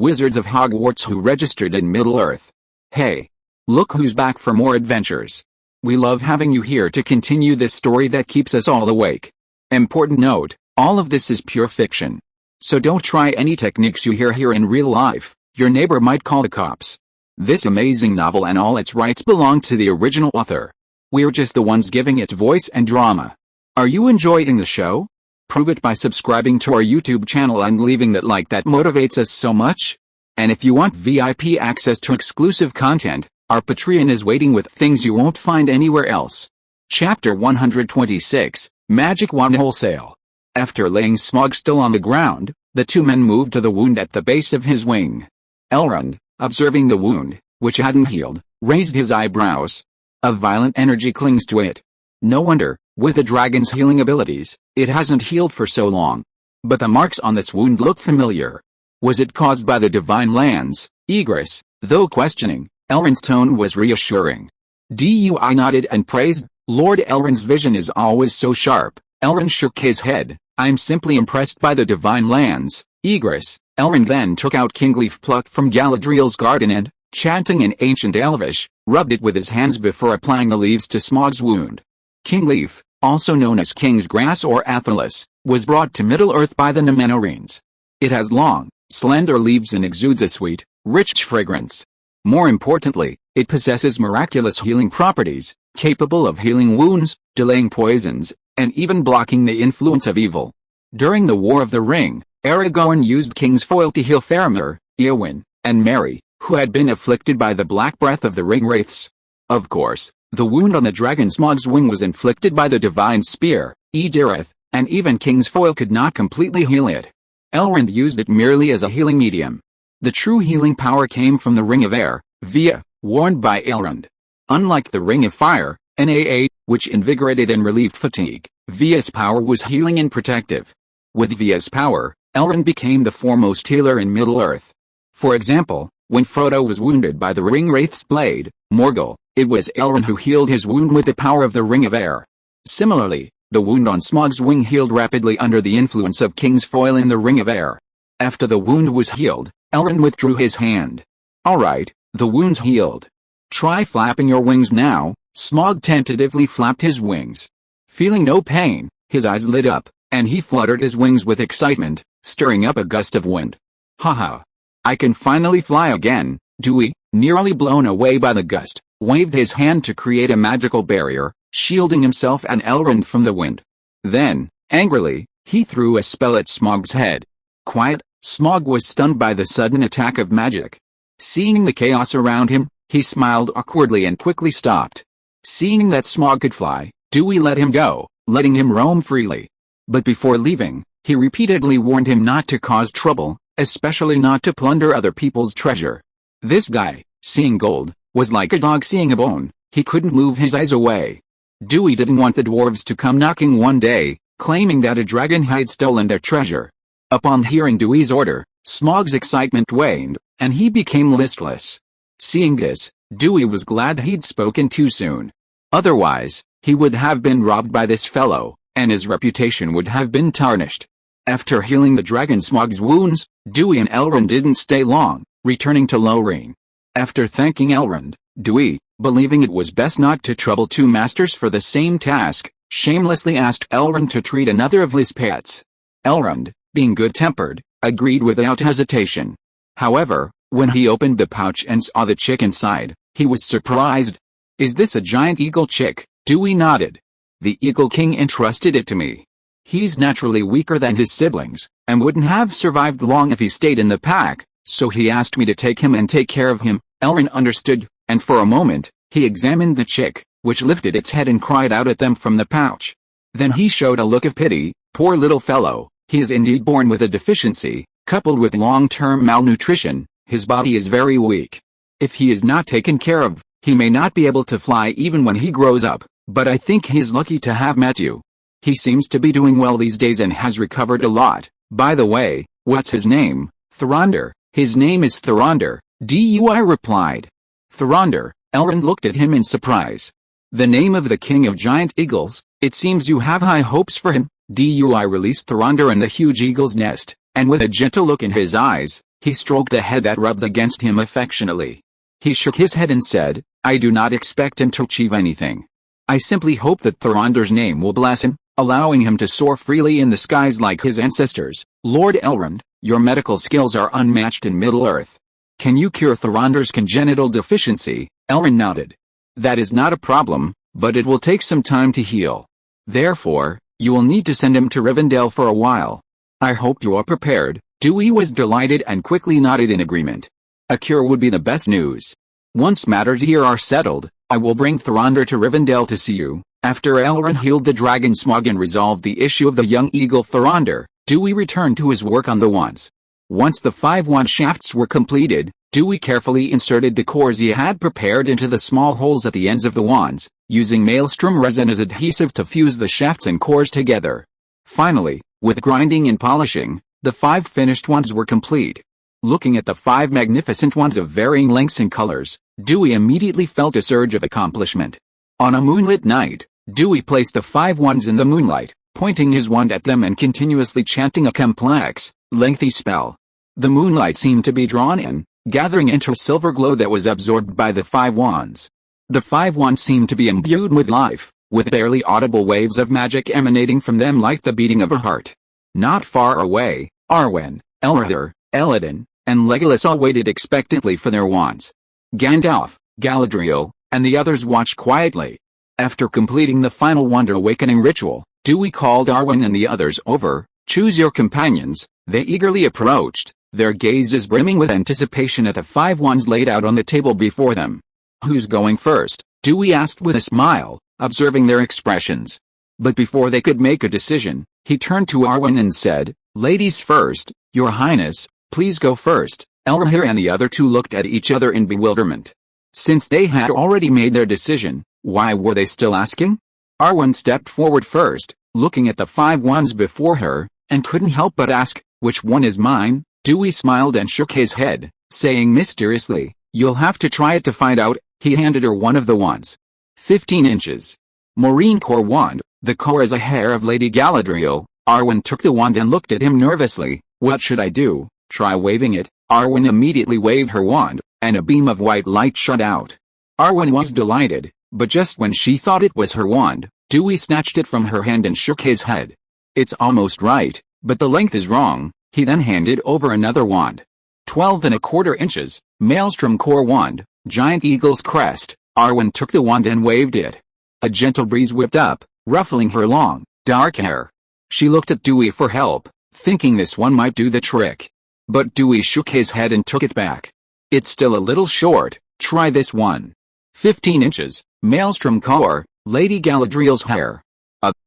wizards of Hogwarts who registered in Middle-earth. Hey! Look who's back for more adventures. We love having you here to continue this story that keeps us all awake. Important note, all of this is pure fiction. So don't try any techniques you hear here in real life, your neighbor might call the cops. This amazing novel and all its rights belong to the original author. We're just the ones giving it voice and drama. Are you enjoying the show? Prove it by subscribing to our YouTube channel and leaving that like that motivates us so much. And if you want VIP access to exclusive content, our Patreon is waiting with things you won't find anywhere else. Chapter 126, Magic Wand Wholesale. After laying Smaug still on the ground, the two men moved to the wound at the base of his wing. Elrond, observing the wound, which hadn't healed, raised his eyebrows. A violent energy clings to it. No wonder, with the dragon's healing abilities, it hasn't healed for so long. But the marks on this wound look familiar. Was it caused by the divine lands? Egress, though questioning, Elrond's tone was reassuring. Dui nodded and praised, Lord Elrond's vision is always so sharp. Elrond shook his head, I'm simply impressed by the divine lands, Egress. Elrond then took out Kingleaf plucked from Galadriel's garden and, chanting in ancient Elvish, rubbed it with his hands before applying the leaves to Smaug's wound. Kingleaf, also known as King's Grass or Athelas, was brought to Middle-earth by the Numenoreans. It has long, slender leaves and exudes a sweet, rich fragrance. More importantly, it possesses miraculous healing properties, capable of healing wounds, delaying poisons, and even blocking the influence of evil. During the War of the Ring, Aragorn used King's foil to heal Faramir, Eowyn, and Merry, who had been afflicted by the black breath of the ring-wraiths. Of course, the wound on the dragon Smaug's wing was inflicted by the divine spear, Edirith, and even King's foil could not completely heal it. Elrond used it merely as a healing medium. The true healing power came from the Ring of Air, Via, worn by Elrond. Unlike the Ring of Fire, Naa, which invigorated and relieved fatigue, Via's power was healing and protective. With Via's power, Elrond became the foremost healer in Middle-earth. For example, when Frodo was wounded by the ring-wraith's blade, Morgul, it was Elrond who healed his wound with the power of the Ring of Air. Similarly, the wound on Smaug's wing healed rapidly under the influence of King's foil in the Ring of Air. After the wound was healed, Elrond withdrew his hand. Alright, the wound's healed. Try flapping your wings now. Smaug tentatively flapped his wings. Feeling no pain, his eyes lit up, and he fluttered his wings with excitement, stirring up a gust of wind. Haha! I can finally fly again. Dewey, nearly blown away by the gust, waved his hand to create a magical barrier, shielding himself and Elrond from the wind. Then, angrily, he threw a spell at Smaug's head. Quiet, Smaug was stunned by the sudden attack of magic. Seeing the chaos around him, he smiled awkwardly and quickly stopped. Seeing that Smaug could fly, Dewey let him go, letting him roam freely. But before leaving, he repeatedly warned him not to cause trouble, especially not to plunder other people's treasure. This guy, seeing gold, was like a dog seeing a bone. He couldn't move his eyes away. Dewey didn't want the dwarves to come knocking one day, claiming that a dragon had stolen their treasure. Upon hearing Dewey's order, Smaug's excitement waned, and he became listless. Seeing this, Dewey was glad he'd spoken too soon. Otherwise, he would have been robbed by this fellow, and his reputation would have been tarnished. After healing the dragon Smaug's wounds, Dewey and Elrond didn't stay long, returning to Lorien. After thanking Elrond, Dewey, believing it was best not to trouble two masters for the same task, shamelessly asked Elrond to treat another of his pets. Elrond, being good-tempered, agreed without hesitation. However, when he opened the pouch and saw the chick inside, he was surprised. Is this a giant eagle chick? Dewey nodded. The Eagle King entrusted it to me. He's naturally weaker than his siblings, and wouldn't have survived long if he stayed in the pack, so he asked me to take him and take care of him. Elrond understood, and for a moment, he examined the chick, which lifted its head and cried out at them from the pouch. Then he showed a look of pity. Poor little fellow, he is indeed born with a deficiency, coupled with long-term malnutrition. His body is very weak. If he is not taken care of, he may not be able to fly even when he grows up, but I think he's lucky to have met you. He seems to be doing well these days and has recovered a lot. By the way, what's his name? Thoronder. His name is Thoronder, Dui replied. Thoronder, Elrond looked at him in surprise. The name of the king of giant eagles, it seems you have high hopes for him. Dui released Thoronder in the huge eagle's nest, and with a gentle look in his eyes, He stroked the head that rubbed against him affectionately. He shook his head and said, I do not expect him to achieve anything. I simply hope that Thoronder's name will bless him, allowing him to soar freely in the skies like his ancestors. Lord Elrond, your medical skills are unmatched in Middle-earth. Can you cure Thoronder's congenital deficiency? Elrond nodded. That is not a problem, but it will take some time to heal. Therefore, you will need to send him to Rivendell for a while. I hope you are prepared. Dewey was delighted and quickly nodded in agreement. A cure would be the best news. Once matters here are settled, I will bring Thoronder to Rivendell to see you. After Elrond healed the dragon Smog and resolved the issue of the young eagle Thoronder, Dewey returned to his work on the wands. Once the 5 wand shafts were completed, Dewey carefully inserted the cores he had prepared into the small holes at the ends of the wands, using maelstrom resin as adhesive to fuse the shafts and cores together. Finally, with grinding and polishing, the 5 finished wands were complete. Looking at the 5 magnificent wands of varying lengths and colors, Dewey immediately felt a surge of accomplishment. On a moonlit night, Dewey placed the 5 wands in the moonlight, pointing his wand at them and continuously chanting a complex, lengthy spell. The moonlight seemed to be drawn in, gathering into a silver glow that was absorbed by the 5 wands. The 5 wands seemed to be imbued with life, with barely audible waves of magic emanating from them like the beating of a heart. Not far away, Arwen, Elrond, Elladan, and Legolas all waited expectantly for their wands. Gandalf, Galadriel, and the others watched quietly. After completing the final wand awakening ritual, Dewey called Arwen and the others over. Choose your companions. They eagerly approached, their gazes brimming with anticipation at the 5 wands laid out on the table before them. Who's going first? Dewey asked with a smile, observing their expressions. But before they could make a decision, he turned to Arwen and said, Ladies first, Your Highness, please go first. Elrond and the other 2 looked at each other in bewilderment. Since they had already made their decision, why were they still asking? Arwen stepped forward first, looking at the 5 wands before her, and couldn't help but ask, which one is mine? Dewey smiled and shook his head, saying mysteriously, You'll have to try it to find out. He handed her one of the wands. 15 inches. Maureen Core Wand. The core is a hair of Lady Galadriel. Arwen took the wand and looked at him nervously. What should I do? Try waving it. Arwen immediately waved her wand, and a beam of white light shot out. Arwen was delighted, but just when she thought it was her wand, Dewey snatched it from her hand and shook his head. It's almost right, but the length is wrong. He then handed over another wand. 12¼ inches, Maelstrom Core Wand, Giant Eagle's Crest. Arwen took the wand and waved it. A gentle breeze whipped up, ruffling her long, dark hair. She looked at Dewey for help, thinking this one might do the trick. But Dewey shook his head and took it back. It's still a little short. Try this one. 15 inches, Maelstrom Core, Lady Galadriel's hair.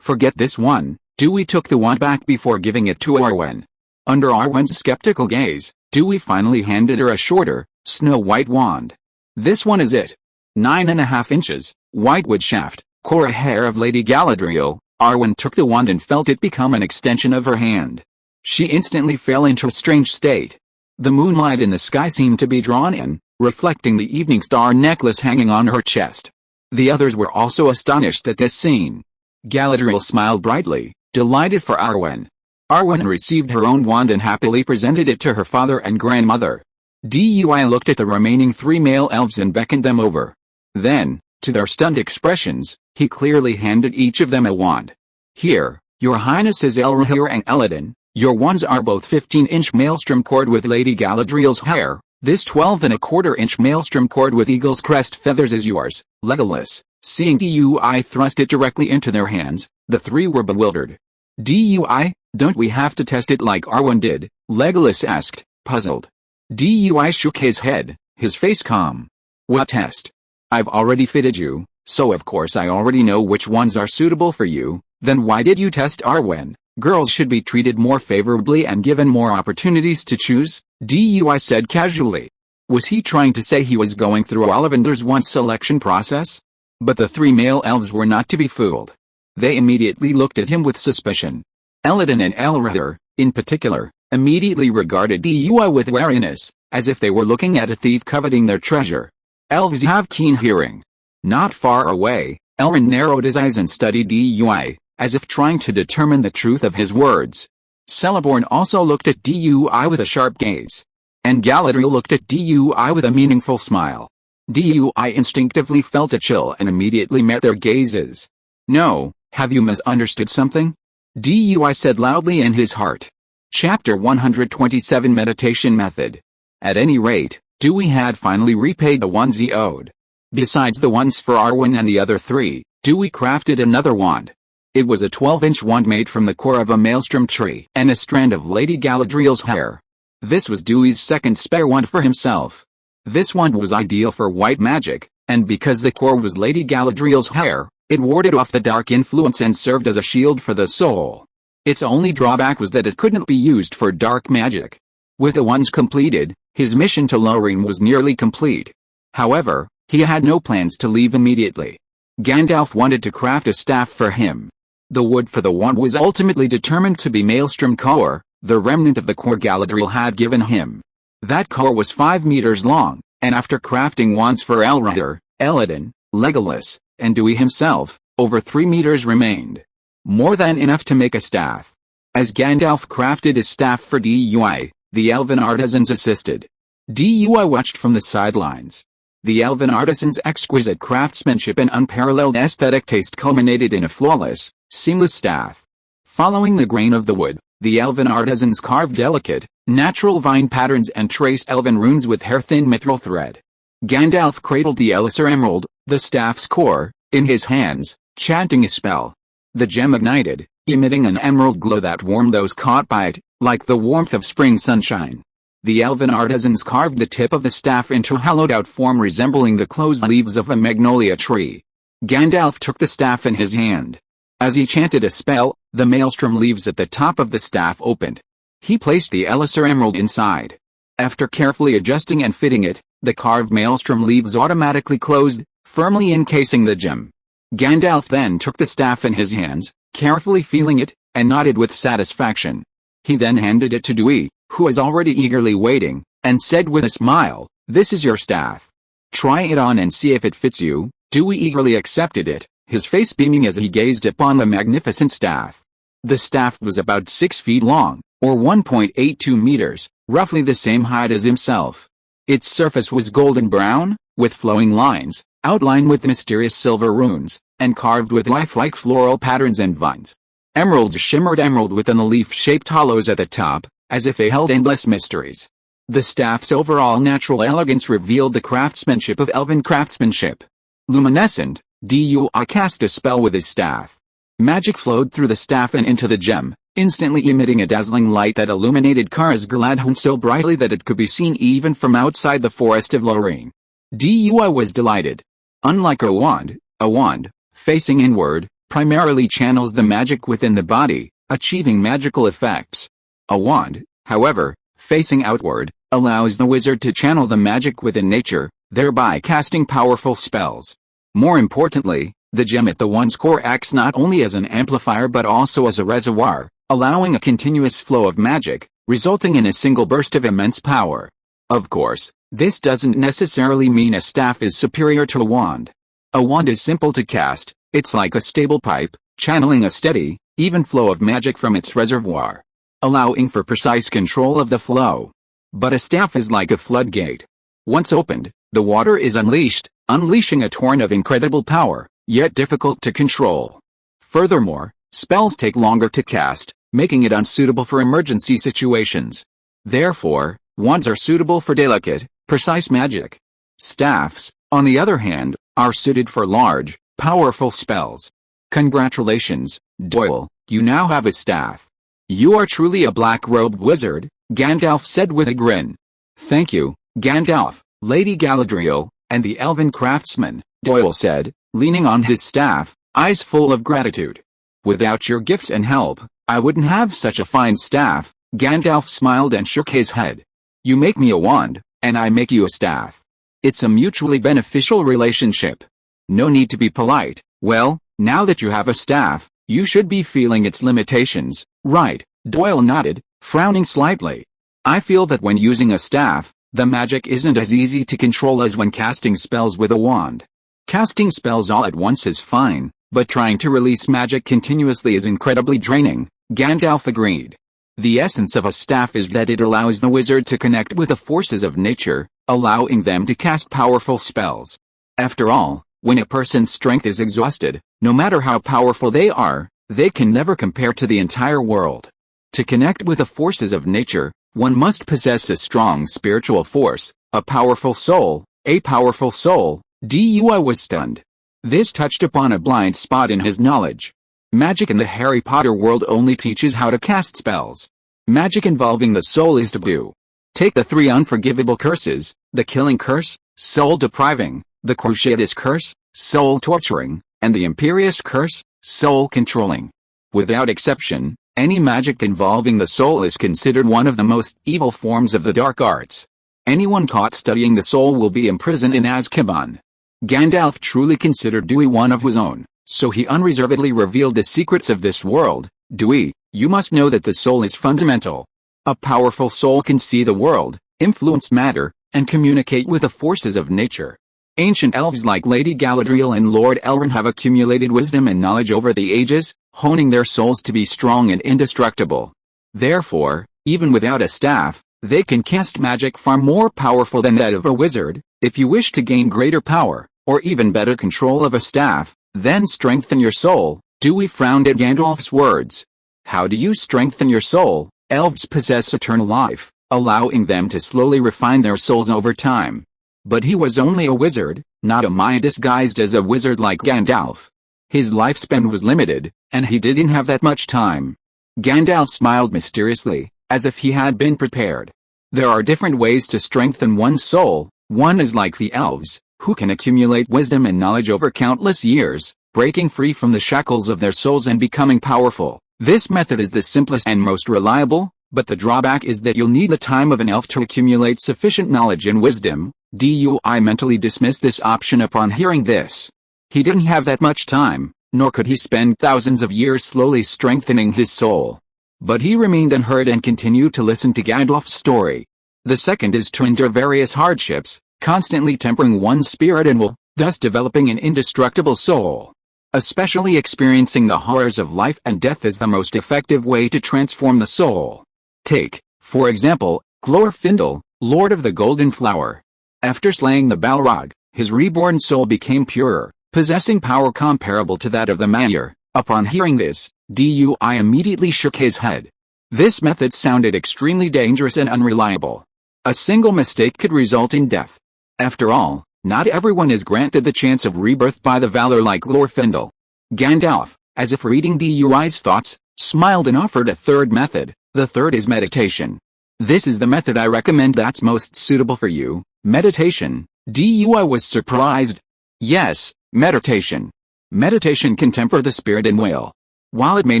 Forget this one. Dewey took the wand back before giving it to Arwen. Under Arwen's skeptical gaze, Dewey finally handed her a shorter, snow-white wand. This one is it. 9½ inches, Whitewood Shaft, Core hair of Lady Galadriel. Arwen took the wand and felt it become an extension of her hand. She instantly fell into a strange state. The moonlight in the sky seemed to be drawn in, reflecting the evening star necklace hanging on her chest. The others were also astonished at this scene. Galadriel smiled brightly, delighted for Arwen. Arwen received her own wand and happily presented it to her father and grandmother. Dewey looked at the remaining 3 male elves and beckoned them over. Then, to their stunned expressions, he clearly handed each of them a wand. Here, Your Highnesses Elrond and Elladan, your wands are both 15-inch maelstrom cord with Lady Galadriel's hair. This 12¼ maelstrom cord with Eagle's Crest feathers is yours, Legolas. Seeing Dewey thrust it directly into their hands, the 3 were bewildered. Dewey, don't we have to test it like Arwen did? Legolas asked, puzzled. Dewey shook his head, his face calm. What test? I've already fitted you, so of course I already know which ones are suitable for you. Then why did you test Arwen? Girls should be treated more favorably and given more opportunities to choose, Dewey said casually. Was he trying to say he was going through Ollivander's wand selection process? But the 3 male elves were not to be fooled. They immediately looked at him with suspicion. Elladan and Elrond, in particular, immediately regarded Dewey with wariness, as if they were looking at a thief coveting their treasure. Elves have keen hearing. Not far away, Elrond narrowed his eyes and studied Dewey, as if trying to determine the truth of his words. Celeborn also looked at Dewey with a sharp gaze. And Galadriel looked at Dui with a meaningful smile. Dui instinctively felt a chill and immediately met their gazes. No, have you misunderstood something? Dui said loudly in his heart. Chapter 127 Meditation Method. At any rate, Dewey had finally repaid the ones he owed. Besides the ones for Arwen and the other three, Dewey crafted another wand. It was a 12-inch wand made from the core of a maelstrom tree and a strand of Lady Galadriel's hair. This was Dewey's second spare wand for himself. This wand was ideal for white magic, and because the core was Lady Galadriel's hair, it warded off the dark influence and served as a shield for the soul. Its only drawback was that it couldn't be used for dark magic. With the wands completed, his mission to Lorien was nearly complete. However, he had no plans to leave immediately. Gandalf wanted to craft a staff for him. The wood for the wand was ultimately determined to be maelstrom core, the remnant of the core Galadriel had given him. That core was 5 meters long, and after crafting wands for Elrondor, Elladan, Legolas, and Dewey himself, over 3 meters remained. More than enough to make a staff. As Gandalf crafted his staff for Dui, the elven artisans assisted. Dui watched from the sidelines. The elven artisan's exquisite craftsmanship and unparalleled aesthetic taste culminated in a flawless, seamless staff. Following the grain of the wood, the elven artisans carved delicate, natural vine patterns and traced elven runes with hair-thin mithril thread. Gandalf cradled the Elessar Emerald, the staff's core, in his hands, chanting a spell. The gem ignited, emitting an emerald glow that warmed those caught by it, like the warmth of spring sunshine. The elven artisans carved the tip of the staff into a hollowed-out form resembling the closed leaves of a magnolia tree. Gandalf took the staff in his hand. As he chanted a spell, the maelstrom leaves at the top of the staff opened. He placed the Elessar Emerald inside. After carefully adjusting and fitting it, the carved maelstrom leaves automatically closed, firmly encasing the gem. Gandalf then took the staff in his hands, carefully feeling it, and nodded with satisfaction. He then handed it to Dewey, who was already eagerly waiting, and said with a smile, "This is your staff. Try it on and see if it fits you." Dewey eagerly accepted it, his face beaming as he gazed upon the magnificent staff. The staff was about 6 feet long, or 1.82 meters, roughly the same height as himself. Its surface was golden brown, with flowing lines, outlined with mysterious silver runes, and carved with lifelike floral patterns and vines. Emeralds shimmered emerald within the leaf-shaped hollows at the top, as if they held endless mysteries. The staff's overall natural elegance revealed the craftsmanship of elven craftsmanship. Luminescent, Dui cast a spell with his staff. Magic flowed through the staff and into the gem, instantly emitting a dazzling light that illuminated Khazad-dûm so brightly that it could be seen even from outside the forest of Lorien. Dui was delighted. Unlike a wand, facing inward, primarily channels the magic within the body, achieving magical effects. A wand, however, facing outward, allows the wizard to channel the magic within nature, thereby casting powerful spells. More importantly, the gem at the wand's core acts not only as an amplifier but also as a reservoir, allowing a continuous flow of magic, resulting in a single burst of immense power. Of course, this doesn't necessarily mean a staff is superior to a wand. A wand is simple to cast, it's like a stable pipe, channeling a steady, even flow of magic from its reservoir, allowing for precise control of the flow. But a staff is like a floodgate. Once opened, the water is unleashed, unleashing a torrent of incredible power, yet difficult to control. Furthermore, spells take longer to cast, making it unsuitable for emergency situations. Therefore, wands are suitable for delicate, precise magic. Staffs, on the other hand, are suited for large, powerful spells. Congratulations, Doyle, you now have a staff. You are truly a black-robed wizard, Gandalf said with a grin. Thank you, Gandalf, Lady Galadriel, and the elven craftsman, Doyle said, leaning on his staff, eyes full of gratitude. Without your gifts and help, I wouldn't have such a fine staff. Gandalf smiled and shook his head. You make me a wand, and I make you a staff. It's a mutually beneficial relationship. No need to be polite. Well, now that you have a staff, you should be feeling its limitations, right? Doyle nodded, frowning slightly. I feel that when using a staff, the magic isn't as easy to control as when casting spells with a wand. Casting spells all at once is fine, but trying to release magic continuously is incredibly draining, Gandalf agreed. The essence of a staff is that it allows the wizard to connect with the forces of nature, allowing them to cast powerful spells. After all, when a person's strength is exhausted, no matter how powerful they are, they can never compare to the entire world. To connect with the forces of nature, one must possess a strong spiritual force, a powerful soul. Dui was stunned. This touched upon a blind spot in his knowledge. Magic in the Harry Potter world only teaches how to cast spells. Magic involving the soul is taboo. Take the 3 unforgivable curses: the killing curse, soul depriving; the cruciatus curse, soul torturing; and the imperious curse, soul controlling. Without exception, any magic involving the soul is considered one of the most evil forms of the dark arts. Anyone caught studying the soul will be imprisoned in Azkaban. Gandalf truly considered Dewey one of his own, so he unreservedly revealed the secrets of this world. Dewey, you must know that the soul is fundamental. A powerful soul can see the world, influence matter, and communicate with the forces of nature. Ancient elves like Lady Galadriel and Lord Elrond have accumulated wisdom and knowledge over the ages, honing their souls to be strong and indestructible. Therefore, even without a staff, they can cast magic far more powerful than that of a wizard. If you wish to gain greater power, or even better control of a staff, then strengthen your soul. Dewey frowned at Gandalf's words. How do you strengthen your soul? Elves possess eternal life, allowing them to slowly refine their souls over time. But he was only a wizard, not a Maya disguised as a wizard like Gandalf. His lifespan was limited, and he didn't have that much time. Gandalf smiled mysteriously, as if he had been prepared. There are different ways to strengthen one's soul. One is like the elves, who can accumulate wisdom and knowledge over countless years, breaking free from the shackles of their souls and becoming powerful. This method is the simplest and most reliable, but the drawback is that you'll need the time of an elf to accumulate sufficient knowledge and wisdom. Dui mentally dismissed this option upon hearing this. He didn't have that much time, nor could he spend thousands of years slowly strengthening his soul. But he remained unheard and continued to listen to Gandalf's story. The second is to endure various hardships, constantly tempering one's spirit and will, thus developing an indestructible soul. Especially experiencing the horrors of life and death is the most effective way to transform the soul. Take, for example, Glorfindel, Lord of the Golden Flower. After slaying the Balrog, his reborn soul became purer, possessing power comparable to that of the Maiar. Upon hearing this, Dui immediately shook his head. This method sounded extremely dangerous and unreliable. A single mistake could result in death. After all, not everyone is granted the chance of rebirth by the Valar like Glorfindel. Gandalf, as if reading Dui's thoughts, smiled and offered a third method. The third is meditation. This is the method I recommend that's most suitable for you. Meditation. Dui was surprised. Yes, meditation. Meditation can temper the spirit and will. While it may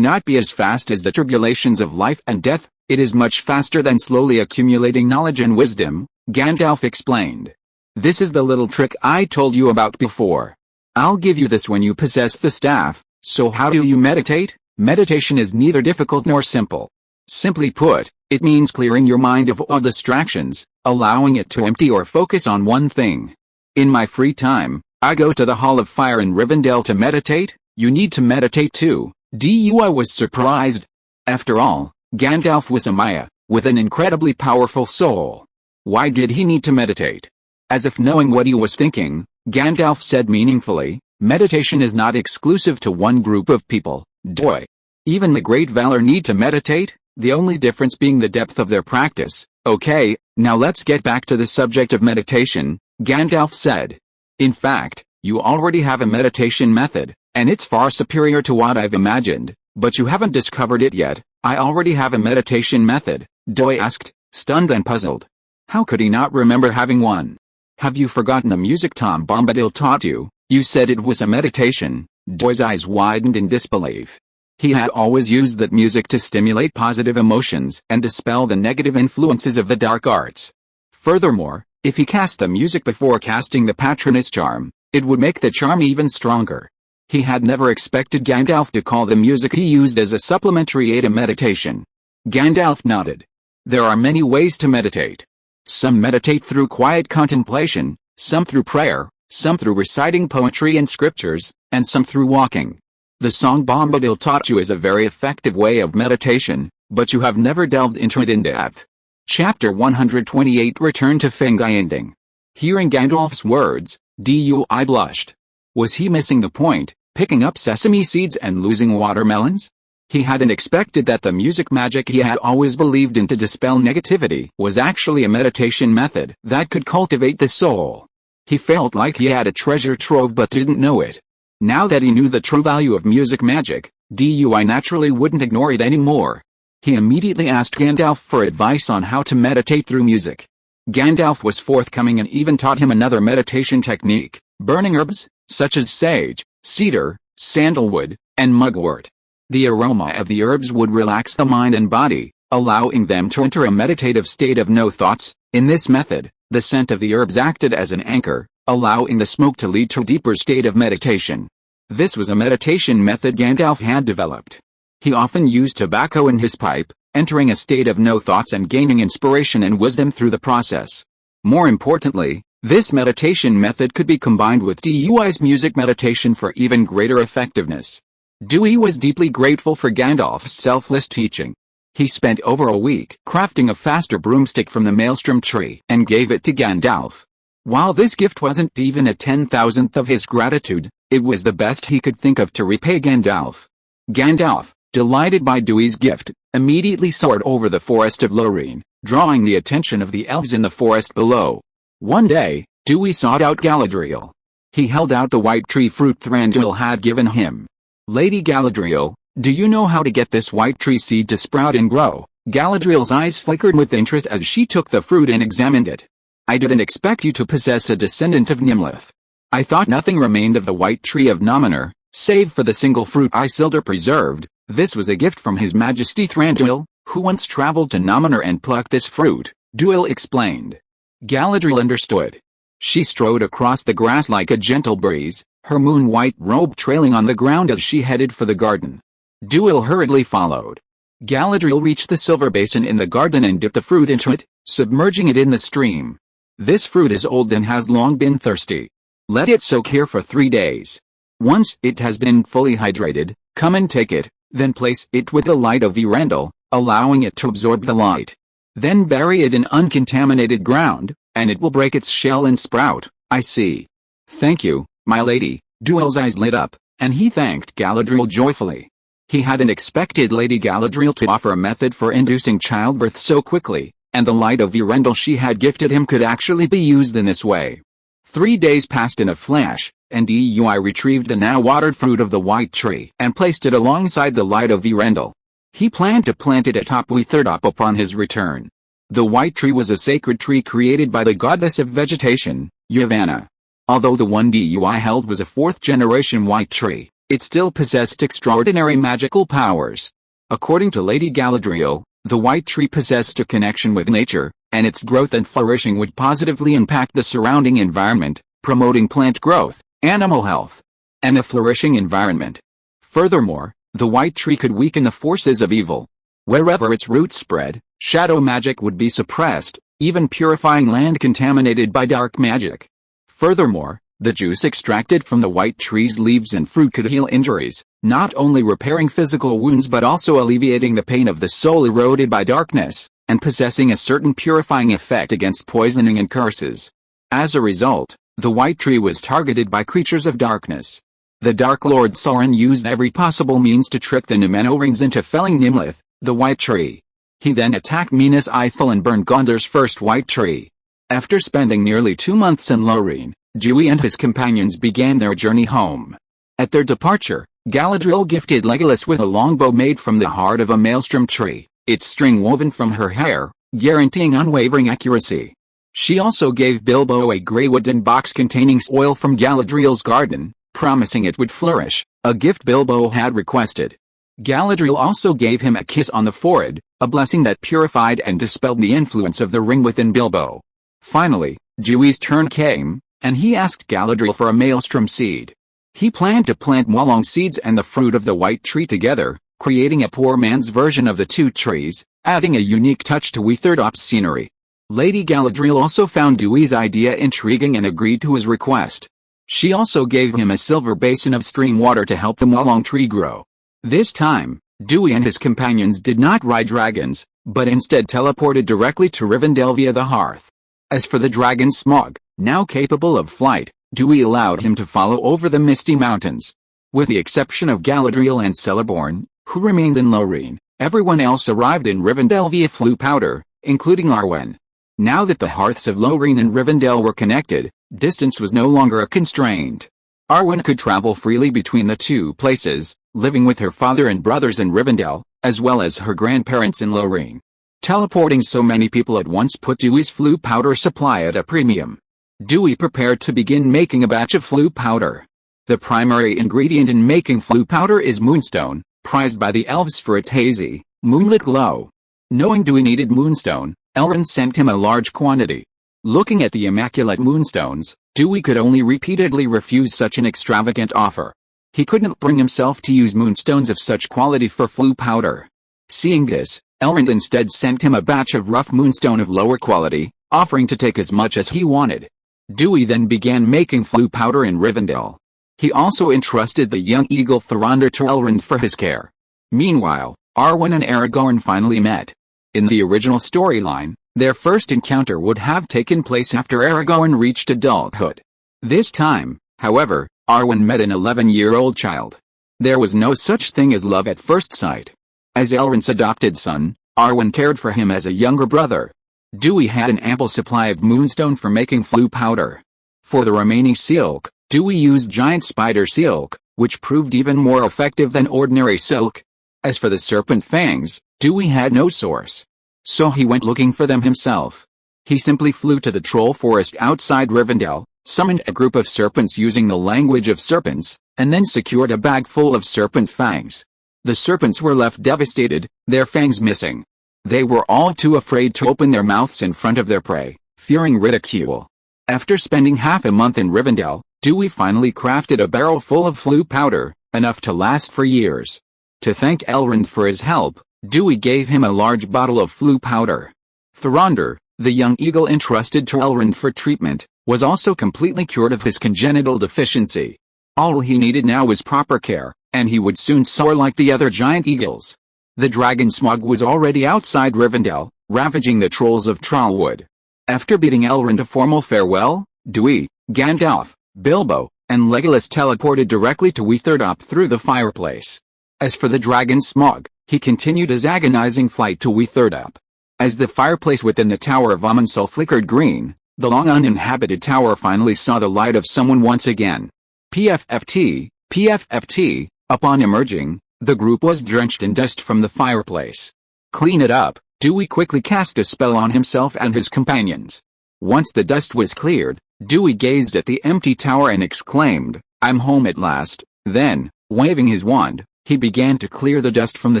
not be as fast as the tribulations of life and death, it is much faster than slowly accumulating knowledge and wisdom, Gandalf explained. This is the little trick I told you about before. I'll give you this when you possess the staff. So how do you meditate? Meditation is neither difficult nor simple. Simply put, it means clearing your mind of all distractions, allowing it to empty or focus on one thing. In my free time, I go to the Hall of Fire in Rivendell to meditate. You need to meditate too. Dui was surprised. After all, Gandalf was a Maya, with an incredibly powerful soul. Why did he need to meditate? As if knowing what he was thinking, Gandalf said meaningfully, meditation is not exclusive to one group of people, Doi. Even the great Valar need to meditate, the only difference being the depth of their practice. Okay, now let's get back to the subject of meditation, Gandalf said. In fact, you already have a meditation method, and it's far superior to what I've imagined, but you haven't discovered it yet. I already have a meditation method, Doi asked, stunned and puzzled. How could he not remember having one? Have you forgotten the music Tom Bombadil taught you? You said it was a meditation. Doi's eyes widened in disbelief. He had always used that music to stimulate positive emotions and dispel the negative influences of the dark arts. Furthermore, if he cast the music before casting the Patronus charm, it would make the charm even stronger. He had never expected Gandalf to call the music he used as a supplementary aid to meditation. Gandalf nodded. There are many ways to meditate. Some meditate through quiet contemplation, some through prayer, some through reciting poetry and scriptures, and some through walking. The song Bombadil taught you is a very effective way of meditation. but you have never delved into it in depth. Chapter 128 Return to Finginding. Hearing Gandalf's words, Dui blushed. Was he missing the point, picking up sesame seeds and losing watermelons? He hadn't expected that the music magic he had always believed in to dispel negativity was actually a meditation method that could cultivate the soul. He felt like he had a treasure trove but didn't know it. Now that he knew the true value of music magic, Dui naturally wouldn't ignore it anymore. He immediately asked Gandalf for advice on how to meditate through music. Gandalf was forthcoming and even taught him another meditation technique, burning herbs, such as sage, cedar, sandalwood, and mugwort. The aroma of the herbs would relax the mind and body, allowing them to enter a meditative state of no thoughts. In this method, the scent of the herbs acted as an anchor, allowing the smoke to lead to a deeper state of meditation. This was a meditation method Gandalf had developed. He often used tobacco in his pipe, entering a state of no thoughts and gaining inspiration and wisdom through the process. More importantly, this meditation method could be combined with Dui's music meditation for even greater effectiveness. Dewey was deeply grateful for Gandalf's selfless teaching. He spent over a week crafting a faster broomstick from the maelstrom tree and gave it to Gandalf. While this gift wasn't even a 10,000th of his gratitude, it was the best he could think of to repay Gandalf. Gandalf, delighted by Dewey's gift, immediately soared over the forest of Lorien, drawing the attention of the elves in the forest below. One day, Dewey sought out Galadriel. He held out the white tree fruit Thranduil had given him. "Lady Galadriel, do you know how to get this white tree seed to sprout and grow?" Galadriel's eyes flickered with interest as she took the fruit and examined it. "I didn't expect you to possess a descendant of Nimlith. I thought nothing remained of the white tree of Nominor, save for the single fruit Isildur preserved. This was a gift from His Majesty Thranduil, who once traveled to Nominor and plucked this fruit," Duil explained. Galadriel understood. She strode across the grass like a gentle breeze, her moon-white robe trailing on the ground as she headed for the garden. Duil hurriedly followed. Galadriel reached the silver basin in the garden and dipped the fruit into it, submerging it in the stream. "This fruit is old and has long been thirsty. Let it soak here for 3 days. Once it has been fully hydrated, come and take it, then place it with the light of Eärendil, allowing it to absorb the light. Then bury it in uncontaminated ground, and it will break its shell and sprout." "I see. Thank you, my lady." Duil's eyes lit up, and he thanked Galadriel joyfully. He hadn't expected Lady Galadriel to offer a method for inducing childbirth so quickly, and the light of Eärendil she had gifted him could actually be used in this way. 3 days passed in a flash, and Dui retrieved the now watered fruit of the white tree and placed it alongside the light of Eärendil. He planned to plant it atop Witherdop upon his return. The white tree was a sacred tree created by the goddess of vegetation, Yavanna. Although the one Dui held was a 4th-generation white tree, it still possessed extraordinary magical powers. According to Lady Galadriel, the white tree possessed a connection with nature, and its growth and flourishing would positively impact the surrounding environment, promoting plant growth, animal health, and a flourishing environment. Furthermore, the white tree could weaken the forces of evil. Wherever its roots spread, shadow magic would be suppressed, even purifying land contaminated by dark magic. Furthermore, the juice extracted from the white tree's leaves and fruit could heal injuries, not only repairing physical wounds but also alleviating the pain of the soul eroded by darkness, and possessing a certain purifying effect against poisoning and curses. As a result, the white tree was targeted by creatures of darkness. The Dark Lord Sauron used every possible means to trick the Númenóreans into felling Nimlith, the white tree. He then attacked Minas Ithil and burned Gondor's first white tree. After spending nearly 2 months in Lorien, Dewey and his companions began their journey home. At their departure, Galadriel gifted Legolas with a longbow made from the heart of a maelstrom tree, its string woven from her hair, guaranteeing unwavering accuracy. She also gave Bilbo a grey wooden box containing soil from Galadriel's garden, promising it would flourish, a gift Bilbo had requested. Galadriel also gave him a kiss on the forehead, a blessing that purified and dispelled the influence of the ring within Bilbo. Finally, Dewey's turn came, and he asked Galadriel for a maelstrom seed. He planned to plant Mwalong seeds and the fruit of the white tree together, creating a poor man's version of the two trees, adding a unique touch to Witherdop's scenery. Lady Galadriel also found Dewey's idea intriguing and agreed to his request. She also gave him a silver basin of stream water to help the Mwalong tree grow. This time, Dewey and his companions did not ride dragons, but instead teleported directly to Rivendell via the hearth. As for the dragon Smaug, now capable of flight, Dewey allowed him to follow over the misty mountains. With the exception of Galadriel and Celeborn, who remained in Lorien, everyone else arrived in Rivendell via Floo powder, including Arwen. Now that the hearths of Lorien and Rivendell were connected, distance was no longer a constraint. Arwen could travel freely between the two places, living with her father and brothers in Rivendell, as well as her grandparents in Lorien. Teleporting so many people at once put Dewey's Floo powder supply at a premium. Dewey prepared to begin making a batch of Floo powder. The primary ingredient in making Floo powder is moonstone, prized by the elves for its hazy, moonlit glow. Knowing Dewey needed moonstone, Elrond sent him a large quantity. Looking at the immaculate moonstones, Dewey could only repeatedly refuse such an extravagant offer. He couldn't bring himself to use moonstones of such quality for Floo powder. Seeing this, Elrond instead sent him a batch of rough moonstone of lower quality, offering to take as much as he wanted. Dewey then began making Floo powder in Rivendell. He also entrusted the young eagle Thorondr to Elrond for his care. Meanwhile, Arwen and Aragorn finally met. In the original storyline, their first encounter would have taken place after Aragorn reached adulthood. This time, however, Arwen met an 11-year-old child. There was no such thing as love at first sight. As Elrond's adopted son, Arwen cared for him as a younger brother. Dewey had an ample supply of moonstone for making Floo powder. For the remaining silk, Dewey used giant spider silk, which proved even more effective than ordinary silk. As for the serpent fangs, Dewey had no source. So he went looking for them himself. He simply flew to the troll forest outside Rivendell, summoned a group of serpents using the language of serpents, and then secured a bag full of serpent fangs. The serpents were left devastated, their fangs missing. They were all too afraid to open their mouths in front of their prey, fearing ridicule. After spending half a month in Rivendell, Dewey finally crafted a barrel full of Floo powder, enough to last for years. To thank Elrond for his help, Dewey gave him a large bottle of Floo powder. Thorondr, the young eagle entrusted to Elrond for treatment, was also completely cured of his congenital deficiency. All he needed now was proper care, and he would soon soar like the other giant eagles. The dragon Smaug was already outside Rivendell, ravaging the trolls of Trollwood. After bidding Elrond a formal farewell, Dewey, Gandalf, Bilbo, and Legolas teleported directly to Witherdop through the fireplace. As for the dragon Smaug, he continued his agonizing flight to Witherdop. As the fireplace within the Tower of Omensol flickered green, the long uninhabited tower finally saw the light of someone once again. PFFT, PFFT, upon emerging, the group was drenched in dust from the fireplace. Clean it up, Dewey quickly cast a spell on himself and his companions. Once the dust was cleared, Dewey gazed at the empty tower and exclaimed, "I'm home at last." Then, waving his wand, he began to clear the dust from the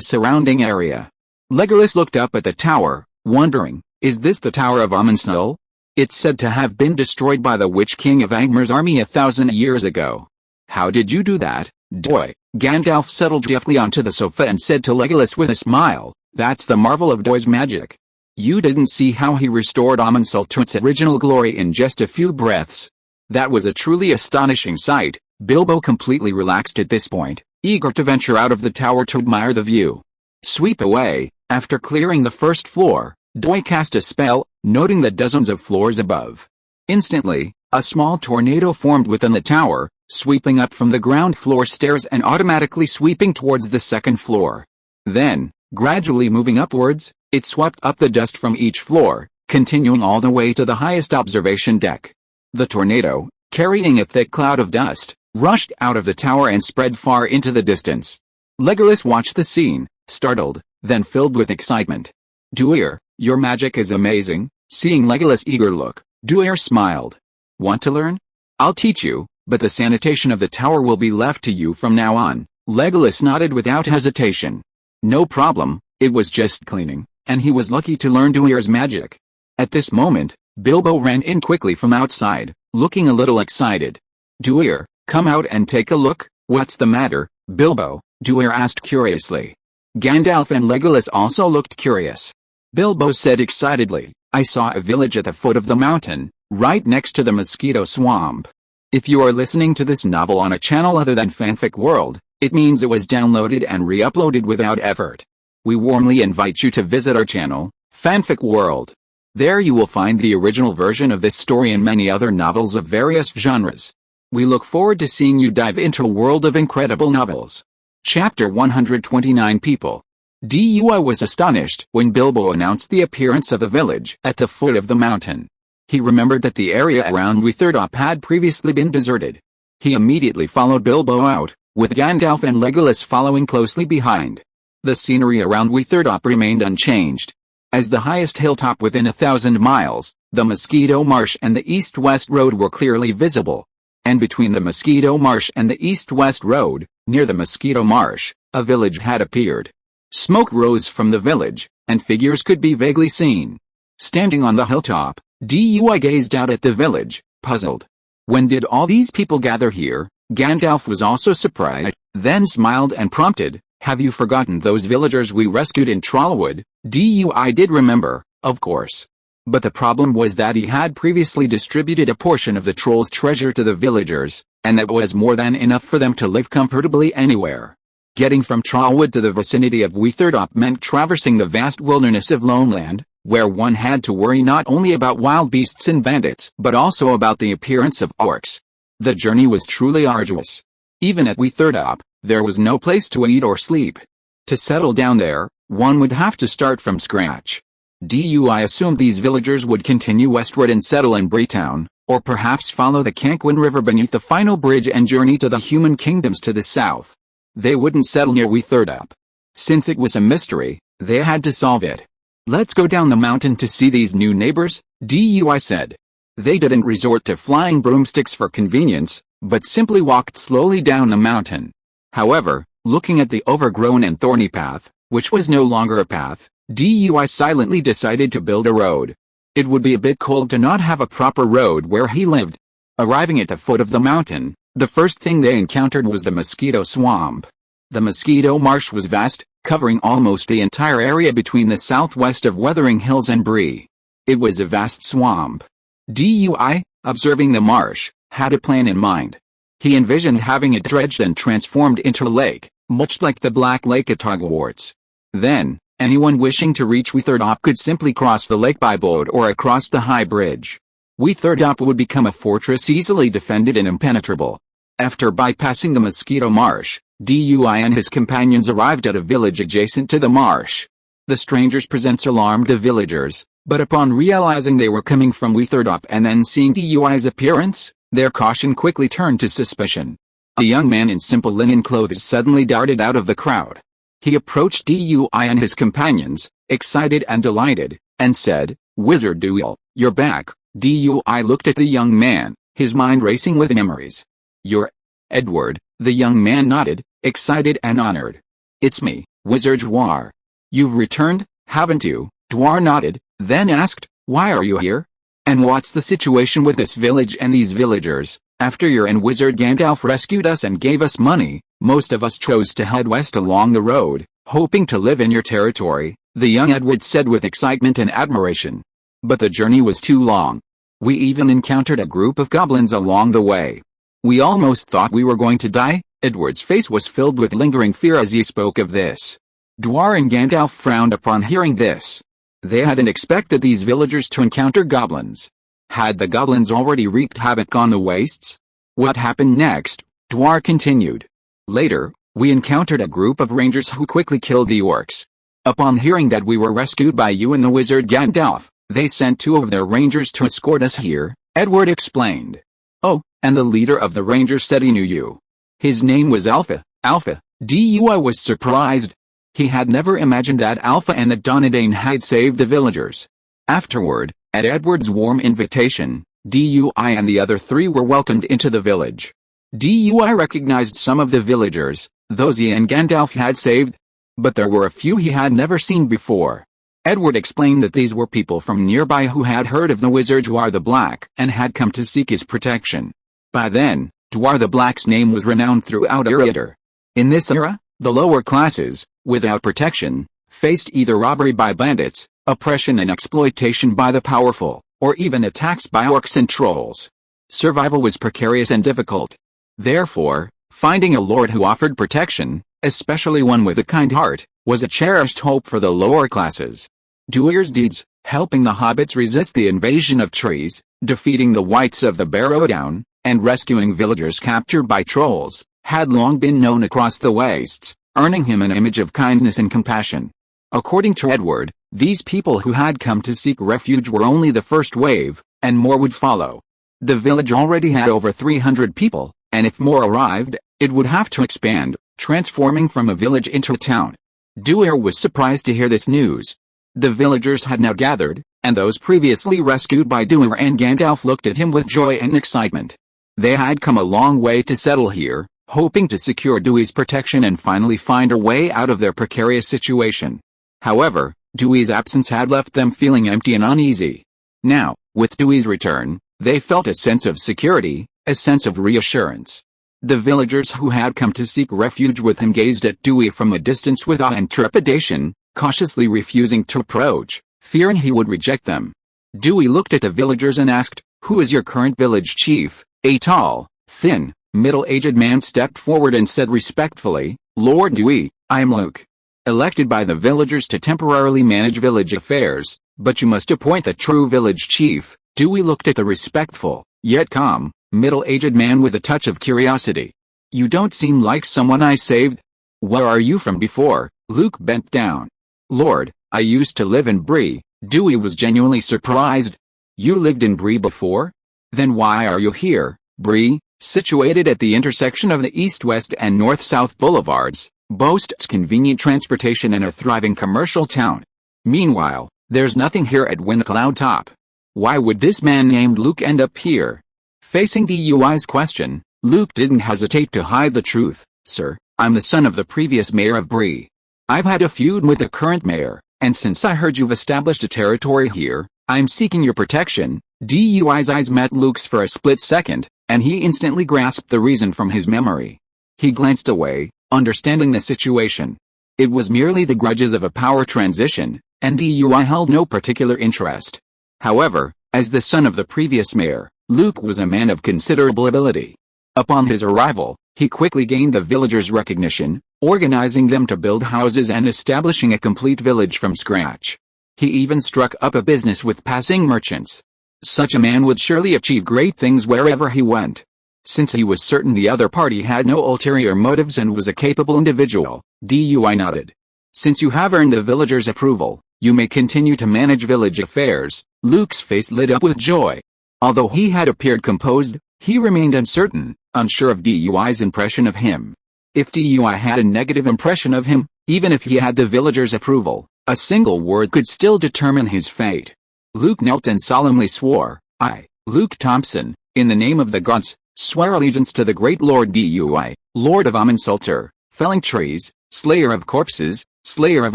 surrounding area. Legolas looked up at the tower, wondering, is this the Tower of Omensol? It's said to have been destroyed by the Witch King of Angmar's army 1,000 years ago. How did you do that, Dewey? Gandalf settled deftly onto the sofa and said to Legolas with a smile, "That's the marvel of Dewey's magic. You didn't see how he restored Omensol to its original glory in just a few breaths." That was a truly astonishing sight. Bilbo completely relaxed at this point, eager to venture out of the tower to admire the view. Sweep away. After clearing the first floor, Dewey cast a spell, noting the dozens of floors above. Instantly, a small tornado formed within the tower, sweeping up from the ground floor stairs and automatically sweeping towards the second floor. Then, gradually moving upwards, it swept up the dust from each floor, continuing all the way to the highest observation deck. The tornado, carrying a thick cloud of dust, rushed out of the tower and spread far into the distance. Legolas watched the scene, startled, then filled with excitement. "Dewey, your magic is amazing." Seeing Legolas' eager look, Dewey smiled. "Want to learn? I'll teach you, but the sanitation of the tower will be left to you from now on." Legolas nodded without hesitation. No problem, it was just cleaning, and he was lucky to learn Dewey's magic. At this moment, Bilbo ran in quickly from outside, looking a little excited. "Dewey, come out and take a look." "What's the matter, Bilbo?" Dewey asked curiously. Gandalf and Legolas also looked curious. Bilbo said excitedly, "I saw a village at the foot of the mountain, right next to the mosquito swamp." If you are listening to this novel on a channel other than Fanfic World, It means it was downloaded and re-uploaded without effort. We warmly invite you to visit our channel, Fanfic World. There you will find the original version of this story and many other novels of various genres. We look forward to seeing you dive into a world of incredible novels. Chapter 129 People. DUI was astonished when Bilbo announced the appearance of the village at the foot of the mountain. He remembered that the area around Witherdop had previously been deserted. He immediately followed Bilbo out, with Gandalf and Legolas following closely behind. The scenery around Witherdop remained unchanged. As the highest hilltop within 1,000 miles, the Mosquito Marsh and the east-west road were clearly visible. And between the Mosquito Marsh and the east-west road, near the Mosquito Marsh, a village had appeared. Smoke rose from the village, and figures could be vaguely seen. Standing on the hilltop, DUI gazed out at the village, puzzled. When did all these people gather here? Gandalf was also surprised, then smiled and prompted, "Have you forgotten those villagers we rescued in Trollwood?" DUI did remember, of course. But the problem was that he had previously distributed a portion of the troll's treasure to the villagers, and that was more than enough for them to live comfortably anywhere. Getting from Trollwood to the vicinity of Witherdop meant traversing the vast wilderness of Loneland, where one had to worry not only about wild beasts and bandits but also about the appearance of orcs. The journey was truly arduous. Even at Witherdop, there was no place to eat or sleep. To settle down there, one would have to start from scratch. DUI assumed these villagers would continue westward and settle in Breetown, or perhaps follow the Canquin River beneath the final bridge and journey to the human kingdoms to the south. They wouldn't settle near Witherdop. Since it was a mystery, they had to solve it. "Let's go down the mountain to see these new neighbors," DUI said. They didn't resort to flying broomsticks for convenience, but simply walked slowly down the mountain. However, looking at the overgrown and thorny path, which was no longer a path, DUI silently decided to build a road. It would be a bit cold to not have a proper road where he lived. Arriving at the foot of the mountain, the first thing they encountered was the Mosquito Swamp. The Mosquito Marsh was vast, covering almost the entire area between the southwest of Wuthering Hills and Bree. It was a vast swamp. DUI, observing the marsh, had a plan in mind. He envisioned having it dredged and transformed into a lake, much like the Black Lake at Hogwarts. Then, anyone wishing to reach Witherdop could simply cross the lake by boat or across the high bridge. Witherdop would become a fortress easily defended and impenetrable. After bypassing the Mosquito Marsh, DUI and his companions arrived at a village adjacent to the marsh. The stranger's presence alarmed the villagers, but upon realizing they were coming from Witherdop and then seeing DUI's appearance, their caution quickly turned to suspicion. A young man in simple linen clothes suddenly darted out of the crowd. He approached DUI and his companions, excited and delighted, and said, "Wizard Duel, you're back." DUI looked at the young man, his mind racing with memories. "You're Edward," the young man nodded, excited and honored. "It's me, Wizard Dwar. You've returned, haven't you?" Dwar nodded, then asked, "Why are you here? And what's the situation with this village and these villagers?" "After your and Wizard Gandalf rescued us and gave us money, most of us chose to head west along the road, hoping to live in your territory," the young Edward said with excitement and admiration. "But the journey was too long. We even encountered a group of goblins along the way. We almost thought we were going to die." Edward's face was filled with lingering fear as he spoke of this. Dwar and Gandalf frowned upon hearing this. They hadn't expected these villagers to encounter goblins. Had the goblins already wreaked havoc on the wastes? What happened next? Dwar continued. "Later, we encountered a group of rangers who quickly killed the orcs. Upon hearing that we were rescued by you and the wizard Gandalf, they sent 2 of their rangers to escort us here," Edward explained. "Oh, and the leader of the rangers said he knew you. His name was Alpha." "Alpha?" DUI was surprised. He had never imagined that Alpha and the Donadane had saved the villagers. Afterward, at Edward's warm invitation, DUI and the other 3 were welcomed into the village. DUI recognized some of the villagers, those he and Gandalf had saved, but there were a few he had never seen before. Edward explained that these were people from nearby who had heard of the wizard Dwar the Black and had come to seek his protection. By then, Dwar the Black's name was renowned throughout Eriador. In this era, the lower classes, without protection, faced either robbery by bandits, oppression and exploitation by the powerful, or even attacks by orcs and trolls. Survival was precarious and difficult. Therefore, Finding a lord who offered protection, especially one with a kind heart, was a cherished hope for the lower classes. Dewey's deeds, helping the hobbits resist the invasion of trees, defeating the wights of the Barrowdown, and rescuing villagers captured by trolls, had long been known across the wastes, earning him an image of kindness and compassion. According to Edward, these people who had come to seek refuge were only the first wave, and more would follow. The village already had over 300 people, and if more arrived, it would have to expand, transforming from a village into a town. Dewey was surprised to hear this news. The villagers had now gathered, and those previously rescued by Dewey and Gandalf looked at him with joy and excitement. They had come a long way to settle here, hoping to secure Dewey's protection and finally find a way out of their precarious situation. However, Dewey's absence had left them feeling empty and uneasy. Now, with Dewey's return, they felt a sense of security, a sense of reassurance. The villagers who had come to seek refuge with him gazed at Dewey from a distance with awe and trepidation, cautiously refusing to approach, fearing he would reject them. Dewey looked at the villagers and asked, "Who is your current village chief?" A tall, thin, middle-aged man stepped forward and said respectfully, "Lord Dewey, I am Luke. Elected by the villagers to temporarily manage village affairs, but you must appoint the true village chief." Dewey looked at the respectful, yet calm, middle-aged man with a touch of curiosity. "You don't seem like someone I saved. Where are you from before?" Luke bent down. "Lord, I used to live in Bree." Dewey was genuinely surprised. "You lived in Bree before? Then why are you here?" Bree, situated at the intersection of the east-west and north-south boulevards, boasts convenient transportation and a thriving commercial town. Meanwhile, there's nothing here at Windcloud Top. Why would this man named Luke end up here? Facing Dewey's question, Luke didn't hesitate to hide the truth. "Sir, I'm the son of the previous mayor of Bree. I've had a feud with the current mayor, and since I heard you've established a territory here, I'm seeking your protection." Dewey's eyes met Luke's for a split second, and he instantly grasped the reason from his memory. He glanced away, understanding the situation. It was merely the grudges of a power transition, and Dewey held no particular interest. However, as the son of the previous mayor, Luke was a man of considerable ability. Upon his arrival, he quickly gained the villagers' recognition, organizing them to build houses and establishing a complete village from scratch. He even struck up a business with passing merchants. Such a man would surely achieve great things wherever he went. Since he was certain the other party had no ulterior motives and was a capable individual, Dewey nodded. "Since you have earned the villagers' approval, you may continue to manage village affairs." Luke's face lit up with joy. Although he had appeared composed, he remained uncertain, unsure of Dewey's impression of him. If Dewey had a negative impression of him, even if he had the villagers' approval, a single word could still determine his fate. Luke knelt and solemnly swore, "I, Luke Thompson, in the name of the gods, swear allegiance to the great Lord Dewey, Lord of Amonsulter, felling trees, slayer of corpses, slayer of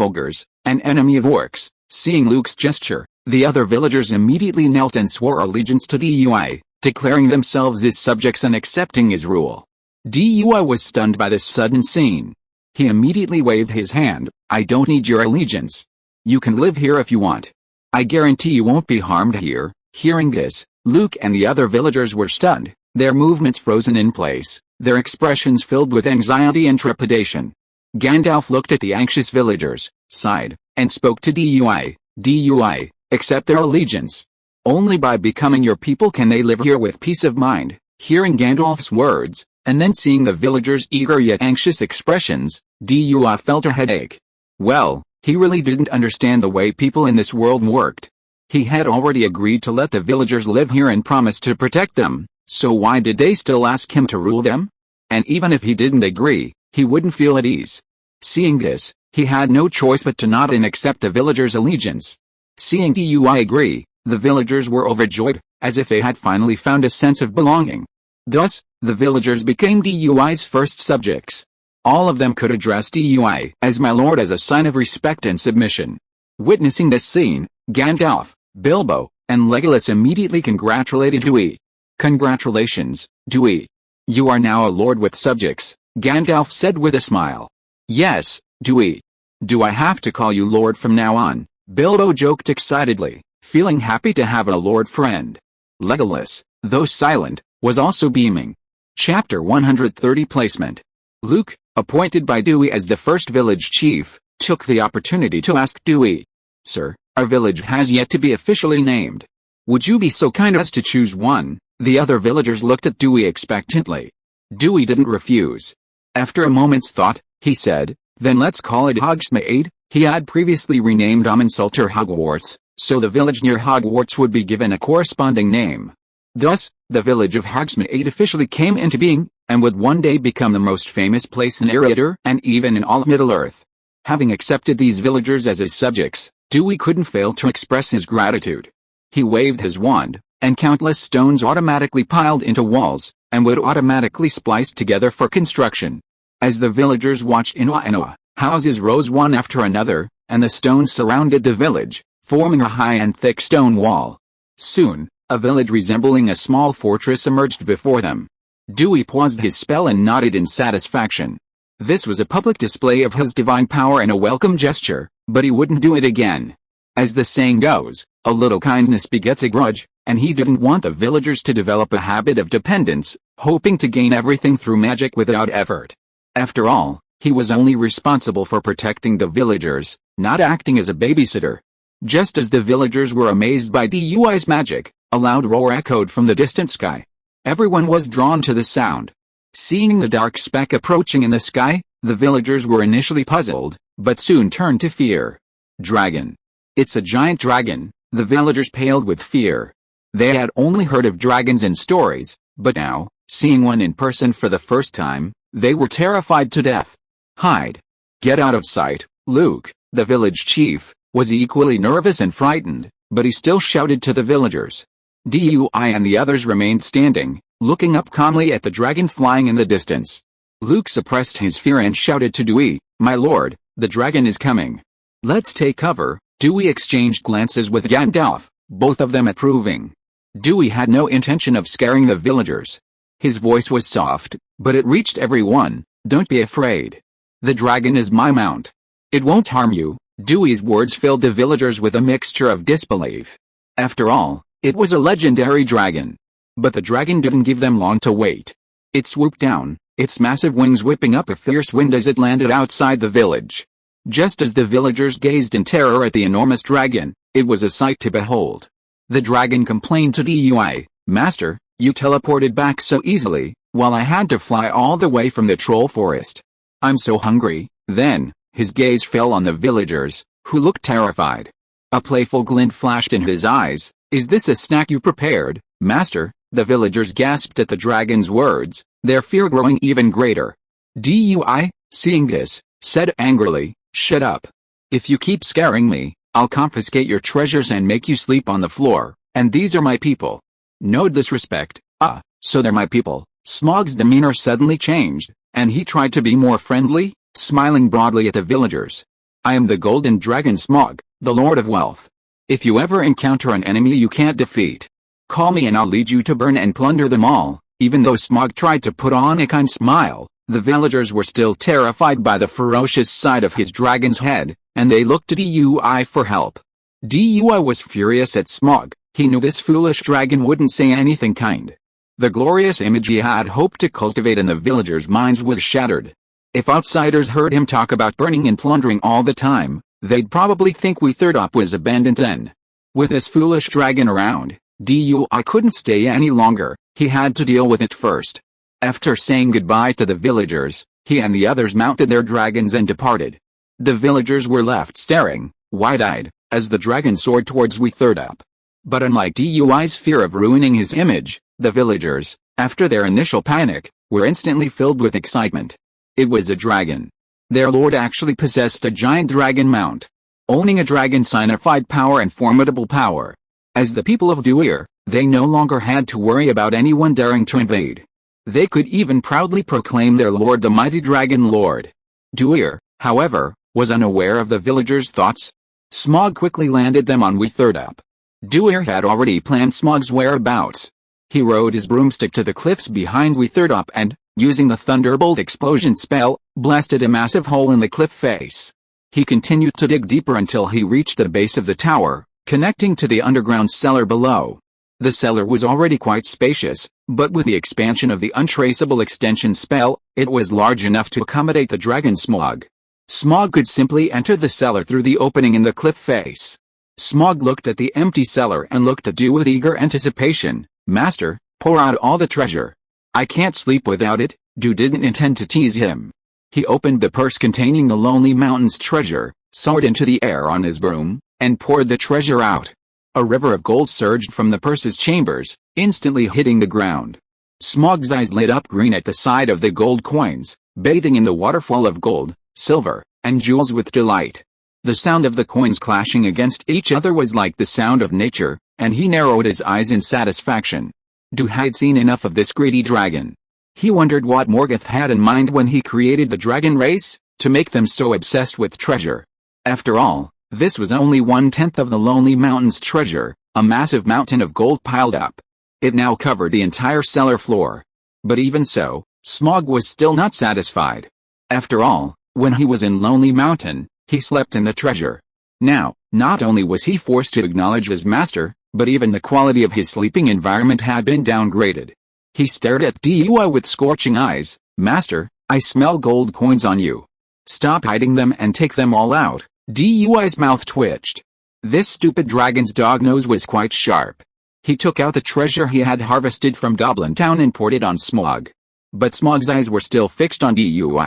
ogres, and enemy of orcs." Seeing Luke's gesture, the other villagers immediately knelt and swore allegiance to Dewey, declaring themselves his subjects and accepting his rule. Dewey was stunned by this sudden scene. He immediately waved his hand. "I don't need your allegiance. You can live here if you want. I guarantee you won't be harmed here." Hearing this, Luke and the other villagers were stunned, their movements frozen in place, their expressions filled with anxiety and trepidation. Gandalf looked at the anxious villagers, sighed, and spoke to Dewey. "Dewey, accept their allegiance. Only by becoming your people can they live here with peace of mind." Hearing Gandalf's words, and then seeing the villagers' eager yet anxious expressions, Dewey felt a headache. Well, he really didn't understand the way people in this world worked. He had already agreed to let the villagers live here and promised to protect them, so why did they still ask him to rule them? And even if he didn't agree, he wouldn't feel at ease. Seeing this, he had no choice but to nod and accept the villagers' allegiance. Seeing Dewey agree, the villagers were overjoyed, as if they had finally found a sense of belonging. Thus, the villagers became Dewey's first subjects. All of them could address Dewey as my lord as a sign of respect and submission. Witnessing this scene, Gandalf, Bilbo, and Legolas immediately congratulated Dewey. "Congratulations, Dewey. You are now a lord with subjects," Gandalf said with a smile. "Yes, Dewey. Do I have to call you lord from now on?" Bilbo joked excitedly, feeling happy to have a lord friend. Legolas, though silent, was also beaming. Chapter 130 Placement. Luke, appointed by Dewey as the first village chief, took the opportunity to ask Dewey, "Sir, our village has yet to be officially named. Would you be so kind as to choose one?" The other villagers looked at Dewey expectantly. Dewey didn't refuse. After a moment's thought, he said, "Then let's call it Hogsmeade." He had previously renamed Amansalter Hogwarts, so the village near Hogwarts would be given a corresponding name. Thus, the village of Hogsmeade officially came into being, and would one day become the most famous place in Eredar and even in all of Middle-earth. Having accepted these villagers as his subjects, Dewey couldn't fail to express his gratitude. He waved his wand, and countless stones automatically piled into walls, and would automatically splice together for construction. As the villagers watched in awe and awe, houses rose one after another, and the stones surrounded the village, forming a high and thick stone wall. Soon, a village resembling a small fortress emerged before them. Dewey paused his spell and nodded in satisfaction. This was a public display of his divine power and a welcome gesture, but he wouldn't do it again. As the saying goes, a little kindness begets a grudge, and he didn't want the villagers to develop a habit of dependence, hoping to gain everything through magic without effort. After all, he was only responsible for protecting the villagers, not acting as a babysitter. Just as the villagers were amazed by Dewey's magic, a loud roar echoed from the distant sky. Everyone was drawn to the sound. Seeing the dark speck approaching in the sky, the villagers were initially puzzled, but soon turned to fear. Dragon. It's a giant dragon. The villagers paled with fear. They had only heard of dragons in stories, but now, seeing one in person for the first time, they were terrified to death. "Hide. Get out of sight." Luke, the village chief, was equally nervous and frightened, but he still shouted to the villagers. Dewey and the others remained standing, looking up calmly at the dragon flying in the distance. Luke suppressed his fear and shouted to Dewey, "My lord, the dragon is coming. Let's take cover." Dewey exchanged glances with Gandalf, both of them approving. Dewey had no intention of scaring the villagers. His voice was soft, but it reached everyone. "Don't be afraid. The dragon is my mount. It won't harm you." Dewey's words filled the villagers with a mixture of disbelief. After all, it was a legendary dragon. But the dragon didn't give them long to wait. It swooped down, its massive wings whipping up a fierce wind as it landed outside the village. Just as the villagers gazed in terror at the enormous dragon, it was a sight to behold. The dragon complained to Dewey, "Master, you teleported back so easily, while I had to fly all the way from the troll forest. I'm so hungry." Then, his gaze fell on the villagers, who looked terrified. A playful glint flashed in his eyes. "Is this a snack you prepared, Master?" The villagers gasped at the dragon's words, their fear growing even greater. Dewey, seeing this, said angrily, "Shut up. If you keep scaring me, I'll confiscate your treasures and make you sleep on the floor, and these are my people." "No disrespect." "Ah, so they're my people." Smaug's demeanor suddenly changed, and he tried to be more friendly, smiling broadly at the villagers. "I am the Golden Dragon Smaug, the Lord of Wealth. If you ever encounter an enemy you can't defeat, call me and I'll lead you to burn and plunder them all." Even though Smaug tried to put on a kind smile, the villagers were still terrified by the ferocious side of his dragon's head, and they looked to Dewey for help. Dewey was furious at Smaug. He knew this foolish dragon wouldn't say anything kind. The glorious image he had hoped to cultivate in the villagers' minds was shattered. If outsiders heard him talk about burning and plundering all the time, they'd probably think Witherdop was abandoned then. With this foolish dragon around, Dewey couldn't stay any longer. He had to deal with it first. After saying goodbye to the villagers, he and the others mounted their dragons and departed. The villagers were left staring, wide-eyed, as the dragon soared towards Witherdop. But unlike Dewey's fear of ruining his image, the villagers, after their initial panic, were instantly filled with excitement. It was a dragon. Their lord actually possessed a giant dragon mount. Owning a dragon signified power and formidable power. As the people of Dewey, they no longer had to worry about anyone daring to invade. They could even proudly proclaim their lord the mighty Dragon Lord. Dewey, however, was unaware of the villagers' thoughts. Smaug quickly landed them on Witherdop. Dewey had already planned Smaug's whereabouts. He rode his broomstick to the cliffs behind Witherdop and, using the Thunderbolt explosion spell, blasted a massive hole in the cliff face. He continued to dig deeper until he reached the base of the tower, connecting to the underground cellar below. The cellar was already quite spacious, But with the expansion of the untraceable extension spell, it was large enough to accommodate the dragon Smaug. Smaug could simply enter the cellar through the opening in the cliff face. Smaug looked at the empty cellar and looked at Dew with eager anticipation. "Master, pour out all the treasure. I can't sleep without it." Dew didn't intend to tease him. He opened the purse containing the Lonely Mountain's treasure, soared into the air on his broom, and poured the treasure out. A river of gold surged from the purse's chambers, instantly hitting the ground. Smaug's eyes lit up green at the sight of the gold coins, bathing in the waterfall of gold, silver, and jewels with delight. The sound of the coins clashing against each other was like the sound of nature, and he narrowed his eyes in satisfaction. Dew had seen enough of this greedy dragon. He wondered what Morgoth had in mind when he created the dragon race, to make them so obsessed with treasure. After all, this was only 1/10 of the Lonely Mountain's treasure, a massive mountain of gold piled up. It now covered the entire cellar floor. But even so, Smaug was still not satisfied. After all, when he was in Lonely Mountain, he slept in the treasure. Now, not only was he forced to acknowledge his master, but even the quality of his sleeping environment had been downgraded. He stared at Dew with scorching eyes. "Master, I smell gold coins on you. Stop hiding them and take them all out." Dew's mouth twitched. This stupid dragon's dog nose was quite sharp. He took out the treasure he had harvested from Goblin Town and poured it on Smaug. But Smaug's eyes were still fixed on Dew.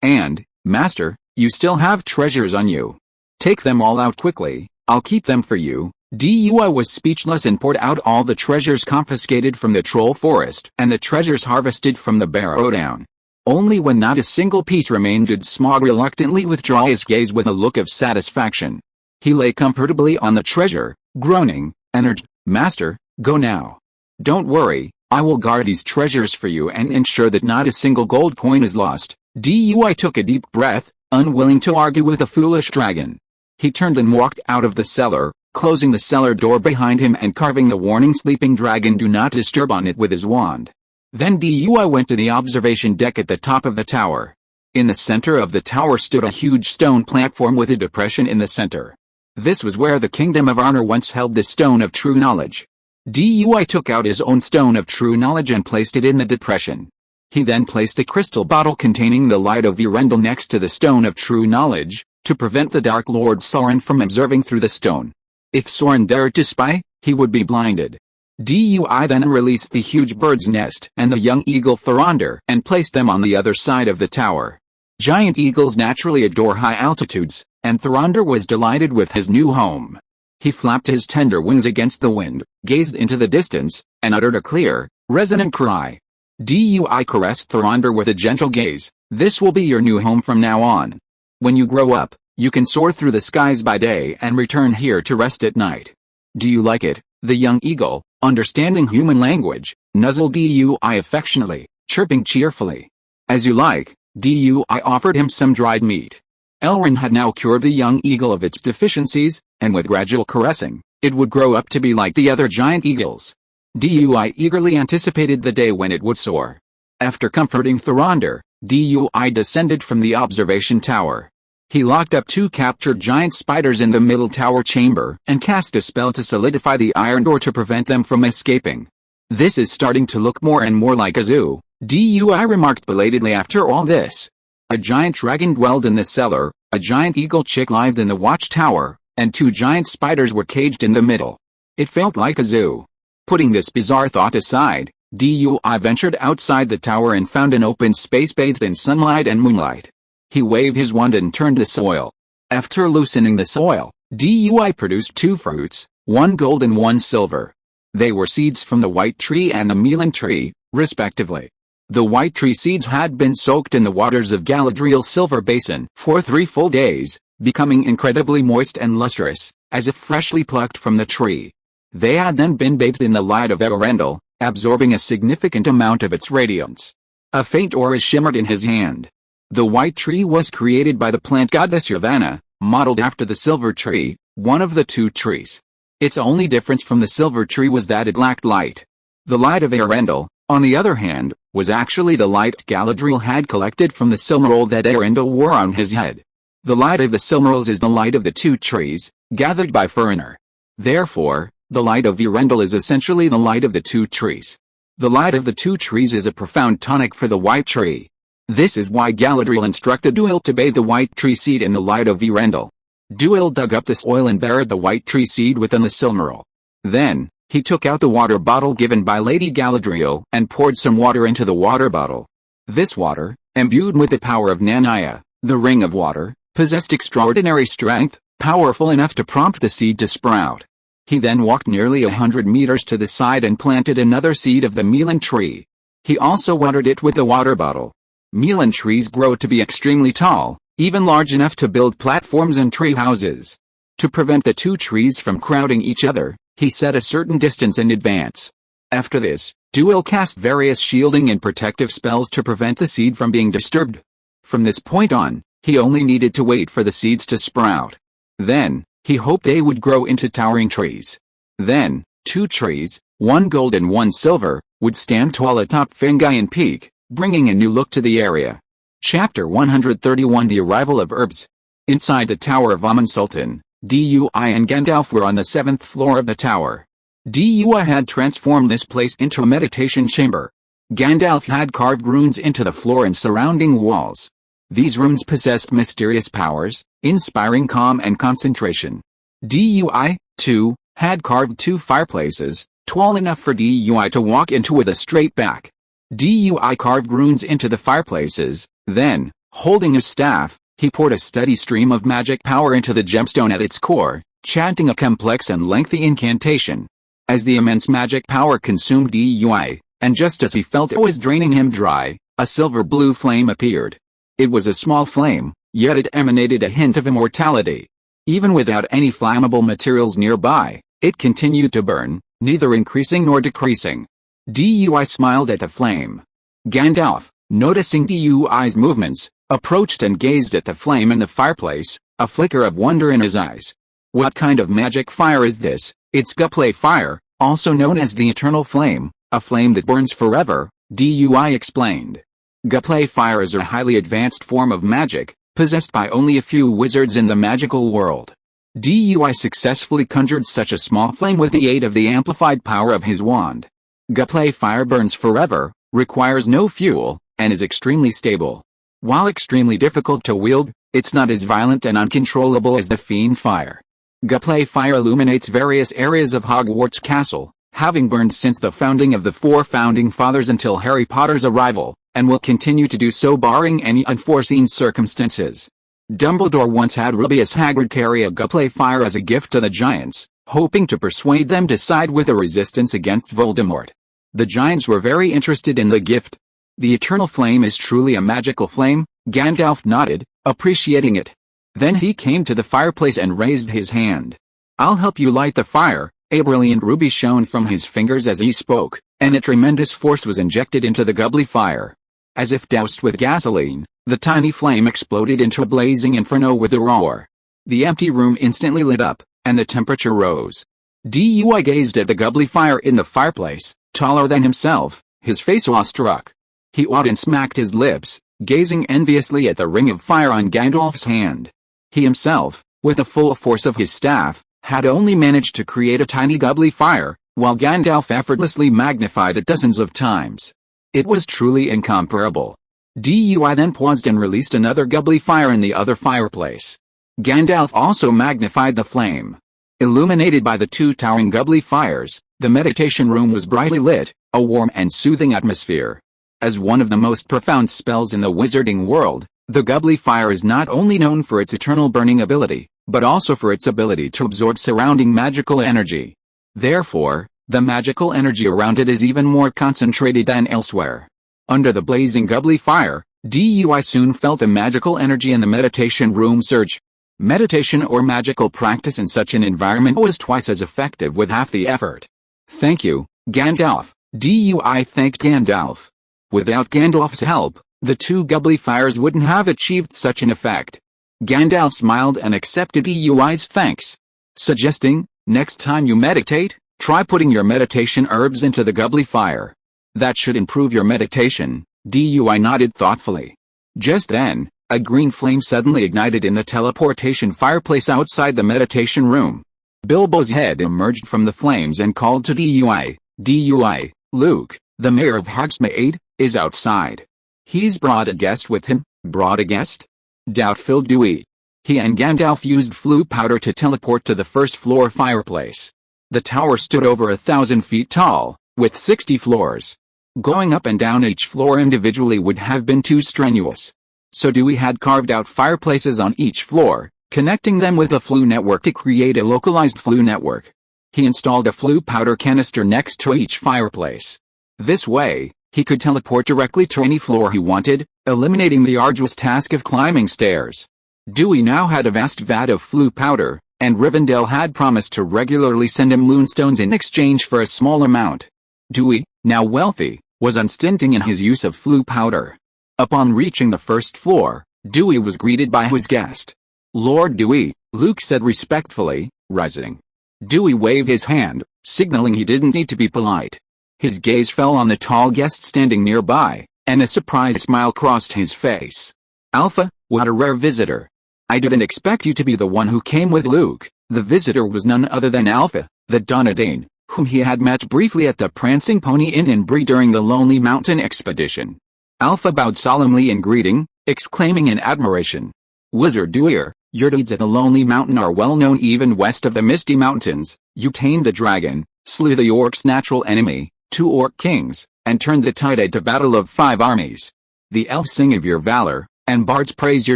"And, Master, you still have treasures on you. Take them all out quickly, I'll keep them for you." Dew was speechless and poured out all the treasures confiscated from the Troll Forest and the treasures harvested from the Barrowdown. Only when not a single piece remained did Smaug reluctantly withdraw his gaze with a look of satisfaction. He lay comfortably on the treasure, groaning, and urged, "Master, go now. Don't worry, I will guard these treasures for you and ensure that not a single gold coin is lost." Dew took a deep breath, unwilling to argue with the foolish dragon. He turned and walked out of the cellar, closing the cellar door behind him and carving the warning sleeping dragon "Do not disturb" on it with his wand. Then Dew went to the observation deck at the top of the tower. In the center of the tower stood a huge stone platform with a depression in the center. This was where the Kingdom of Honor once held the Stone of True Knowledge. Dew took out his own Stone of True Knowledge and placed it in the depression. He then placed a crystal bottle containing the light of Eärendil next to the Stone of True Knowledge, to prevent the Dark Lord Sauron from observing through the stone. If Sauron dared to spy, he would be blinded. Dew then released the huge bird's nest and the young eagle Thorondr and placed them on the other side of the tower. Giant eagles naturally adore high altitudes, and Thorondr was delighted with his new home. He flapped his tender wings against the wind, gazed into the distance, and uttered a clear, resonant cry. Dew caressed Thorondr with a gentle gaze. "This will be your new home from now on. When you grow up, you can soar through the skies by day and return here to rest at night. Do you like it?" The young eagle, understanding human language, nuzzled Dew affectionately, chirping cheerfully. "As you like." Dew offered him some dried meat. Elrond had now cured the young eagle of its deficiencies, and with gradual caressing, it would grow up to be like the other giant eagles. Dew eagerly anticipated the day when it would soar. After comforting Thorondr, Dew descended from the observation tower. He locked up 2 captured giant spiders in the middle tower chamber and cast a spell to solidify the iron door to prevent them from escaping. "This is starting to look more and more like a zoo," Dew remarked belatedly after all this. A giant dragon dwelled in the cellar, a giant eagle chick lived in the watchtower, and 2 giant spiders were caged in the middle. It felt like a zoo. Putting this bizarre thought aside, Dew ventured outside the tower and found an open space bathed in sunlight and moonlight. He waved his wand and turned the soil. After loosening the soil, Dew produced 2 fruits, 1 gold and 1 silver. They were seeds from the white tree and the melon tree, respectively. The white tree seeds had been soaked in the waters of Galadriel's silver basin for 3 full days, becoming incredibly moist and lustrous, as if freshly plucked from the tree. They had then been bathed in the light of Eärendil, absorbing a significant amount of its radiance. A faint aura shimmered in his hand. The white tree was created by the plant goddess Yavanna, modeled after the silver tree, one of the 2 trees. Its only difference from the silver tree was that it lacked light. The light of Eärendil, on the other hand, was actually the light Galadriel had collected from the silmaril that Eärendil wore on his head. The light of the silmarils is the light of the 2 trees, gathered by Fëanor. Therefore, the light of Eärendil is essentially the light of the 2 trees. The light of the two trees is a profound tonic for the white tree. This is why Galadriel instructed Duil to bathe the white tree seed in the light of Eärendil. Duil dug up the soil and buried the white tree seed within the Silmaril. Then, he took out the water bottle given by Lady Galadriel and poured some water into the water bottle. This water, imbued with the power of Nanaya, the Ring of Water, possessed extraordinary strength, powerful enough to prompt the seed to sprout. He then walked nearly 100 meters to the side and planted another seed of the Melan tree. He also watered it with the water bottle. Melan trees grow to be extremely tall, even large enough to build platforms and tree houses. To prevent the two trees from crowding each other, he set a certain distance in advance. After this, Duil cast various shielding and protective spells to prevent the seed from being disturbed. From this point on, he only needed to wait for the seeds to sprout. Then, he hoped they would grow into towering trees. Then, two trees, one gold and one silver, would stand tall atop Fingayan Peak, bringing a new look to the area. Chapter 131 The Arrival of Herbs. Inside the Tower of Amun Sultan, Dui and Gandalf were on the 7th floor of the tower. Dui had transformed this place into a meditation chamber. Gandalf had carved runes into the floor and surrounding walls. These runes possessed mysterious powers, inspiring calm and concentration. Dui, too, had carved two fireplaces, tall enough for Dui to walk into with a straight back. Dui carved runes into the fireplaces, then, holding his staff, he poured a steady stream of magic power into the gemstone at its core, chanting a complex and lengthy incantation. As the immense magic power consumed Dui, and just as he felt it was draining him dry, a silver-blue flame appeared. It was a small flame, yet it emanated a hint of immortality. Even without any flammable materials nearby, it continued to burn, neither increasing nor decreasing. Dui smiled at the flame. Gandalf, noticing Dui's movements, approached and gazed at the flame in the fireplace, a flicker of wonder in his eyes. What kind of magic fire is this? It's Guplay fire, also known as the Eternal Flame, a flame that burns forever, Dui explained. Guplay fire is a highly advanced form of magic, possessed by only a few wizards in the magical world. Dui successfully conjured such a small flame with the aid of the amplified power of his wand. Guplay fire burns forever, requires no fuel, and is extremely stable. While extremely difficult to wield, it's not as violent and uncontrollable as the fiend fire. Guplay fire illuminates various areas of Hogwarts Castle, having burned since the founding of the 4 founding fathers until Harry Potter's arrival, and will continue to do so barring any unforeseen circumstances. Dumbledore once had Rubeus Hagrid carry a Guplay fire as a gift to the Giants, hoping to persuade them to side with a resistance against Voldemort. The Giants were very interested in the gift. The Eternal Flame is truly a magical flame, Gandalf nodded, appreciating it. Then he came to the fireplace and raised his hand. I'll help you light the fire. A brilliant ruby shone from his fingers as he spoke, and a tremendous force was injected into the Guplay fire. As if doused with gasoline, the tiny flame exploded into a blazing inferno with a roar. The empty room instantly lit up, and the temperature rose. Dui gazed at the Guplay fire in the fireplace, taller than himself, his face awestruck. He awed and smacked his lips, gazing enviously at the ring of fire on Gandalf's hand. He himself, with the full force of his staff, had only managed to create a tiny Guplay fire, while Gandalf effortlessly magnified it dozens of times. It was truly incomparable. Dui then paused and released another Guplay fire in the other fireplace. Gandalf also magnified the flame. Illuminated by the 2 towering Guplay fires, the meditation room was brightly lit, a warm and soothing atmosphere. As one of the most profound spells in the wizarding world, the Guplay fire is not only known for its eternal burning ability, but also for its ability to absorb surrounding magical energy. Therefore, the magical energy around it is even more concentrated than elsewhere. Under the blazing Guplay fire, Dui soon felt the magical energy in the meditation room surge. Meditation or magical practice in such an environment was twice as effective with half the effort. Thank you, Gandalf. Dui thanked Gandalf. Without Gandalf's help, the 2 Guplay fires wouldn't have achieved such an effect. Gandalf smiled and accepted Dui's thanks, suggesting, next time you meditate, try putting your meditation herbs into the Guplay fire. That should improve your meditation. Dui nodded thoughtfully. Just then, a green flame suddenly ignited in the teleportation fireplace outside the meditation room. Bilbo's head emerged from the flames and called to Dui, Dui, Luke, The mayor of Hogsmeade is outside. He's brought a guest with him. Brought a guest? Doubt-filled Dewey. He and Gandalf used flue powder to teleport to the first floor fireplace. The tower stood over 1,000 feet tall, with 60 floors. Going up and down each floor individually would have been too strenuous. So Dewey had carved out fireplaces on each floor, connecting them with a flue network to create a localized flue network. He installed a flue powder canister next to each fireplace. This way, he could teleport directly to any floor he wanted, eliminating the arduous task of climbing stairs. Dewey now had a vast vat of flue powder, and Rivendell had promised to regularly send him moonstones in exchange for a small amount. Dewey, now wealthy, was unstinting in his use of flue powder. Upon reaching the first floor, Dewey was greeted by his guest. "Lord Dewey," Luke said respectfully, rising. Dewey waved his hand, signaling he didn't need to be polite. His gaze fell on the tall guest standing nearby, and a surprised smile crossed his face. "Alpha, what a rare visitor. I didn't expect you to be the one who came with Luke." The visitor was none other than Alpha, the Dunedain, whom he had met briefly at the Prancing Pony Inn in Bree during the Lonely Mountain expedition. Alpha bowed solemnly in greeting, exclaiming in admiration, "Wizard Dewey, your deeds at the Lonely Mountain are well known even west of the Misty Mountains. You tamed the dragon, slew the orcs' natural enemy, 2 orc kings, and turned the tide at the battle of 5 armies. The elves sing of your valor, and bards praise your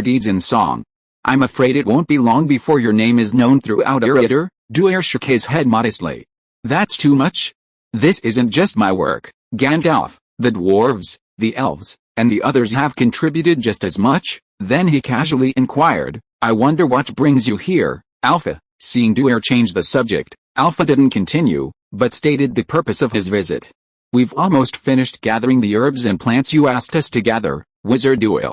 deeds in song. I'm afraid it won't be long before your name is known throughout Eriader." Dewey shook his head modestly. "That's too much. This isn't just my work. Gandalf, the dwarves, the elves, and the others have contributed just as much." Then he casually inquired, "I wonder what brings you here, Alpha?" Seeing Dewey change the subject, Alpha didn't continue, but stated the purpose of his visit. "We've almost finished gathering the herbs and plants you asked us to gather, Wizard Dewey.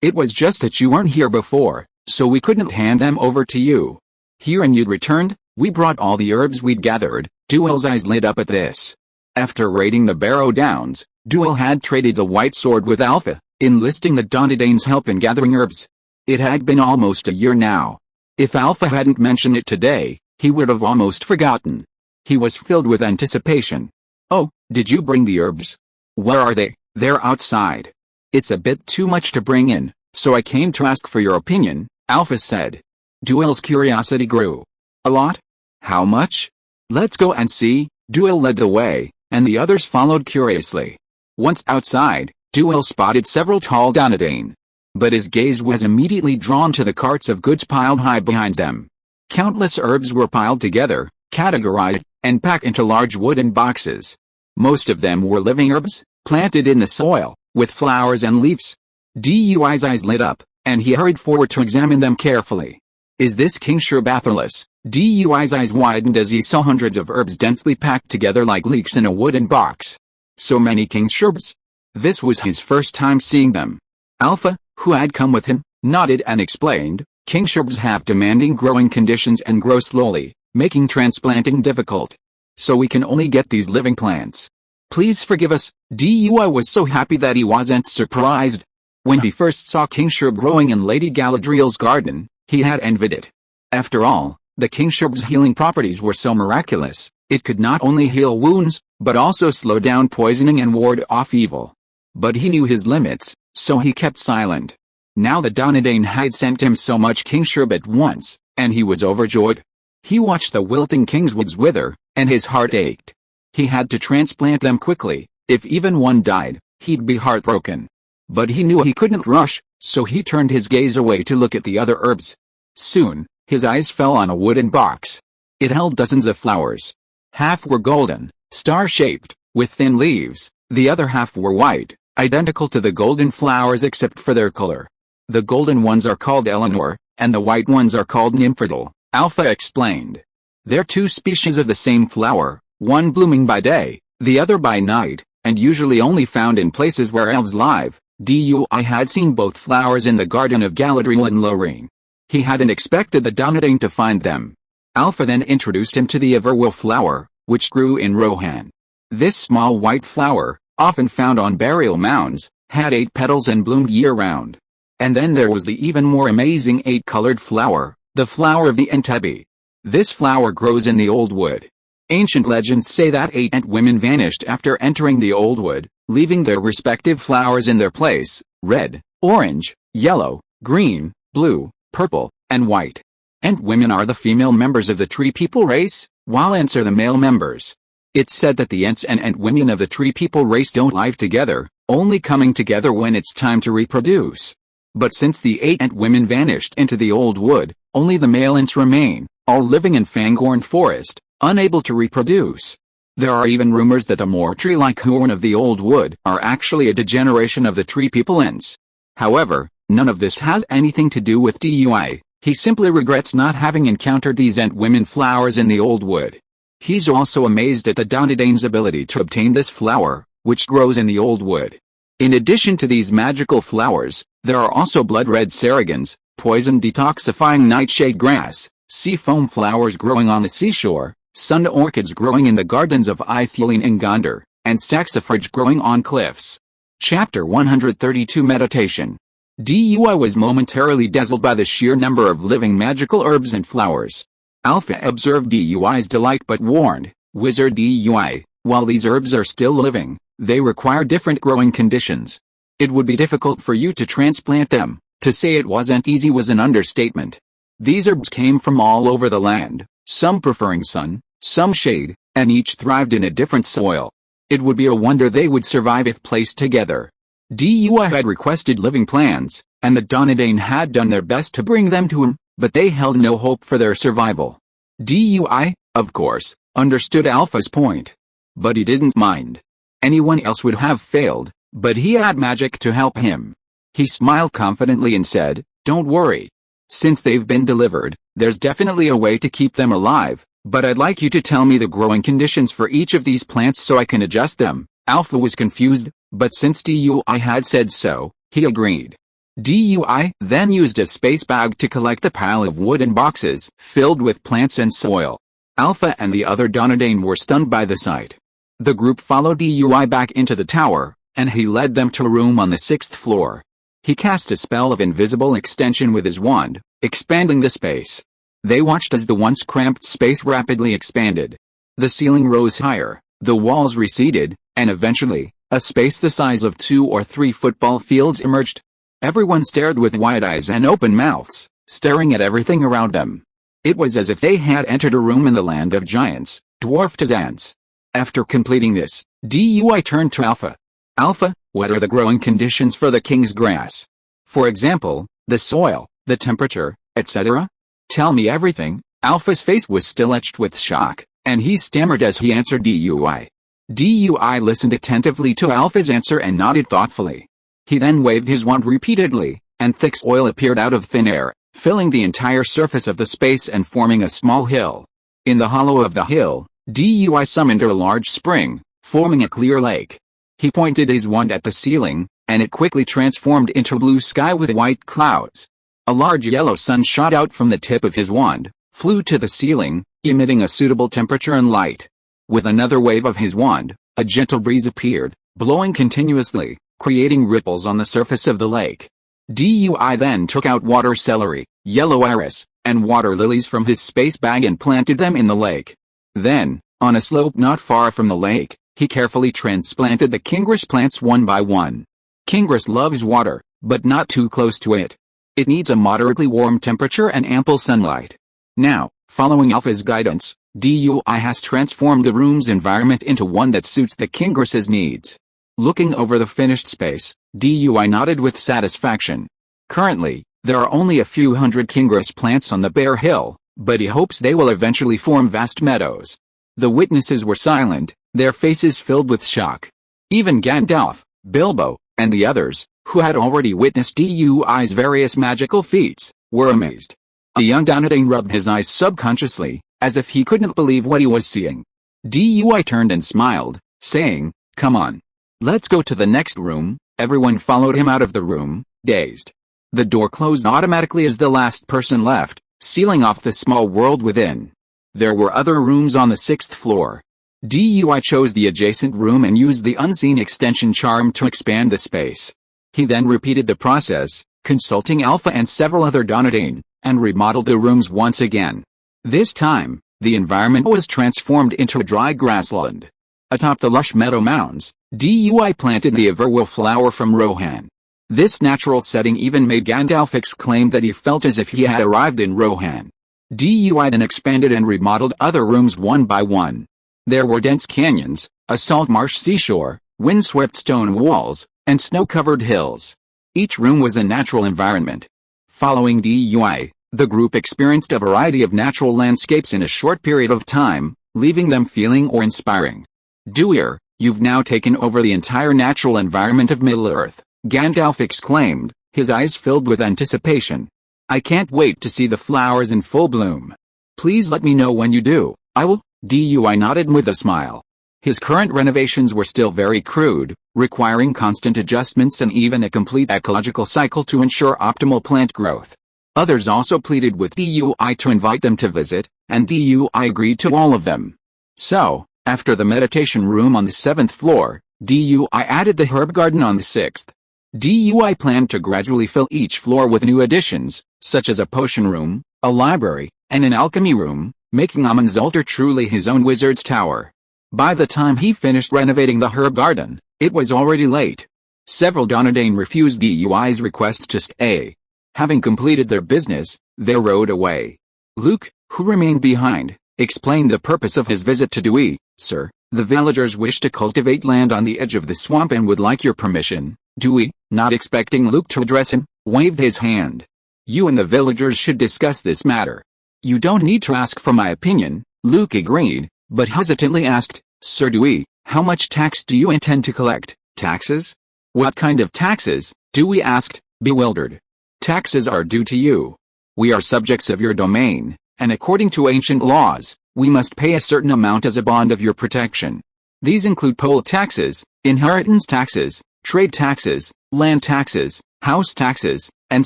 It was just that you weren't here before, so we couldn't hand them over to you. Hearing you'd returned, we brought all the herbs we'd gathered." Dewey's eyes lit up at this. After raiding the Barrow Downs, Dewey had traded the White Sword with Alpha, enlisting the Dunedain's help in gathering herbs. It had been almost a year now. If Alpha hadn't mentioned it today, he would have almost forgotten. He was filled with anticipation. "Oh, did you bring the herbs? Where are they?" "They're outside. It's a bit too much to bring in, so I came to ask for your opinion," Alpha said. Dewey's curiosity grew. "A lot? How much?" "Let's go and see." Dewey led the way, and the others followed curiously. Once outside, Dewey spotted several tall Dunedain. But his gaze was immediately drawn to the carts of goods piled high behind them. Countless herbs were piled together, categorized, and packed into large wooden boxes. Most of them were living herbs, planted in the soil, with flowers and leaves. Dewey's eyes lit up, and he hurried forward to examine them carefully. "Is this Kingshire Batherless?" Dewey's eyes widened as he saw hundreds of herbs densely packed together like leeks in a wooden box. So many Kingshirbs? This was his first time seeing them. Alpha, who had come with him, nodded and explained, "Kingshirbs have demanding growing conditions and grow slowly, making transplanting difficult. So we can only get these living plants. Please forgive us." Dewey was so happy that he wasn't surprised. When he first saw Kingshirb growing in Lady Galadriel's garden, he had envied it. After all, the Kingshirb's healing properties were so miraculous. It could not only heal wounds, but also slow down poisoning and ward off evil. But he knew his limits, so he kept silent. Now the Dunedain had sent him so much Kingshirb at once, and he was overjoyed. He watched the wilting kingswoods wither, and his heart ached. He had to transplant them quickly. If even one died, he'd be heartbroken. But he knew he couldn't rush, so he turned his gaze away to look at the other herbs. Soon, his eyes fell on a wooden box. It held dozens of flowers. Half were golden, star-shaped, with thin leaves. The other half were white, identical to the golden flowers except for their color. The golden ones are called Eleanor, and the white ones are called Nymphadil, Alpha explained. They're 2 species of the same flower, one blooming by day, the other by night, and usually only found in places where elves live. Dewey had seen both flowers in the garden of Galadriel and Lorraine. He hadn't expected the Dunedain to find them. Alpha then introduced him to the Everwill flower, which grew in Rohan. This small white flower, often found on burial mounds, had 8 petals and bloomed year-round. And then there was the even more amazing 8-colored flower, the flower of the Entebbe. This flower grows in the old wood. Ancient legends say that 8 ant women vanished after entering the old wood, leaving their respective flowers in their place: red, orange, yellow, green, blue, purple, and white. Ant women are the female members of the tree people race, while ants are the male members. It's said that the ants and ant women of the tree people race don't live together, only coming together when it's time to reproduce. But since the 8 ant women vanished into the old wood, only the male ants remain, all living in Fangorn Forest, unable to reproduce. There are even rumors that the more tree-like Huorn of the old wood are actually a degeneration of the tree people ants. However, none of this has anything to do with Dui. He simply regrets not having encountered these ant women flowers in the old wood. He's also amazed at the Dunedain's ability to obtain this flower, which grows in the old wood. In addition to these magical flowers, there are also blood-red saragans, poison-detoxifying nightshade grass, sea foam flowers growing on the seashore, sun orchids growing in the gardens of Ithilien and Gondor, and saxifrage growing on cliffs. Chapter 132 Meditation. Dui was momentarily dazzled by the sheer number of living magical herbs and flowers. Alpha observed Dui's delight but warned, "Wizard Dui, while these herbs are still living, they require different growing conditions. It would be difficult for you to transplant them." To say it wasn't easy was an understatement. These herbs came from all over the land, some preferring sun, some shade, and each thrived in a different soil. It would be a wonder they would survive if placed together. Dui had requested living plants, and the Dunedain had done their best to bring them to him, but they held no hope for their survival. Dui, of course, understood Alpha's point. But he didn't mind. Anyone else would have failed, but he had magic to help him. He smiled confidently and said, "Don't worry. Since they've been delivered, there's definitely a way to keep them alive, but I'd like you to tell me the growing conditions for each of these plants so I can adjust them." Alpha was confused, but since Dui had said so, he agreed. Dui then used a space bag to collect the pile of wood and boxes filled with plants and soil. Alpha and the other Dunedain were stunned by the sight. The group followed Dui back into the tower, and he led them to a room on the 6th floor. He cast a spell of invisible extension with his wand, expanding the space. They watched as the once cramped space rapidly expanded. The ceiling rose higher, the walls receded, and eventually, a space the size of 2 or 3 football fields emerged. Everyone stared with wide eyes and open mouths, staring at everything around them. It was as if they had entered a room in the land of giants, dwarfed as ants. After completing this, Dui turned to Alpha. "Alpha, what are the growing conditions for the king's grass? For example, the soil, the temperature, etc. Tell me everything." Alpha's face was still etched with shock, and he stammered as he answered Dui. Dui listened attentively to Alpha's answer and nodded thoughtfully. He then waved his wand repeatedly, and thick soil appeared out of thin air, filling the entire surface of the space and forming a small hill. In the hollow of the hill, Dui summoned a large spring, forming a clear lake. He pointed his wand at the ceiling, and it quickly transformed into blue sky with white clouds. A large yellow sun shot out from the tip of his wand, flew to the ceiling, emitting a suitable temperature and light. With another wave of his wand, a gentle breeze appeared, blowing continuously, creating ripples on the surface of the lake. Dui then took out water celery, yellow iris, and water lilies from his space bag and planted them in the lake. Then, on a slope not far from the lake, he carefully transplanted the kinggrass plants one by one. Kinggrass loves water, but not too close to it. It needs a moderately warm temperature and ample sunlight. Now, following Alpha's guidance, Dui has transformed the room's environment into one that suits the kinggrass's needs. Looking over the finished space, Dui nodded with satisfaction. Currently, there are only a few hundred kinggrass plants on the bare hill, but he hopes they will eventually form vast meadows. The witnesses were silent, their faces filled with shock. Even Gandalf, Bilbo, and the others, who had already witnessed Dui's various magical feats, were amazed. The young Dunedain rubbed his eyes subconsciously, as if he couldn't believe what he was seeing. Dui turned and smiled, saying, "Come on. Let's go to the next room." Everyone followed him out of the room, dazed. The door closed automatically as the last person left, sealing off the small world within. There were other rooms on the 6th floor. Dui chose the adjacent room and used the unseen extension charm to expand the space. He then repeated the process, consulting Alpha and several other Dunedain, and remodeled the rooms once again. This time, The environment was transformed into a dry grassland. Atop the lush meadow mounds, Dui planted the Everwill flower from Rohan. This natural setting even made Gandalf exclaim that he felt as if he had arrived in Rohan. Dui then expanded and remodeled other rooms one by one. There were dense canyons, a salt marsh seashore, windswept stone walls, and snow-covered hills. Each room was a natural environment. Following Dui, the group experienced a variety of natural landscapes in a short period of time, leaving them feeling or inspiring. Duir, you've now taken over the entire natural environment of Middle-earth, Gandalf exclaimed, his eyes filled with anticipation. I can't wait to see the flowers in full bloom. Please let me know when you do. I will. Dui nodded with a smile. His current renovations were still very crude, requiring constant adjustments and even a complete ecological cycle to ensure optimal plant growth. Others also pleaded with Dui to invite them to visit, and Dui agreed to all of them. So, after the meditation room on the 7th floor, Dui added the herb garden on the 6th. Dui planned to gradually fill each floor with new additions, such as a potion room, a library, and an alchemy room, making Amanzalter truly his own wizard's tower. By the time he finished renovating the herb garden, it was already late. Several Donadane refused Dui's request to stay. Having completed their business, they rode away. Luke, who remained behind, explained the purpose of his visit to Dewey. Sir, the villagers wish to cultivate land on the edge of the swamp and would like your permission. Dewey, not expecting Luke to address him, waved his hand. You and the villagers should discuss this matter. You don't need to ask for my opinion, Luke agreed, but hesitantly asked, Sir Dewey, how much tax do you intend to collect? Taxes? What kind of taxes? Dewey asked, bewildered. Taxes are due to you. We are subjects of your domain, and according to ancient laws, we must pay a certain amount as a bond of your protection. These include poll taxes, inheritance taxes, trade taxes, land taxes, house taxes, and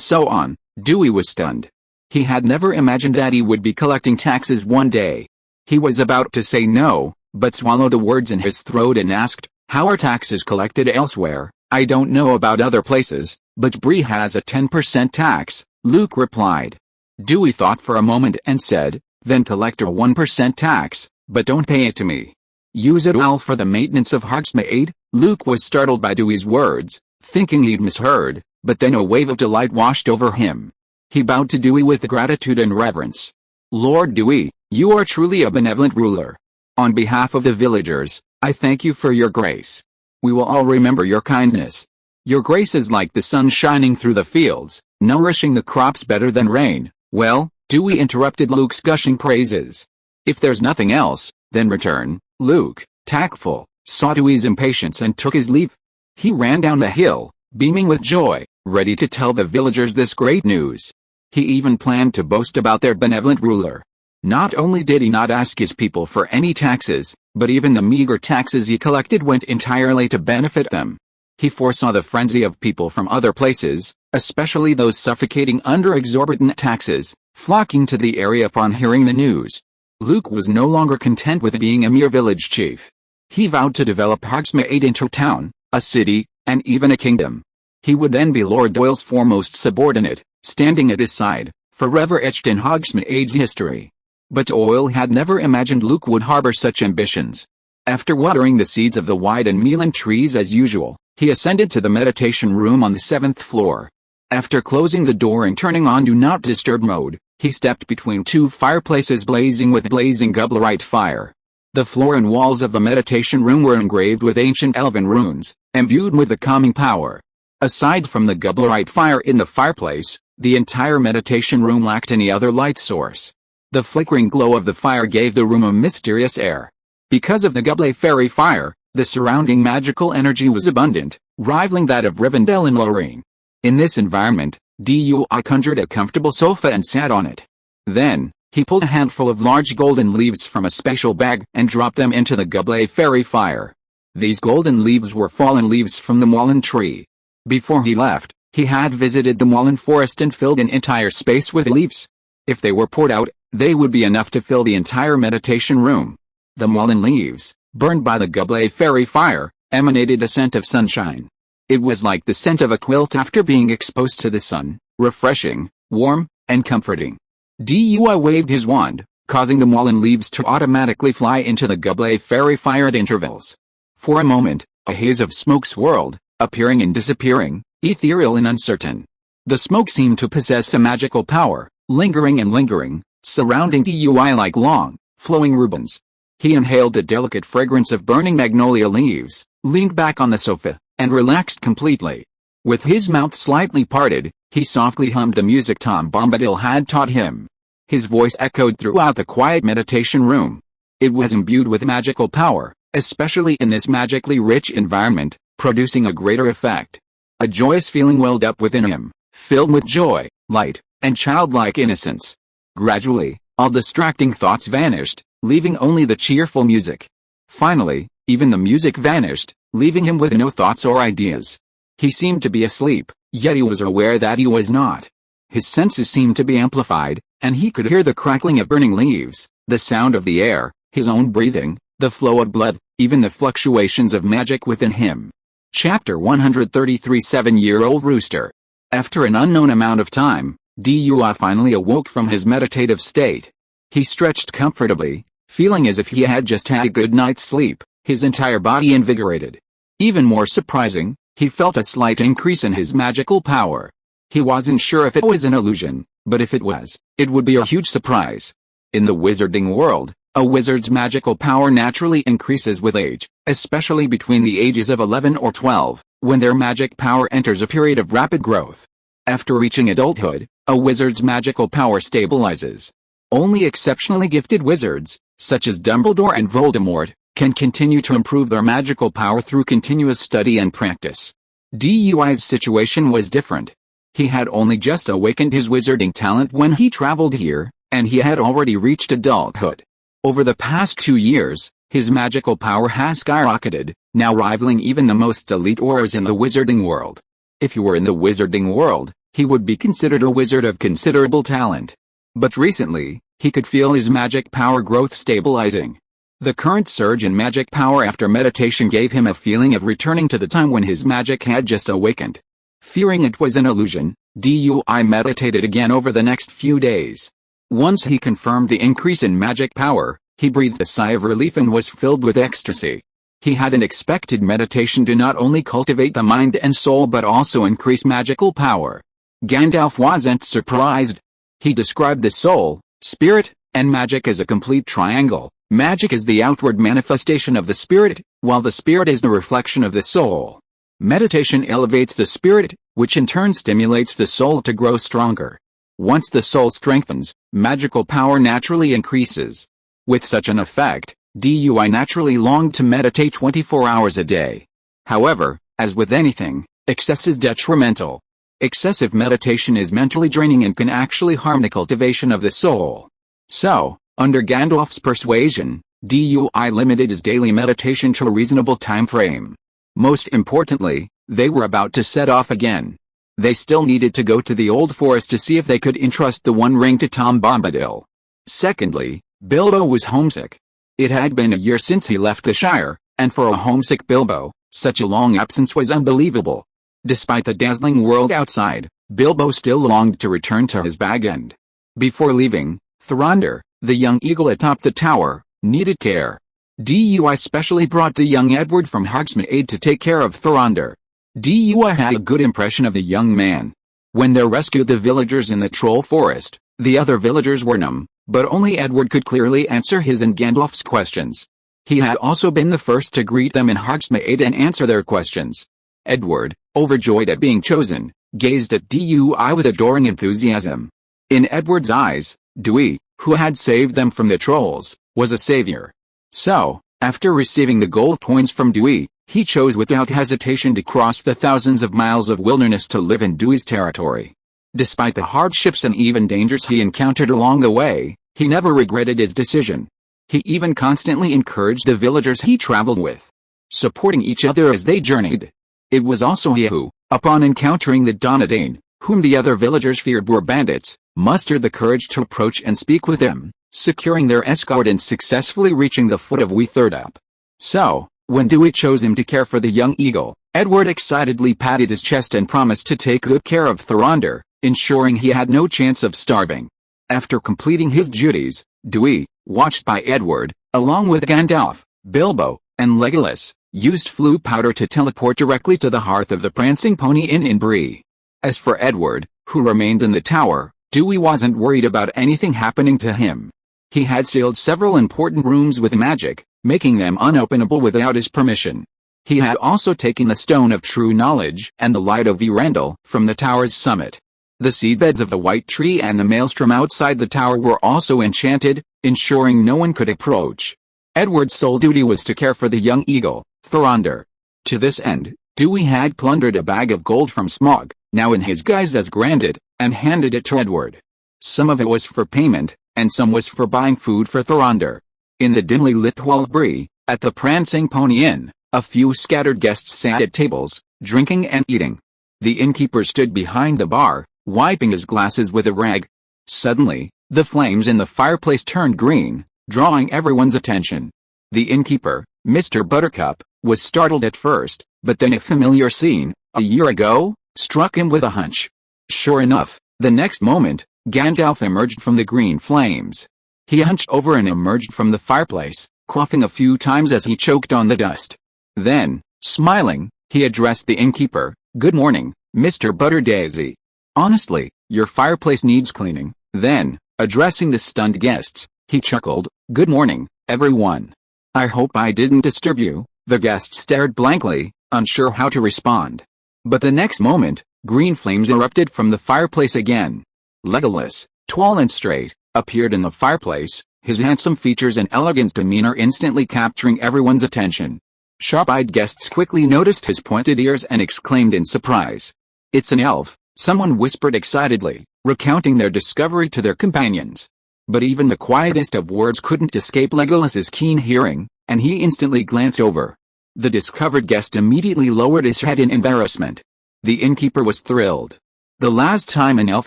so on. Dewey was stunned. He had never imagined that he would be collecting taxes one day. He was about to say no, but swallowed the words in his throat and asked, how are taxes collected elsewhere? I don't know about other places, but Bree has a 10% tax, Luke replied. Dewey thought for a moment and said, then collect a 1% tax, but don't pay it to me. Use it all for the maintenance of Hogsmeade? Luke was startled by Dewey's words, thinking he'd misheard, but then a wave of delight washed over him. He bowed to Dewey with gratitude and reverence. Lord Dewey, you are truly a benevolent ruler. On behalf of the villagers, I thank you for your grace. We will all remember your kindness. Your grace is like the sun shining through the fields, nourishing the crops better than rain. Well, Dewey interrupted Luke's gushing praises. If there's nothing else, then return. Luke, tactful, saw Dewey's impatience and took his leave. He ran down the hill, beaming with joy, ready to tell the villagers this great news. He even planned to boast about their benevolent ruler. Not only did he not ask his people for any taxes, but even the meager taxes he collected went entirely to benefit them. He foresaw the frenzy of people from other places, especially those suffocating under exorbitant taxes, flocking to the area upon hearing the news. Luke was no longer content with being a mere village chief. He vowed to develop Hogsmeade into a town, a city, and even a kingdom. He would then be Lord Doyle's foremost subordinate, standing at his side, forever etched in Hogsmeade's history. But Doyle had never imagined Luke would harbor such ambitions. After watering the seeds of the wide and melon trees as usual, he ascended to the meditation room on the 7th floor. After closing the door and turning on Do Not Disturb mode, he stepped between two fireplaces blazing with blazing gubblerite fire. The floor and walls of the meditation room were engraved with ancient elven runes, imbued with the calming power. Aside from the gubblerite fire in the fireplace, the entire meditation room lacked any other light source. The flickering glow of the fire gave the room a mysterious air. Because of the Gubble fairy fire, the surrounding magical energy was abundant, rivaling that of Rivendell and Lorraine. In this environment, Dui conjured a comfortable sofa and sat on it. Then, he pulled a handful of large golden leaves from a special bag and dropped them into the Gubble fairy fire. These golden leaves were fallen leaves from the Mullen tree. Before he left, he had visited the Mullen forest and filled an entire space with leaves. If they were poured out, they would be enough to fill the entire meditation room. The Mullen leaves, burned by the Gubble fairy fire, emanated a scent of sunshine. It was like the scent of a quilt after being exposed to the sun, refreshing, warm, and comforting. Dui waved his wand, causing the mullein leaves to automatically fly into the goblet fairy fire at intervals. For a moment, a haze of smoke swirled, appearing and disappearing, ethereal and uncertain. The smoke seemed to possess a magical power, lingering and lingering, surrounding Dui like long, flowing ribbons. He inhaled the delicate fragrance of burning magnolia leaves, leaned back on the sofa, and relaxed completely. With his mouth slightly parted, he softly hummed the music Tom Bombadil had taught him. His voice echoed throughout the quiet meditation room. It was imbued with magical power, especially in this magically rich environment, producing a greater effect. A joyous feeling welled up within him, filled with joy, light, and childlike innocence. Gradually, all distracting thoughts vanished, leaving only the cheerful music. Finally, even the music vanished, leaving him with no thoughts or ideas. He seemed to be asleep, yet he was aware that he was not. His senses seemed to be amplified, and he could hear the crackling of burning leaves, the sound of the air, his own breathing, the flow of blood, even the fluctuations of magic within him. Chapter 133 7-Year-Old Rooster. After an unknown amount of time, Dui finally awoke from his meditative state. He stretched comfortably, feeling as if he had just had a good night's sleep, his entire body invigorated. Even more surprising, he felt a slight increase in his magical power. He wasn't sure if it was an illusion, but if it was, it would be a huge surprise. In the wizarding world, a wizard's magical power naturally increases with age, especially between the ages of 11 or 12, when their magic power enters a period of rapid growth. After reaching adulthood, a wizard's magical power stabilizes. Only exceptionally gifted wizards, such as Dumbledore and Voldemort, can continue to improve their magical power through continuous study and practice. Dui's situation was different. He had only just awakened his wizarding talent when he traveled here, and he had already reached adulthood. Over the past 2 years, his magical power has skyrocketed, now rivaling even the most elite auras in the wizarding world. If he were in the wizarding world, he would be considered a wizard of considerable talent. But recently, he could feel his magic power growth stabilizing. The current surge in magic power after meditation gave him a feeling of returning to the time when his magic had just awakened. Fearing it was an illusion, Dui meditated again over the next few days. Once he confirmed the increase in magic power, he breathed a sigh of relief and was filled with ecstasy. He hadn't expected meditation to not only cultivate the mind and soul but also increase magical power. Gandalf wasn't surprised. He described the soul, spirit, and magic as a complete triangle. Magic is the outward manifestation of the spirit, while the spirit is the reflection of the soul. Meditation elevates the spirit, which in turn stimulates the soul to grow stronger. Once the soul strengthens, magical power naturally increases. With such an effect, Dui naturally longed to meditate 24 hours a day. However, as with anything, excess is detrimental. Excessive meditation is mentally draining and can actually harm the cultivation of the soul. So, under Gandalf's persuasion, Dui limited his daily meditation to a reasonable time frame. Most importantly, they were about to set off again. They still needed to go to the Old Forest to see if they could entrust the One Ring to Tom Bombadil. Secondly, Bilbo was homesick. It had been a year since he left the Shire, and for a homesick Bilbo, such a long absence was unbelievable. Despite the dazzling world outside, Bilbo still longed to return to his bag end. Before leaving, Thoronder, the young eagle atop the tower, needed care. Dui specially brought the young Edward from Hogsmeade to take care of Thoronder. Dui had a good impression of the young man. When they rescued the villagers in the Troll Forest, the other villagers were numb, but only Edward could clearly answer his and Gandalf's questions. He had also been the first to greet them in Hogsmeade and answer their questions. Edward, overjoyed at being chosen, gazed at Dui with adoring enthusiasm. In Edward's eyes, Dui, who had saved them from the trolls, was a savior. So, after receiving the gold coins from Dui, he chose without hesitation to cross the thousands of miles of wilderness to live in Dui's territory. Despite the hardships and even dangers he encountered along the way, he never regretted his decision. He even constantly encouraged the villagers he traveled with, supporting each other as they journeyed. It was also he who, upon encountering the Dunedain, whom the other villagers feared were bandits, mustered the courage to approach and speak with them, securing their escort and successfully reaching the foot of Witherdup. So, when Dui chose him to care for the young eagle, Edward excitedly patted his chest and promised to take good care of Thoronder, ensuring he had no chance of starving. After completing his duties, Dewey, watched by Edward, along with Gandalf, Bilbo, and Legolas, used flue powder to teleport directly to the hearth of the Prancing Pony Inn in Bree. As for Edward, who remained in the tower, Dewey wasn't worried about anything happening to him. He had sealed several important rooms with magic, making them unopenable without his permission. He had also taken the Stone of True Knowledge and the Light of Eärendil from the tower's summit. The seedbeds of the White Tree and the maelstrom outside the tower were also enchanted, ensuring no one could approach. Edward's sole duty was to care for the young eagle, Thoronder. To this end, Dewey had plundered a bag of gold from Smaug, now in his guise as Grandad, and handed it to Edward. Some of it was for payment, and some was for buying food for Thoronder. In the dimly lit hall of Bree, at the Prancing Pony Inn, a few scattered guests sat at tables, drinking and eating. The innkeeper stood behind the bar, wiping his glasses with a rag. Suddenly, the flames in the fireplace turned green, drawing everyone's attention. The innkeeper, Mr. Buttercup, was startled at first, but then a familiar scene, a year ago, struck him with a hunch. Sure enough, the next moment, Gandalf emerged from the green flames. He hunched over and emerged from the fireplace, coughing a few times as he choked on the dust. Then, smiling, he addressed the innkeeper, "Good morning, Mr. Butterdaisy. Honestly, your fireplace needs cleaning." Then, addressing the stunned guests, he chuckled, "Good morning, everyone. I hope I didn't disturb you." The guests stared blankly, unsure how to respond. But the next moment, green flames erupted from the fireplace again. Legolas, tall and straight, appeared in the fireplace, his handsome features and elegant demeanor instantly capturing everyone's attention. Sharp-eyed guests quickly noticed his pointed ears and exclaimed in surprise. "It's an elf," someone whispered excitedly, recounting their discovery to their companions. But even the quietest of words couldn't escape Legolas's keen hearing, and he instantly glanced over. The discovered guest immediately lowered his head in embarrassment. The innkeeper was thrilled. The last time an elf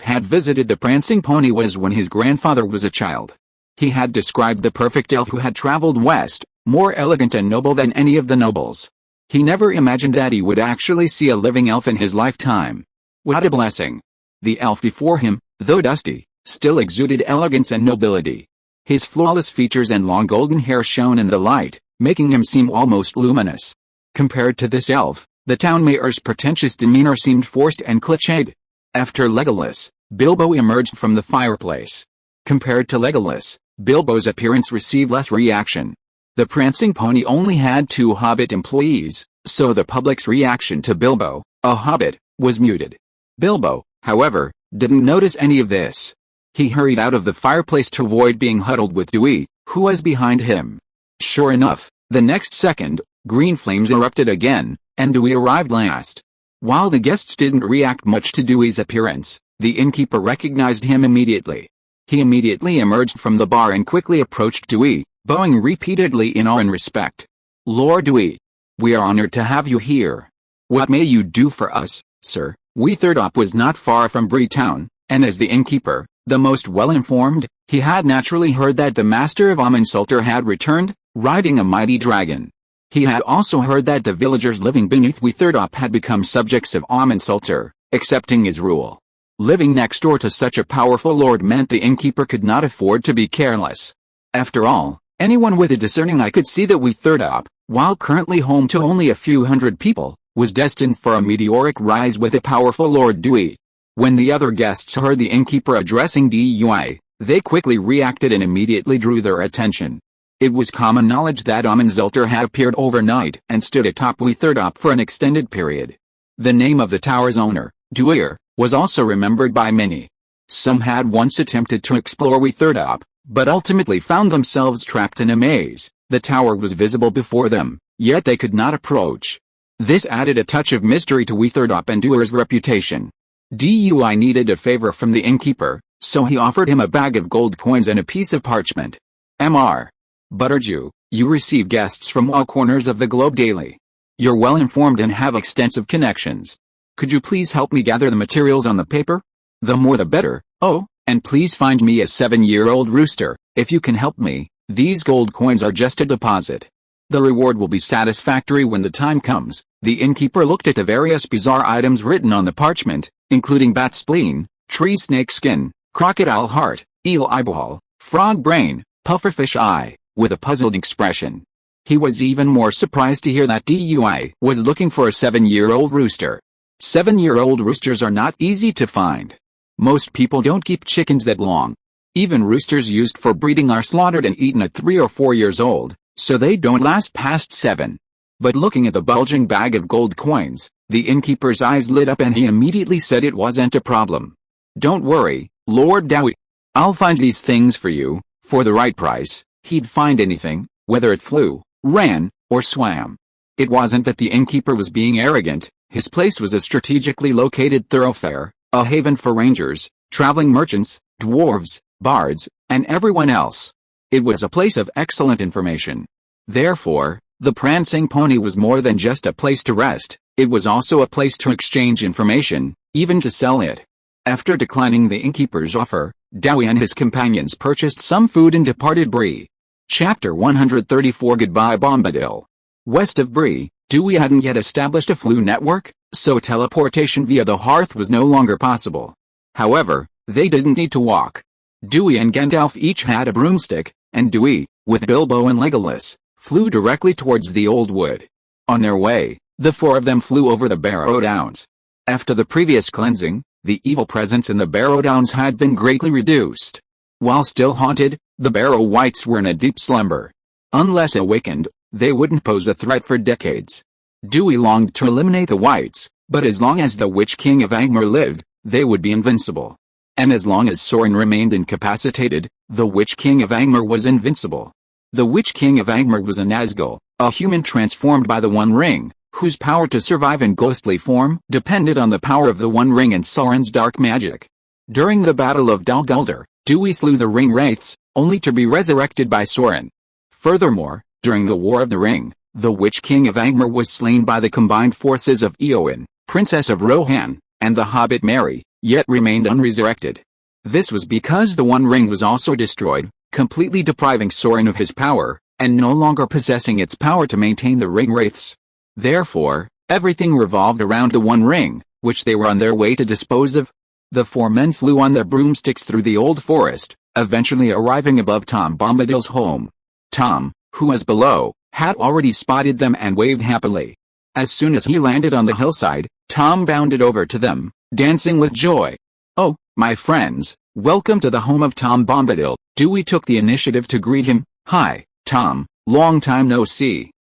had visited the Prancing Pony was when his grandfather was a child. He had described the perfect elf who had traveled west, more elegant and noble than any of the nobles. He never imagined that he would actually see a living elf in his lifetime. What a blessing! The elf before him, though dusty, still exuded elegance and nobility. His flawless features and long golden hair shone in the light, making him seem almost luminous. Compared to this elf, the town mayor's pretentious demeanor seemed forced and cliched. After Legolas, Bilbo emerged from the fireplace. Compared to Legolas, Bilbo's appearance received less reaction. The Prancing Pony only had 2 hobbit employees, so the public's reaction to Bilbo, a hobbit, was muted. Bilbo, however, didn't notice any of this. He hurried out of the fireplace to avoid being huddled with Dewey, who was behind him. Sure enough, the next second, green flames erupted again, and Dewey arrived last. While the guests didn't react much to Dewey's appearance, the innkeeper recognized him immediately. He immediately emerged from the bar and quickly approached Dewey, bowing repeatedly in awe and respect. "Lord Dewey, we are honored to have you here. What may you do for us, sir?" Weatherdop was not far from Bree Town, and as the innkeeper, the most well-informed, he had naturally heard that the master of Amonsulter had returned, riding a mighty dragon. He had also heard that the villagers living beneath Weatherdop had become subjects of Amonsulter, accepting his rule. Living next door to such a powerful lord meant the innkeeper could not afford to be careless. After all, anyone with a discerning eye could see that Weatherdop, while currently home to only a few hundred people, was destined for a meteoric rise with a powerful Lord Dewey. When the other guests heard the innkeeper addressing Dewey, they quickly reacted and immediately drew their attention. It was common knowledge that Amonsulter had appeared overnight and stood atop Weatherdop for an extended period. The name of the tower's owner, Dewey, was also remembered by many. Some had once attempted to explore Weatherdop, but ultimately found themselves trapped in a maze. The tower was visible before them, yet they could not approach. This added a touch of mystery to Weatherdop and Dewey's reputation. Dewey needed a favor from the innkeeper, so he offered him a bag of gold coins and a piece of parchment. Mr. Butterdew, you receive guests from all corners of the globe daily. You're well informed and have extensive connections. Could you please help me gather the materials on the paper? The more the better. Oh, and please find me a 7-year-old rooster. If you can help me, these gold coins are just a deposit. The reward will be satisfactory when the time comes. The innkeeper looked at the various bizarre items written on the parchment, including bat spleen, tree snake skin, crocodile heart, eel eyeball, frog brain, pufferfish eye, with a puzzled expression. He was even more surprised to hear that Dewey was looking for a 7-year-old rooster. 7-year-old roosters are not easy to find. Most people don't keep chickens that long. Even roosters used for breeding are slaughtered and eaten at 3 or 4 years old, so they don't last past 7. But looking at the bulging bag of gold coins, the innkeeper's eyes lit up and he immediately said it wasn't a problem. "Don't worry, Lord Dewey. I'll find these things for you, for the right price." He'd find anything, whether it flew, ran, or swam. It wasn't that the innkeeper was being arrogant. His place was a strategically located thoroughfare, a haven for rangers, traveling merchants, dwarves, bards, and everyone else. It was a place of excellent information. Therefore, the prancing pony was more than just a place to rest, it was also a place to exchange information, even to sell it. After declining the innkeeper's offer, Dewey and his companions purchased some food and departed Bree. Chapter 134 Goodbye Bombadil. West of Bree, Dewey hadn't yet established a flu network, so teleportation via the hearth was no longer possible. However, they didn't need to walk. Dewey and Gandalf each had a broomstick, and Dewey, with Bilbo and Legolas, flew directly towards the old wood. On their way, the 4 of them flew over the Barrow Downs. After the previous cleansing, the evil presence in the Barrow Downs had been greatly reduced. While still haunted, the Barrow Wights were in a deep slumber. Unless awakened, they wouldn't pose a threat for decades. Dewey longed to eliminate the Wights, but as long as the Witch King of Angmar lived, they would be invincible. And as long as Sorin remained incapacitated, the Witch King of Angmar was invincible. The Witch King of Angmar was a Nazgul, a human transformed by the One Ring, whose power to survive in ghostly form depended on the power of the One Ring and Sauron's dark magic. During the Battle of Dol Guldur, Dewey slew the Ring Wraiths, only to be resurrected by Sauron. Furthermore, during the War of the Ring, the Witch King of Angmar was slain by the combined forces of Eowyn, Princess of Rohan, and the Hobbit Merry, yet remained unresurrected. This was because the One Ring was also destroyed, completely depriving Sauron of his power, and no longer possessing its power to maintain the Ring Wraiths. Therefore, everything revolved around the One Ring, which they were on their way to dispose of. The 4 men flew on their broomsticks through the old forest, eventually arriving above Tom Bombadil's home. Tom, who was below, had already spotted them and waved happily. As soon as he landed on the hillside, Tom bounded over to them, dancing with joy. "Oh, my friends, welcome to the home of Tom Bombadil." Dewey took the initiative to greet him. "Hi, Tom, long time no see."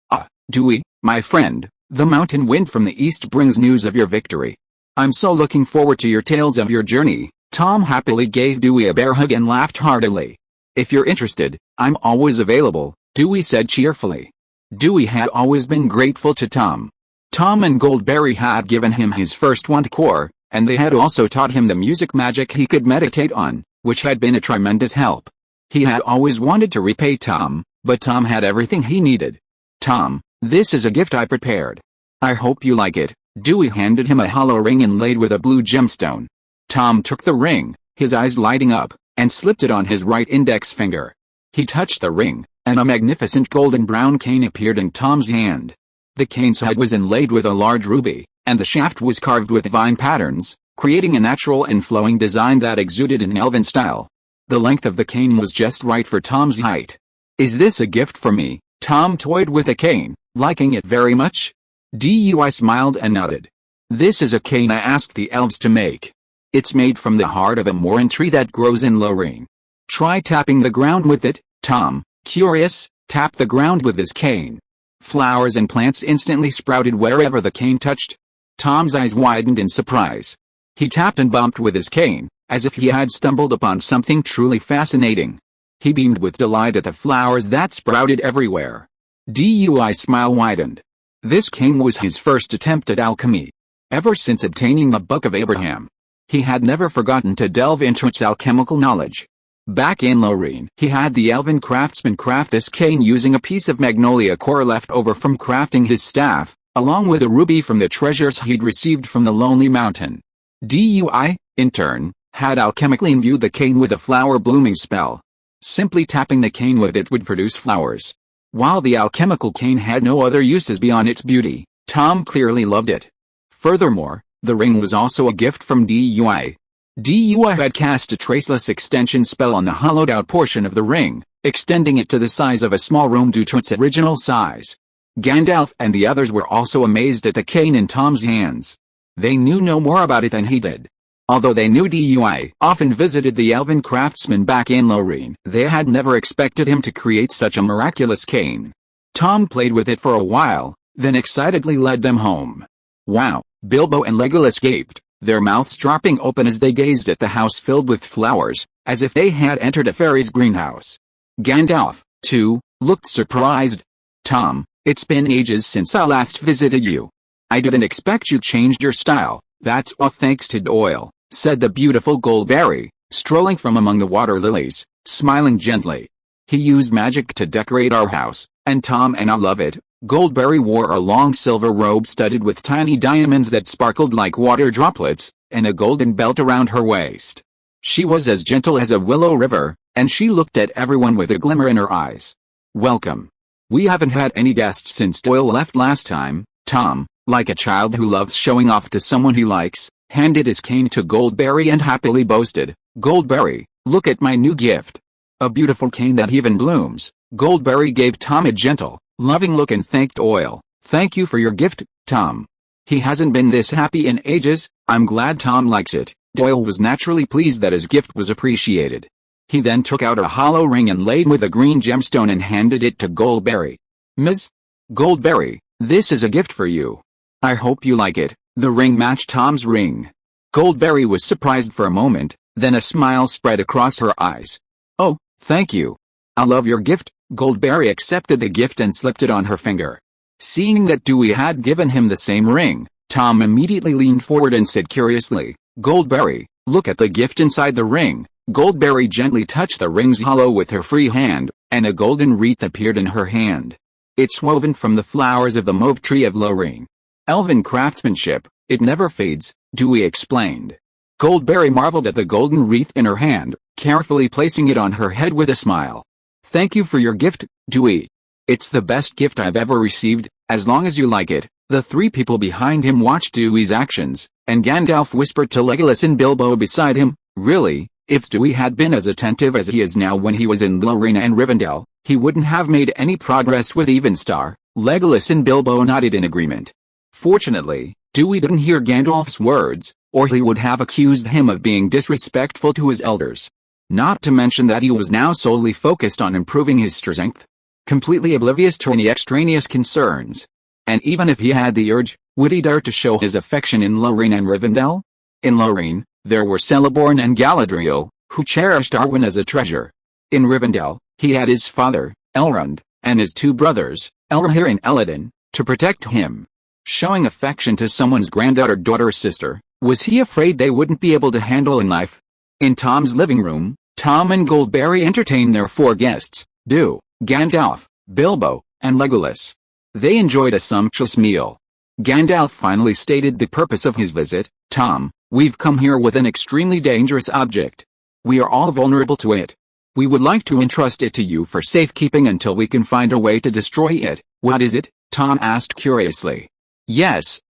Dewey, my friend, the mountain wind from the east brings news of your victory. I'm so looking forward to your tales of your journey." Tom happily gave Dewey a bear hug and laughed heartily. "If you're interested, I'm always available," Dewey said cheerfully. Dewey had always been grateful to Tom. Tom and Goldberry had given him his first wand core, and they had also taught him the music magic he could meditate on, which had been a tremendous help. He had always wanted to repay Tom, but Tom had everything he needed. "Tom, this is a gift I prepared. I hope you like it." Dewey handed him a hollow ring inlaid with a blue gemstone. Tom took the ring, his eyes lighting up, and slipped it on his right index finger. He touched the ring, and a magnificent golden brown cane appeared in Tom's hand. The cane's head was inlaid with a large ruby, and the shaft was carved with vine patterns, creating a natural and flowing design that exuded an elven style. The length of the cane was just right for Tom's height. "Is this a gift for me?" Tom toyed with the cane, liking it very much. Dewey smiled and nodded. "This is a cane I asked the elves to make. It's made from the heart of a morin tree that grows in Lorraine. Try tapping the ground with it." Tom, curious, tapped the ground with his cane. Flowers and plants instantly sprouted wherever the cane touched. Tom's eyes widened in surprise. He tapped and bumped with his cane, as if he had stumbled upon something truly fascinating. He beamed with delight at the flowers that sprouted everywhere. Dewey's smile widened. This cane was his first attempt at alchemy. Ever since obtaining the Book of Abraham, he had never forgotten to delve into its alchemical knowledge. Back in Lorraine, he had the elven craftsman craft this cane using a piece of magnolia core left over from crafting his staff, along with a ruby from the treasures he'd received from the Lonely Mountain. Dewey, in turn, had alchemically imbued the cane with a flower blooming spell. Simply tapping the cane with it would produce flowers. While the alchemical cane had no other uses beyond its beauty, Tom clearly loved it. Furthermore, the ring was also a gift from Dewey. Dewey had cast a traceless extension spell on the hollowed-out portion of the ring, extending it to the size of a small room due to its original size. Gandalf and the others were also amazed at the cane in Tom's hands. They knew no more about it than he did. Although they knew Dewey often visited the elven craftsman back in Lorien, they had never expected him to create such a miraculous cane. Tom played with it for a while, then excitedly led them home. Wow, Bilbo and Legolas gaped, their mouths dropping open as they gazed at the house filled with flowers, as if they had entered a fairy's greenhouse. Gandalf, too, looked surprised. Tom, it's been ages since I last visited you. I didn't expect you changed your style. That's all thanks to Doyle, said the beautiful Goldberry, strolling from among the water lilies, smiling gently. He used magic to decorate our house, and Tom and I love it. Goldberry wore a long silver robe studded with tiny diamonds that sparkled like water droplets, and a golden belt around her waist. She was as gentle as a willow river, and she looked at everyone with a glimmer in her eyes. Welcome. We haven't had any guests since Doyle left last time. Tom, like a child who loves showing off to someone he likes, handed his cane to Goldberry and happily boasted, Goldberry, look at my new gift. A beautiful cane that even blooms. Goldberry gave Tom a gentle, loving look and thanked Doyle. Thank you for your gift, Tom. He hasn't been this happy in ages. I'm glad Tom likes it. Doyle was naturally pleased that his gift was appreciated. He then took out a hollow ring inlaid with a green gemstone and handed it to Goldberry. Ms. Goldberry, this is a gift for you. I hope you like it. The ring matched Tom's ring. Goldberry was surprised for a moment, then a smile spread across her eyes. Oh, thank you. I love your gift. Goldberry accepted the gift and slipped it on her finger. Seeing that Dewey had given him the same ring, Tom immediately leaned forward and said curiously, Goldberry, look at the gift inside the ring. Goldberry gently touched the ring's hollow with her free hand, and a golden wreath appeared in her hand. It's woven from the flowers of the mauve tree of Lorien. Elven craftsmanship, it never fades, Dewey explained. Goldberry marveled at the golden wreath in her hand, carefully placing it on her head with a smile. Thank you for your gift, Dewey. It's the best gift I've ever received, as long as you like it. The three people behind him watched Dewey's actions, and Gandalf whispered to Legolas and Bilbo beside him, really, if Dewey had been as attentive as he is now when he was in Lorien and Rivendell, he wouldn't have made any progress with Evenstar. Legolas and Bilbo nodded in agreement. Fortunately, Dewey didn't hear Gandalf's words, or he would have accused him of being disrespectful to his elders. Not to mention that he was now solely focused on improving his strength, completely oblivious to any extraneous concerns. And even if he had the urge, would he dare to show his affection in Lorien and Rivendell? In Lorien, there were Celeborn and Galadriel, who cherished Arwen as a treasure. In Rivendell, he had his father, Elrond, and his two brothers, Elrohir and Elladan, to protect him. Showing affection to someone's granddaughter, daughter, or sister, was he afraid they wouldn't be able to handle in life? In Tom's living room, Tom and Goldberry entertained their four guests, Dew, Gandalf, Bilbo, and Legolas. They enjoyed a sumptuous meal. Gandalf finally stated the purpose of his visit. Tom, we've come here with an extremely dangerous object. We are all vulnerable to it. We would like to entrust it to you for safekeeping until we can find a way to destroy it. What is it? Tom asked curiously. Yes,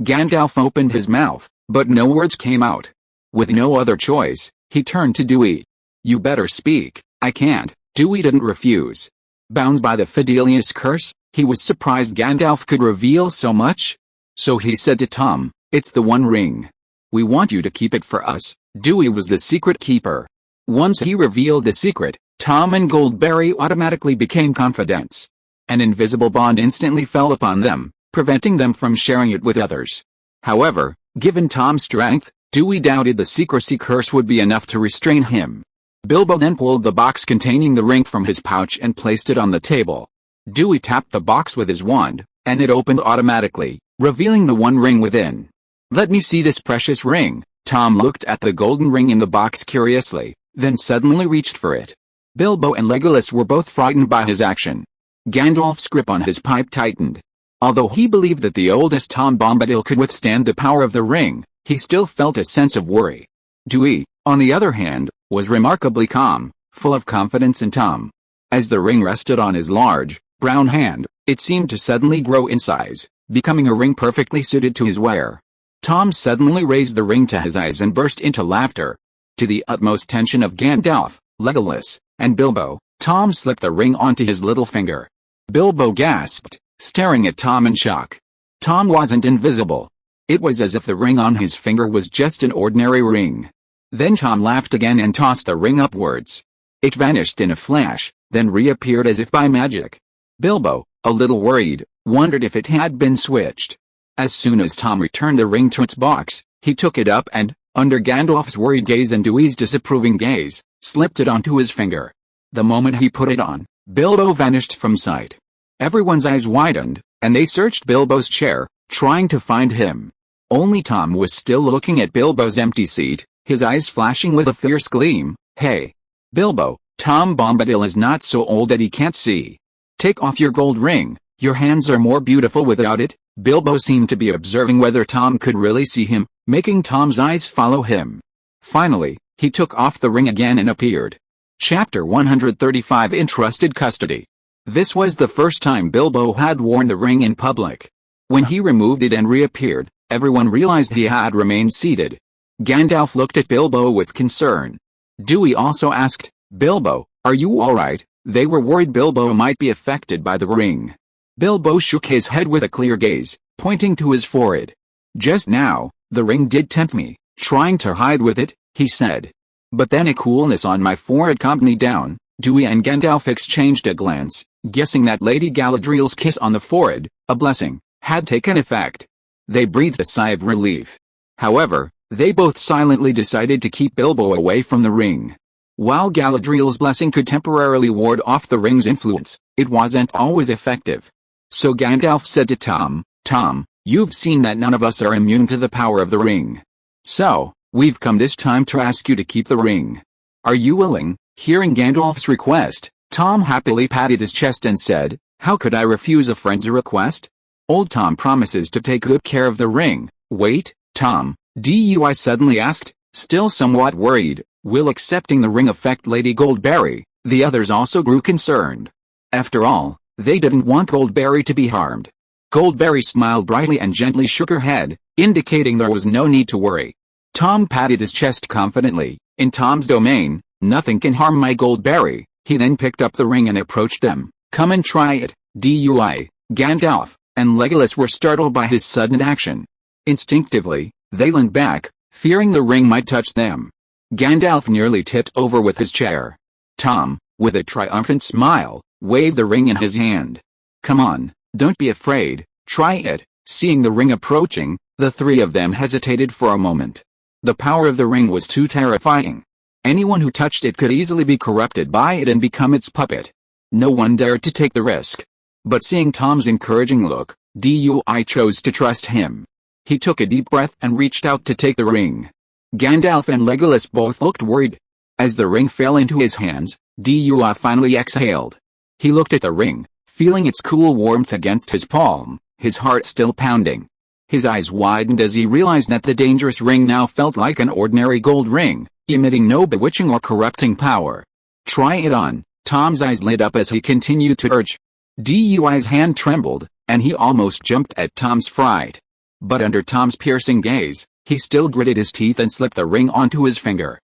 Gandalf opened his mouth, but no words came out. With no other choice, he turned to Dewey. You better speak. I can't. Dewey didn't refuse. Bound by the Fidelius curse, he was surprised Gandalf could reveal so much. So he said to Tom, it's the One Ring. We want you to keep it for us. Dewey was the secret keeper. Once he revealed the secret, Tom and Goldberry automatically became confidants. An invisible bond instantly fell upon them, preventing them from sharing it with others. However, given Tom's strength, Dewey doubted the secrecy curse would be enough to restrain him. Bilbo then pulled the box containing the ring from his pouch and placed it on the table. Dewey tapped the box with his wand, and it opened automatically, revealing the One Ring within. Let me see this precious ring. Tom looked at the golden ring in the box curiously, then suddenly reached for it. Bilbo and Legolas were both frightened by his action. Gandalf's grip on his pipe tightened. Although he believed that the oldest Tom Bombadil could withstand the power of the ring, he still felt a sense of worry. Dewey, on the other hand, was remarkably calm, full of confidence in Tom. As the ring rested on his large, brown hand, it seemed to suddenly grow in size, becoming a ring perfectly suited to his wear. Tom suddenly raised the ring to his eyes and burst into laughter. To the utmost tension of Gandalf, Legolas, and Bilbo, Tom slipped the ring onto his little finger. Bilbo gasped, staring at Tom in shock. Tom wasn't invisible. It was as if the ring on his finger was just an ordinary ring. Then Tom laughed again and tossed the ring upwards. It vanished in a flash, then reappeared as if by magic. Bilbo, a little worried, wondered if it had been switched. As soon as Tom returned the ring to its box, he took it up and, under Gandalf's worried gaze and Dewey's disapproving gaze, slipped it onto his finger. The moment he put it on, Bilbo vanished from sight. Everyone's eyes widened, and they searched Bilbo's chair, trying to find him. Only Tom was still looking at Bilbo's empty seat, his eyes flashing with a fierce gleam. "Hey, Bilbo, Tom Bombadil is not so old that he can't see. Take off your gold ring, your hands are more beautiful without it." Bilbo seemed to be observing whether Tom could really see him, making Tom's eyes follow him. Finally, he took off the ring again and appeared. Chapter 135 Entrusted Custody. This was the first time Bilbo had worn the ring in public. When he removed it and reappeared, everyone realized he had remained seated. Gandalf looked at Bilbo with concern. Dewey also asked, "Bilbo, are you alright?" They were worried Bilbo might be affected by the ring. Bilbo shook his head with a clear gaze, pointing to his forehead. "Just now, the ring did tempt me, trying to hide with it," he said. But then a coolness on my forehead calmed me down. Dewey and Gandalf exchanged a glance, guessing that Lady Galadriel's kiss on the forehead, a blessing, had taken effect. They breathed a sigh of relief. However, they both silently decided to keep Bilbo away from the ring. While Galadriel's blessing could temporarily ward off the ring's influence, it wasn't always effective. So Gandalf said to Tom, "Tom, you've seen that none of us are immune to the power of the ring. So, we've come this time to ask you to keep the ring. Are you willing?" Hearing Gandalf's request, Tom happily patted his chest and said, "How could I refuse a friend's request? Old Tom promises to take good care of the ring." "Wait, Tom," Dewey suddenly asked, still somewhat worried, "will accepting the ring affect Lady Goldberry?" The others also grew concerned. After all, they didn't want Goldberry to be harmed. Goldberry smiled brightly and gently shook her head, indicating there was no need to worry. Tom patted his chest confidently. "In Tom's domain, nothing can harm my Goldberry." He then picked up the ring and approached them. "Come and try it." Dewey, Gandalf, and Legolas were startled by his sudden action. Instinctively, they leaned back, fearing the ring might touch them. Gandalf nearly tipped over with his chair. Tom, with a triumphant smile, waved the ring in his hand. "Come on, don't be afraid, try it." Seeing the ring approaching, the three of them hesitated for a moment. The power of the ring was too terrifying. Anyone who touched it could easily be corrupted by it and become its puppet. No one dared to take the risk. But seeing Tom's encouraging look, Dewey chose to trust him. He took a deep breath and reached out to take the ring. Gandalf and Legolas both looked worried. As the ring fell into his hands, Dewey finally exhaled. He looked at the ring, feeling its cool warmth against his palm, his heart still pounding. His eyes widened as he realized that the dangerous ring now felt like an ordinary gold ring, emitting no bewitching or corrupting power. "Try it on." Tom's eyes lit up as he continued to urge. Dewey's hand trembled, and he almost jumped at Tom's fright. But under Tom's piercing gaze, he still gritted his teeth and slipped the ring onto his finger.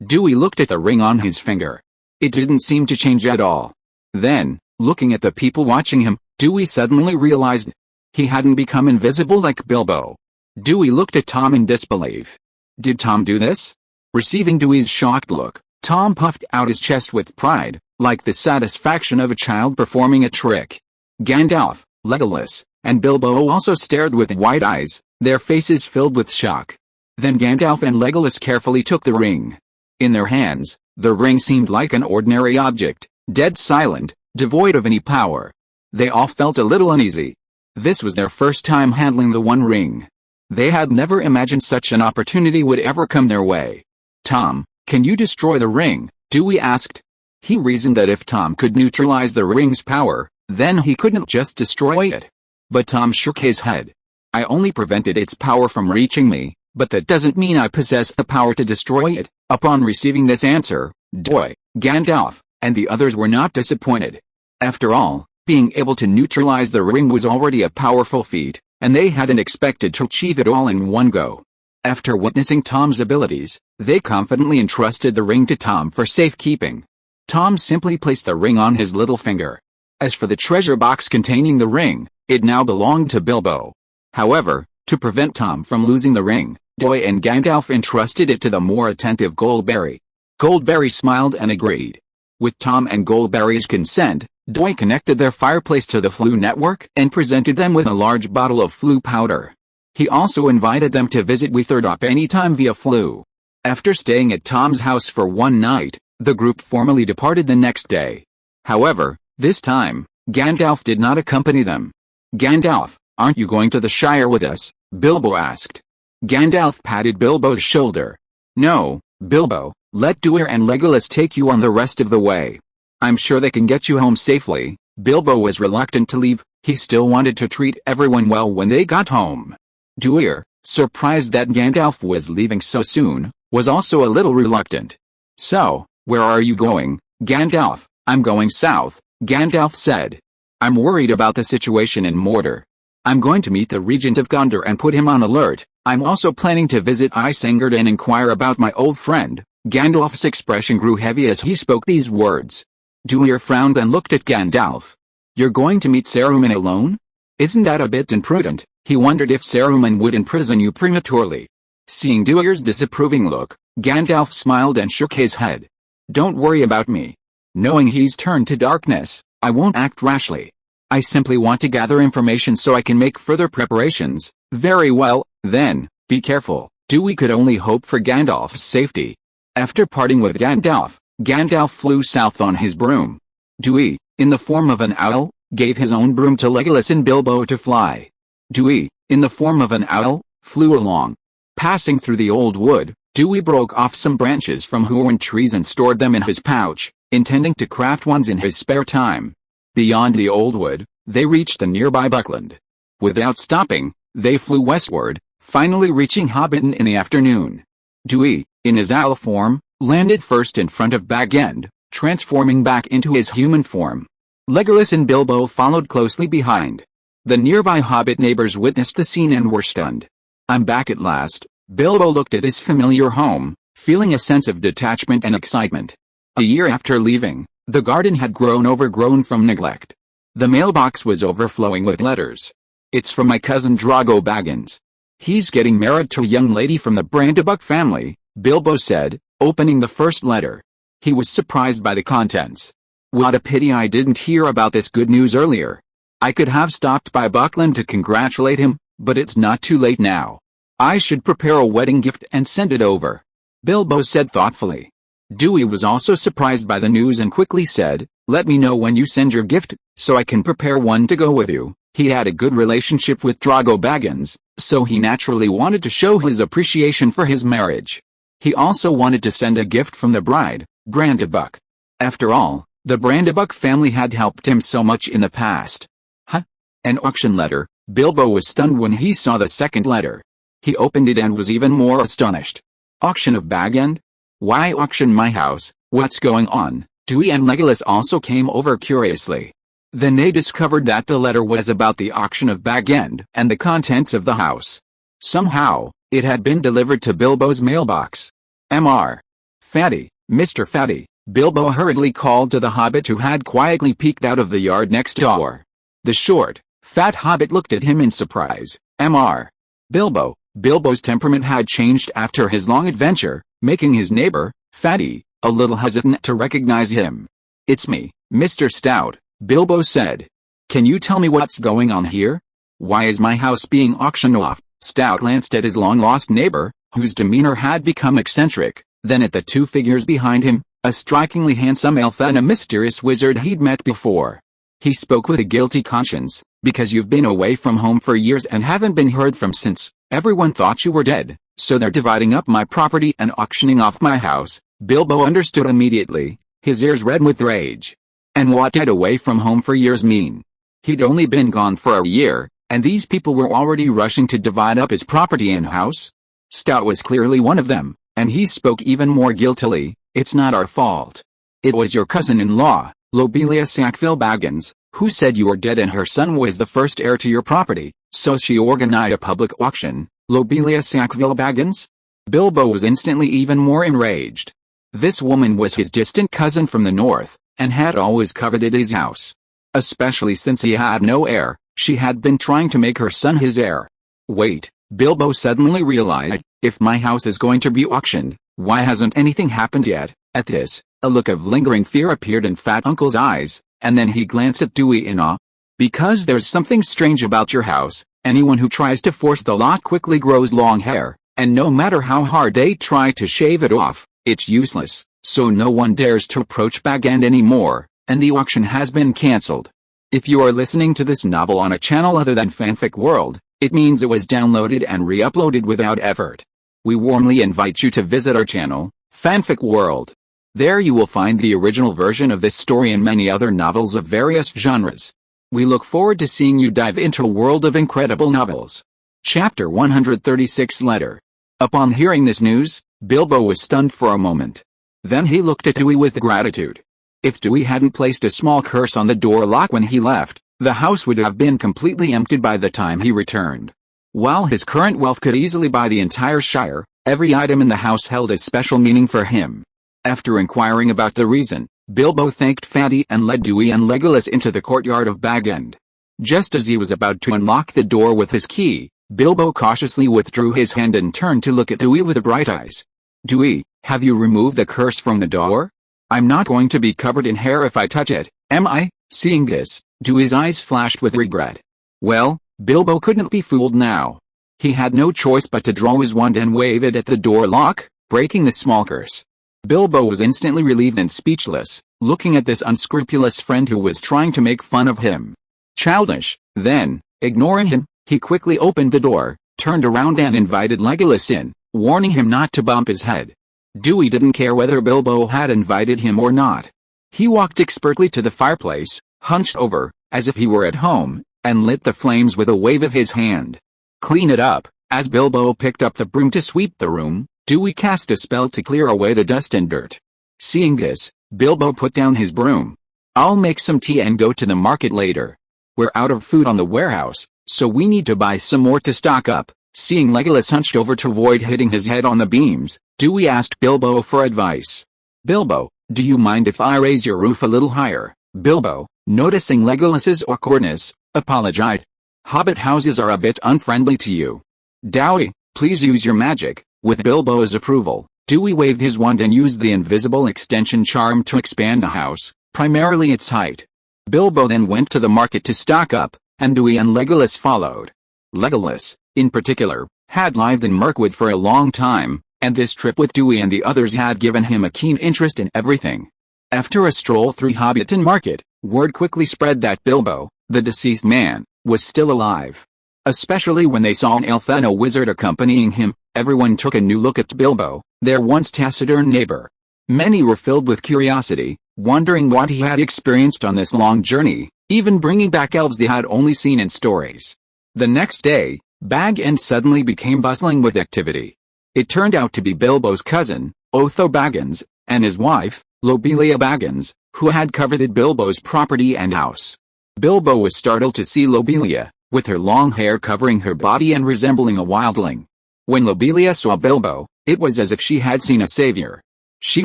Dewey looked at the ring on his finger. It didn't seem to change at all. Then, looking at the people watching him, Dewey suddenly realized he hadn't become invisible like Bilbo. Dewey looked at Tom in disbelief. Did Tom do this? Receiving Dewey's shocked look, Tom puffed out his chest with pride, like the satisfaction of a child performing a trick. Gandalf, Legolas, and Bilbo also stared with wide eyes, their faces filled with shock. Then Gandalf and Legolas carefully took the ring. In their hands, the ring seemed like an ordinary object, dead silent, devoid of any power. They all felt a little uneasy. This was their first time handling the One Ring. They had never imagined such an opportunity would ever come their way. "Tom, can you destroy the ring?" Dewey asked. He reasoned that if Tom could neutralize the ring's power, then he couldn't just destroy it. But Tom shook his head. "I only prevented its power from reaching me, but that doesn't mean I possess the power to destroy it." Upon receiving this answer, Dewey, Gandalf, and the others were not disappointed. After all, being able to neutralize the ring was already a powerful feat, and they hadn't expected to achieve it all in one go. After witnessing Tom's abilities, they confidently entrusted the ring to Tom for safekeeping. Tom simply placed the ring on his little finger. As for the treasure box containing the ring, it now belonged to Bilbo. However, to prevent Tom from losing the ring, Dewey and Gandalf entrusted it to the more attentive Goldberry. Goldberry smiled and agreed. With Tom and Goldberry's consent, Dewey connected their fireplace to the Floo network and presented them with a large bottle of Floo powder. He also invited them to visit Witherdop anytime via Floo. After staying at Tom's house for one night, the group formally departed the next day. However, this time, Gandalf did not accompany them. "Gandalf, aren't you going to the Shire with us?" Bilbo asked. Gandalf patted Bilbo's shoulder. "No, Bilbo, let Dewey and Legolas take you on the rest of the way. I'm sure they can get you home safely." Bilbo was reluctant to leave. He still wanted to treat everyone well when they got home. Dewey, surprised that Gandalf was leaving so soon, was also a little reluctant. "So, where are you going, Gandalf?" "I'm going south," Gandalf said. "I'm worried about the situation in Mordor. I'm going to meet the Regent of Gondor and put him on alert. I'm also planning to visit Isengard and inquire about my old friend." Gandalf's expression grew heavy as he spoke these words. Dewey frowned and looked at Gandalf. "You're going to meet Saruman alone? Isn't that a bit imprudent?" He wondered if Saruman would imprison you prematurely. Seeing Dewey's disapproving look, Gandalf smiled and shook his head. "Don't worry about me. Knowing he's turned to darkness, I won't act rashly. I simply want to gather information so I can make further preparations." "Very well, then, be careful." Dewey could only hope for Gandalf's safety. After parting with Gandalf, Gandalf flew south on his broom. Dewey, in the form of an owl, gave his own broom to Legolas and Bilbo to fly. Dewey, in the form of an owl, flew along. Passing through the old wood, Dewey broke off some branches from Huorn trees and stored them in his pouch, intending to craft ones in his spare time. Beyond the old wood, they reached the nearby Buckland. Without stopping, they flew westward, finally reaching Hobbiton in the afternoon. Dewey, in his owl form, landed first in front of Bag End, transforming back into his human form. Legolas and Bilbo followed closely behind. The nearby hobbit neighbors witnessed the scene and were stunned. "I'm back at last." Bilbo looked at his familiar home, feeling a sense of detachment and excitement. A year after leaving, the garden had grown overgrown from neglect. The mailbox was overflowing with letters. "It's from my cousin Bilbo Baggins. He's getting married to a young lady from the Brandybuck family," Bilbo said, opening the first letter. He was surprised by the contents. "What a pity I didn't hear about this good news earlier. I could have stopped by Buckland to congratulate him, but it's not too late now. I should prepare a wedding gift and send it over," Bilbo said thoughtfully. Dewey was also surprised by the news and quickly said, "Let me know when you send your gift, so I can prepare one to go with you." He had a good relationship with Bilbo Baggins, so he naturally wanted to show his appreciation for his marriage. He also wanted to send a gift from the bride, Brandybuck. After all, the Brandybuck family had helped him so much in the past. "Huh? An auction letter?" Bilbo was stunned when he saw the second letter. He opened it and was even more astonished. "Auction of Bag End? Why auction my house? What's going on?" Dewey and Legolas also came over curiously. Then they discovered that the letter was about the auction of Bag End and the contents of the house. Somehow, it had been delivered to Bilbo's mailbox. Mr. Fatty, Mr. Fatty, Bilbo hurriedly called to the hobbit who had quietly peeked out of the yard next door. The short, fat hobbit looked at him in surprise. "Mr. Bilbo." Bilbo's temperament had changed after his long adventure, making his neighbor, Fatty, a little hesitant to recognize him. "It's me, Mr. Stout," Bilbo said. "Can you tell me what's going on here? Why is my house being auctioned off?" Stout glanced at his long-lost neighbor, whose demeanor had become eccentric, then at the two figures behind him, a strikingly handsome elf and a mysterious wizard he'd met before. He spoke with a guilty conscience. "Because you've been away from home for years and haven't been heard from since, everyone thought you were dead, so they're dividing up my property and auctioning off my house." Bilbo understood immediately, his ears red with rage. And what dead away from home for years mean? He'd only been gone for a year, and these people were already rushing to divide up his property and house? Stout was clearly one of them, and he spoke even more guiltily. "It's not our fault. It was your cousin-in-law, Lobelia Sackville Baggins, who said you were dead and her son was the first heir to your property." So she organized a public auction. Lobelia Sackville Baggins? Bilbo was instantly even more enraged. This woman was his distant cousin from the north, and had always coveted his house. Especially since he had no heir, she had been trying to make her son his heir. Wait, Bilbo suddenly realized, if my house is going to be auctioned, why hasn't anything happened yet? At this, a look of lingering fear appeared in Fat Uncle's eyes, and then he glanced at Dewey in awe. Because there's something strange about your house, anyone who tries to force the lock quickly grows long hair, and no matter how hard they try to shave it off, it's useless, so no one dares to approach Baggins anymore, and the auction has been cancelled. If you are listening to this novel on a channel other than Fanfic World, it means it was downloaded and re-uploaded without effort. We warmly invite you to visit our channel, Fanfic World. There you will find the original version of this story and many other novels of various genres. We look forward to seeing you dive into a world of incredible novels. Chapter 136 Letter. Upon hearing this news, Bilbo was stunned for a moment. Then he looked at Dewey with gratitude. If Dewey hadn't placed a small curse on the door lock when he left, the house would have been completely emptied by the time he returned. While his current wealth could easily buy the entire Shire, every item in the house held a special meaning for him. After inquiring about the reason, Bilbo thanked Fatty and led Dewey and Legolas into the courtyard of Baggins. Just as he was about to unlock the door with his key, Bilbo cautiously withdrew his hand and turned to look at Dewey with bright eyes. Dewey, have you removed the curse from the door? I'm not going to be covered in hair if I touch it, am I? Seeing this, Dewey's eyes flashed with regret. Well, Bilbo couldn't be fooled now. He had no choice but to draw his wand and wave it at the door lock, breaking the small curse. Bilbo was instantly relieved and speechless, looking at this unscrupulous friend who was trying to make fun of him. Childish. Then, ignoring him, he quickly opened the door, turned around and invited Legolas in, warning him not to bump his head. Dewey didn't care whether Bilbo had invited him or not. He walked expertly to the fireplace, hunched over, as if he were at home, and lit the flames with a wave of his hand. Clean it up. As Bilbo picked up the broom to sweep the room, Dewey cast a spell to clear away the dust and dirt. Seeing this, Bilbo put down his broom. I'll make some tea and go to the market later. We're out of food on the warehouse, so we need to buy some more to stock up. Seeing Legolas hunched over to avoid hitting his head on the beams, Dewey asked Bilbo for advice. Bilbo, do you mind if I raise your roof a little higher? Bilbo, noticing Legolas's awkwardness, apologized. Hobbit houses are a bit unfriendly to you. Dewey, please use your magic. With Bilbo's approval, Dewey waved his wand and used the invisible extension charm to expand the house, primarily its height. Bilbo then went to the market to stock up, and Dewey and Legolas followed. Legolas, in particular, had lived in Mirkwood for a long time, and this trip with Dewey and the others had given him a keen interest in everything. After a stroll through Hobbiton Market, word quickly spread that Bilbo, the deceased man, was still alive. Especially when they saw an elf and a wizard accompanying him, everyone took a new look at Bilbo, their once taciturn neighbor. Many were filled with curiosity, wondering what he had experienced on this long journey, even bringing back elves they had only seen in stories. The next day, Baggins suddenly became bustling with activity. It turned out to be Bilbo's cousin, Otho Baggins, and his wife, Lobelia Baggins, who had coveted Bilbo's property and house. Bilbo was startled to see Lobelia, with her long hair covering her body and resembling a wildling. When Lobelia saw Bilbo, it was as if she had seen a savior. She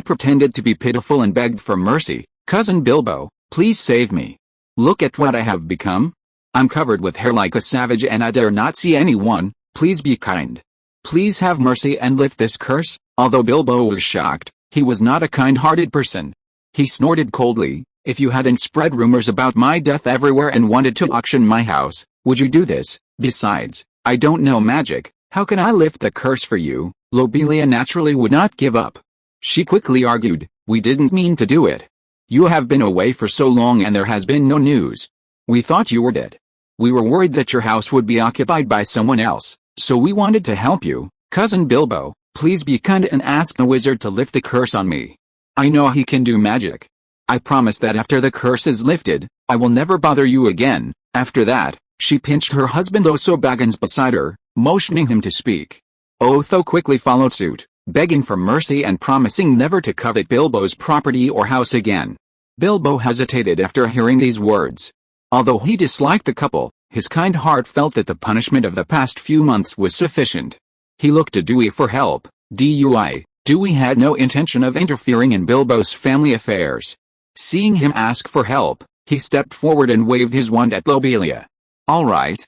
pretended to be pitiful and begged for mercy. Cousin Bilbo, please save me. Look at what I have become. I'm covered with hair like a savage and I dare not see anyone. Please be kind. Please have mercy and lift this curse. Although Bilbo was shocked, he was not a kind-hearted person. He snorted coldly. If you hadn't spread rumors about my death everywhere and wanted to auction my house, would you do this? Besides, I don't know magic. How can I lift the curse for you? Lobelia naturally would not give up. She quickly argued, we didn't mean to do it. You have been away for so long and there has been no news. We thought you were dead. We were worried that your house would be occupied by someone else, so we wanted to help you. Cousin Bilbo, please be kind and ask the wizard to lift the curse on me. I know he can do magic. I promise that after the curse is lifted, I will never bother you again. After that, she pinched her husband Otho Baggins beside her, motioning him to speak. Otho quickly followed suit, begging for mercy and promising never to covet Bilbo's property or house again. Bilbo hesitated after hearing these words. Although he disliked the couple, His kind heart felt that the punishment of the past few months was sufficient. He looked to Dewey for help. Dewey had no intention of interfering in Bilbo's family affairs. Seeing him ask for help, he stepped forward and waved his wand at Lobelia. All right.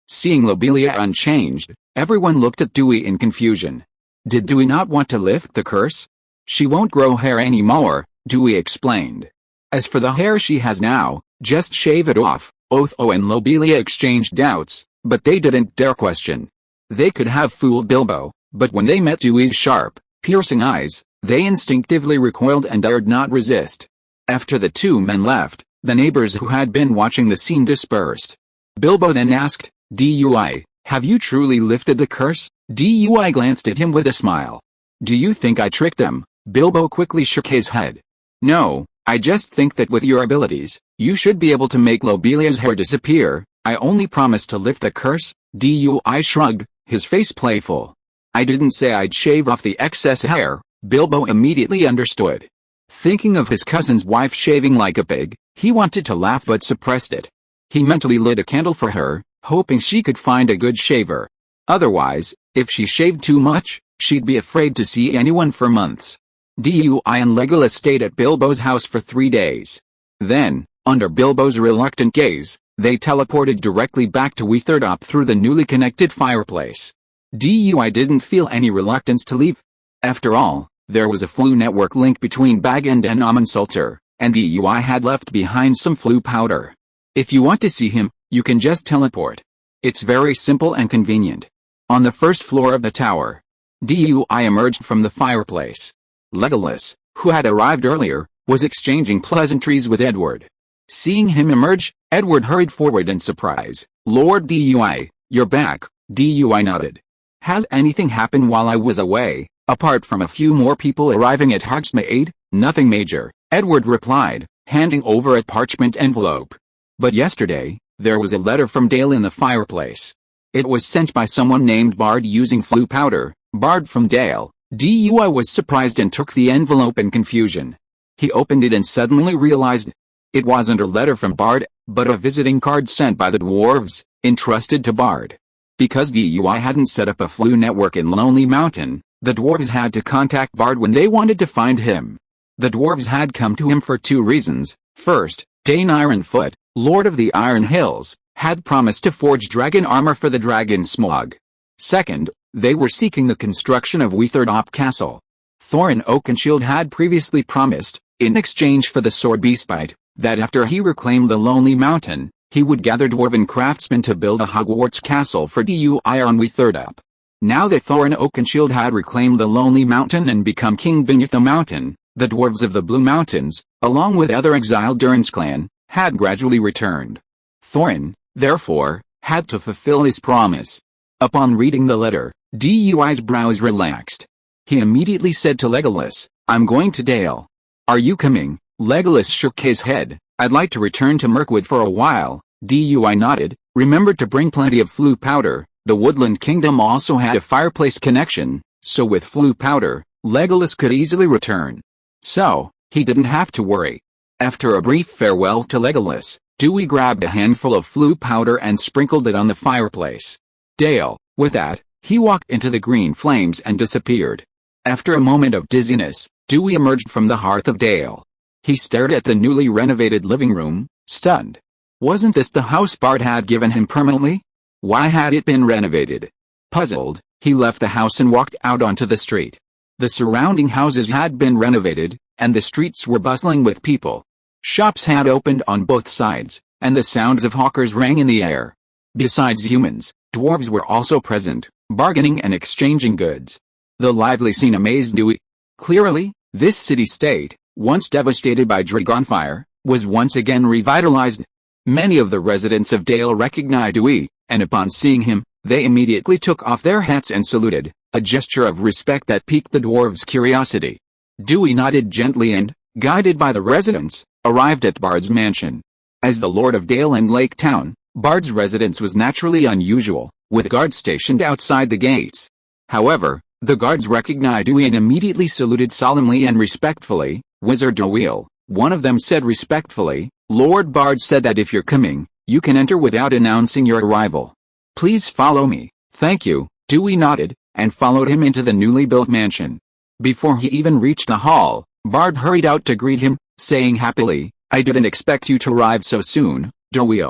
Seeing Lobelia unchanged, everyone looked at Dewey in confusion. Did Dewey not want to lift the curse? She won't grow hair anymore, Dewey explained. As for the hair she has now, just shave it off. Otho and Lobelia exchanged doubts, but they didn't dare question. They could have fooled Bilbo, but when they met Dewey's sharp, piercing eyes, they instinctively recoiled and dared not resist. After the two men left, the neighbors who had been watching the scene dispersed. Bilbo then asked, Dewey, have you truly lifted the curse? Dewey glanced at him with a smile. Do you think I tricked them? Bilbo quickly shook his head. No, I just think that with your abilities, you should be able to make Lobelia's hair disappear. I only promised to lift the curse. Dewey shrugged, his face playful. I didn't say I'd shave off the excess hair. Bilbo immediately understood. Thinking of his cousin's wife shaving like a pig, he wanted to laugh but suppressed it. He mentally lit a candle for her, hoping she could find a good shaver. Otherwise, if she shaved too much, she'd be afraid to see anyone for months. Dewey and Legolas stayed at Bilbo's house for 3 days. Then, under Bilbo's reluctant gaze, they teleported directly back to Witherdop through the newly connected fireplace. Dewey didn't feel any reluctance to leave. After all, there was a Floo network link between Baggins and Amonsulter, and Dewey had left behind some Floo powder. If you want to see him, you can just teleport. It's very simple and convenient. On the first floor of the tower, Dewey emerged from the fireplace. Legolas, who had arrived earlier, was exchanging pleasantries with Edward. Seeing him emerge, Edward hurried forward in surprise. Lord Dewey, you're back. Dewey nodded. Has anything happened while I was away, apart from a few more people arriving at Hogsmeade? Nothing major, Edward replied, handing over a parchment envelope. But yesterday, there was a letter from Dale in the fireplace. It was sent by someone named Bard using Floo powder. Bard from Dale. Dewey was surprised and took the envelope in confusion. He opened it and suddenly realized it wasn't a letter from Bard, but a visiting card sent by the dwarves, entrusted to Bard. Because Dewey hadn't set up a Floo network in Lonely Mountain, the dwarves had to contact Bard when they wanted to find him. The dwarves had come to him for 2 reasons. First, Dane Ironfoot, Lord of the Iron Hills, had promised to forge dragon armor for the dragon Smaug. Second, they were seeking the construction of Witherdop Castle. Thorin Oakenshield had previously promised, in exchange for the sword Beastbite, that after he reclaimed the Lonely Mountain, he would gather dwarven craftsmen to build a Hogwarts Castle for Dewey on Witherdop. Now that Thorin Oakenshield had reclaimed the Lonely Mountain and become king beneath the mountain, the dwarves of the Blue Mountains, along with other exiled Durin's clan, had gradually returned. Thorin, therefore, had to fulfill his promise. Upon reading the letter, Dewey's brows relaxed. He immediately said to Legolas, I'm going to Dale. Are you coming? Legolas shook his head. I'd like to return to Mirkwood for a while. Dewey nodded, remembered to bring plenty of Floo powder. The Woodland Kingdom also had a fireplace connection, so with Floo powder, Legolas could easily return. So, he didn't have to worry. After a brief farewell to Legolas, Dewey grabbed a handful of Floo powder and sprinkled it on the fireplace. Dale. With that, he walked into the green flames and disappeared. After a moment of dizziness, Dewey emerged from the hearth of Dale. He stared at the newly renovated living room, stunned. Wasn't this the house Bard had given him permanently? Why had it been renovated? Puzzled, he left the house and walked out onto the street. The surrounding houses had been renovated, and the streets were bustling with people. Shops had opened on both sides, and the sounds of hawkers rang in the air. Besides humans, dwarves were also present, bargaining and exchanging goods. The lively scene amazed Dewey. Clearly, this city-state, once devastated by dragonfire, was once again revitalized. Many of the residents of Dale recognized Dewey, and upon seeing him, they immediately took off their hats and saluted, a gesture of respect that piqued the dwarves' curiosity. Dewey nodded gently and, guided by the residents, arrived at Bard's mansion. As the Lord of Dale and Lake Town, Bard's residence was naturally unusual, with guards stationed outside the gates. However, the guards recognized Dewey and immediately saluted solemnly and respectfully. Wizard Dewey, one of them said respectfully, Lord Bard said that if you're coming, You can enter without announcing your arrival. Please follow me. Thank you." Dewey nodded, and followed him into the newly built mansion. Before he even reached the hall, Bard hurried out to greet him, saying happily, "I didn't expect you to arrive so soon, Dewey.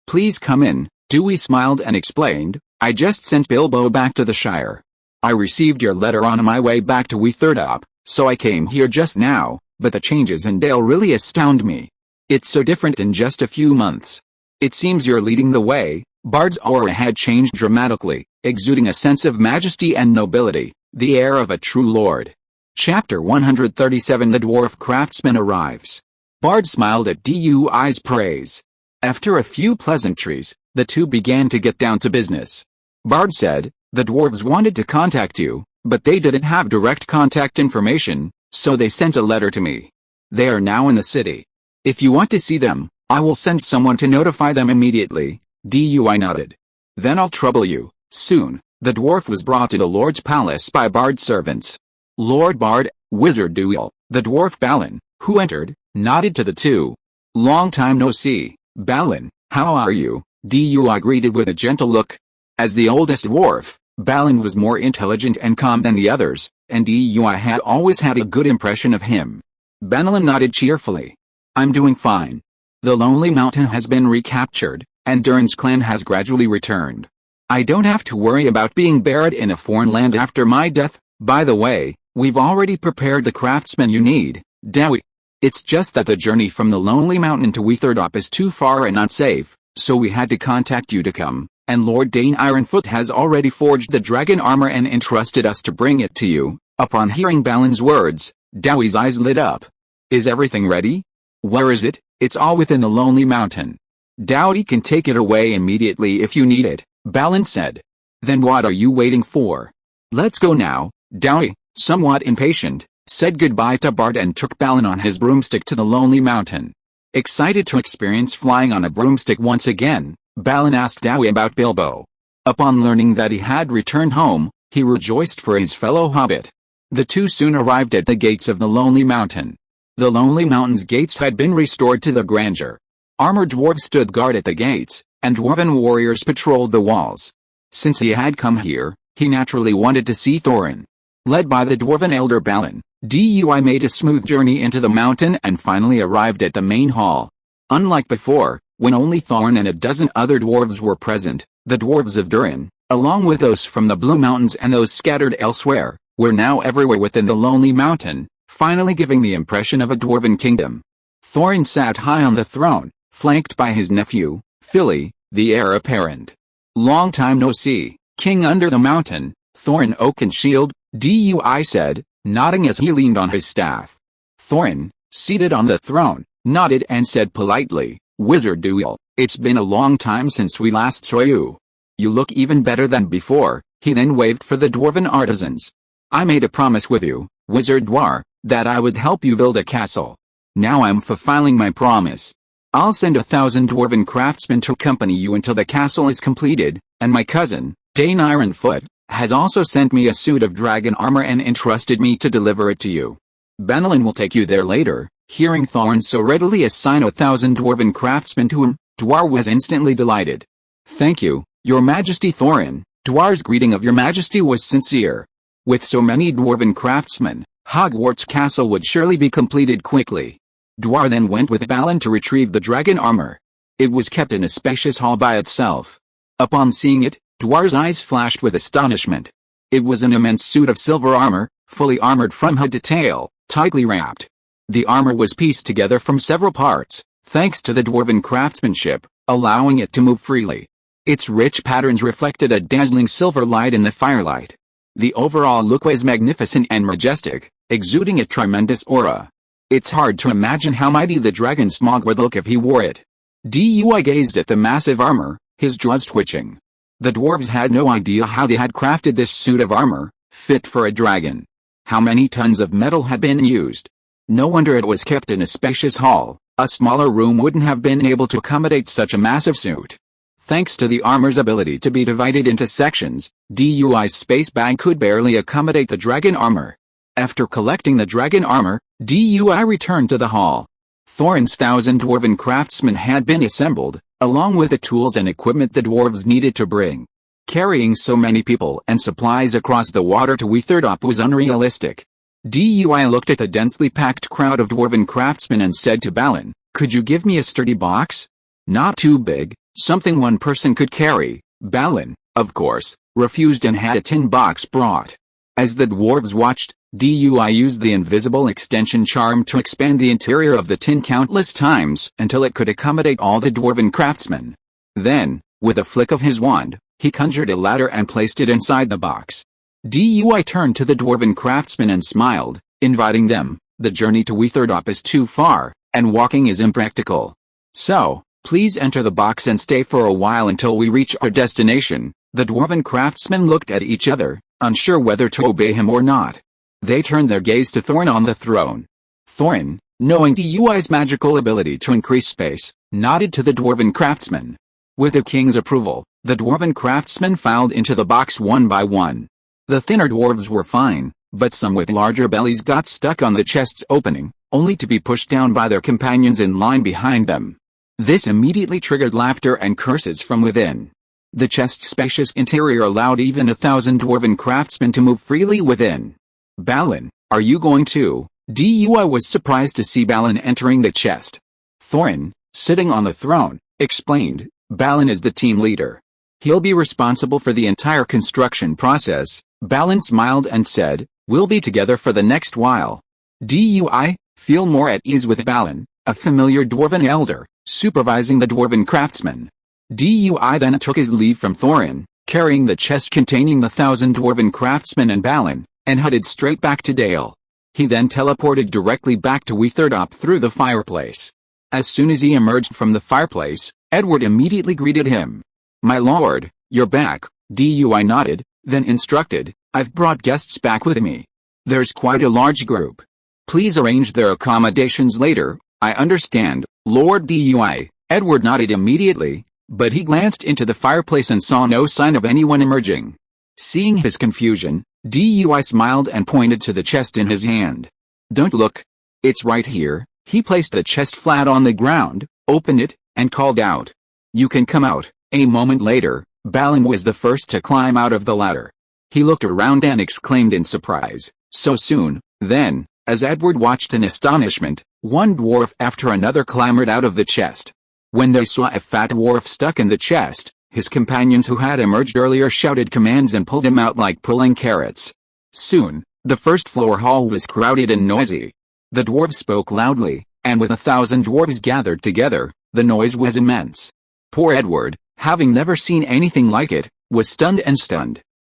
Please come in." Dewey smiled and explained, "I just sent Bilbo back to the Shire. I received your letter on my way back to Witherdop, so I came here just now, but the changes in Dale really astound me. It's so different in just a few months. It seems you're leading the way." Bard's aura had changed dramatically, exuding a sense of majesty and nobility, the air of a true lord. Chapter 137 The Dwarf Craftsman Arrives. Bard smiled at Dewey's praise. After a few pleasantries, the two began to get down to business. Bard said, "The dwarves wanted to contact you, but they didn't have direct contact information, so they sent a letter to me. They are now in the city. If you want to see them, I will send someone to notify them immediately." Dewey nodded. "Then I'll trouble you, soon." The dwarf was brought to the Lord's palace by Bard's servants. Lord Bard, Wizard Dewey, the dwarf Balin, who entered, nodded to the two. "Long time no see, Balin, how are you?" Dewey greeted with a gentle look. As the oldest dwarf, Balin was more intelligent and calm than the others, and Dewey had always had a good impression of him. Balin nodded cheerfully. "I'm doing fine. The Lonely Mountain has been recaptured, and Durin's clan has gradually returned. I don't have to worry about being buried in a foreign land after my death. By the way, we've already prepared the craftsmen you need, Dewey. It's just that the journey from the Lonely Mountain to Witherdop is too far and unsafe, so we had to contact you to come, and Lord Dane Ironfoot has already forged the dragon armor and entrusted us to bring it to you." Upon hearing Balin's words, Dewey's eyes lit up. "Is everything ready?" "Where is it?" "It's all within the Lonely Mountain. Dewey can take it away immediately if you need it," Balin said. "Then what are you waiting for? Let's go now." Dewey, somewhat impatient, said goodbye to Bard and took Balin on his broomstick to the Lonely Mountain. Excited to experience flying on a broomstick once again, Balin asked Dewey about Bilbo. Upon learning that he had returned home, he rejoiced for his fellow hobbit. The two soon arrived at the gates of the Lonely Mountain. The Lonely Mountain's gates had been restored to the grandeur. Armored dwarves stood guard at the gates, and dwarven warriors patrolled the walls. Since he had come here, he naturally wanted to see Thorin. Led by the dwarven elder Balin, Dewey made a smooth journey into the mountain and finally arrived at the main hall. Unlike before, when only Thorin and a dozen other dwarves were present, the dwarves of Durin, along with those from the Blue Mountains and those scattered elsewhere, were now everywhere within the Lonely Mountain, finally giving the impression of a dwarven kingdom. Thorin sat high on the throne, flanked by his nephew, Fili, the heir apparent. "Long time no see, King under the mountain, Thorin Oakenshield," Dewey said, nodding as he leaned on his staff. Thorin, seated on the throne, nodded and said politely, "Wizard Dewey, it's been a long time since we last saw you. You look even better than before." He then waved for the dwarven artisans. "I made a promise with you, Wizard Dwar, that I would help you build a castle. Now I'm fulfilling my promise. I'll send 1,000 dwarven craftsmen to accompany you until the castle is completed, and my cousin, Dane Ironfoot, has also sent me a suit of dragon armor and entrusted me to deliver it to you. Balin will take you there later." Hearing Thorin so readily assign 1,000 dwarven craftsmen to him, Dwar was instantly delighted. "Thank you, Your Majesty Thorin." Dwar's greeting of Your Majesty was sincere. With so many dwarven craftsmen, Hogwarts Castle would surely be completed quickly. Dwar then went with Balin to retrieve the dragon armor. It was kept in a spacious hall by itself. Upon seeing it, Dwar's eyes flashed with astonishment. It was an immense suit of silver armor, fully armored from head to tail, tightly wrapped. The armor was pieced together from several parts, thanks to the dwarven craftsmanship, allowing it to move freely. Its rich patterns reflected a dazzling silver light in the firelight. The overall look was magnificent and majestic, exuding a tremendous aura. It's hard to imagine how mighty the dragon Smaug would look if he wore it. Dewey gazed at the massive armor, his jaws twitching. The dwarves had no idea how they had crafted this suit of armor, fit for a dragon. How many tons of metal had been used? No wonder it was kept in a spacious hall. A smaller room wouldn't have been able to accommodate such a massive suit. Thanks to the armor's ability to be divided into sections, Dewey's space bag could barely accommodate the dragon armor. After collecting the dragon armor, Dewey returned to the hall. Thorin's 1,000 dwarven craftsmen had been assembled, along with the tools and equipment the dwarves needed to bring. Carrying so many people and supplies across the water to Weatherdop was unrealistic. Dui looked at the densely packed crowd of dwarven craftsmen and said to Balin, "Could you give me a sturdy box? Not too big, something one person could carry." Balin, of course, refused and had a tin box brought. As the dwarves watched, Dui used the invisible extension charm to expand the interior of the tin countless times until it could accommodate all the dwarven craftsmen. Then, with a flick of his wand, he conjured a ladder and placed it inside the box. Dui turned to the dwarven craftsmen and smiled, inviting them. "The journey to Weatherdop is too far, and walking is impractical. So, please enter the box and stay for a while until we reach our destination." The dwarven craftsmen looked at each other, unsure whether to obey him or not. They turned their gaze to Thorin on the throne. Thorin, knowing Dui's magical ability to increase space, nodded to the dwarven craftsmen. With the king's approval, the dwarven craftsmen filed into the box one by one. The thinner dwarves were fine, but some with larger bellies got stuck on the chest's opening, only to be pushed down by their companions in line behind them. This immediately triggered laughter and curses from within. The chest's spacious interior allowed even 1,000 dwarven craftsmen to move freely within. "Balin, are you going too?" Dui was surprised to see Balin entering the chest. Thorin, sitting on the throne, explained, "Balin is the team leader. He'll be responsible for the entire construction process." Balin smiled and said, "We'll be together for the next while." Dui, feel more at ease with Balin, a familiar dwarven elder, supervising the dwarven craftsmen. Dui then took his leave from Thorin, carrying the chest containing the 1,000 dwarven craftsmen and Balin, and headed straight back to Dale. He then teleported directly back to Weatherdop through the fireplace. As soon as he emerged from the fireplace, Edward immediately greeted him. "My lord, you're back." Dui nodded, then instructed, "I've brought guests back with me. There's quite a large group. Please arrange their accommodations later." "I understand, Lord Dui." Edward nodded immediately, but he glanced into the fireplace and saw no sign of anyone emerging. Seeing his confusion, Dui smiled and pointed to the chest in his hand. "Don't look. It's right here." He placed the chest flat on the ground, opened it, and called out, "You can come out." A moment later, Balin was the first to climb out of the ladder. He looked around and exclaimed in surprise, "So soon?" Then, as Edward watched in astonishment, one dwarf after another clambered out of the chest. When they saw a fat dwarf stuck in the chest, his companions who had emerged earlier shouted commands and pulled him out like pulling carrots. Soon, the first floor hall was crowded and noisy. The dwarves spoke loudly, and with 1,000 dwarves gathered together, the noise was immense. Poor Edward, having never seen anything like it, was stunned.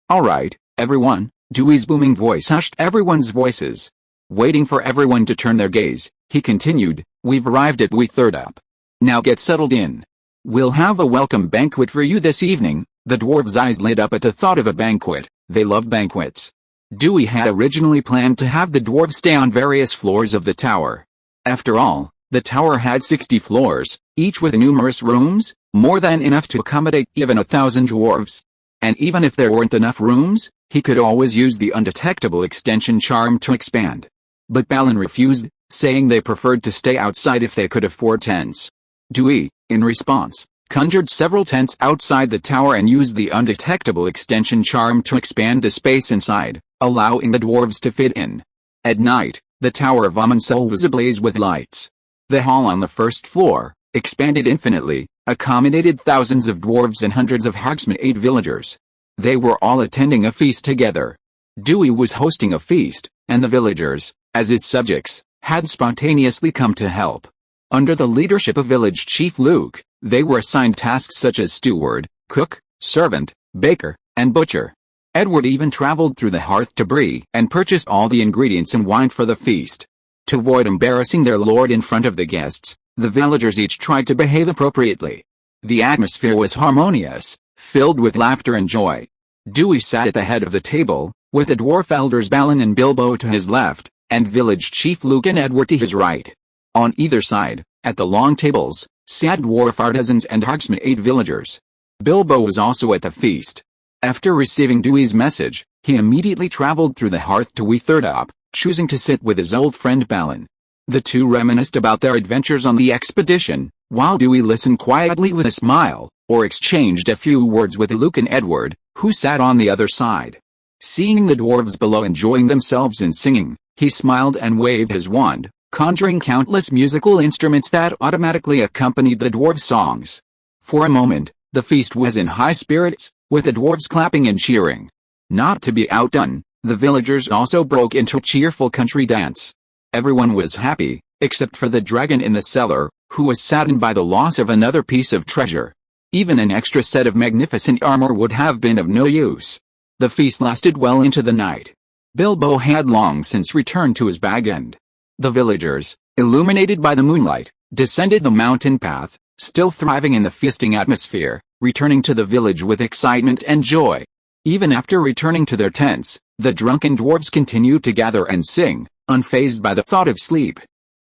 "All right, everyone," Dewy's booming voice hushed everyone's voices. Waiting for everyone to turn their gaze, he continued, "We've arrived at Weatherdop. Now get settled in. We'll have a welcome banquet for you this evening." The dwarves' eyes lit up at the thought of a banquet. They love banquets. Dewy had originally planned to have the dwarves stay on various floors of the tower. After all, the tower had 60 floors, each with numerous rooms, more than enough to accommodate even 1,000 dwarves. And even if there weren't enough rooms, he could always use the undetectable extension charm to expand. But Balin refused, saying they preferred to stay outside if they could afford tents. Dewy, in response, conjured several tents outside the tower and used the undetectable extension charm to expand the space inside, allowing the dwarves to fit in. At night, the Tower of Amuncel was ablaze with lights. The hall on the first floor, expanded infinitely, accommodated thousands of dwarves and hundreds of Hogsmeade villagers. They were all attending a feast together. Dewy was hosting a feast, and the villagers, as his subjects, had spontaneously come to help. Under the leadership of village chief Luke, they were assigned tasks such as steward, cook, servant, baker, and butcher. Edward even traveled through the hearth to Bree and purchased all the ingredients and wine for the feast. To avoid embarrassing their lord in front of the guests, the villagers each tried to behave appropriately. The atmosphere was harmonious, filled with laughter and joy. Dewy sat at the head of the table, with the dwarf elders Balin and Bilbo to his left, and village chief Luke and Edward to his right. On either side, at the long tables, sat dwarf artisans and Hogsmeade villagers. Bilbo was also at the feast. After receiving Dewy's message, he immediately traveled through the hearth to Weatherdop, choosing to sit with his old friend Balin. The two reminisced about their adventures on the expedition, while Dewey listened quietly with a smile, or exchanged a few words with Luke and Edward, who sat on the other side. Seeing the dwarves below enjoying themselves in singing, he smiled and waved his wand, conjuring countless musical instruments that automatically accompanied the dwarves' songs. For a moment, the feast was in high spirits, with the dwarves clapping and cheering. Not to be outdone, the villagers also broke into a cheerful country dance. Everyone was happy, except for the dragon in the cellar, who was saddened by the loss of another piece of treasure. Even an extra set of magnificent armor would have been of no use. The feast lasted well into the night. Bilbo had long since returned to his bag end. The villagers, illuminated by the moonlight, descended the mountain path, still thriving in the feasting atmosphere, returning to the village with excitement and joy. Even after returning to their tents, the drunken dwarves continued to gather and sing, unfazed by the thought of sleep.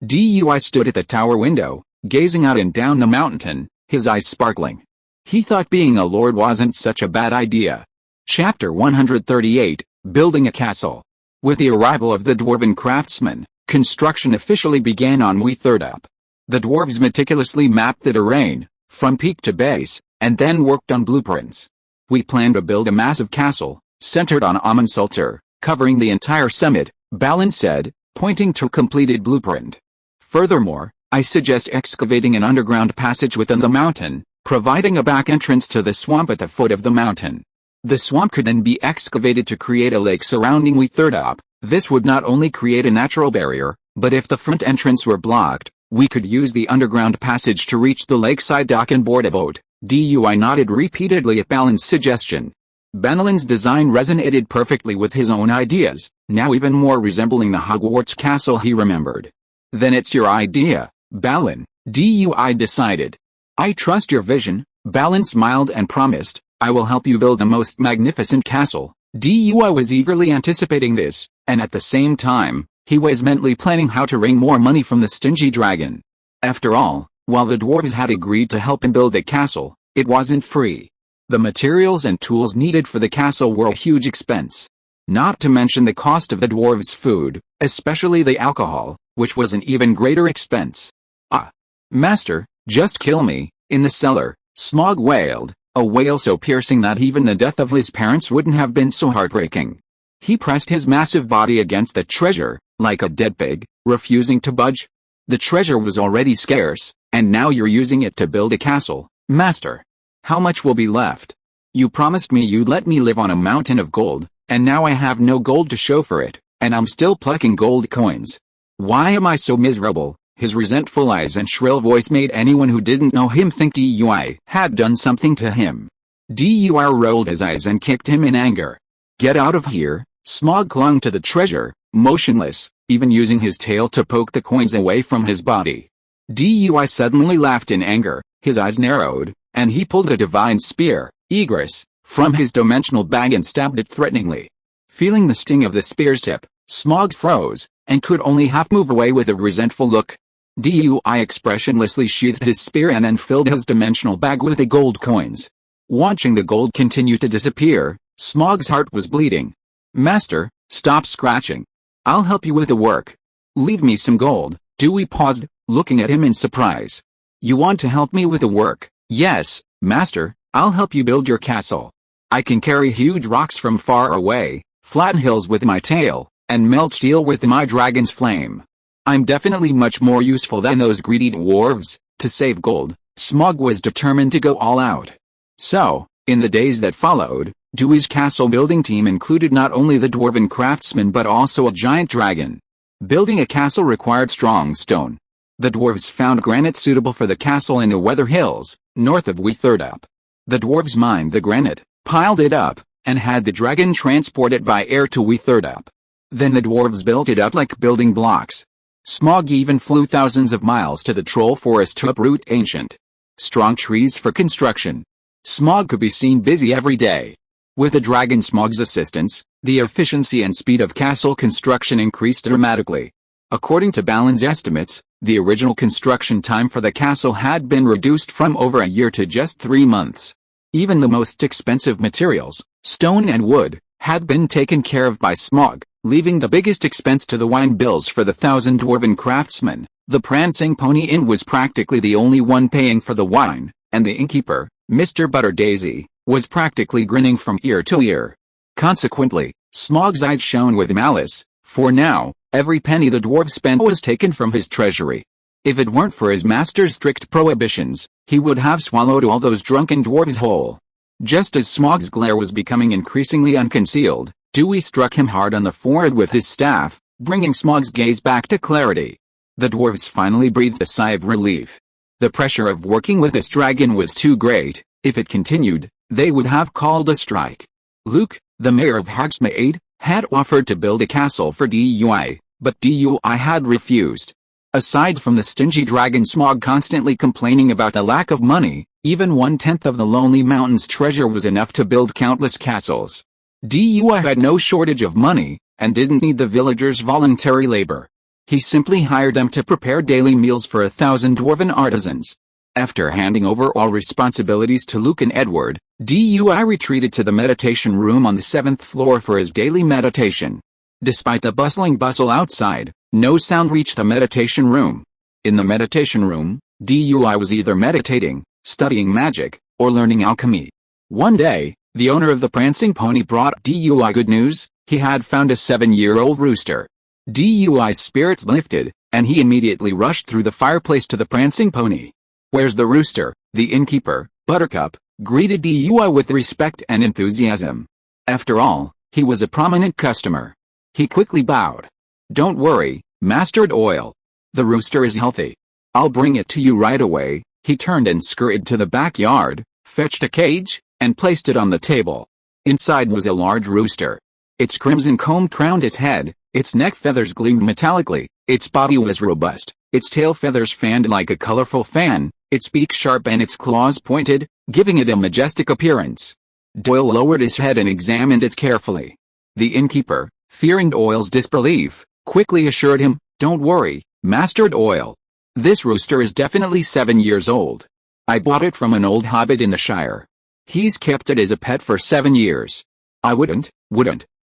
Dewey stood at the tower window, gazing out and down the mountain, his eyes sparkling. He thought being a lord wasn't such a bad idea. Chapter 138, Building a Castle. With the arrival of the dwarven craftsmen, construction officially began on Weatherdup. The dwarves meticulously mapped the terrain, from peak to base, and then worked on blueprints. We plan to build a massive castle, centered on Amonsulter, covering the entire summit, Balin said, pointing to a completed blueprint. Furthermore, I suggest excavating an underground passage within the mountain, providing a back entrance to the swamp at the foot of the mountain. The swamp could then be excavated to create a lake surrounding Weatherdup. This would not only create a natural barrier, but if the front entrance were blocked, we could use the underground passage to reach the lakeside dock and board a boat. Dewey nodded repeatedly at Balin's suggestion. Balin's design resonated perfectly with his own ideas, now even more resembling the Hogwarts Castle he remembered. Then it's your idea, Balin, Dewey decided. I trust your vision, Balin smiled and promised, I will help you build the most magnificent castle. Dewey was eagerly anticipating this, and at the same time, he was mentally planning how to wring more money from the stingy dragon. After all, while the dwarves had agreed to help him build the castle, it wasn't free. The materials and tools needed for the castle were a huge expense. Not to mention the cost of the dwarves' food, especially the alcohol, which was an even greater expense. Ah! Master, just kill me, in the cellar, Smaug wailed, a wail so piercing that even the death of his parents wouldn't have been so heartbreaking. He pressed his massive body against the treasure, like a dead pig, refusing to budge. The treasure was already scarce, and now you're using it to build a castle, Master. How much will be left? You promised me you'd let me live on a mountain of gold, and now I have no gold to show for it, and I'm still plucking gold coins. Why am I so miserable? His resentful eyes and shrill voice made anyone who didn't know him think Dewey had done something to him. Dewey rolled his eyes and kicked him in anger. Get out of here! Smaug clung to the treasure, motionless, even using his tail to poke the coins away from his body. Dewey suddenly laughed in anger, his eyes narrowed, and he pulled a divine spear, Egress, from his dimensional bag and stabbed it threateningly. Feeling the sting of the spear's tip, Smaug froze, and could only half move away with a resentful look. Dewey expressionlessly sheathed his spear and then filled his dimensional bag with the gold coins. Watching the gold continue to disappear, Smaug's heart was bleeding. Master, stop scratching. I'll help you with the work. Leave me some gold. Dewey paused, looking at him in surprise. You want to help me with the work? Yes, Master, I'll help you build your castle. I can carry huge rocks from far away, flatten hills with my tail, and melt steel with my dragon's flame. I'm definitely much more useful than those greedy dwarves. To save gold, Smaug was determined to go all out. So, in the days that followed, Dewey's castle building team included not only the dwarven craftsmen but also a giant dragon. Building a castle required strong stone. The dwarves found granite suitable for the castle in the Weather Hills, north of Weatherdup. The dwarves mined the granite, piled it up, and had the dragon transport it by air to Weatherdup. Then the dwarves built it up like building blocks. Smaug even flew thousands of miles to the troll forest to uproot ancient, strong trees for construction. Smaug could be seen busy every day. With the dragon Smaug's assistance, the efficiency and speed of castle construction increased dramatically. According to Balin's estimates, the original construction time for the castle had been reduced from over a year to just 3 months. Even the most expensive materials, stone and wood, had been taken care of by Smaug, leaving the biggest expense to the wine bills for the 1,000 dwarven craftsmen. The Prancing Pony Inn was practically the only one paying for the wine, and the innkeeper, Mr. Butterdaisy, was practically grinning from ear to ear. Consequently, Smaug's eyes shone with malice, for now, every penny the dwarf spent was taken from his treasury. If it weren't for his master's strict prohibitions, he would have swallowed all those drunken dwarves whole. Just as Smaug's glare was becoming increasingly unconcealed, Dewey struck him hard on the forehead with his staff, bringing Smaug's gaze back to clarity. The dwarves finally breathed a sigh of relief. The pressure of working with this dragon was too great. If it continued, they would have called a strike. Luke, the mayor of Hogsmeade, had offered to build a castle for Dewey, but Dewey had refused. Aside from the stingy dragon Smaug constantly complaining about the lack of money, even 1/10 of the Lonely Mountain's treasure was enough to build countless castles. Dewey had no shortage of money, and didn't need the villagers' voluntary labor. He simply hired them to prepare daily meals for 1,000 dwarven artisans. After handing over all responsibilities to Luke and Edward, Dewey retreated to the meditation room on the 7th floor for his daily meditation. Despite the bustling bustle outside, no sound reached the meditation room. In the meditation room, Dewey was either meditating, studying magic, or learning alchemy. One day, the owner of the Prancing Pony brought Dewey good news. He had found a 7-year-old rooster. Dewey's spirits lifted, and he immediately rushed through the fireplace to the Prancing Pony. "Where's the rooster?" the innkeeper, Buttercup, greeted Dewey with respect and enthusiasm. After all, he was a prominent customer. He quickly bowed. "Don't worry, Master Oil. The rooster is healthy. I'll bring it to you right away." He turned and scurried to the backyard, fetched a cage, and placed it on the table. Inside was a large rooster. Its crimson comb crowned its head, its neck feathers gleamed metallically, its body was robust, its tail feathers fanned like a colorful fan, its beak sharp and its claws pointed, giving it a majestic appearance. Doyle lowered his head and examined it carefully. The innkeeper, fearing Doyle's disbelief, quickly assured him, "Don't worry, Master Doyle. This rooster is definitely 7 years old. I bought it from an old hobbit in the Shire. He's kept it as a pet for 7 years. I wouldn't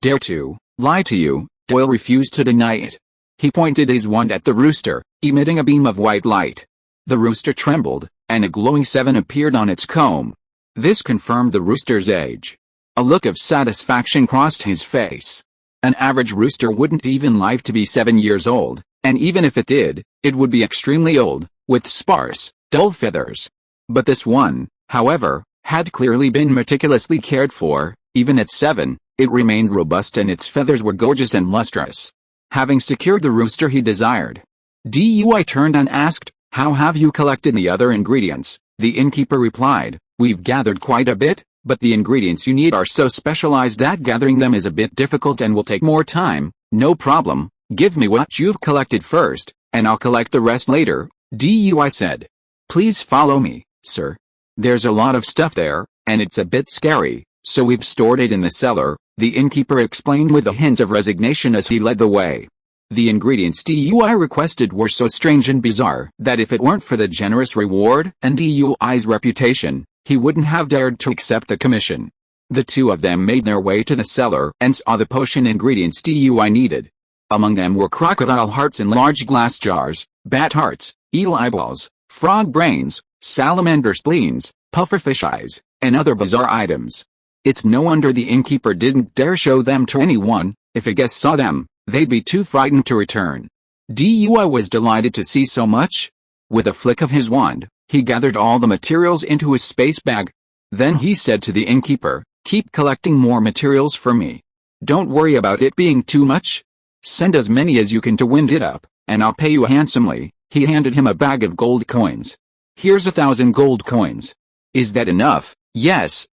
dare to lie to you." Doyle refused to deny it. He pointed his wand at the rooster, emitting a beam of white light. The rooster trembled, and a glowing 7 appeared on its comb. This confirmed the rooster's age. A look of satisfaction crossed his face. An average rooster wouldn't even live to be 7 years old, and even if it did, it would be extremely old, with sparse, dull feathers. But this one, however, had clearly been meticulously cared for. Even at 7, it remained robust and its feathers were gorgeous and lustrous. Having secured the rooster he desired, Dewey turned and asked, "How have you collected the other ingredients?" The innkeeper replied, "We've gathered quite a bit, but the ingredients you need are so specialized that gathering them is a bit difficult and will take more time." "No problem, give me what you've collected first, and I'll collect the rest later," Dewey said. "Please follow me, sir. There's a lot of stuff there, and it's a bit scary, so we've stored it in the cellar," the innkeeper explained with a hint of resignation as he led the way. The ingredients Dewey requested were so strange and bizarre that if it weren't for the generous reward and Dewey's reputation, he wouldn't have dared to accept the commission. The two of them made their way to the cellar and saw the potion ingredients Dewey needed. Among them were crocodile hearts in large glass jars, bat hearts, eel eyeballs, frog brains, salamander spleens, pufferfish eyes, and other bizarre items. It's no wonder the innkeeper didn't dare show them to anyone. If a guest saw them, they'd be too frightened to return. Dewey was delighted to see so much. With a flick of his wand, he gathered all the materials into his space bag. Then he said to the innkeeper, "Keep collecting more materials for me. Don't worry about it being too much. Send as many as you can to wind it up, and I'll pay you handsomely." He handed him a bag of gold coins. "Here's 1,000 gold coins. Is that enough?" Yes.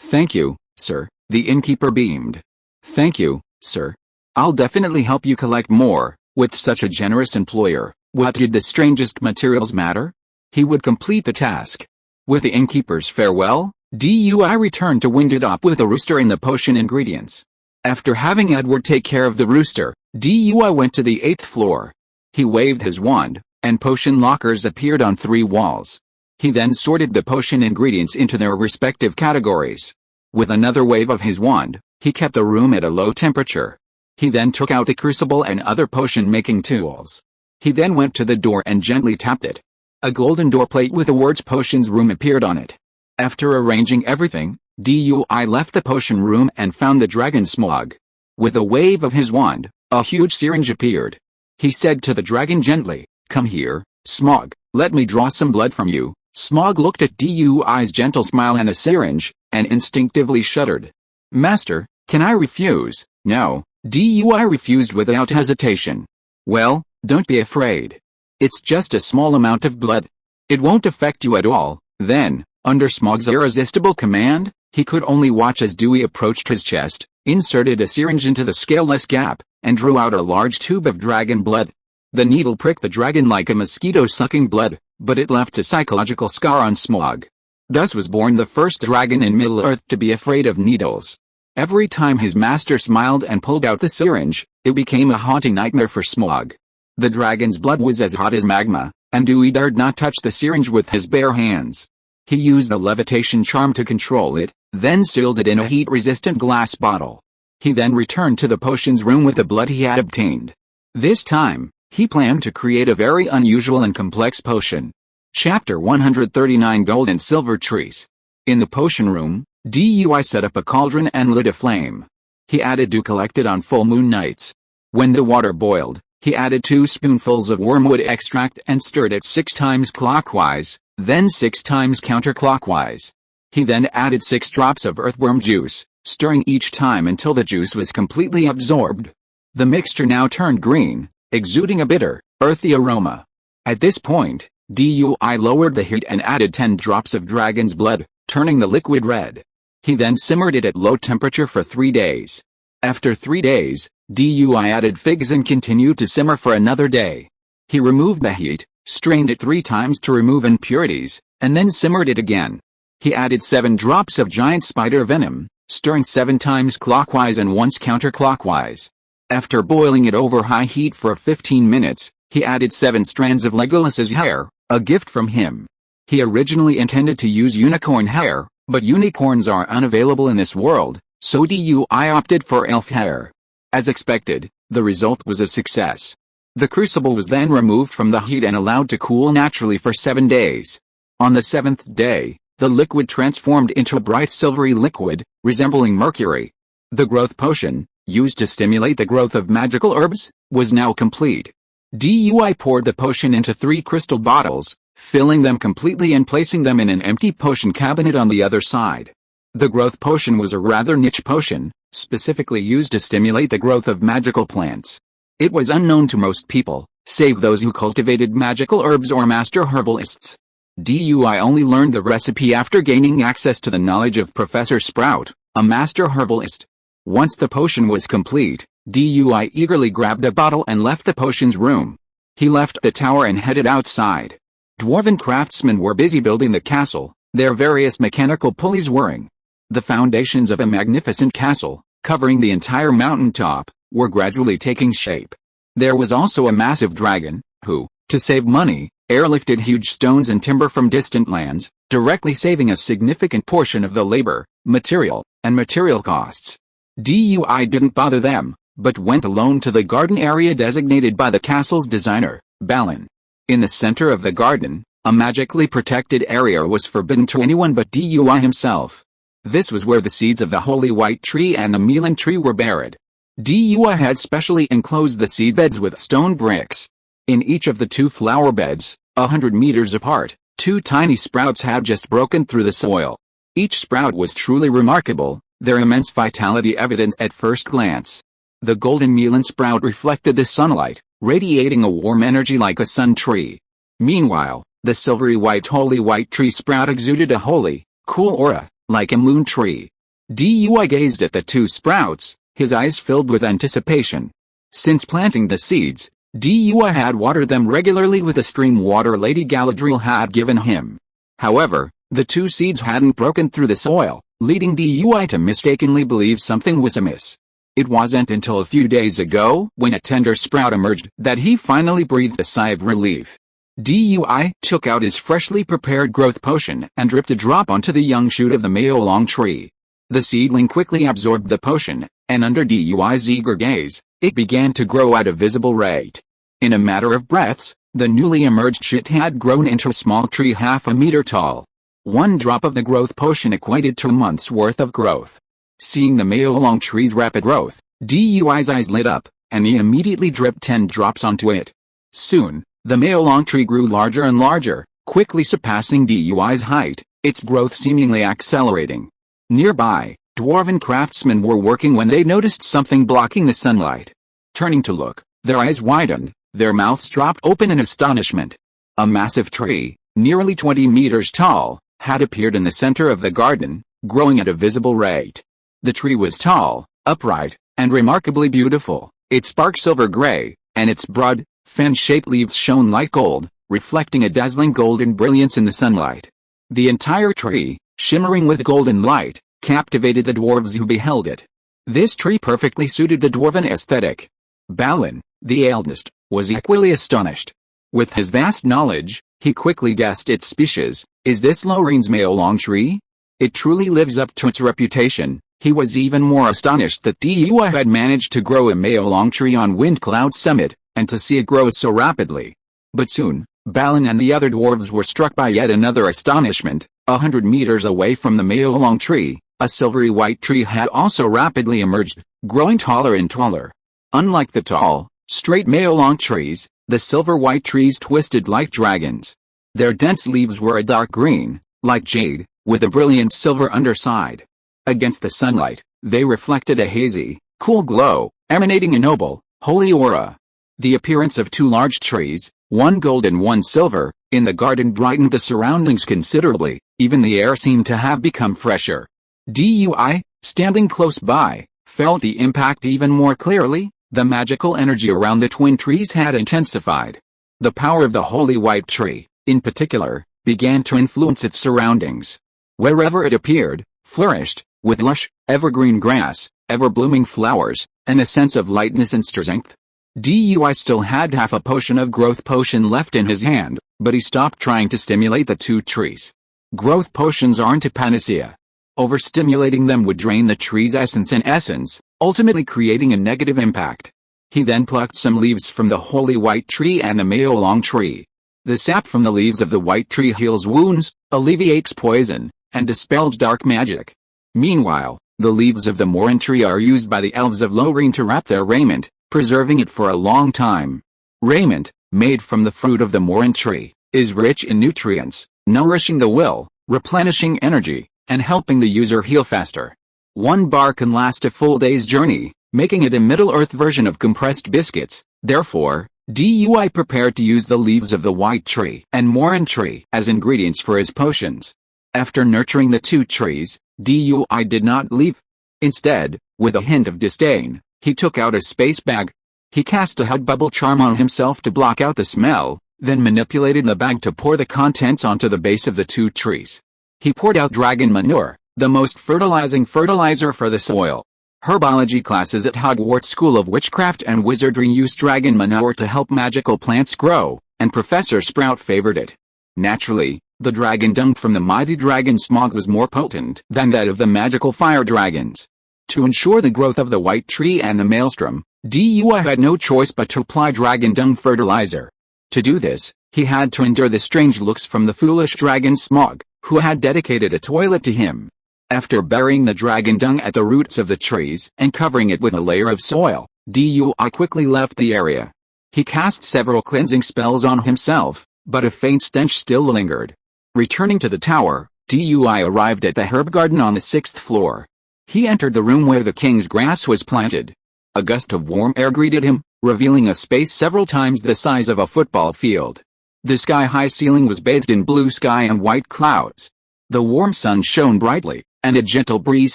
"Thank you, sir," the innkeeper beamed. "Thank you, sir. I'll definitely help you collect more." With such a generous employer, what did the strangest materials matter? He would complete the task. With the innkeeper's farewell, Dewey returned to wind it up with the rooster and the potion ingredients. After having Edward take care of the rooster, Dewey went to the 8th floor. He waved his wand, and potion lockers appeared on 3 walls. He then sorted the potion ingredients into their respective categories. With another wave of his wand, he kept the room at a low temperature. He then took out the crucible and other potion-making tools. He then went to the door and gently tapped it. A golden door plate with the words "Potions Room" appeared on it. After arranging everything, DUI left the potion room and found the dragon Smaug. With a wave of his wand, a huge syringe appeared. He said to the dragon gently, "Come here, Smaug, let me draw some blood from you." Smaug looked at DUI's gentle smile and the syringe, and instinctively shuddered. "Master, can I refuse?" "No," DUI refused without hesitation. "Well, don't be afraid. It's just a small amount of blood. It won't affect you at all." Then, under Smaug's irresistible command, he could only watch as Dewey approached his chest, inserted a syringe into the scaleless gap, and drew out a large tube of dragon blood. The needle pricked the dragon like a mosquito sucking blood, but it left a psychological scar on Smaug. Thus was born the first dragon in Middle-earth to be afraid of needles. Every time his master smiled and pulled out the syringe, it became a haunting nightmare for Smaug. The dragon's blood was as hot as magma, and Dewey dared not touch the syringe with his bare hands. He used the levitation charm to control it, then sealed it in a heat-resistant glass bottle. He then returned to the potions room with the blood he had obtained. This time, he planned to create a very unusual and complex potion. Chapter 139 Gold and Silver Trees. In the potion room, DUI set up a cauldron and lit a flame. He added dew collected on full moon nights. When the water boiled, he added 2 spoonfuls of wormwood extract and stirred it 6 times clockwise, then 6 times counterclockwise. He then added 6 drops of earthworm juice, stirring each time until the juice was completely absorbed. The mixture now turned green, exuding a bitter, earthy aroma. At this point, DUI lowered the heat and added 10 drops of dragon's blood, turning the liquid red. He then simmered it at low temperature for 3 days. After 3 days, DUI added figs and continued to simmer for another day. He removed the heat, strained it 3 times to remove impurities, and then simmered it again. He added 7 drops of giant spider venom, stirring 7 times clockwise and once counterclockwise. After boiling it over high heat for 15 minutes, he added 7 strands of Legolas's hair, a gift from him. He originally intended to use unicorn hair, but unicorns are unavailable in this world, so DUI opted for elf hair. As expected, the result was a success. The crucible was then removed from the heat and allowed to cool naturally for 7 days. On the 7th day, the liquid transformed into a bright silvery liquid, resembling mercury. The growth potion, used to stimulate the growth of magical herbs, was now complete. DUI poured the potion into 3 crystal bottles, filling them completely and placing them in an empty potion cabinet on the other side. The growth potion was a rather niche potion, specifically used to stimulate the growth of magical plants. It was unknown to most people, save those who cultivated magical herbs or master herbalists. DUI only learned the recipe after gaining access to the knowledge of Professor Sprout, a master herbalist. Once the potion was complete, DUI eagerly grabbed a bottle and left the potions room. He left the tower and headed outside. Dwarven craftsmen were busy building the castle, their various mechanical pulleys whirring. The foundations of a magnificent castle, covering the entire mountaintop, were gradually taking shape. There was also a massive dragon, who, to save money, airlifted huge stones and timber from distant lands, directly saving a significant portion of the labor, material, and material costs. DUI didn't bother them, but went alone to the garden area designated by the castle's designer, Balin. In the center of the garden, a magically protected area was forbidden to anyone but DUI himself. This was where the seeds of the holy white tree and the mealing tree were buried. DUI had specially enclosed the seed beds with stone bricks. In each of the 2 flower beds, 100 meters apart, 2 tiny sprouts had just broken through the soil. Each sprout was truly remarkable, their immense vitality evident at first glance. The golden melon sprout reflected the sunlight, radiating a warm energy like a sun tree. Meanwhile, the silvery white holy white tree sprout exuded a holy, cool aura, like a moon tree. DUI gazed at the 2 sprouts, his eyes filled with anticipation. Since planting the seeds, DUI had watered them regularly with the stream water Lady Galadriel had given him. However, the 2 seeds hadn't broken through the soil, leading DUI to mistakenly believe something was amiss. It wasn't until a few days ago, when a tender sprout emerged, that he finally breathed a sigh of relief. DUI took out his freshly prepared growth potion and dripped a drop onto the young shoot of the Maolong tree. The seedling quickly absorbed the potion, and under DUI's eager gaze, it began to grow at a visible rate. In a matter of breaths, the newly emerged shit had grown into a small tree half a meter tall. One drop of the growth potion equated to a month's worth of growth. Seeing the Maolong tree's rapid growth, Dui's eyes lit up, and he immediately dripped 10 drops onto it. Soon, the Maolong tree grew larger and larger, quickly surpassing Dui's height, its growth seemingly accelerating. Nearby, dwarven craftsmen were working when they noticed something blocking the sunlight. Turning to look, their eyes widened, their mouths dropped open in astonishment. A massive tree, nearly 20 meters tall, had appeared in the center of the garden, growing at a visible rate. The tree was tall, upright, and remarkably beautiful. Its bark silver gray, and its broad, fan-shaped leaves shone light gold, reflecting a dazzling golden brilliance in the sunlight. The entire tree, shimmering with golden light, captivated the dwarves who beheld it. This tree perfectly suited the dwarven aesthetic. Balin, the eldest, was equally astonished. With his vast knowledge, he quickly guessed its species. Is this Lorrain's Maolong tree? It truly lives up to its reputation. He was even more astonished that Dui had managed to grow a Maolong tree on Windcloud Summit, and to see it grow so rapidly. But soon, Balin and the other dwarves were struck by yet another astonishment. 100 meters away from the Maolong tree, a silvery white tree had also rapidly emerged, growing taller and taller. Unlike the tall, straight Maolong trees, the silver white trees twisted like dragons. Their dense leaves were a dark green, like jade, with a brilliant silver underside. Against the sunlight, they reflected a hazy, cool glow, emanating a noble, holy aura. The appearance of 2 large trees, one gold and one silver, in the garden brightened the surroundings considerably. Even the air seemed to have become fresher. Dui, standing close by, felt the impact even more clearly. The magical energy around the twin trees had intensified. The power of the holy white tree, in particular, began to influence its surroundings. Wherever it appeared, flourished, with lush, evergreen grass, ever-blooming flowers, and a sense of lightness and strength. Dui still had half a potion of growth potion left in his hand, but he stopped trying to stimulate the 2 trees. Growth potions aren't a panacea. Overstimulating them would drain the tree's essence, ultimately creating a negative impact. He then plucked some leaves from the holy white tree and the Maolong tree. The sap from the leaves of the white tree heals wounds, alleviates poison, and dispels dark magic. Meanwhile, the leaves of the Morin tree are used by the elves of Lorraine to wrap their raiment, preserving it for a long time. Raiment, made from the fruit of the Morin tree, is rich in nutrients, nourishing the will, replenishing energy, and helping the user heal faster. One bar can last a full day's journey, making it a Middle-earth version of compressed biscuits. Therefore, Dui prepared to use the leaves of the white tree and Morin tree as ingredients for his potions. After nurturing the 2 trees, Dui did not leave. Instead, with a hint of disdain, he took out a space bag. He cast a hug bubble charm on himself to block out the smell, then manipulated the bag to pour the contents onto the base of the 2 trees. He poured out dragon manure, the most fertilizing fertilizer for the soil. Herbology classes at Hogwarts School of Witchcraft and Wizardry use dragon manure to help magical plants grow, and Professor Sprout favored it. Naturally, the dragon dung from the mighty dragon Smog was more potent than that of the magical fire dragons. To ensure the growth of the white tree and the maelstrom, Dui had no choice but to apply dragon dung fertilizer. To do this, he had to endure the strange looks from the foolish dragon Smog, who had dedicated a toilet to him. After burying the dragon dung at the roots of the trees and covering it with a layer of soil, Dui quickly left the area. He cast several cleansing spells on himself, but a faint stench still lingered. Returning to the tower, Dui arrived at the herb garden on the 6th floor. He entered the room where the king's grass was planted. A gust of warm air greeted him, revealing a space several times the size of a football field. The sky-high ceiling was bathed in blue sky and white clouds. The warm sun shone brightly, and a gentle breeze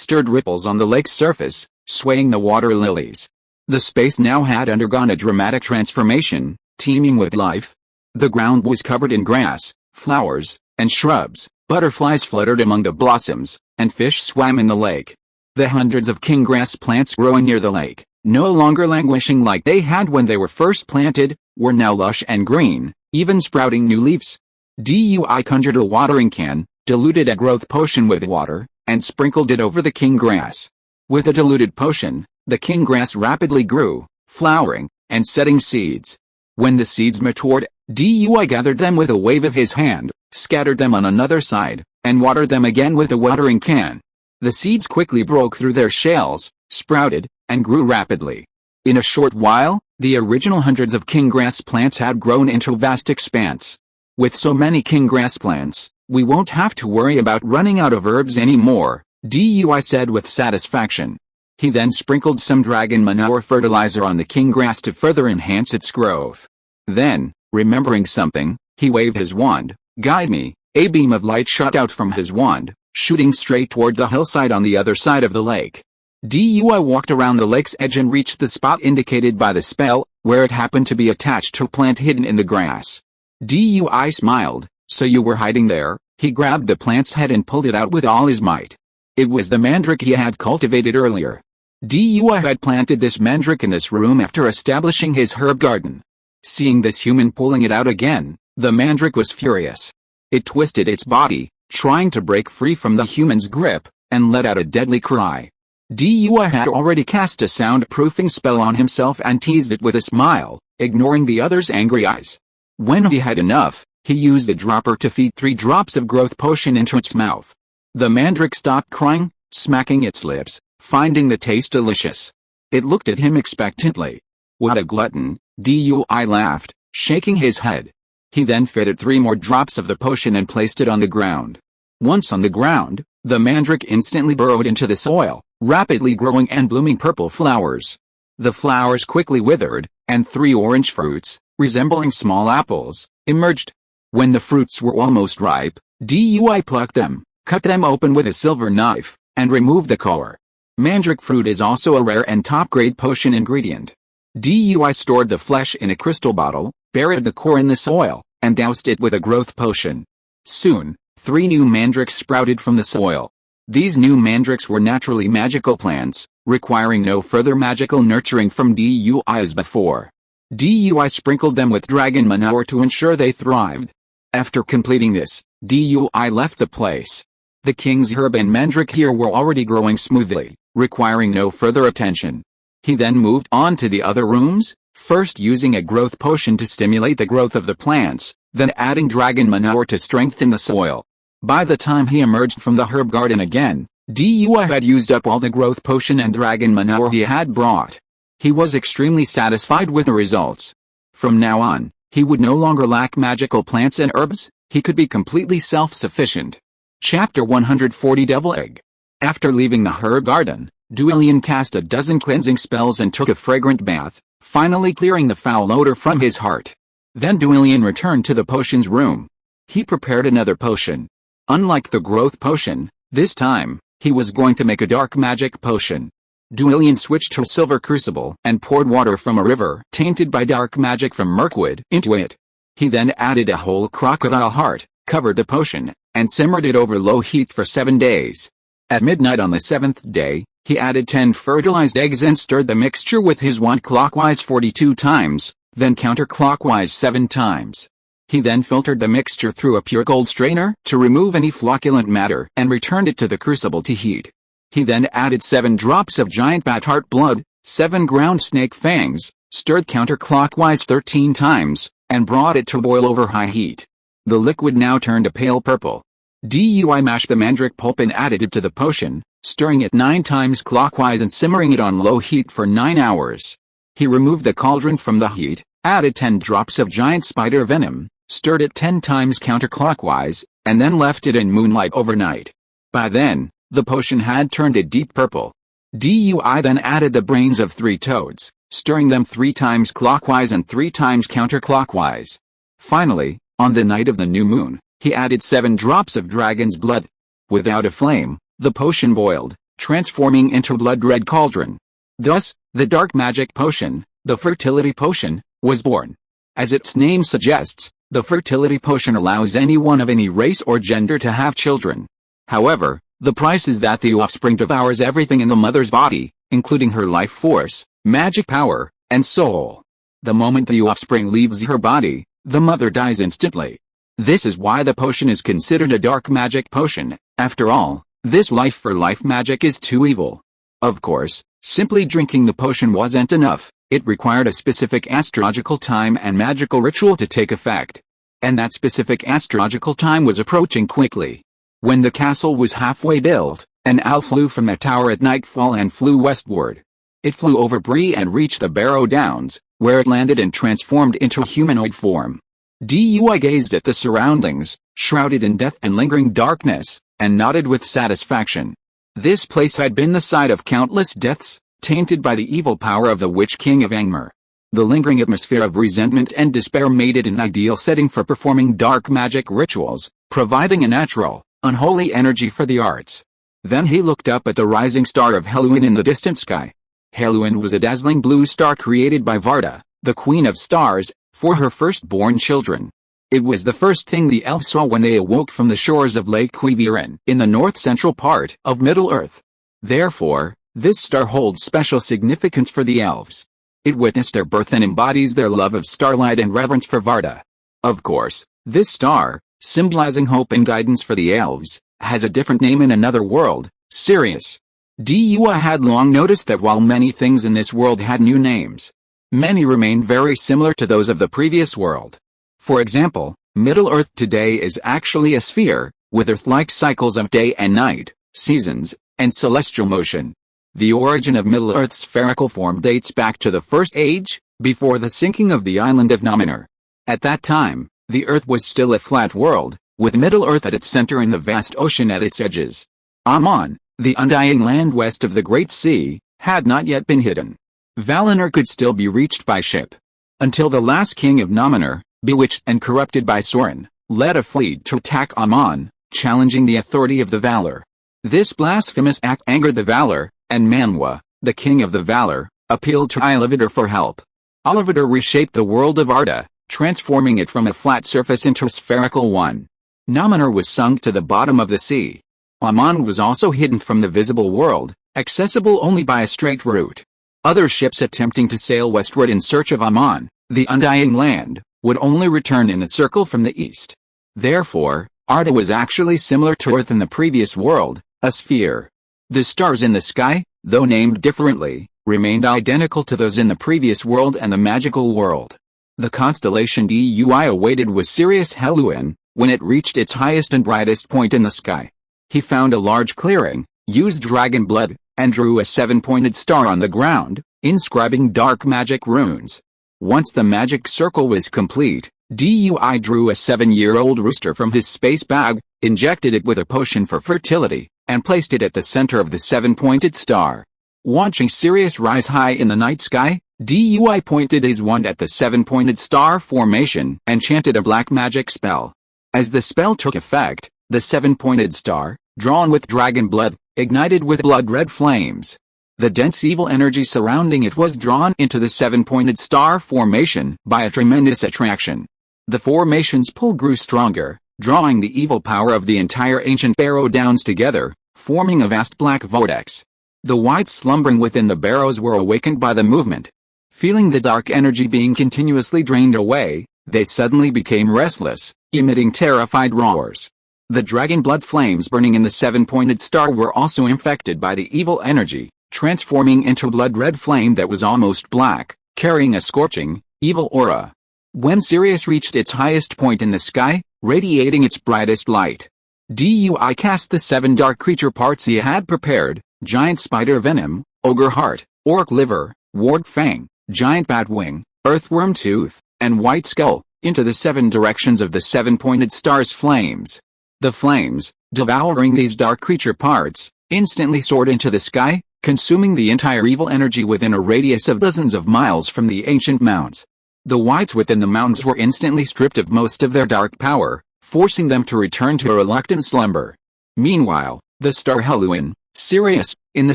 stirred ripples on the lake's surface, swaying the water lilies. The space now had undergone a dramatic transformation, teeming with life. The ground was covered in grass, flowers, and shrubs, butterflies fluttered among the blossoms, and fish swam in the lake. The hundreds of king grass plants growing near the lake, no longer languishing like they had when they were first planted, were now lush and green, even sprouting new leaves. Dui conjured a watering can, diluted a growth potion with water, and sprinkled it over the king grass. With the diluted potion, the king grass rapidly grew, flowering, and setting seeds. When the seeds matured, Dui gathered them with a wave of his hand, scattered them on another side, and watered them again with a watering can. The seeds quickly broke through their shells, sprouted, and grew rapidly. In a short while, the original hundreds of king grass plants had grown into a vast expanse. With so many king grass plants, we won't have to worry about running out of herbs anymore, Dui said with satisfaction. He then sprinkled some dragon manure fertilizer on the king grass to further enhance its growth. Then, remembering something, he waved his wand. "Guide me." A beam of light shot out from his wand, shooting straight toward the hillside on the other side of the lake. Dui walked around the lake's edge and reached the spot indicated by the spell, where it happened to be attached to a plant hidden in the grass. Dui smiled. "So you were hiding there?" He grabbed the plant's head and pulled it out with all his might. It was the mandrake he had cultivated earlier. Dui had planted this mandrake in this room after establishing his herb garden. Seeing this human pulling it out again, the mandrake was furious. It twisted its body, trying to break free from the human's grip, and let out a deadly cry. Dui had already cast a soundproofing spell on himself and teased it with a smile, ignoring the other's angry eyes. When he had enough, he used the dropper to feed 3 drops of growth potion into its mouth. The mandrake stopped crying, smacking its lips, finding the taste delicious. It looked at him expectantly. "What a glutton," Dui laughed, shaking his head. He then fitted 3 more drops of the potion and placed it on the ground. Once on the ground, the mandrake instantly burrowed into the soil, rapidly growing and blooming purple flowers. The flowers quickly withered, and 3 orange fruits, resembling small apples, emerged. When the fruits were almost ripe, Dui plucked them, cut them open with a silver knife, and removed the core. Mandrake fruit is also a rare and top-grade potion ingredient. Dui stored the flesh in a crystal bottle, buried the core in the soil, and doused it with a growth potion. Soon, 3 new mandrakes sprouted from the soil. These new mandrakes were naturally magical plants, requiring no further magical nurturing from Dui as before. Dui sprinkled them with dragon manure to ensure they thrived. After completing this, Dui left the place. The king's herb and mandrake here were already growing smoothly, requiring no further attention. He then moved on to the other rooms, first using a growth potion to stimulate the growth of the plants, then adding dragon manure to strengthen the soil. By the time he emerged from the herb garden again, Dui had used up all the growth potion and dragon manure he had brought. He was extremely satisfied with the results. From now on, he would no longer lack magical plants and herbs, he could be completely self-sufficient. Chapter 140 Devil Egg. After leaving the herb garden, Duilian cast a dozen cleansing spells and took a fragrant bath, finally clearing the foul odor from his heart. Then Duilian returned to the potions room. He prepared another potion. Unlike the growth potion, this time, he was going to make a dark magic potion. Duilian switched to a silver crucible and poured water from a river tainted by dark magic from Mirkwood into it. He then added a whole crocodile heart, covered the potion, and simmered it over low heat for 7 days. At midnight on the 7th day, he added 10 fertilized eggs and stirred the mixture with his wand clockwise 42 times, then counterclockwise 7 times. He then filtered the mixture through a pure gold strainer to remove any flocculent matter and returned it to the crucible to heat. He then added 7 drops of giant bat heart blood, 7 ground snake fangs, stirred counterclockwise 13 times, and brought it to boil over high heat. The liquid now turned a pale purple. Dui mashed the mandrake pulp and added it to the potion, stirring it 9 times clockwise and simmering it on low heat for 9 hours. He removed the cauldron from the heat, added 10 drops of giant spider venom, stirred it 10 times counterclockwise, and then left it in moonlight overnight. By then, the potion had turned a deep purple. Dui then added the brains of 3 toads, stirring them 3 times clockwise and 3 times counterclockwise. Finally, on the night of the new moon, he added 7 drops of dragon's blood. Without a flame, the potion boiled, transforming into a blood-red cauldron. Thus, the dark magic potion, the fertility potion, was born. As its name suggests, the fertility potion allows anyone of any race or gender to have children. However, the price is that the offspring devours everything in the mother's body, including her life force, magic power, and soul. The moment the offspring leaves her body, the mother dies instantly. This is why the potion is considered a dark magic potion. After all, this life-for-life magic is too evil. Of course, simply drinking the potion wasn't enough. It required a specific astrological time and magical ritual to take effect. And that specific astrological time was approaching quickly. When the castle was halfway built, an owl flew from the tower at nightfall and flew westward. It flew over Bree and reached the Barrow Downs, where it landed and transformed into a humanoid form. Dui gazed at the surroundings, shrouded in death and lingering darkness, and nodded with satisfaction. This place had been the site of countless deaths, tainted by the evil power of the Witch King of Angmar. The lingering atmosphere of resentment and despair made it an ideal setting for performing dark magic rituals, providing a natural, unholy energy for the arts. Then he looked up at the rising star of Helluin in the distant sky. Helluin was a dazzling blue star created by Varda, the Queen of Stars, for her firstborn children. It was the first thing the elves saw when they awoke from the shores of Lake Quivirin in the north-central part of Middle-earth. Therefore, this star holds special significance for the elves. It witnessed their birth and embodies their love of starlight and reverence for Varda. Of course, this star, symbolizing hope and guidance for the elves, has a different name in another world, Sirius. Dua had long noticed that while many things in this world had new names, many remained very similar to those of the previous world. For example, Middle-earth today is actually a sphere, with Earth-like cycles of day and night, seasons, and celestial motion. The origin of Middle-earth's spherical form dates back to the First Age, before the sinking of the island of Numenor. At that time, the Earth was still a flat world, with Middle-earth at its center and the vast ocean at its edges. Aman, the undying land west of the Great Sea, had not yet been hidden. Valinor could still be reached by ship. Until the last king of Numenor, bewitched and corrupted by Sauron, led a fleet to attack Aman, challenging the authority of the Valar. This blasphemous act angered the Valar, and Manwë, the king of the Valar, appealed to Iluvatar for help. Iluvatar reshaped the world of Arda, transforming it from a flat surface into a spherical one. Numenor was sunk to the bottom of the sea. Aman was also hidden from the visible world, accessible only by a straight route. Other ships attempting to sail westward in search of Aman, the undying land, would only return in a circle from the east. Therefore, Arda was actually similar to Earth in the previous world, a sphere. The stars in the sky, though named differently, remained identical to those in the previous world and the magical world. The constellation Dui awaited was Sirius Helluin, when it reached its highest and brightest point in the sky. He found a large clearing, used dragon blood, and drew a 7-pointed star on the ground, inscribing dark magic runes. Once the magic circle was complete, Dui drew a 7-year-old rooster from his space bag, injected it with a potion for fertility, and placed it at the center of the 7-pointed star. Watching Sirius rise high in the night sky, Dui pointed his wand at the 7-pointed star formation and chanted a black magic spell. As the spell took effect, the 7-pointed star, drawn with dragon blood, ignited with blood-red flames. The dense evil energy surrounding it was drawn into the 7-pointed star formation by a tremendous attraction. The formation's pull grew stronger, drawing the evil power of the entire ancient Barrow Downs together, forming a vast black vortex. The wights slumbering within the barrows were awakened by the movement. Feeling the dark energy being continuously drained away, they suddenly became restless, emitting terrified roars. The dragon blood flames burning in the 7-pointed star were also infected by the evil energy, transforming into a blood-red flame that was almost black, carrying a scorching, evil aura. When Sirius reached its highest point in the sky, radiating its brightest light, Dui cast the 7 dark creature parts he had prepared: giant spider venom, ogre heart, orc liver, warg fang, giant bat wing, earthworm tooth, and white skull, into the 7 directions of the 7-pointed star's flames. The flames, devouring these dark creature parts, instantly soared into the sky, consuming the entire evil energy within a radius of dozens of miles from the ancient mountains. The wights within the mountains were instantly stripped of most of their dark power, forcing them to return to a reluctant slumber. Meanwhile, the star Helluin, Sirius, in the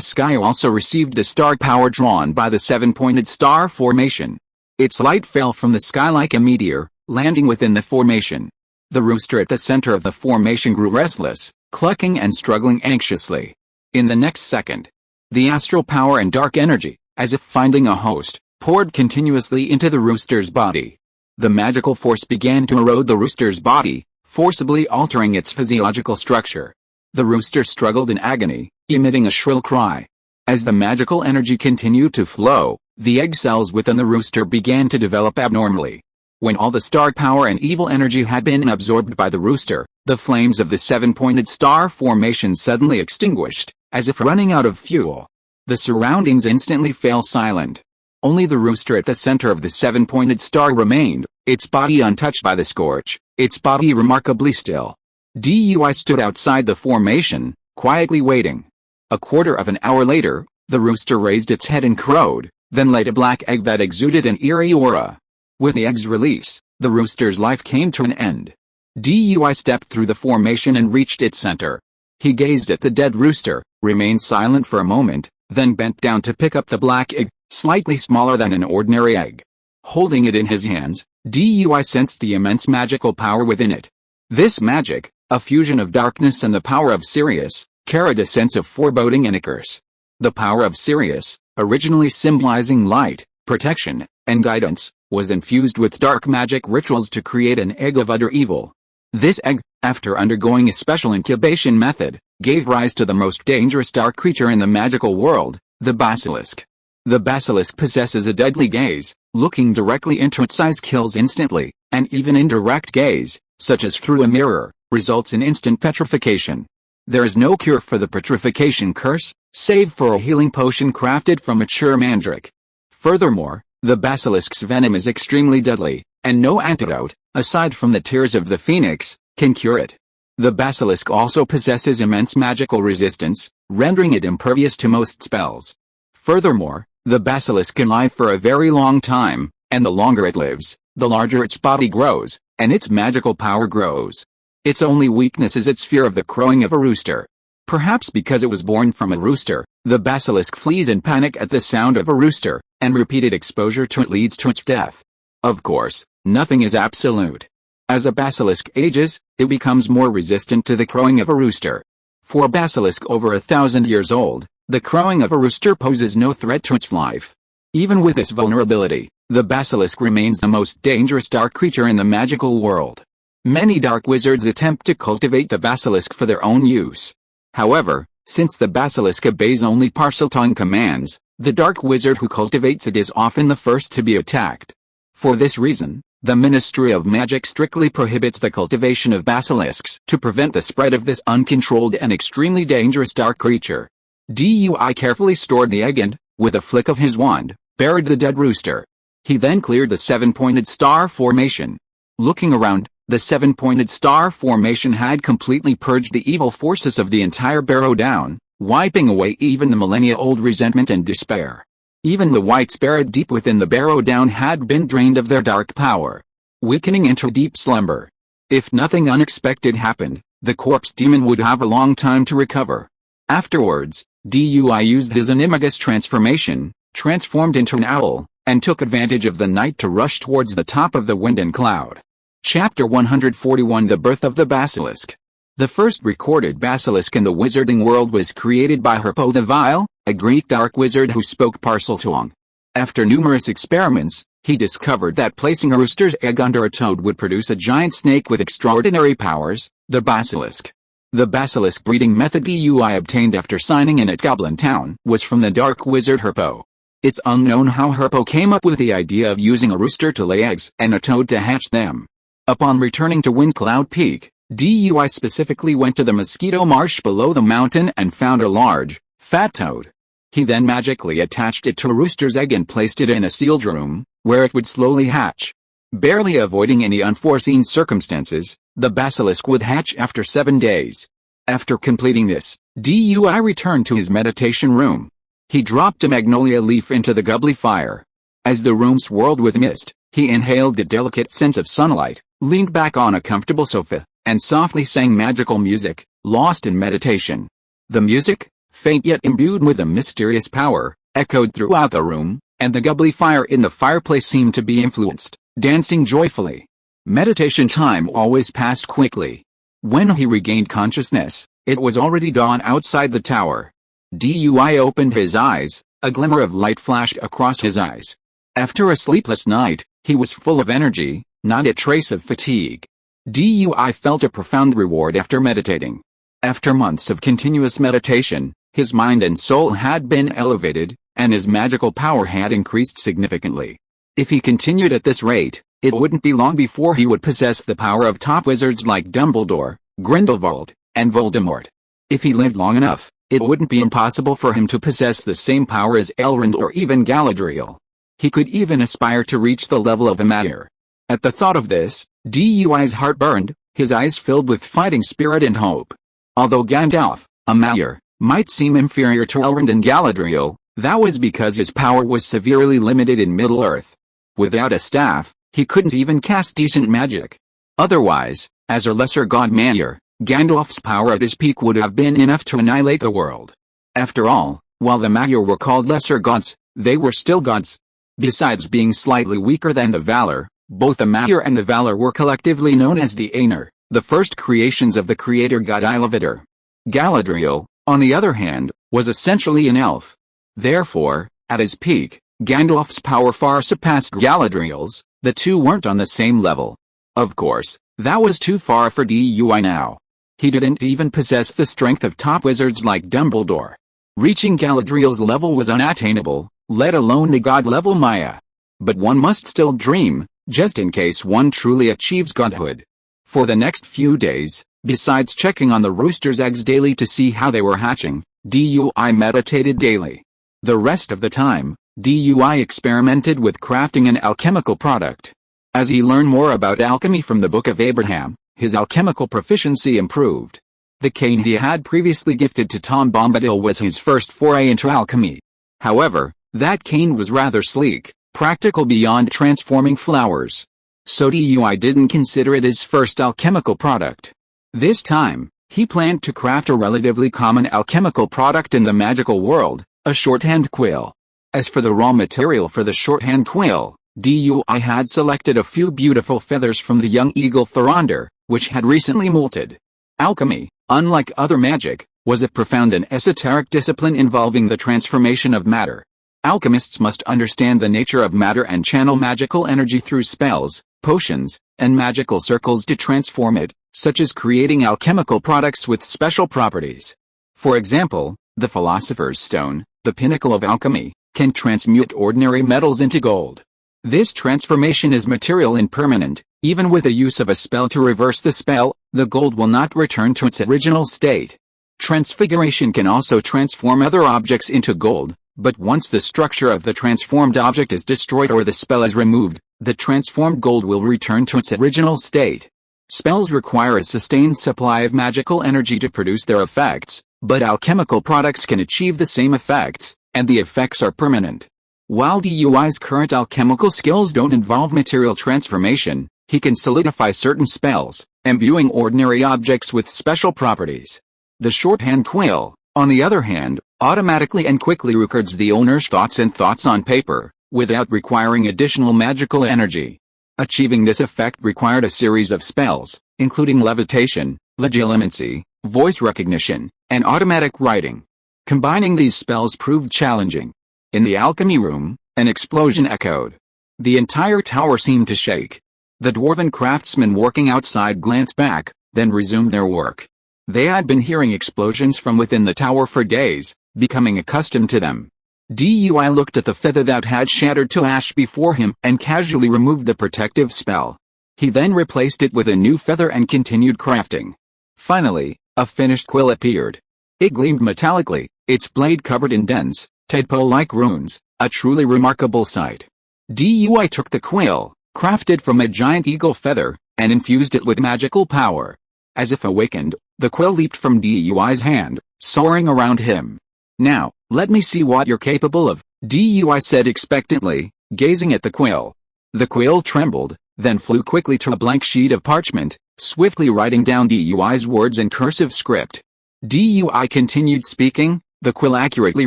sky also received the star power drawn by the 7-pointed star formation. Its light fell from the sky like a meteor, landing within the formation. The rooster at the center of the formation grew restless, clucking and struggling anxiously. In the next second, the astral power and dark energy, as if finding a host, poured continuously into the rooster's body. The magical force began to erode the rooster's body, forcibly altering its physiological structure. The rooster struggled in agony, emitting a shrill cry. As the magical energy continued to flow, The egg cells within the rooster began to develop abnormally. When all the star power and evil energy had been absorbed by the rooster, the flames of the seven-pointed star formation suddenly extinguished, as if running out of fuel. The surroundings instantly fell silent. Only the rooster at the center of the seven-pointed star remained, its body untouched by the scorch, its body remarkably still. Dui stood outside the formation, quietly waiting. A quarter of an hour later, the rooster raised its head and crowed, then laid a black egg that exuded an eerie aura. With the egg's release, the rooster's life came to an end. Dui stepped through the formation and reached its center. He gazed at the dead rooster, remained silent for a moment, then bent down to pick up the black egg, slightly smaller than an ordinary egg. Holding it in his hands, Dui sensed the immense magical power within it. This magic, a fusion of darkness and the power of Sirius, carried a sense of foreboding and a curse. The power of Sirius, originally symbolizing light, protection, and guidance, was infused with dark magic rituals to create an egg of utter evil. This egg, after undergoing a special incubation method, gave rise to the most dangerous dark creature in the magical world, the basilisk. The basilisk possesses a deadly gaze, looking directly into its eyes kills instantly, and even indirect gaze, such as through a mirror, results in instant petrification. There is no cure for the petrification curse, save for a healing potion crafted from mature mandrake. Furthermore, the basilisk's venom is extremely deadly, and no antidote, aside from the tears of the phoenix, can cure it. The basilisk also possesses immense magical resistance, rendering it impervious to most spells. Furthermore, the basilisk can live for a very long time, and the longer it lives, the larger its body grows, and its magical power grows. Its only weakness is its fear of the crowing of a rooster. Perhaps because it was born from a rooster, the basilisk flees in panic at the sound of a rooster, and repeated exposure to it leads to its death. Of course, nothing is absolute. As a basilisk ages, it becomes more resistant to the crowing of a rooster. For a basilisk over 1,000 years old, the crowing of a rooster poses no threat to its life. Even with this vulnerability, the basilisk remains the most dangerous dark creature in the magical world. Many dark wizards attempt to cultivate the basilisk for their own use. However, since the basilisk obeys only Parseltongue commands, the dark wizard who cultivates it is often the first to be attacked. For this reason, the Ministry of Magic strictly prohibits the cultivation of basilisks to prevent the spread of this uncontrolled and extremely dangerous dark creature. Dui carefully stored the egg and, with a flick of his wand, buried the dead rooster. He then cleared the seven-pointed star formation. Looking around, the seven-pointed star formation had completely purged the evil forces of the entire Barrow Down, wiping away even the millennia-old resentment and despair. Even the wights buried deep within the Barrow Down had been drained of their dark power, weakening into deep slumber. If nothing unexpected happened, the corpse demon would have a long time to recover. Afterwards, Dui used his animagus transformation, transformed into an owl, and took advantage of the night to rush towards the top of the wind and cloud. Chapter 141 The Birth of the Basilisk. The first recorded basilisk in the wizarding world was created by Herpo the Vile, a Greek dark wizard who spoke Parseltongue. After numerous experiments, he discovered that placing a rooster's egg under a toad would produce a giant snake with extraordinary powers, the basilisk. The basilisk breeding method Dui obtained after signing in at Goblin Town was from the dark wizard Herpo. It's unknown how Herpo came up with the idea of using a rooster to lay eggs and a toad to hatch them. Upon returning to Windcloud Peak, Dui specifically went to the mosquito marsh below the mountain and found a large, fat toad. He then magically attached it to a rooster's egg and placed it in a sealed room, where it would slowly hatch. Barely avoiding any unforeseen circumstances, the basilisk would hatch after 7 days. After completing this, Dui returned to his meditation room. He dropped a magnolia leaf into the gubbly fire. As the room swirled with mist, he inhaled the delicate scent of sunlight, leaned back on a comfortable sofa, and softly sang magical music, lost in meditation. The music, faint yet imbued with a mysterious power, echoed throughout the room, and the gubbly fire in the fireplace seemed to be influenced, dancing joyfully. Meditation time always passed quickly. When he regained consciousness, it was already dawn outside the tower. Dui opened his eyes, a glimmer of light flashed across his eyes. After a sleepless night, he was full of energy, not a trace of fatigue. Dui felt a profound reward after meditating. After months of continuous meditation, his mind and soul had been elevated, and his magical power had increased significantly. If he continued at this rate, it wouldn't be long before he would possess the power of top wizards like Dumbledore, Grindelwald, and Voldemort. If he lived long enough, it wouldn't be impossible for him to possess the same power as Elrond or even Galadriel. He could even aspire to reach the level of a Mayor. At the thought of this, Duy's heart burned, his eyes filled with fighting spirit and hope. Although Gandalf, a Mayor, might seem inferior to Elrond and Galadriel, that was because his power was severely limited in Middle-earth. Without a staff, he couldn't even cast decent magic. Otherwise, as a lesser god Mayor, Gandalf's power at his peak would have been enough to annihilate the world. After all, while the Mayor were called lesser gods, they were still gods. Besides being slightly weaker than the Valar, both the Mayor and the Valar were collectively known as the Aenir, the first creations of the creator god Iluvatar. Galadriel, on the other hand, was essentially an elf. Therefore, at his peak, Gandalf's power far surpassed Galadriel's. The two weren't on the same level. Of course, that was too far for Duy now. He didn't even possess the strength of top wizards like Dumbledore. Reaching Galadriel's level was unattainable, let alone the god-level Maya. But one must still dream, just in case one truly achieves godhood. For the next few days, besides checking on the rooster's eggs daily to see how they were hatching, Duy meditated daily. The rest of the time, Duy experimented with crafting an alchemical product. As he learned more about alchemy from the Book of Abraham, his alchemical proficiency improved. The cane he had previously gifted to Tom Bombadil was his first foray into alchemy. However, that cane was rather sleek, practical beyond transforming flowers. So Duy didn't consider it his first alchemical product. This time, he planned to craft a relatively common alchemical product in the magical world, a shorthand quill. As for the raw material for the shorthand quill, Duy had selected a few beautiful feathers from the young eagle Thoronder, which had recently molted. Alchemy, unlike other magic, was a profound and esoteric discipline involving the transformation of matter. Alchemists must understand the nature of matter and channel magical energy through spells, potions, and magical circles to transform it, such as creating alchemical products with special properties. For example, the Philosopher's Stone, the pinnacle of alchemy, can transmute ordinary metals into gold. This transformation is material and permanent. Even with the use of a spell to reverse the spell, the gold will not return to its original state. Transfiguration can also transform other objects into gold, but once the structure of the transformed object is destroyed or the spell is removed, the transformed gold will return to its original state. Spells require a sustained supply of magical energy to produce their effects, but alchemical products can achieve the same effects, and the effects are permanent. While Duy's current alchemical skills don't involve material transformation, he can solidify certain spells, imbuing ordinary objects with special properties. The shorthand quill, on the other hand, automatically and quickly records the owner's thoughts on paper, without requiring additional magical energy. Achieving this effect required a series of spells, including levitation, legilimency, voice recognition, and automatic writing. Combining these spells proved challenging. In the alchemy room, an explosion echoed. The entire tower seemed to shake. The dwarven craftsmen working outside glanced back, then resumed their work. They had been hearing explosions from within the tower for days, becoming accustomed to them. Duy looked at the feather that had shattered to ash before him and casually removed the protective spell. He then replaced it with a new feather and continued crafting. Finally, a finished quill appeared. It gleamed metallically, its blade covered in dense, tadpole-like runes, a truly remarkable sight. Duy took the quill, crafted from a giant eagle feather, and infused it with magical power. As if awakened, the quill leaped from Duy's hand, soaring around him. "Now, let me see what you're capable of," Duy said expectantly, gazing at the quill. The quill trembled, then flew quickly to a blank sheet of parchment, swiftly writing down Duy's words in cursive script. Duy continued speaking, the quill accurately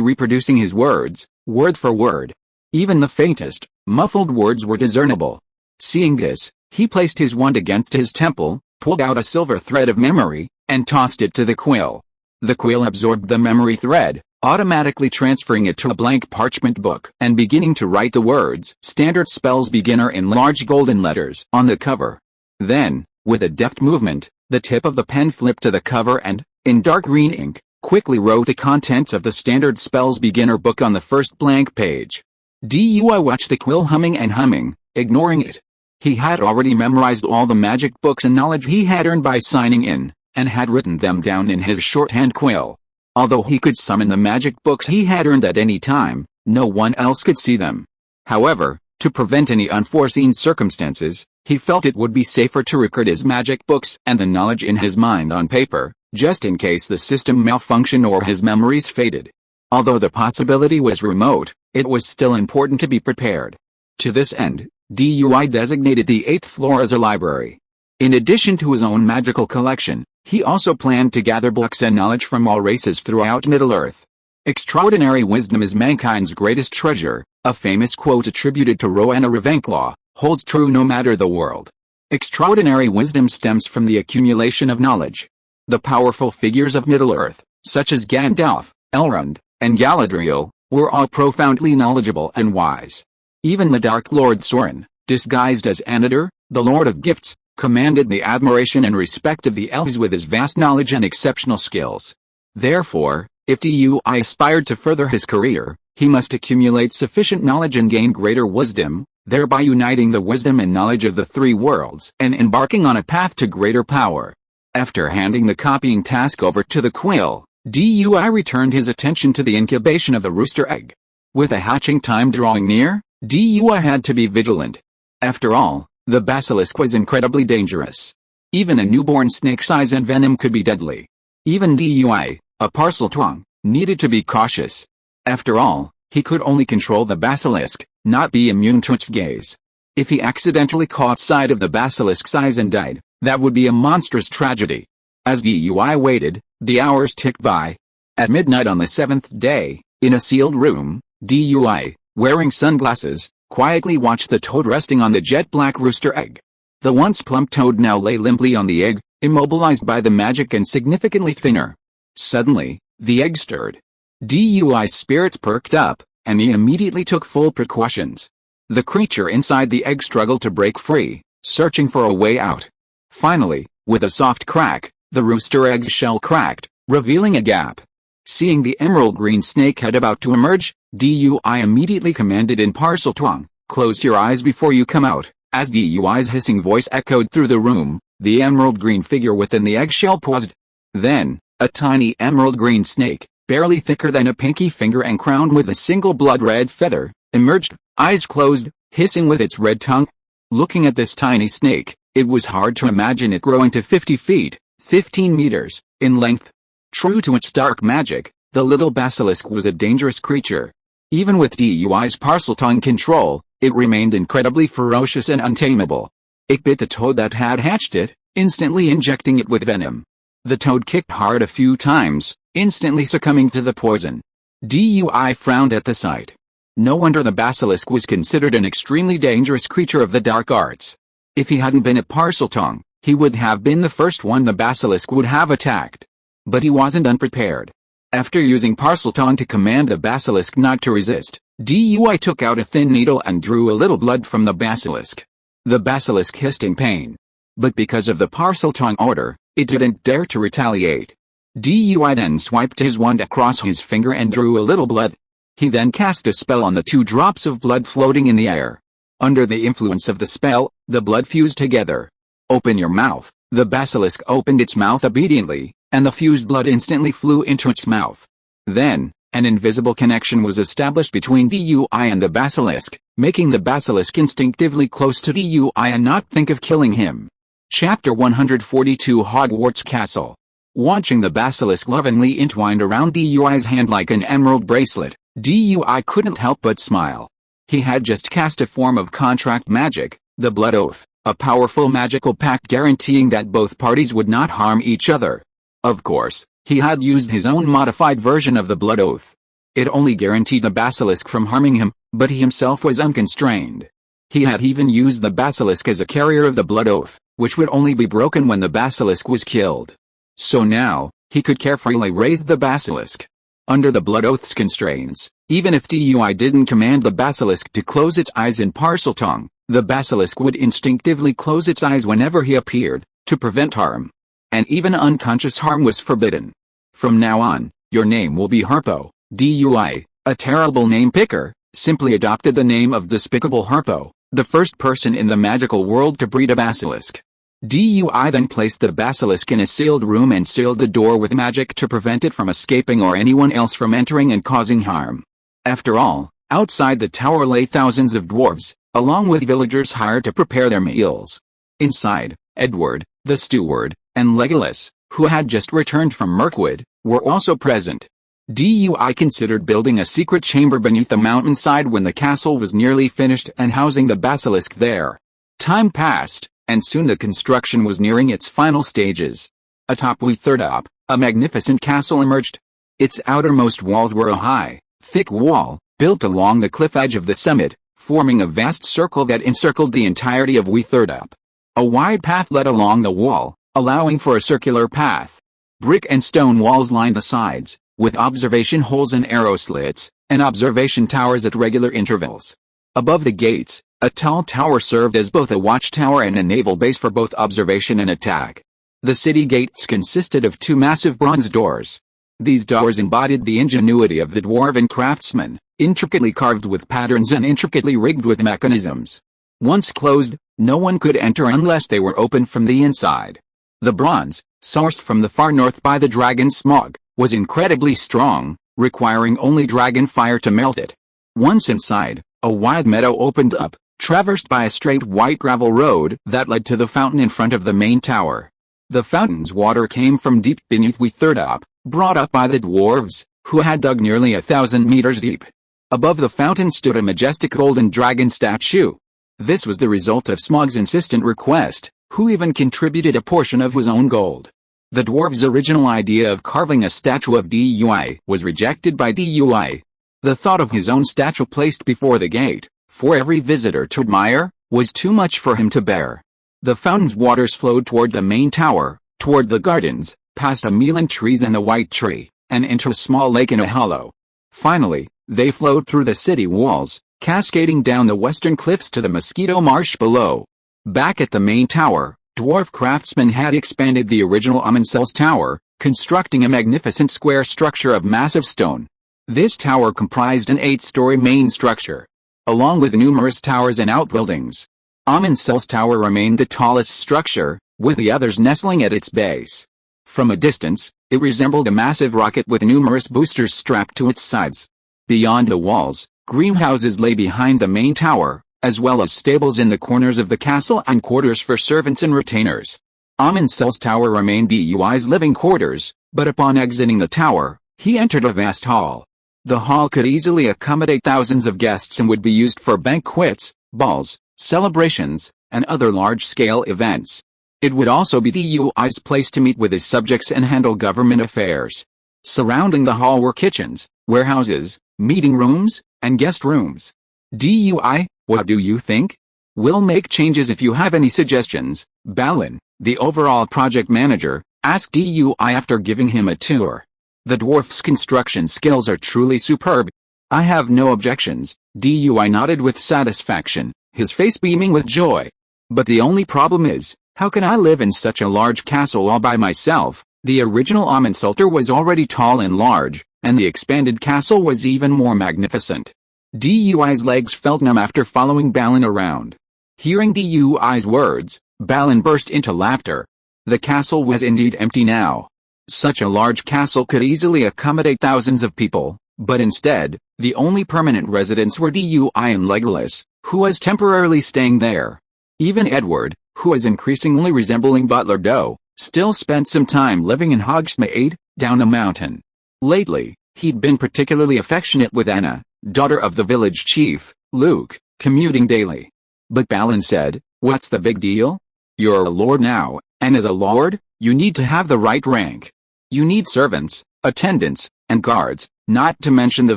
reproducing his words, word for word. Even the faintest, muffled words were discernible. Seeing this, he placed his wand against his temple, pulled out a silver thread of memory, and tossed it to the quill. The quill absorbed the memory thread, automatically transferring it to a blank parchment book and beginning to write the words "Standard Spells Beginner" in large golden letters on the cover. Then, with a deft movement, the tip of the pen flipped to the cover and, in dark green ink, quickly wrote the contents of the standard spells beginner book on the first blank page. DUI watched the quill humming and humming, ignoring it. He had already memorized all the magic books and knowledge he had earned by signing in, and had written them down in his shorthand quill. Although he could summon the magic books he had earned at any time, no one else could see them. However, to prevent any unforeseen circumstances, he felt it would be safer to record his magic books and the knowledge in his mind on paper, just in case the system malfunctioned or his memories faded. Although the possibility was remote, it was still important to be prepared. To this end, DUI designated the 8th floor as a library. In addition to his own magical collection, he also planned to gather books and knowledge from all races throughout Middle-earth. Extraordinary wisdom is mankind's greatest treasure, a famous quote attributed to Rowena Ravenclaw, holds true no matter the world. Extraordinary wisdom stems from the accumulation of knowledge. The powerful figures of Middle-earth, such as Gandalf, Elrond, and Galadriel, were all profoundly knowledgeable and wise. Even the Dark Lord Sauron, disguised as Anadar, the Lord of Gifts, commanded the admiration and respect of the elves with his vast knowledge and exceptional skills. Therefore, if DUI aspired to further his career, he must accumulate sufficient knowledge and gain greater wisdom, thereby uniting the wisdom and knowledge of the three worlds and embarking on a path to greater power. After handing the copying task over to the quill, DUI returned his attention to the incubation of the rooster egg. With the hatching time drawing near, DUI had to be vigilant. After all, the basilisk was incredibly dangerous. Even a newborn snake's size and venom could be deadly. Even DUI, a Parseltongue, needed to be cautious. After all, he could only control the basilisk, not be immune to its gaze. If he accidentally caught sight of the basilisk's eyes and died, that would be a monstrous tragedy. As DUI waited, the hours ticked by. At midnight on the 7th day, in a sealed room, DUI, wearing sunglasses, quietly watched the toad resting on the jet-black rooster egg. The once plump toad now lay limply on the egg, immobilized by the magic and significantly thinner. Suddenly, the egg stirred. DUI's spirits perked up, and he immediately took full precautions. The creature inside the egg struggled to break free, searching for a way out. Finally, with a soft crack, the rooster egg's shell cracked, revealing a gap. Seeing the emerald green snakehead about to emerge, DUI immediately commanded in Parseltongue, "Close your eyes before you come out." As DUI's hissing voice echoed through the room, the emerald green figure within the eggshell paused. Then, a tiny emerald green snake, barely thicker than a pinky finger and crowned with a single blood-red feather, emerged, eyes closed, hissing with its red tongue. Looking at this tiny snake, it was hard to imagine it growing to 50 feet, 15 meters, in length. True to its dark magic, the little basilisk was a dangerous creature. Even with DUI's Parseltongue control, it remained incredibly ferocious and untamable. It bit the toad that had hatched it, instantly injecting it with venom. The toad kicked hard a few times, instantly succumbing to the poison. DUI frowned at the sight. No wonder the basilisk was considered an extremely dangerous creature of the dark arts. If he hadn't been a Parseltongue, he would have been the first one the basilisk would have attacked. But he wasn't unprepared. After using Parseltongue to command the basilisk not to resist, DUI took out a thin needle and drew a little blood from the basilisk. The basilisk hissed in pain. But because of the Parseltongue order, it didn't dare to retaliate. DUI then swiped his wand across his finger and drew a little blood. He then cast a spell on the 2 drops of blood floating in the air. Under the influence of the spell, the blood fused together. "Open your mouth." The basilisk opened its mouth obediently, and the fused blood instantly flew into its mouth. Then, an invisible connection was established between DUI and the basilisk, making the basilisk instinctively close to DUI and not think of killing him. Chapter 142 Hogwarts Castle. Watching the basilisk lovingly entwined around DUI's hand like an emerald bracelet, DUI couldn't help but smile. He had just cast a form of contract magic, the Blood Oath, a powerful magical pact guaranteeing that both parties would not harm each other. Of course, he had used his own modified version of the Blood Oath. It only guaranteed the basilisk from harming him, but he himself was unconstrained. He had even used the basilisk as a carrier of the Blood Oath, which would only be broken when the basilisk was killed. So now, he could carefully raise the basilisk. Under the Blood Oath's constraints, even if DUI didn't command the basilisk to close its eyes in Parseltongue, the basilisk would instinctively close its eyes whenever he appeared, to prevent harm. And even unconscious harm was forbidden. From now on, your name will be Harpo. Dui, a terrible name picker, simply adopted the name of despicable Harpo, the first person in the magical world to breed a basilisk. Dui then placed the basilisk in a sealed room and sealed the door with magic to prevent it from escaping or anyone else from entering and causing harm. After all, outside the tower lay thousands of dwarves, along with villagers hired to prepare their meals. Inside, Edward, the steward, and Legolas, who had just returned from Mirkwood, were also present. Dui considered building a secret chamber beneath the mountainside when the castle was nearly finished and housing the basilisk there. Time passed, and soon the construction was nearing its final stages. Atop Witherdop, a magnificent castle emerged. Its outermost walls were a high, thick wall, built along the cliff edge of the summit, forming a vast circle that encircled the entirety of Witherdop. A wide path led along the wall, allowing for a circular path. Brick and stone walls lined the sides, with observation holes and arrow slits, and observation towers at regular intervals. Above the gates, a tall tower served as both a watchtower and a naval base for both observation and attack. The city gates consisted of two massive bronze doors. These doors embodied the ingenuity of the dwarven craftsman, intricately carved with patterns and intricately rigged with mechanisms. Once closed, no one could enter unless they were opened from the inside. The bronze, sourced from the far north by the dragon Smog, was incredibly strong, requiring only dragon fire to melt it. Once inside, a wide meadow opened up, traversed by a straight white gravel road that led to the fountain in front of the main tower. The fountain's water came from deep beneath Witherdop, brought up by the dwarves, who had dug nearly 1,000 meters deep. Above the fountain stood a majestic golden dragon statue. This was the result of Smog's insistent request, who even contributed a portion of his own gold. The dwarf's original idea of carving a statue of Dui was rejected by Dui. The thought of his own statue placed before the gate, for every visitor to admire, was too much for him to bear. The fountain's waters flowed toward the main tower, toward the gardens, past a million trees and the white tree, and into a small lake in a hollow. Finally, they flowed through the city walls, cascading down the western cliffs to the Mosquito Marsh below. Back at the main tower, dwarf craftsmen had expanded the original Amunsel's tower, constructing a magnificent square structure of massive stone. This tower comprised an 8-story main structure, along with numerous towers and outbuildings. Amunsel's tower remained the tallest structure, with the others nestling at its base. From a distance, it resembled a massive rocket with numerous boosters strapped to its sides. Beyond the walls, greenhouses lay behind the main tower, as well as stables in the corners of the castle and quarters for servants and retainers. Amunsel's tower remained Dui's living quarters, but upon exiting the tower, he entered a vast hall. The hall could easily accommodate thousands of guests and would be used for banquets, balls, celebrations, and other large-scale events. It would also be Dui's place to meet with his subjects and handle government affairs. Surrounding the hall were kitchens, warehouses, meeting rooms, and guest rooms. Dui, what do you think? We'll make changes if you have any suggestions, Balin, the overall project manager, asked Dui after giving him a tour. The dwarf's construction skills are truly superb. I have no objections, Dui nodded with satisfaction, his face beaming with joy. But the only problem is, how can I live in such a large castle all by myself? The original Amunselter was already tall and large, and the expanded castle was even more magnificent. Dui's legs felt numb after following Balin around. Hearing Dui's words, Balin burst into laughter. The castle was indeed empty now. Such a large castle could easily accommodate thousands of people, but instead, the only permanent residents were Dui and Legolas, who was temporarily staying there. Even Edward, who was increasingly resembling Butler Doe, still spent some time living in Hogsmeade, down the mountain. Lately, he'd been particularly affectionate with Anna, daughter of the village chief, Luke, commuting daily. But Balin said, "What's the big deal? You're a lord now, and as a lord, you need to have the right rank. You need servants, attendants, and guards, not to mention the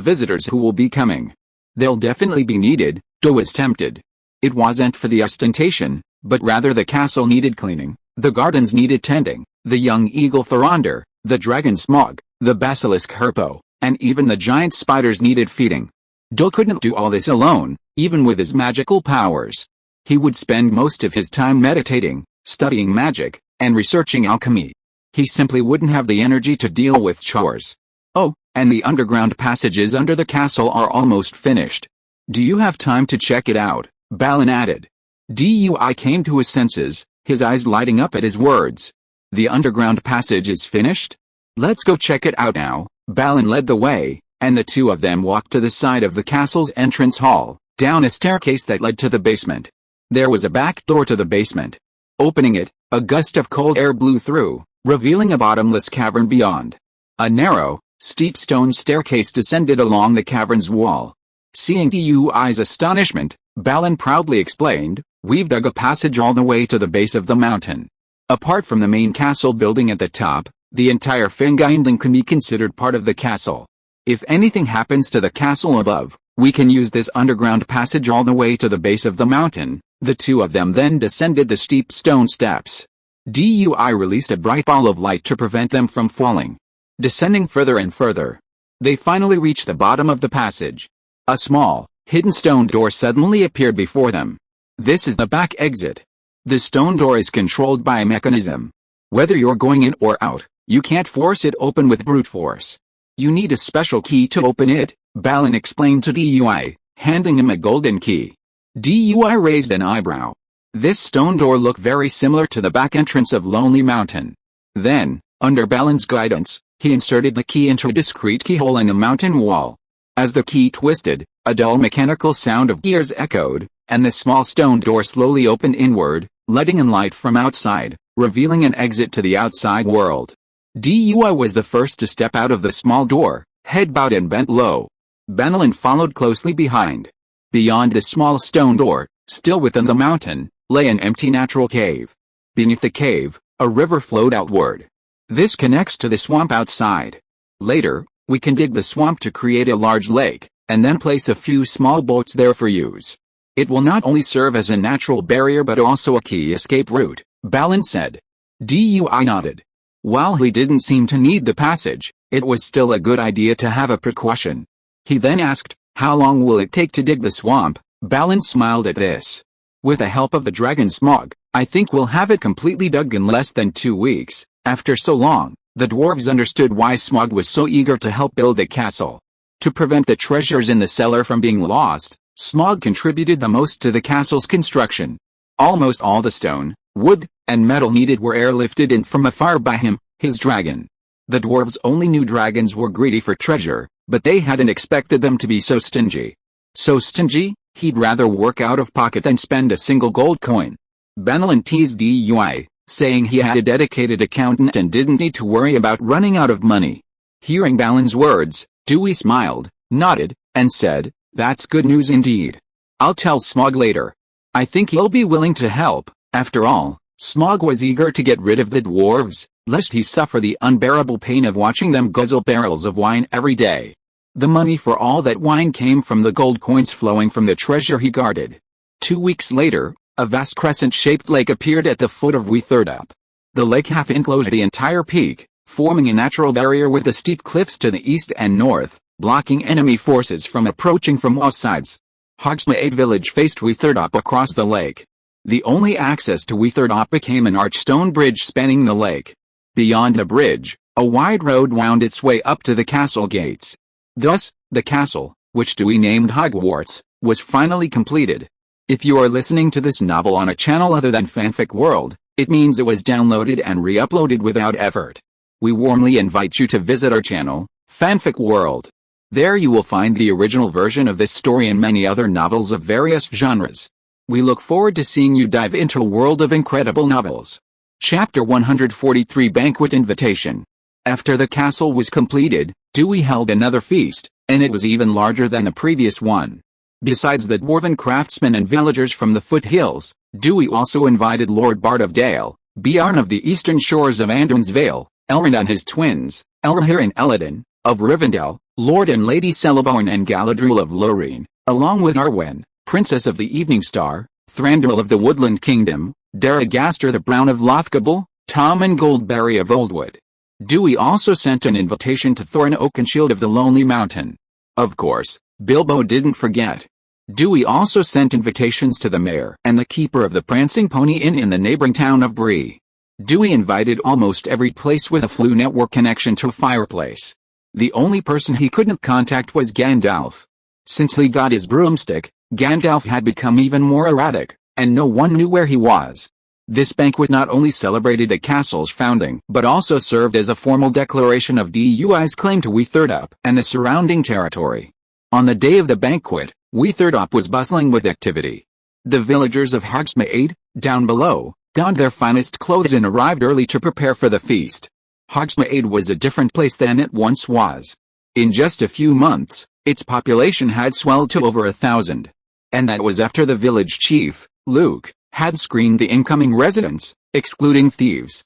visitors who will be coming. They'll definitely be needed." Doe was tempted. It wasn't for the ostentation, but rather the castle needed cleaning, the gardens needed tending, the young eagle Thorander, the dragon Smog, the basilisk Herpo, and even the giant spiders needed feeding. Doe couldn't do all this alone, even with his magical powers. He would spend most of his time meditating, studying magic, and researching alchemy. He simply wouldn't have the energy to deal with chores. Oh, and the underground passages under the castle are almost finished. Do you have time to check it out? Balin added. Dui came to his senses, his eyes lighting up at his words. The underground passage is finished? Let's go check it out now. Balin led the way, and the two of them walked to the side of the castle's entrance hall, down a staircase that led to the basement. There was a back door to the basement. Opening it, a gust of cold air blew through, revealing a bottomless cavern beyond. A narrow, steep stone staircase descended along the cavern's wall. Seeing Dui's astonishment, Balin proudly explained, "We've dug a passage all the way to the base of the mountain. Apart from the main castle building at the top, the entire Fingindling can be considered part of the castle. If anything happens to the castle above, we can use this underground passage all the way to the base of the mountain." The two of them then descended the steep stone steps. Dui released a bright ball of light to prevent them from falling. Descending further and further, they finally reached the bottom of the passage. A small, hidden stone door suddenly appeared before them. This is the back exit. The stone door is controlled by a mechanism. Whether you're going in or out, you can't force it open with brute force. You need a special key to open it, Balin explained to Dui, handing him a golden key. Dui raised an eyebrow. This stone door looked very similar to the back entrance of Lonely Mountain. Then, under Balin's guidance, he inserted the key into a discreet keyhole in the mountain wall. As the key twisted, a dull mechanical sound of gears echoed, and the small stone door slowly opened inward, letting in light from outside, revealing an exit to the outside world. Dui was the first to step out of the small door, head bowed and bent low. Balin followed closely behind. Beyond the small stone door, still within the mountain, lay an empty natural cave. Beneath the cave, a river flowed outward. This connects to the swamp outside. Later, we can dig the swamp to create a large lake, and then place a few small boats there for use. It will not only serve as a natural barrier but also a key escape route, Balin said. Dui nodded. While he didn't seem to need the passage, it was still a good idea to have a precaution. He then asked, "How long will it take to dig the swamp?" Balin smiled at this. "With the help of the dragon Smaug, I think we'll have it completely dug in less than 2 weeks." After so long, the dwarves understood why Smaug was so eager to help build the castle. To prevent the treasures in the cellar from being lost, Smaug contributed the most to the castle's construction. Almost all the stone, wood, and metal needed were airlifted in from afar by him, his dragon. The dwarves only knew dragons were greedy for treasure, but they hadn't expected them to be so stingy. So stingy, he'd rather work out of pocket than spend a single gold coin. Balin teased Dui, saying he had a dedicated accountant and didn't need to worry about running out of money. Hearing Balin's words, Dui smiled, nodded, and said, "That's good news indeed. I'll tell Smaug later. I think he'll be willing to help." After all, Smaug was eager to get rid of the dwarves, lest he suffer the unbearable pain of watching them guzzle barrels of wine every day. The money for all that wine came from the gold coins flowing from the treasure he guarded. 2 weeks later, a vast crescent-shaped lake appeared at the foot of Weatherdup. The lake half enclosed the entire peak, forming a natural barrier with the steep cliffs to the east and north, blocking enemy forces from approaching from all sides. Hogsmeade village faced Weatherdup across the lake. The only access to Weatherdup became an arched stone bridge spanning the lake. Beyond the bridge, a wide road wound its way up to the castle gates. Thus, the castle, which Dewey named Hogwarts, was finally completed. If you are listening to this novel on a channel other than Fanfic World, it means it was downloaded and re-uploaded without effort. We warmly invite you to visit our channel, Fanfic World. There you will find the original version of this story and many other novels of various genres. We look forward to seeing you dive into a world of incredible novels. Chapter 143 Banquet Invitation. After the castle was completed, Dewey held another feast, and it was even larger than the previous one. Besides the dwarven craftsmen and villagers from the foothills, Dewey also invited Lord Bard of Dale, Bjarn of the eastern shores of Andron's Vale, Elrond and his twins, Elrahir and Elladan, of Rivendell, Lord and Lady Celeborn and Galadriel of Lorien, along with Arwen, Princess of the Evening Star, Thranduil of the Woodland Kingdom, Daragaster the Brown of Lothgobel, Tom and Goldberry of Oldwood. Dewey also sent an invitation to Thorin Oakenshield of the Lonely Mountain. Of course, Bilbo didn't forget. Dewey also sent invitations to the mayor and the keeper of the Prancing Pony Inn in the neighboring town of Bree. Dewey invited almost every place with a flu network connection to a fireplace. The only person he couldn't contact was Gandalf. Since he got his broomstick, Gandalf had become even more erratic, and no one knew where he was. This banquet not only celebrated the castle's founding but also served as a formal declaration of Dewey's claim to Weathertop and the surrounding territory. On the day of the banquet, Weathertop was bustling with activity. The villagers of Hogsmeade, down below, donned their finest clothes and arrived early to prepare for the feast. Hogsmeade was a different place than it once was. In just a few months, its population had swelled to over 1,000. And that was after the village chief, Luke, had screened the incoming residents, excluding thieves,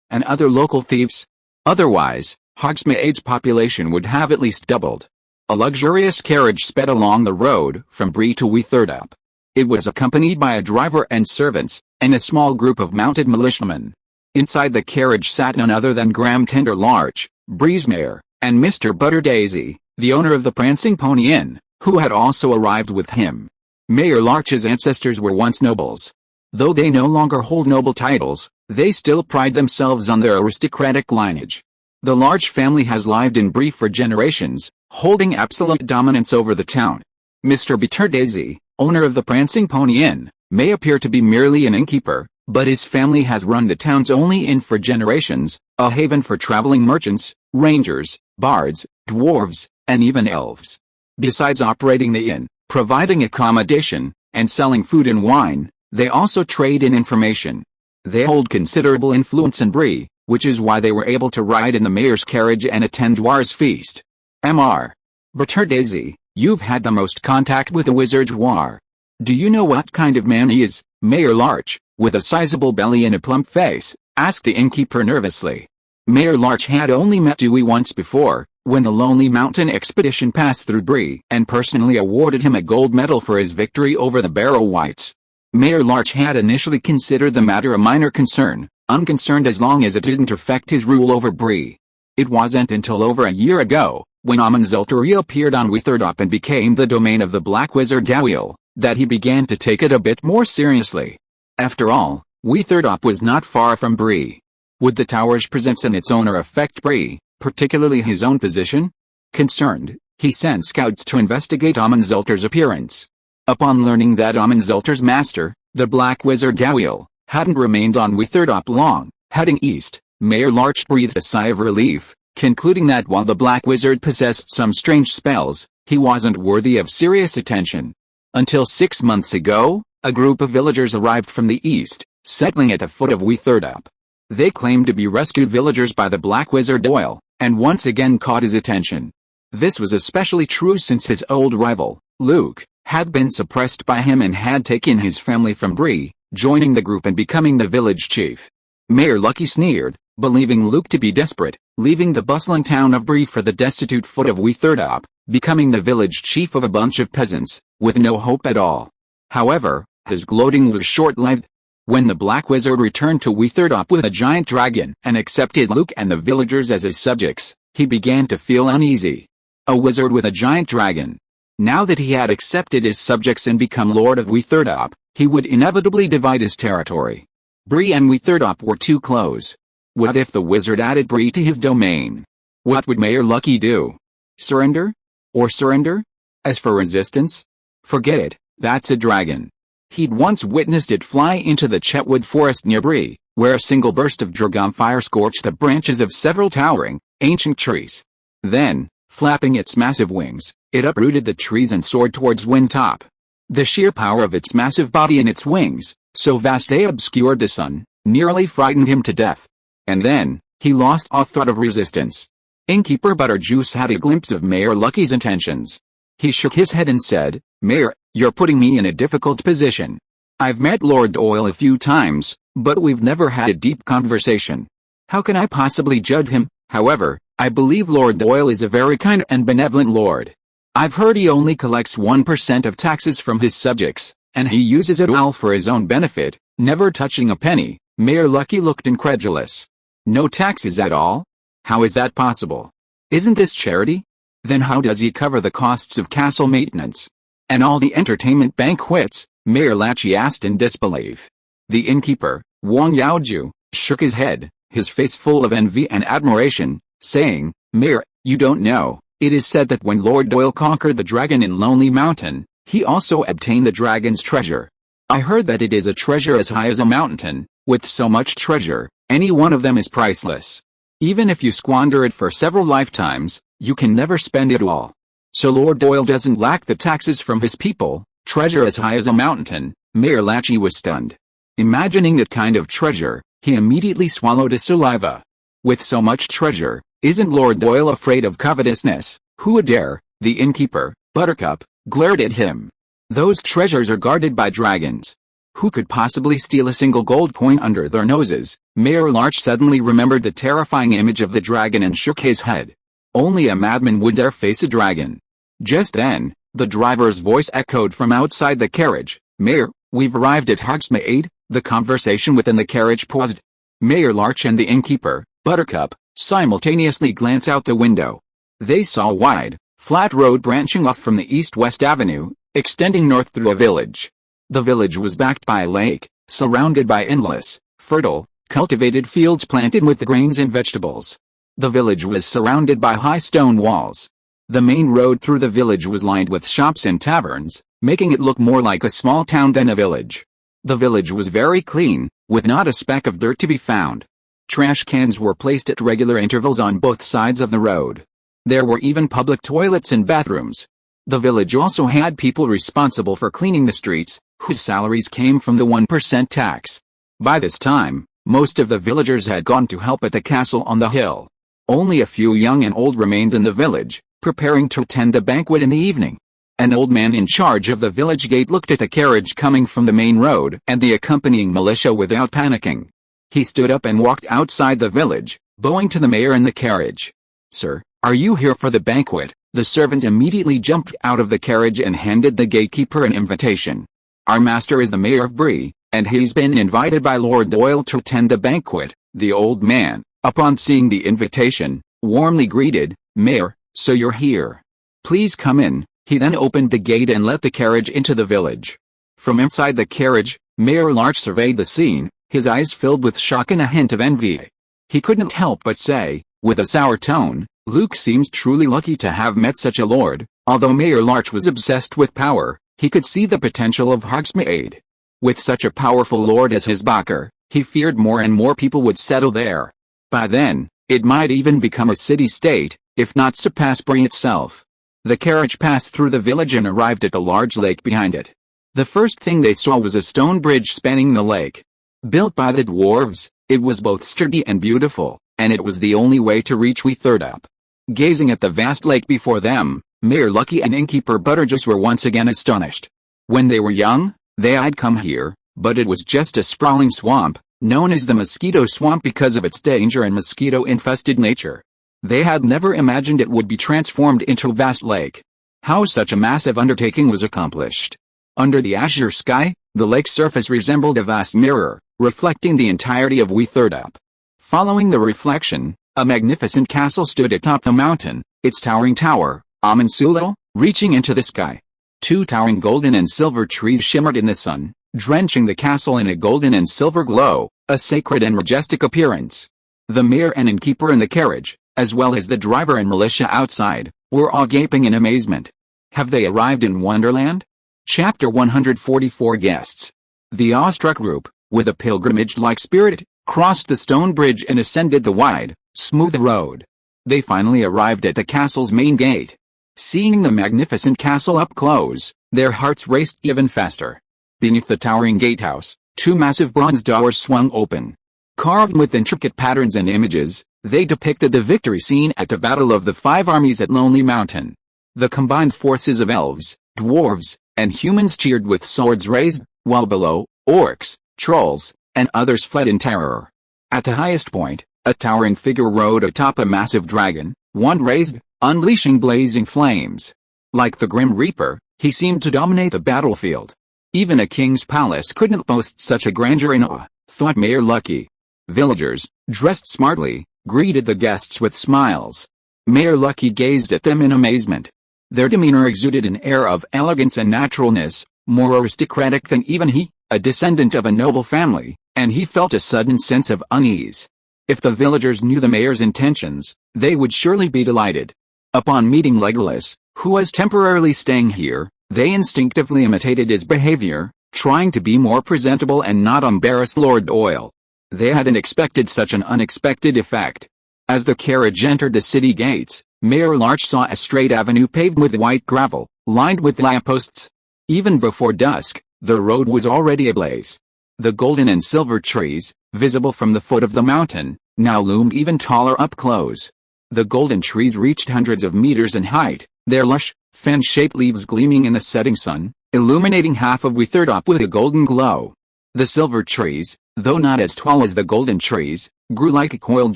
and other local thieves. Otherwise, Hogsmeade's population would have at least doubled. A luxurious carriage sped along the road from Bree to Weathertop. It was accompanied by a driver and servants, and a small group of mounted militiamen. Inside the carriage sat none other than Graham Tenderlarch, Bree's mayor, and Mr. Butterdaisy, the owner of the Prancing Pony Inn, who had also arrived with him. Mayor Larch's ancestors were once nobles. Though they no longer hold noble titles, they still pride themselves on their aristocratic lineage. The Larch family has lived in Bree for generations, holding absolute dominance over the town. Mr. Butterdaisy, owner of the Prancing Pony Inn, may appear to be merely an innkeeper, but his family has run the town's only inn for generations, a haven for traveling merchants, rangers, bards, dwarves, and even elves. Besides operating the inn, providing accommodation, and selling food and wine, they also trade in information. They hold considerable influence in Bree, which is why they were able to ride in the mayor's carriage and attend Dwar's feast. Mr. Butterdaisy, you've had the most contact with the wizard Dwar. Do you know what kind of man he is? Mayor Larch, with a sizable belly and a plump face, asked the innkeeper nervously. Mayor Larch had only met Dewey once before, when the Lonely Mountain expedition passed through Bree, and personally awarded him a gold medal for his victory over the Barrow Wights. Mayor Larch had initially considered the matter a minor concern, unconcerned as long as it didn't affect his rule over Bree. It wasn't until over a year ago, when Amanzulta reappeared on Weathertop and became the domain of the Black Wizard Gawiel, that he began to take it a bit more seriously. After all, Weathertop was not far from Bree. Would the tower's presence and its owner affect Bree, particularly his own position? Concerned, he sent scouts to investigate Amanzulta's appearance. Upon learning that Amanzulta's master, the Black Wizard Gawiel, hadn't remained on Weathertop long, heading east, Mayor Larch breathed a sigh of relief, concluding that while the Black Wizard possessed some strange spells, he wasn't worthy of serious attention. Until 6 months ago, a group of villagers arrived from the east, settling at the foot of Weathertop. They claimed to be rescued villagers by the Black Wizard Doyle, and once again caught his attention. This was especially true since his old rival, Luke, had been suppressed by him and had taken his family from Bree, joining the group and becoming the village chief. Mayor Lucky sneered, believing Luke to be desperate, leaving the bustling town of Bree for the destitute foot of Weathertop, becoming the village chief of a bunch of peasants, with no hope at all. However, his gloating was short-lived. When the Black Wizard returned to Weathertop with a giant dragon and accepted Luke and the villagers as his subjects, he began to feel uneasy. A wizard with a giant dragon. Now that he had accepted his subjects and become Lord of Weathertop, he would inevitably divide his territory. Bree and Weathertop were too close. What if the wizard added Bree to his domain? What would Mayor Lucky do? Surrender? Or surrender? As for resistance? Forget it, that's a dragon. He'd once witnessed it fly into the Chetwood forest near Bree, where a single burst of dragon fire scorched the branches of several towering, ancient trees. Then, flapping its massive wings, it uprooted the trees and soared towards Windtop. The sheer power of its massive body and its wings, so vast they obscured the sun, nearly frightened him to death. And then, he lost all thought of resistance. Innkeeper Butterjuice had a glimpse of Mayor Lucky's intentions. He shook his head and said, "Mayor, you're putting me in a difficult position. I've met Lord Doyle a few times, but we've never had a deep conversation. How can I possibly judge him? However, I believe Lord Doyle is a very kind and benevolent lord. I've heard he only collects 1% of taxes from his subjects, and he uses it all for his own benefit, never touching a penny." Mayor Lucky looked incredulous. No taxes at all? How is that possible? Isn't this charity? Then how does he cover the costs of castle maintenance? And all the entertainment banquets? Mayor Lachie asked in disbelief. The innkeeper, Wang Yaoju, shook his head, his face full of envy and admiration, saying, "Mayor, you don't know, it is said that when Lord Doyle conquered the dragon in Lonely Mountain, he also obtained the dragon's treasure. I heard that it is a treasure as high as a mountain. With so much treasure, any one of them is priceless. Even if you squander it for several lifetimes, you can never spend it all. So Lord Doyle doesn't lack the taxes from his people, treasure as high as a mountain." Mayor Lachie was stunned. Imagining that kind of treasure, he immediately swallowed his saliva. With so much treasure, isn't Lord Doyle afraid of covetousness? Who would dare? The innkeeper, Buttercup, glared at him. Those treasures are guarded by dragons. Who could possibly steal a single gold coin under their noses? Mayor Larch suddenly remembered the terrifying image of the dragon and shook his head. Only a madman would dare face a dragon. Just then, the driver's voice echoed from outside the carriage. "Mayor, we've arrived at Hogsmeade." The conversation within the carriage paused. Mayor Larch and the innkeeper, Buttercup, simultaneously glanced out the window. They saw a wide, flat road branching off from the east-west avenue, extending north through a village. The village was backed by a lake, surrounded by endless, fertile, cultivated fields planted with grains and vegetables. The village was surrounded by high stone walls. The main road through the village was lined with shops and taverns, making it look more like a small town than a village. The village was very clean, with not a speck of dirt to be found. Trash cans were placed at regular intervals on both sides of the road. There were even public toilets and bathrooms. The village also had people responsible for cleaning the streets, whose salaries came from the 1% tax. By this time, most of the villagers had gone to help at the castle on the hill. Only a few young and old remained in the village, preparing to attend the banquet in the evening. An old man in charge of the village gate looked at the carriage coming from the main road and the accompanying militia without panicking. He stood up and walked outside the village, bowing to the mayor and the carriage. "Sir, are you here for the banquet?" The servant immediately jumped out of the carriage and handed the gatekeeper an invitation. "Our master is the mayor of Bree, and he's been invited by Lord Doyle to attend the banquet." The old man, upon seeing the invitation, warmly greeted, "Mayor, so you're here. Please come in." He then opened the gate and let the carriage into the village. From inside the carriage, Mayor Larch surveyed the scene, his eyes filled with shock and a hint of envy. He couldn't help but say, with a sour tone, "Luke seems truly lucky to have met such a lord." Although Mayor Larch was obsessed with power, he could see the potential of Hogsmeade. With such a powerful lord as his backer, he feared more and more people would settle there. By then, it might even become a city-state, if not surpass Bree itself. The carriage passed through the village and arrived at the large lake behind it. The first thing they saw was a stone bridge spanning the lake. Built by the dwarves, it was both sturdy and beautiful, and it was the only way to reach Weatherdup. Gazing at the vast lake before them, Mayor Lucky and innkeeper Butterjuice were once again astonished. When they were young, they had come here, but it was just a sprawling swamp, known as the Mosquito Swamp because of its danger and mosquito-infested nature. They had never imagined it would be transformed into a vast lake. How such a massive undertaking was accomplished. Under the azure sky, the lake's surface resembled a vast mirror, reflecting the entirety of Weatherdup. Following the reflection, a magnificent castle stood atop the mountain, its towering tower, Amansulil, reaching into the sky. Two towering golden and silver trees shimmered in the sun, drenching the castle in a golden and silver glow, a sacred and majestic appearance. The mayor and innkeeper in the carriage, as well as the driver and militia outside, were all gaping in amazement. Have they arrived in Wonderland? Chapter 144 Guests. The awestruck group, with a pilgrimage-like spirit, crossed the stone bridge and ascended the wide, smooth road. They finally arrived at the castle's main gate. Seeing the magnificent castle up close, their hearts raced even faster. Beneath the towering gatehouse, two massive bronze doors swung open. Carved with intricate patterns and images, they depicted the victory scene at the Battle of the Five Armies at Lonely Mountain. The combined forces of elves, dwarves, and humans cheered with swords raised, while below, orcs, trolls, and others fled in terror. At the highest point, a towering figure rode atop a massive dragon, wand raised, unleashing blazing flames. Like the Grim Reaper, he seemed to dominate the battlefield. Even a king's palace couldn't boast such a grandeur and awe, thought Mayor Lucky. Villagers, dressed smartly, greeted the guests with smiles. Mayor Lucky gazed at them in amazement. Their demeanor exuded an air of elegance and naturalness, more aristocratic than even he, a descendant of a noble family, and he felt a sudden sense of unease. If the villagers knew the mayor's intentions, they would surely be delighted. Upon meeting Legolas, who was temporarily staying here, they instinctively imitated his behavior, trying to be more presentable and not embarrass Lord Doyle. They hadn't expected such an unexpected effect. As the carriage entered the city gates, Mayor Larch saw a straight avenue paved with white gravel, lined with lampposts. Even before dusk, the road was already ablaze. The golden and silver trees, visible from the foot of the mountain, now loomed even taller up close. The golden trees reached hundreds of meters in height, their lush, fan-shaped leaves gleaming in the setting sun, illuminating half of Witherdop with a golden glow. The silver trees, though not as tall as the golden trees, grew like a coiled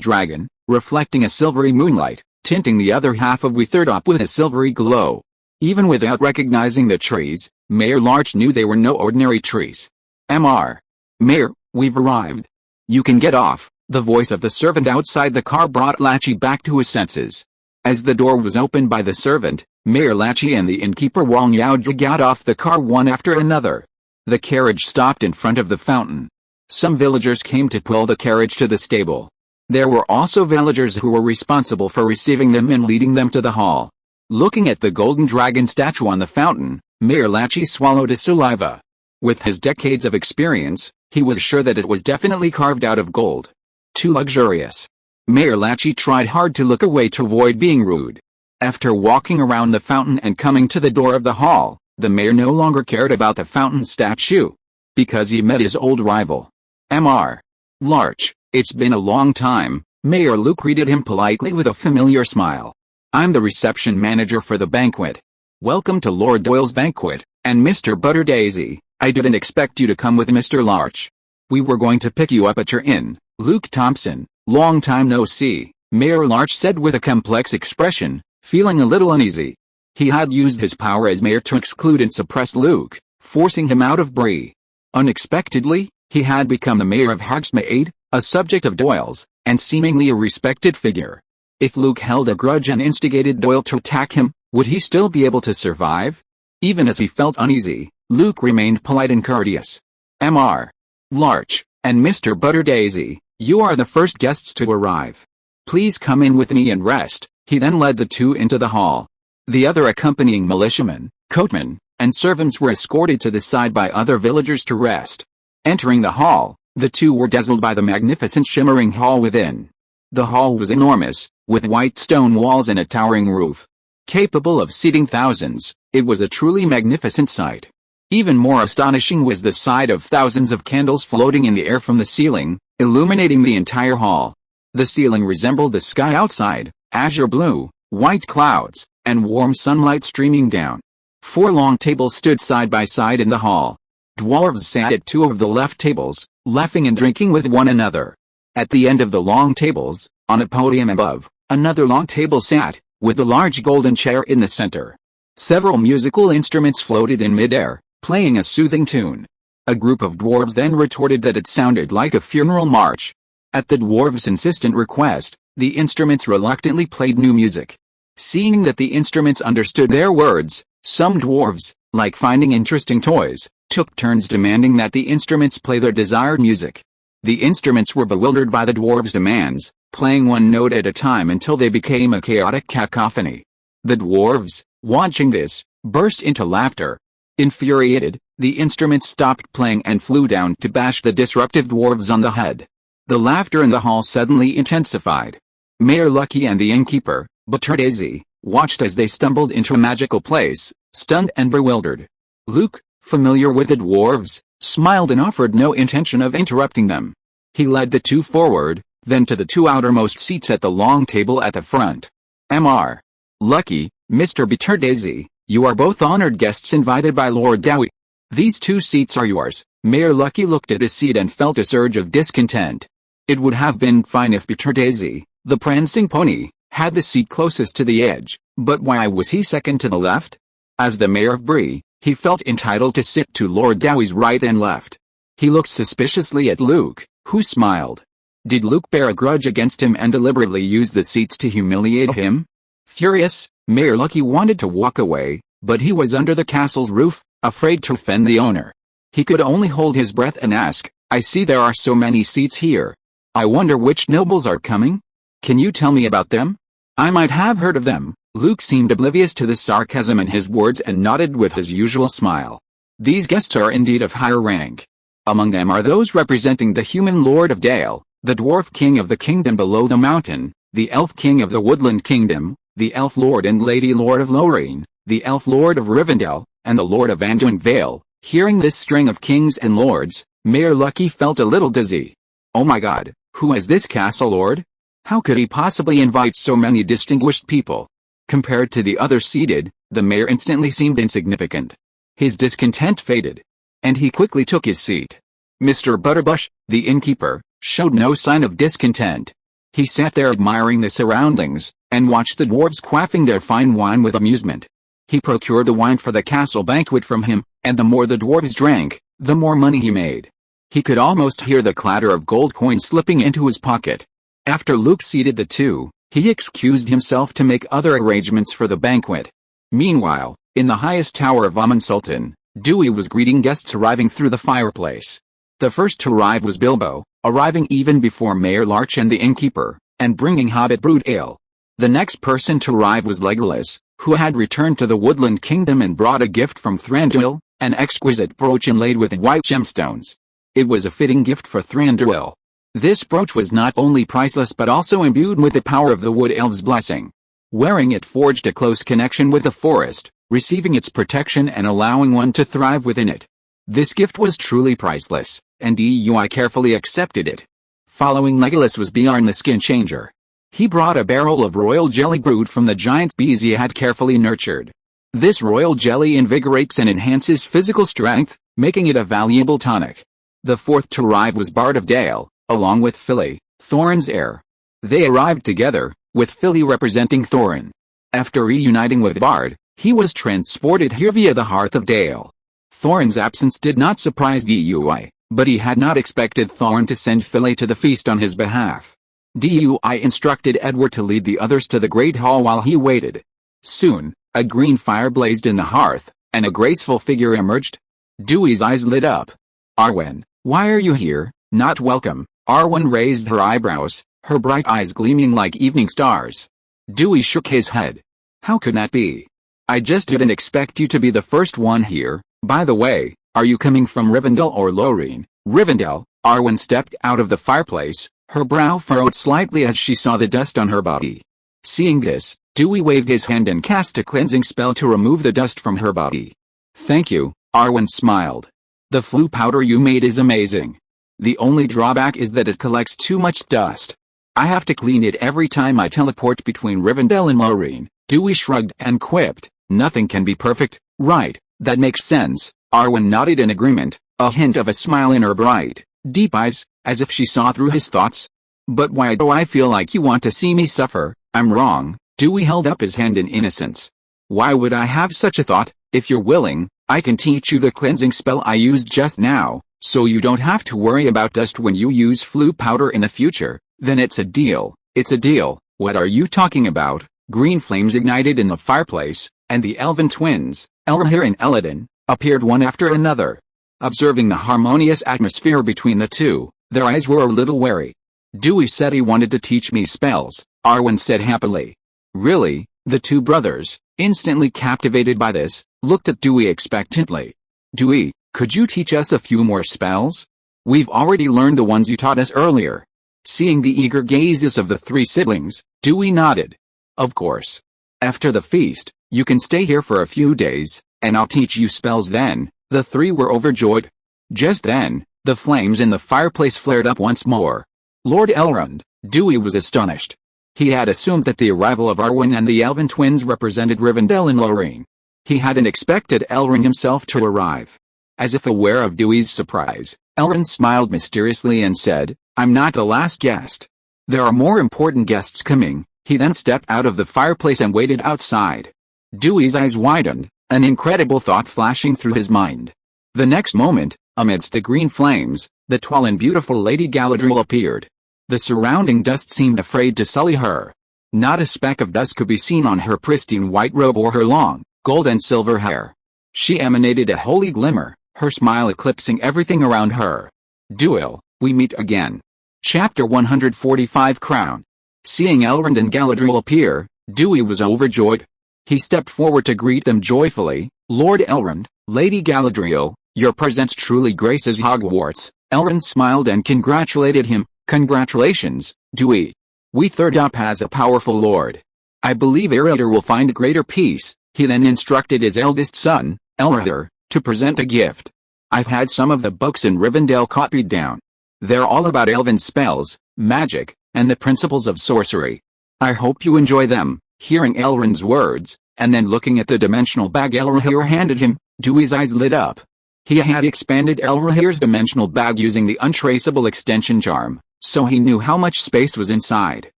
dragon, reflecting a silvery moonlight, tinting the other half of Witherdop with a silvery glow. Even without recognizing the trees, Mayor Larch knew they were no ordinary trees. Mr. Mayor, we've arrived. You can get off. The voice of the servant outside the car brought Lachie back to his senses. As the door was opened by the servant, Mayor Lachie and the innkeeper Wang Yaoju got off the car one after another. The carriage stopped in front of the fountain. Some villagers came to pull the carriage to the stable. There were also villagers who were responsible for receiving them and leading them to the hall. Looking at the golden dragon statue on the fountain, Mayor Lachie swallowed his saliva. With his decades of experience, he was sure that it was definitely carved out of gold. Too luxurious. Mayor Lachie tried hard to look away to avoid being rude. After walking around the fountain and coming to the door of the hall, the mayor no longer cared about the fountain statue. Because he met his old rival. Mr. Larch, it's been a long time. Mayor Luke greeted him politely with a familiar smile. I'm the reception manager for the banquet. Welcome to Lord Doyle's banquet, and Mr. Butterdaisy, I didn't expect you to come with Mr. Larch. We were going to pick you up at your inn. Luke Thompson, long time no see, Mayor Larch said with a complex expression, feeling a little uneasy. He had used his power as mayor to exclude and suppress Luke, forcing him out of Bree. Unexpectedly, he had become the mayor of Hogsmeade, a subject of Doyle's, and seemingly a respected figure. If Luke held a grudge and instigated Doyle to attack him, would he still be able to survive? Even as he felt uneasy, Luke remained polite and courteous. Mr. Larch, and Mr. Butterdaisy, you are the first guests to arrive. Please come in with me and rest. He then led the two into the hall. The other accompanying militiamen, coachmen, and servants were escorted to the side by other villagers to rest. Entering the hall, the two were dazzled by the magnificent shimmering hall within. The hall was enormous, with white stone walls and a towering roof. Capable of seating thousands, it was a truly magnificent sight. Even more astonishing was the sight of thousands of candles floating in the air from the ceiling, illuminating the entire hall. The ceiling resembled the sky outside, azure blue, white clouds, and warm sunlight streaming down. 4 long tables stood side by side in the hall. Dwarves sat at 2 of the left tables, laughing and drinking with one another. At the end of the long tables, on a podium above, another long table sat, with a large golden chair in the center. Several musical instruments floated in midair, playing a soothing tune. A group of dwarves then retorted that it sounded like a funeral march. At the dwarves' insistent request, the instruments reluctantly played new music. Seeing that the instruments understood their words, some dwarves, like finding interesting toys, took turns demanding that the instruments play their desired music. The instruments were bewildered by the dwarves' demands, playing one note at a time until they became a chaotic cacophony. The dwarves, watching this, burst into laughter. Infuriated, the instruments stopped playing and flew down to bash the disruptive dwarves on the head. The laughter in the hall suddenly intensified. Mayor Lucky and the innkeeper, Butterdaisy, watched as they stumbled into a magical place, stunned and bewildered. Luke, familiar with the dwarves, smiled and offered no intention of interrupting them. He led the two forward, then to the 2 outermost seats at the long table at the front. Mr. Lucky, Mr. Butterdaisy, you are both honored guests invited by Lord Dowie. These 2 seats are yours. Mayor Lucky looked at his seat and felt a surge of discontent. It would have been fine if Butterdaisy, the prancing pony, had the seat closest to the edge, but why was he second to the left? As the mayor of Bree, he felt entitled to sit to Lord Dowie's right and left. He looked suspiciously at Luke, who smiled. Did Luke bear a grudge against him and deliberately use the seats to humiliate him? Furious, Mayor Lucky wanted to walk away, but he was under the castle's roof, afraid to offend the owner. He could only hold his breath and ask, I see there are so many seats here. I wonder which nobles are coming? Can you tell me about them? I might have heard of them. Luke seemed oblivious to the sarcasm in his words and nodded with his usual smile. These guests are indeed of higher rank. Among them are those representing the human Lord of Dale, the dwarf king of the kingdom below the mountain, the elf king of the woodland kingdom, the elf lord and lady lord of Lorraine, the elf lord of Rivendell, and the lord of Anduin Vale. Hearing this string of kings and lords, Mayor Lucky felt a little dizzy. Oh my god, who is this castle lord? How could he possibly invite so many distinguished people? Compared to the others seated, the mayor instantly seemed insignificant. His discontent faded, and he quickly took his seat. Mr. Butterbush, the innkeeper, showed no sign of discontent. He sat there admiring the surroundings, and watched the dwarves quaffing their fine wine with amusement. He procured the wine for the castle banquet from him, and the more the dwarves drank, the more money he made. He could almost hear the clatter of gold coins slipping into his pocket. After Luke seated the two, he excused himself to make other arrangements for the banquet. Meanwhile, in the highest tower of Amon Sultan, Dewey was greeting guests arriving through the fireplace. The first to arrive was Bilbo, arriving even before Mayor Larch and the innkeeper, and bringing Hobbit brewed ale. The next person to arrive was Legolas, who had returned to the Woodland Kingdom and brought a gift from Thranduil, an exquisite brooch inlaid with white gemstones. It was a fitting gift for Thranduil. This brooch was not only priceless but also imbued with the power of the Wood Elves' blessing. Wearing it forged a close connection with the forest, receiving its protection and allowing one to thrive within it. This gift was truly priceless, and Dewey carefully accepted it. Following Legolas was Bjorn the Skin Changer. He brought a barrel of royal jelly brewed from the giant bees he had carefully nurtured. This royal jelly invigorates and enhances physical strength, making it a valuable tonic. The fourth to arrive was Bard of Dale, along with Philly, Thorin's heir. They arrived together, with Philly representing Thorin. After reuniting with Bard, he was transported here via the Hearth of Dale. Thorin's absence did not surprise Dewey, but he had not expected Thorin to send Philly to the feast on his behalf. Dewey instructed Edward to lead the others to the great hall while he waited. Soon, a green fire blazed in the hearth, and a graceful figure emerged. Dewey's eyes lit up. Arwen, why are you here? Not welcome. Arwen raised her eyebrows, her bright eyes gleaming like evening stars. Dewey shook his head. How could that be? I just didn't expect you to be the first one here. By the way, are you coming from Rivendell or Lorraine? Rivendell. Arwen stepped out of the fireplace, her brow furrowed slightly as she saw the dust on her body. Seeing this, Dewey waved his hand and cast a cleansing spell to remove the dust from her body. Thank you, Arwen smiled. The flue powder you made is amazing. The only drawback is that it collects too much dust. I have to clean it every time I teleport between Rivendell and Lorraine. Dewey shrugged and quipped, nothing can be perfect, right? That makes sense. Arwen nodded in agreement, a hint of a smile in her bright, deep eyes, as if she saw through his thoughts. But why do I feel like you want to see me suffer? I'm wrong. Dewey held up his hand in innocence. Why would I have such a thought? If you're willing, I can teach you the cleansing spell I used just now, so you don't have to worry about dust when you use flue powder in the future. Then it's a deal. It's a deal. What are you talking about? Green flames ignited in the fireplace, and the elven twins, Elrahir and Elladan, appeared one after another. Observing the harmonious atmosphere between the two, their eyes were a little wary. Dewey said he wanted to teach me spells, Arwen said happily. Really? The two brothers, instantly captivated by this, looked at Dewey expectantly. Dewey, could you teach us a few more spells? We've already learned the ones you taught us earlier. Seeing the eager gazes of the three siblings, Dewey nodded. Of course. After the feast, you can stay here for a few days, and I'll teach you spells then. The three were overjoyed. Just then, the flames in the fireplace flared up once more. Lord Elrond, Dewey was astonished. He had assumed that the arrival of Arwen and the elven twins represented Rivendell and Lorraine. He hadn't expected Elrond himself to arrive. As if aware of Dewey's surprise, Elrond smiled mysteriously and said, I'm not the last guest. There are more important guests coming. He then stepped out of the fireplace and waited outside. Dewey's eyes widened, an incredible thought flashing through his mind. The next moment, amidst the green flames, the tall and beautiful Lady Galadriel appeared. The surrounding dust seemed afraid to sully her. Not a speck of dust could be seen on her pristine white robe or her long, gold and silver hair. She emanated a holy glimmer, her smile eclipsing everything around her. Duel, we meet again. Chapter 145 Crown. Seeing Elrond and Galadriel appear, Dewey was overjoyed. He stepped forward to greet them joyfully. Lord Elrond, Lady Galadriel, your presence truly graces Hogwarts. Elrond smiled and congratulated him. Congratulations, Dewey. We third up has a powerful lord. I believe Ereader will find greater peace. He then instructed his eldest son, Elrader, to present a gift. I've had some of the books in Rivendell copied down. They're all about elven spells, magic, and the principles of sorcery. I hope you enjoy them. Hearing Elrond's words, and then looking at the dimensional bag Elrohir handed him, Dewey's eyes lit up. He had expanded Elrohir's dimensional bag using the untraceable extension charm, so he knew how much space was inside.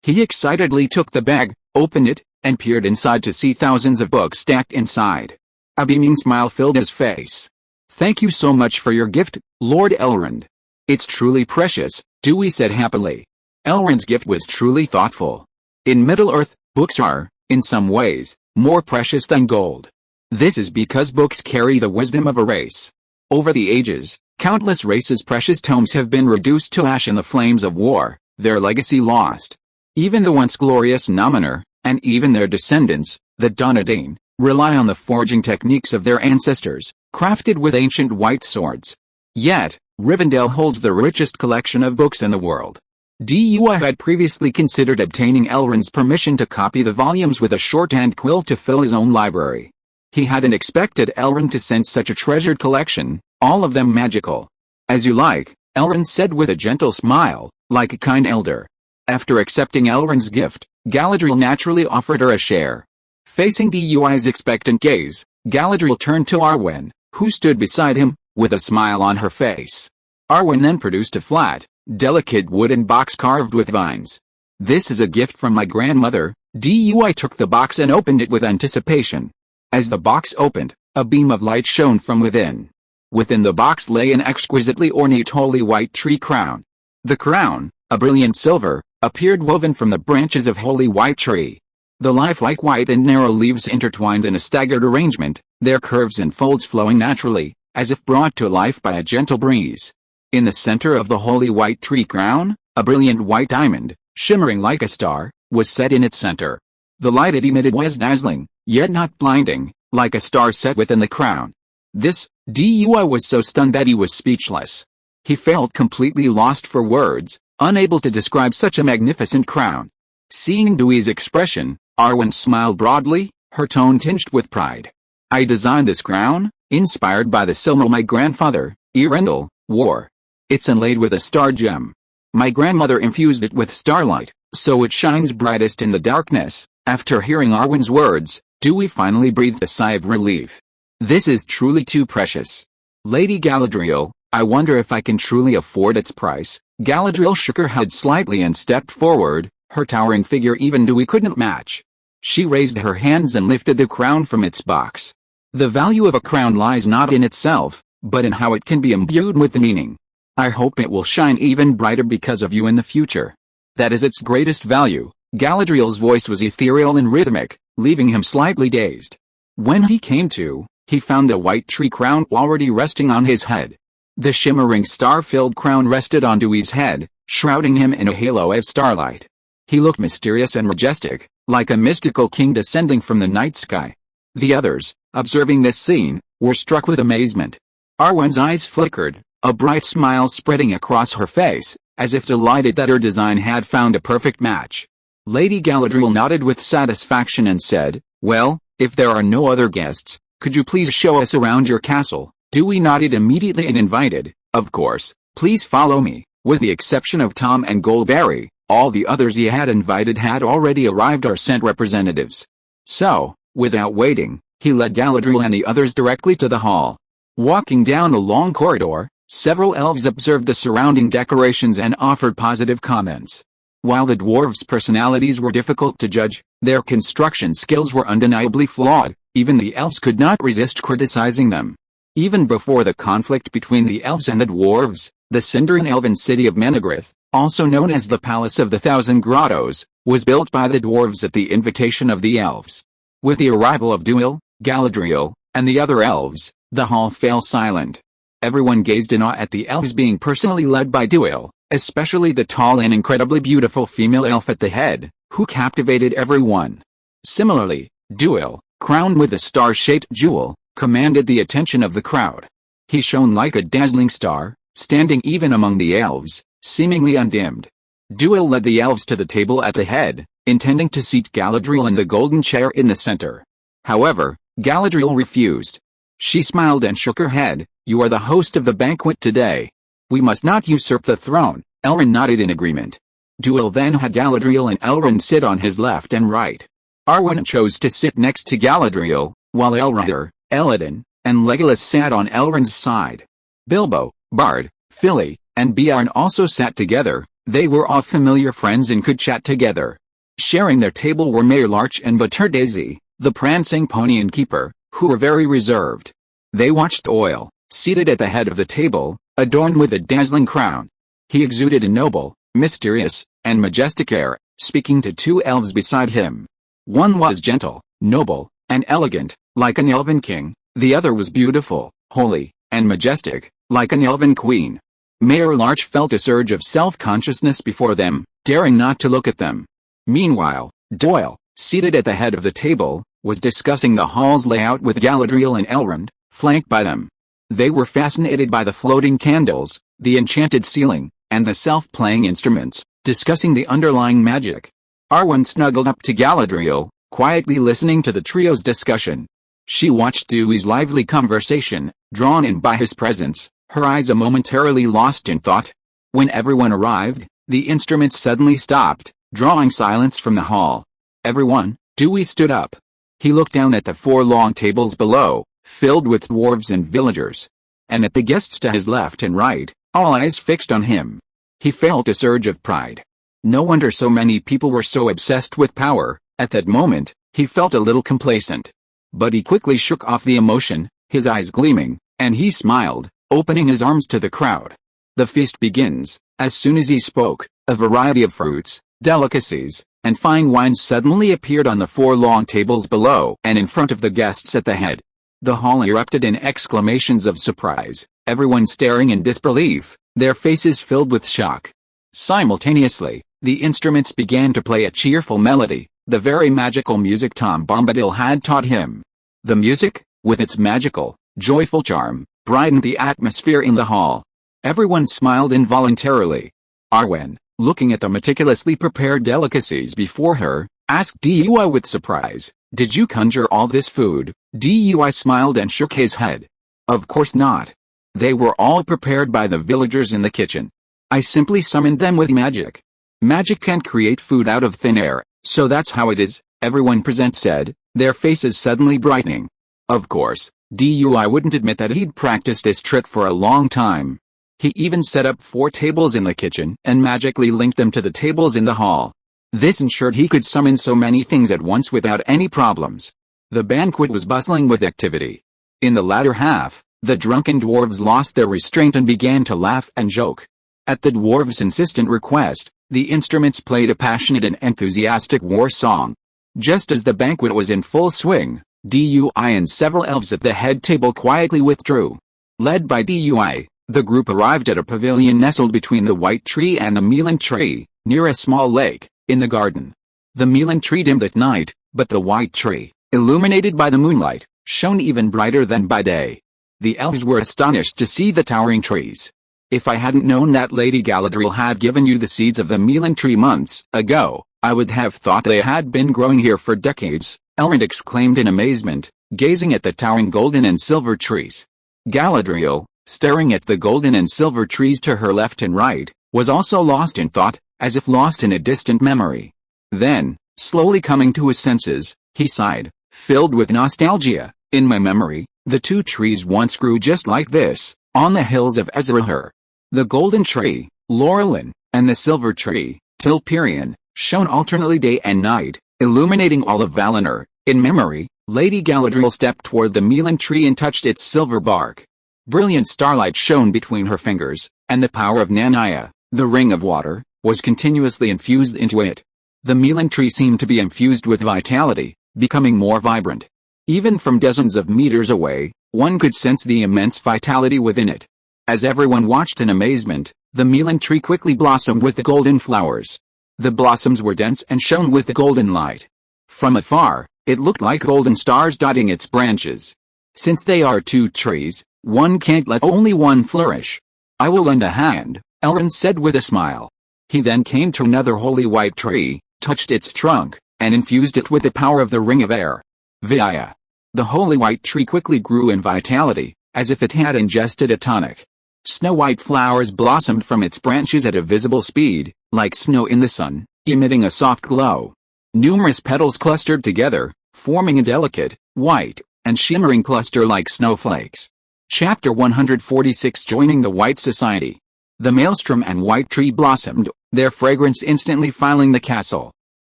He excitedly took the bag, opened it, and peered inside to see thousands of books stacked inside. A beaming smile filled his face. Thank you so much for your gift, Lord Elrond. It's truly precious, Dewey said happily. Elrond's gift was truly thoughtful. In Middle-earth, books are, in some ways, more precious than gold. This is because books carry the wisdom of a race. Over the ages, countless races' precious tomes have been reduced to ash in the flames of war, their legacy lost. Even the once glorious Nominor, and even their descendants, the Dunedain, rely on the forging techniques of their ancestors, crafted with ancient white swords. Yet, Rivendell holds the richest collection of books in the world. Dewey had previously considered obtaining Elrond's permission to copy the volumes with a shorthand quill to fill his own library. He hadn't expected Elrond to send such a treasured collection, all of them magical. As you like, Elrond said with a gentle smile, like a kind elder. After accepting Elrond's gift, Galadriel naturally offered her a share. Facing Dewey's expectant gaze, Galadriel turned to Arwen, who stood beside him, with a smile on her face. Arwen then produced a flat, delicate wooden box carved with vines. This is a gift from my grandmother. Dewey took the box and opened it with anticipation. As the box opened, a beam of light shone from within. Within the box lay an exquisitely ornate holy white tree crown. The crown, a brilliant silver, appeared woven from the branches of holy white tree. The lifelike white and narrow leaves intertwined in a staggered arrangement, their curves and folds flowing naturally, as if brought to life by a gentle breeze. In the center of the holy white tree crown, a brilliant white diamond, shimmering like a star, was set in its center. The light it emitted was dazzling, yet not blinding, like a star set within the crown. Dewey was so stunned that he was speechless. He felt completely lost for words, unable to describe such a magnificent crown. Seeing Dewey's expression, Arwen smiled broadly, her tone tinged with pride. I designed this crown, inspired by the Silmaril my grandfather, Eärendil, wore. It's inlaid with a star gem. My grandmother infused it with starlight, so it shines brightest in the darkness. After hearing Arwen's words, Dewey finally breathed a sigh of relief. This is truly too precious. Lady Galadriel, I wonder if I can truly afford its price. Galadriel shook her head slightly and stepped forward, her towering figure even Dewey couldn't match. She raised her hands and lifted the crown from its box. The value of a crown lies not in itself, but in how it can be imbued with meaning. I hope it will shine even brighter because of you in the future. That is its greatest value. Galadriel's voice was ethereal and rhythmic, leaving him slightly dazed. When he came to, he found the white tree crown already resting on his head. The shimmering star-filled crown rested on Dewey's head, shrouding him in a halo of starlight. He looked mysterious and majestic, like a mystical king descending from the night sky. The others, observing this scene, were struck with amazement. Arwen's eyes flickered, a bright smile spreading across her face, as if delighted that her design had found a perfect match. Lady Galadriel nodded with satisfaction and said, well, if there are no other guests, could you please show us around your castle? Dewey nodded immediately and invited, of course, please follow me. With the exception of Tom and Goldberry, all the others he had invited had already arrived or sent representatives. So, without waiting, he led Galadriel and the others directly to the hall. Walking down a long corridor, several elves observed the surrounding decorations and offered positive comments. While the dwarves' personalities were difficult to judge, their construction skills were undeniably flawed. Even the elves could not resist criticizing them. Even before the conflict between the elves and the dwarves, the Sindarin elven city of Menegrith, also known as the Palace of the Thousand Grottos, was built by the dwarves at the invitation of the elves. With the arrival of Dewey, Galadriel, and the other elves, the hall fell silent. Everyone gazed in awe at the elves being personally led by Duil, especially the tall and incredibly beautiful female elf at the head, who captivated everyone. Similarly, Duil, crowned with a star-shaped jewel, commanded the attention of the crowd. He shone like a dazzling star, standing even among the elves, seemingly undimmed. Duil led the elves to the table at the head, intending to seat Galadriel in the golden chair in the center. However, Galadriel refused. She smiled and shook her head. "You are the host of the banquet today. We must not usurp the throne." Elrond nodded in agreement. Duil then had Galadriel and Elrond sit on his left and right. Arwen chose to sit next to Galadriel, while Elrondr, Elladan, and Legolas sat on Elrond's side. Bilbo, Bard, Fili, and Beorn also sat together. They were all familiar friends and could chat together. Sharing their table were Mayor Larch and Butterdaisy, the prancing pony and keeper, who were very reserved. They watched Oil, seated at the head of the table, adorned with a dazzling crown. He exuded a noble, mysterious, and majestic air, speaking to two elves beside him. One was gentle, noble, and elegant, like an elven king. The other was beautiful, holy, and majestic, like an elven queen. Mayor Larch felt a surge of self-consciousness before them, daring not to look at them. Meanwhile, Doyle, seated at the head of the table, was discussing the hall's layout with Galadriel and Elrond, flanked by them. They were fascinated by the floating candles, the enchanted ceiling, and the self-playing instruments, discussing the underlying magic. Arwen snuggled up to Galadriel, quietly listening to the trio's discussion. She watched Dewey's lively conversation, drawn in by his presence, her eyes momentarily lost in thought. When everyone arrived, the instruments suddenly stopped, drawing silence from the hall. "Everyone," Dewey stood up. He looked down at the 4 long tables below, filled with dwarves and villagers. And at the guests to his left and right, all eyes fixed on him. He felt a surge of pride. No wonder so many people were so obsessed with power. At that moment, he felt a little complacent. But he quickly shook off the emotion, his eyes gleaming, and he smiled, opening his arms to the crowd. "The feast begins." As soon as he spoke, a variety of fruits, delicacies, and fine wines suddenly appeared on the 4 long tables below and in front of the guests at the head. The hall erupted in exclamations of surprise, everyone staring in disbelief, their faces filled with shock. Simultaneously, the instruments began to play a cheerful melody, the very magical music Tom Bombadil had taught him. The music, with its magical, joyful charm, brightened the atmosphere in the hall. Everyone smiled involuntarily. Arwen, looking at the meticulously prepared delicacies before her, asked Dewey with surprise, "Did you conjure all this food?" Dewey smiled and shook his head. "Of course not. They were all prepared by the villagers in the kitchen. I simply summoned them with magic. Magic can't create food out of thin air, so that's how it is," everyone present said, their faces suddenly brightening. Of course, Dewey wouldn't admit that he'd practiced this trick for a long time. He even set up 4 tables in the kitchen and magically linked them to the tables in the hall. This ensured he could summon so many things at once without any problems. The banquet was bustling with activity. In the latter half, the drunken dwarves lost their restraint and began to laugh and joke. At the dwarves' insistent request, the instruments played a passionate and enthusiastic war song. Just as the banquet was in full swing, Dewey and several elves at the head table quietly withdrew. Led by Dewey, the group arrived at a pavilion nestled between the white tree and the melan tree, near a small lake, in the garden. The melan tree dimmed at night, but the white tree, illuminated by the moonlight, shone even brighter than by day. The elves were astonished to see the towering trees. "If I hadn't known that Lady Galadriel had given you the seeds of the melan tree months ago, I would have thought they had been growing here for decades," Elrond exclaimed in amazement, gazing at the towering golden and silver trees. Galadriel, staring at the golden and silver trees to her left and right, was also lost in thought, as if lost in a distant memory. Then, slowly coming to his senses, he sighed, filled with nostalgia. "In my memory, the 2 trees once grew just like this, on the hills of Ezrahur. The golden tree, Laurelin, and the silver tree, Tilperion, shone alternately day and night, illuminating all of Valinor." In memory, Lady Galadriel stepped toward the melan tree and touched its silver bark. Brilliant starlight shone between her fingers, and the power of Nanaya, the ring of water, was continuously infused into it. The melan tree seemed to be infused with vitality, becoming more vibrant. Even from dozens of meters away, one could sense the immense vitality within it. As everyone watched in amazement, the melon tree quickly blossomed with the golden flowers. The blossoms were dense and shone with the golden light. From afar, it looked like golden stars dotting its branches. Since they are two trees, one can't let only one flourish. I will lend a hand, Elrond said with a smile. He then came to another holy white tree, touched its trunk, and infused it with the power of the Ring of Air. Via. The holy white tree quickly grew in vitality, as if it had ingested a tonic. Snow-white flowers blossomed from its branches at a visible speed, like snow in the sun, emitting a soft glow. Numerous petals clustered together, forming a delicate, white, and shimmering cluster like snowflakes. Chapter 146 Joining the White Society. The maelstrom and white tree blossomed, their fragrance instantly filling the castle.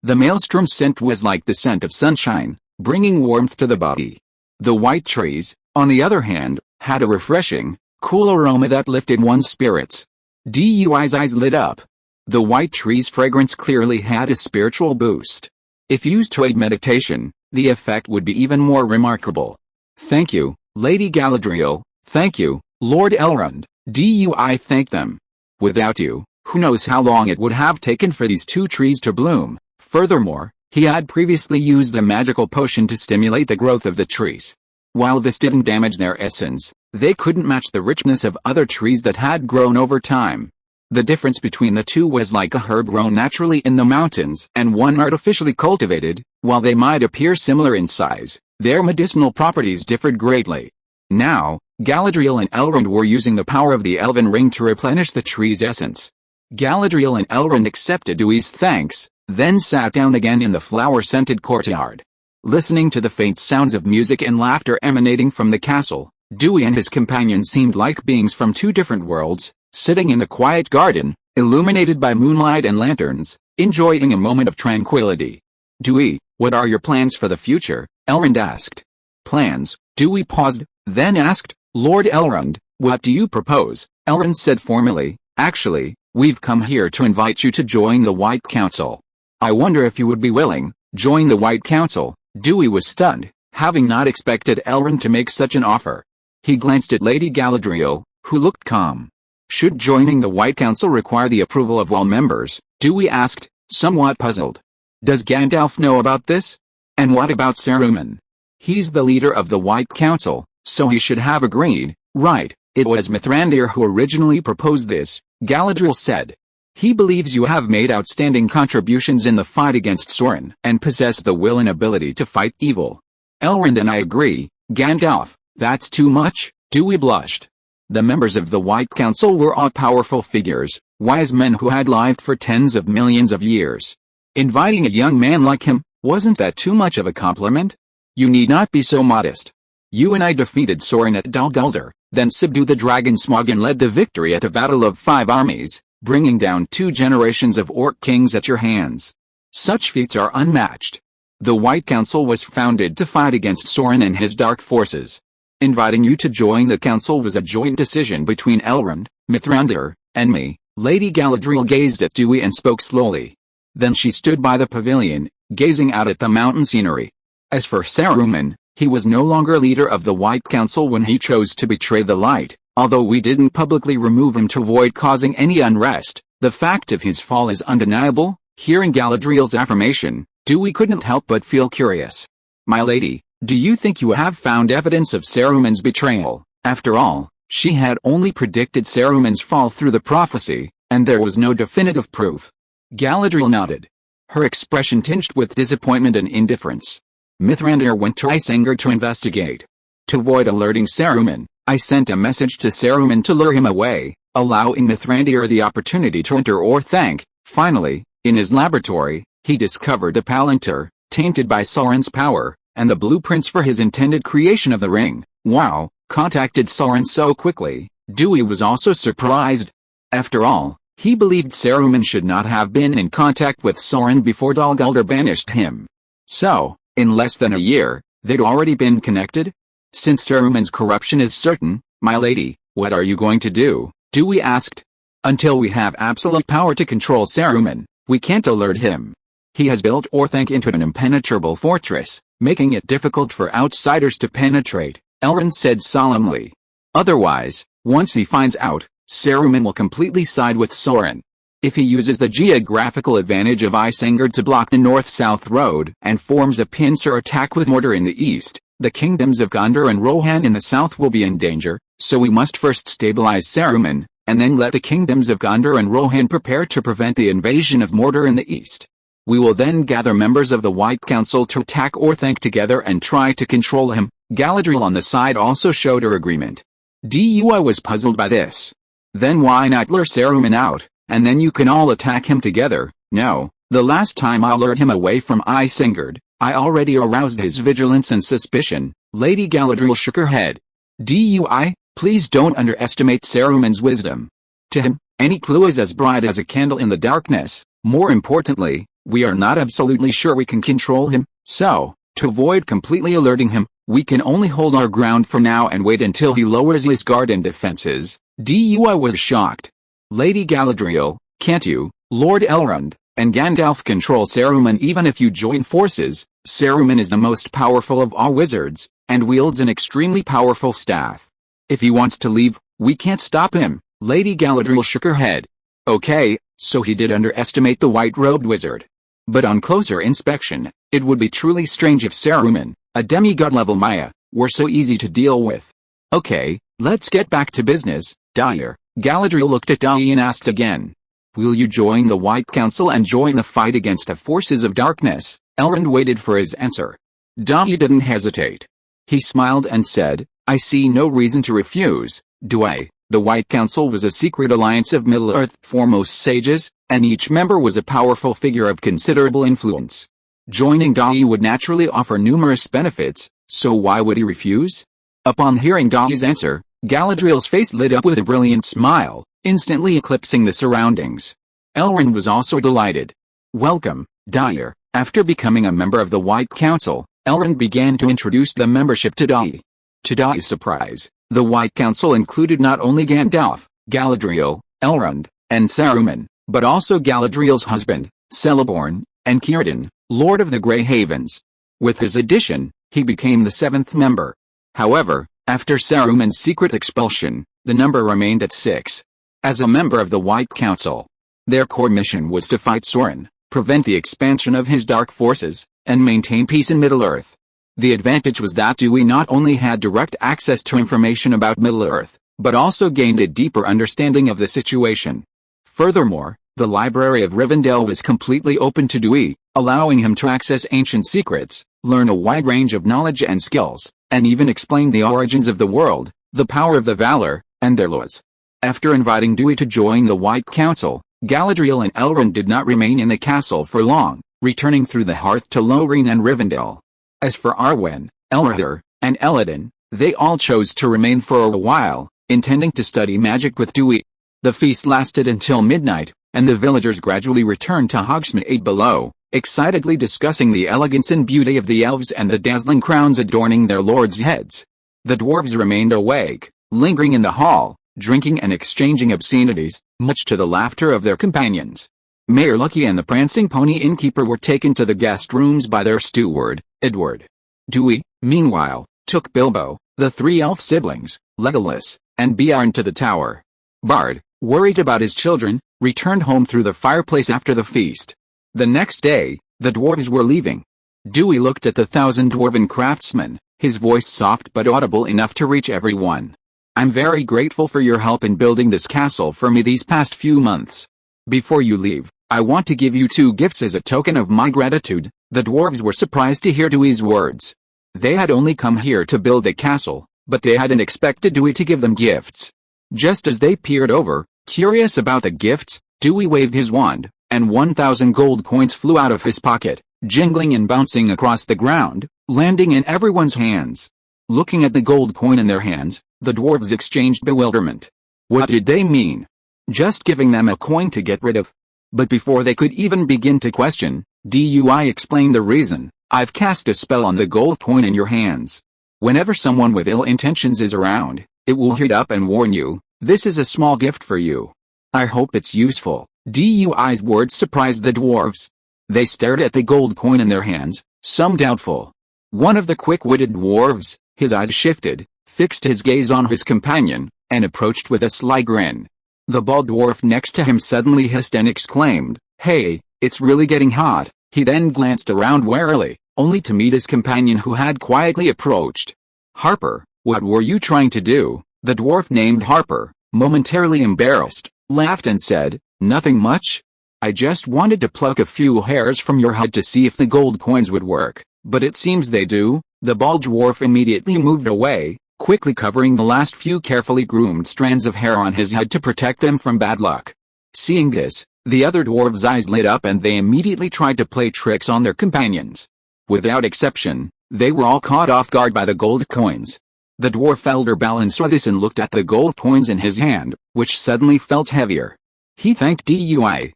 The maelstrom's scent was like the scent of sunshine, bringing warmth to the body. The white trees, on the other hand, had a refreshing, cool aroma that lifted one's spirits. Dui's eyes lit up. The white tree's fragrance clearly had a spiritual boost. If used to aid meditation, the effect would be even more remarkable. Thank you, Lady Galadriel, thank you, Lord Elrond, Dui thanked them. Without you, who knows how long it would have taken for these two trees to bloom. Furthermore, he had previously used a magical potion to stimulate the growth of the trees. While this didn't damage their essence, they couldn't match the richness of other trees that had grown over time. The difference between the two was like a herb grown naturally in the mountains and one artificially cultivated. While they might appear similar in size, their medicinal properties differed greatly. Now, Galadriel and Elrond were using the power of the Elven Ring to replenish the tree's essence. Galadriel and Elrond accepted Dui's thanks, then sat down again in the flower-scented courtyard. Listening to the faint sounds of music and laughter emanating from the castle, Dui and his companions seemed like beings from two different worlds, sitting in the quiet garden, illuminated by moonlight and lanterns, enjoying a moment of tranquility. Dui, what are your plans for the future? Elrond asked. Plans? Dui paused, then asked, Lord Elrond, what do you propose? Elrond said formally, actually, we've come here to invite you to join the White Council. I wonder if you would be willing. Join the White Council. Dui was stunned, having not expected Elrond to make such an offer. He glanced at Lady Galadriel, who looked calm. Should joining the White Council require the approval of all members? Dui asked, somewhat puzzled. Does Gandalf know about this? And what about Saruman? He's the leader of the White Council, so he should have agreed, right? It was Mithrandir who originally proposed this, Galadriel said. He believes you have made outstanding contributions in the fight against Sauron and possess the will and ability to fight evil. Elrond and I agree, Gandalf, that's too much, Dewey blushed. The members of the White Council were all powerful figures, wise men who had lived for tens of millions of years. Inviting a young man like him, wasn't that too much of a compliment? You need not be so modest. You and I defeated Sauron at Dol Guldur, then subdued the dragon Smaug and led the victory at a battle of 5 armies, bringing down 2 generations of orc kings at your hands. Such feats are unmatched. The White Council was founded to fight against Sauron and his dark forces. Inviting you to join the council was a joint decision between Elrond, Mithrandir, and me. Lady Galadriel gazed at Dewey and spoke slowly. Then she stood by the pavilion, gazing out at the mountain scenery. As for Saruman, he was no longer leader of the White Council when he chose to betray the light. Although we didn't publicly remove him to avoid causing any unrest, the fact of his fall is undeniable. Hearing Galadriel's affirmation, Dewey couldn't help but feel curious. My lady, do you think you have found evidence of Saruman's betrayal? After all, she had only predicted Saruman's fall through the prophecy, and there was no definitive proof. Galadriel nodded. Her expression tinged with disappointment and indifference. Mithrandir went to Isengard to investigate. To avoid alerting Saruman, I sent a message to Saruman to lure him away, allowing Mithrandir the opportunity to enter or thank. Finally, in his laboratory, he discovered a palantir, tainted by Sauron's power, and the blueprints for his intended creation of the ring. Wow, contacted Sauron so quickly. Dewey was also surprised. After all, he believed Saruman should not have been in contact with Sauron before Dol Guldur banished him. So, in less than a year, they'd already been connected? Since Saruman's corruption is certain, my lady, what are you going to do? Dewey asked. Until we have absolute power to control Saruman, we can't alert him. He has built Orthanc into an impenetrable fortress, making it difficult for outsiders to penetrate, Elrond said solemnly. Otherwise, once he finds out, Saruman will completely side with Sauron. If he uses the geographical advantage of Isengard to block the north-south road and forms a pincer attack with Mordor in the east, the kingdoms of Gondor and Rohan in the south will be in danger, so we must first stabilize Saruman, and then let the kingdoms of Gondor and Rohan prepare to prevent the invasion of Mordor in the east. We will then gather members of the White Council to attack Orthanc together and try to control him. Galadriel on the side also showed her agreement. Dui was puzzled by this. Then why not lure Saruman out, and then you can all attack him together? No, the last time I lured him away from Isengard, I already aroused his vigilance and suspicion. Lady Galadriel shook her head. Dui, please don't underestimate Saruman's wisdom. To him, any clue is as bright as a candle in the darkness. More importantly, we are not absolutely sure we can control him, so, to avoid completely alerting him, we can only hold our ground for now and wait until he lowers his guard and defenses. Dui was shocked. Lady Galadriel, can't you, Lord Elrond, and Gandalf control Saruman even if you join forces? Saruman is the most powerful of all wizards, and wields an extremely powerful staff. If he wants to leave, we can't stop him. Lady Galadriel shook her head. Okay, so he did underestimate the white-robed wizard. But on closer inspection, it would be truly strange if Saruman, a demigod-level Maya, were so easy to deal with. Okay, let's get back to business, Dyer. Galadriel looked at Dai and asked again. Will you join the White Council and join the fight against the forces of darkness? Elrond waited for his answer. Dai didn't hesitate. He smiled and said, I see no reason to refuse. Dai. The White Council was a secret alliance of Middle-earth's foremost sages, and each member was a powerful figure of considerable influence. Joining Dai would naturally offer numerous benefits, so why would he refuse? Upon hearing Dai's answer, Galadriel's face lit up with a brilliant smile, instantly eclipsing the surroundings. Elrond was also delighted. Welcome, Dyer. After becoming a member of the White Council, Elrond began to introduce the membership to Dai. To Dai's surprise, the White Council included not only Gandalf, Galadriel, Elrond, and Saruman, but also Galadriel's husband, Celeborn, and Círdan, Lord of the Grey Havens. With his addition, he became the 7th member. However, after Saruman's secret expulsion, the number remained at 6. As a member of the White Council, their core mission was to fight Sauron, prevent the expansion of his dark forces, and maintain peace in Middle-earth. The advantage was that Dewey not only had direct access to information about Middle-earth, but also gained a deeper understanding of the situation. Furthermore, the Library of Rivendell was completely open to Dewey, allowing him to access ancient secrets, learn a wide range of knowledge and skills, and even explain the origins of the world, the power of the Valar, and their laws. After inviting Dewey to join the White Council, Galadriel and Elrond did not remain in the castle for long, returning through the hearth to Lorien and Rivendell. As for Arwen, Elrithir, and Elladan, they all chose to remain for a while, intending to study magic with Dewey. The feast lasted until midnight, and the villagers gradually returned to Hogsmeade below, excitedly discussing the elegance and beauty of the elves and the dazzling crowns adorning their lords' heads. The dwarves remained awake, lingering in the hall, drinking and exchanging obscenities, much to the laughter of their companions. Mayor Lucky and the prancing pony innkeeper were taken to the guest rooms by their steward, Edward. Dewey, meanwhile, took Bilbo, the 3 elf siblings, Legolas, and Beorn to the tower. Bard, worried about his children, returned home through the fireplace after the feast. The next day, the dwarves were leaving. Dewey looked at the 1,000 dwarven craftsmen, his voice soft but audible enough to reach everyone. I'm very grateful for your help in building this castle for me these past few months. Before you leave, I want to give you 2 gifts as a token of my gratitude. The dwarves were surprised to hear Dewey's words. They had only come here to build the castle, but they hadn't expected Dewey to give them gifts. Just as they peered over, curious about the gifts, Dewey waved his wand, and 1,000 gold coins flew out of his pocket, jingling and bouncing across the ground, landing in everyone's hands. Looking at the gold coin in their hands, the dwarves exchanged bewilderment. What did they mean? Just giving them a coin to get rid of? But before they could even begin to question, Dewey explained the reason. I've cast a spell on the gold coin in your hands. Whenever someone with ill intentions is around, it will heat up and warn you. This is a small gift for you. I hope it's useful. Dewey's words surprised the dwarves. They stared at the gold coin in their hands, some doubtful. One of the quick-witted dwarves, his eyes shifted, fixed his gaze on his companion, and approached with a sly grin. The bald dwarf next to him suddenly hissed and exclaimed, "Hey, it's really getting hot." He then glanced around warily, only to meet his companion who had quietly approached. "Harper, what were you trying to do?" The dwarf named Harper, momentarily embarrassed, laughed and said, "Nothing much. I just wanted to pluck a few hairs from your head to see if the gold coins would work, but it seems they do." The bald dwarf immediately moved away, quickly covering the last few carefully groomed strands of hair on his head to protect them from bad luck. Seeing this, the other dwarves' eyes lit up and they immediately tried to play tricks on their companions. Without exception, they were all caught off guard by the gold coins. The dwarf elder Balin saw this and looked at the gold coins in his hand, which suddenly felt heavier. He thanked Dui.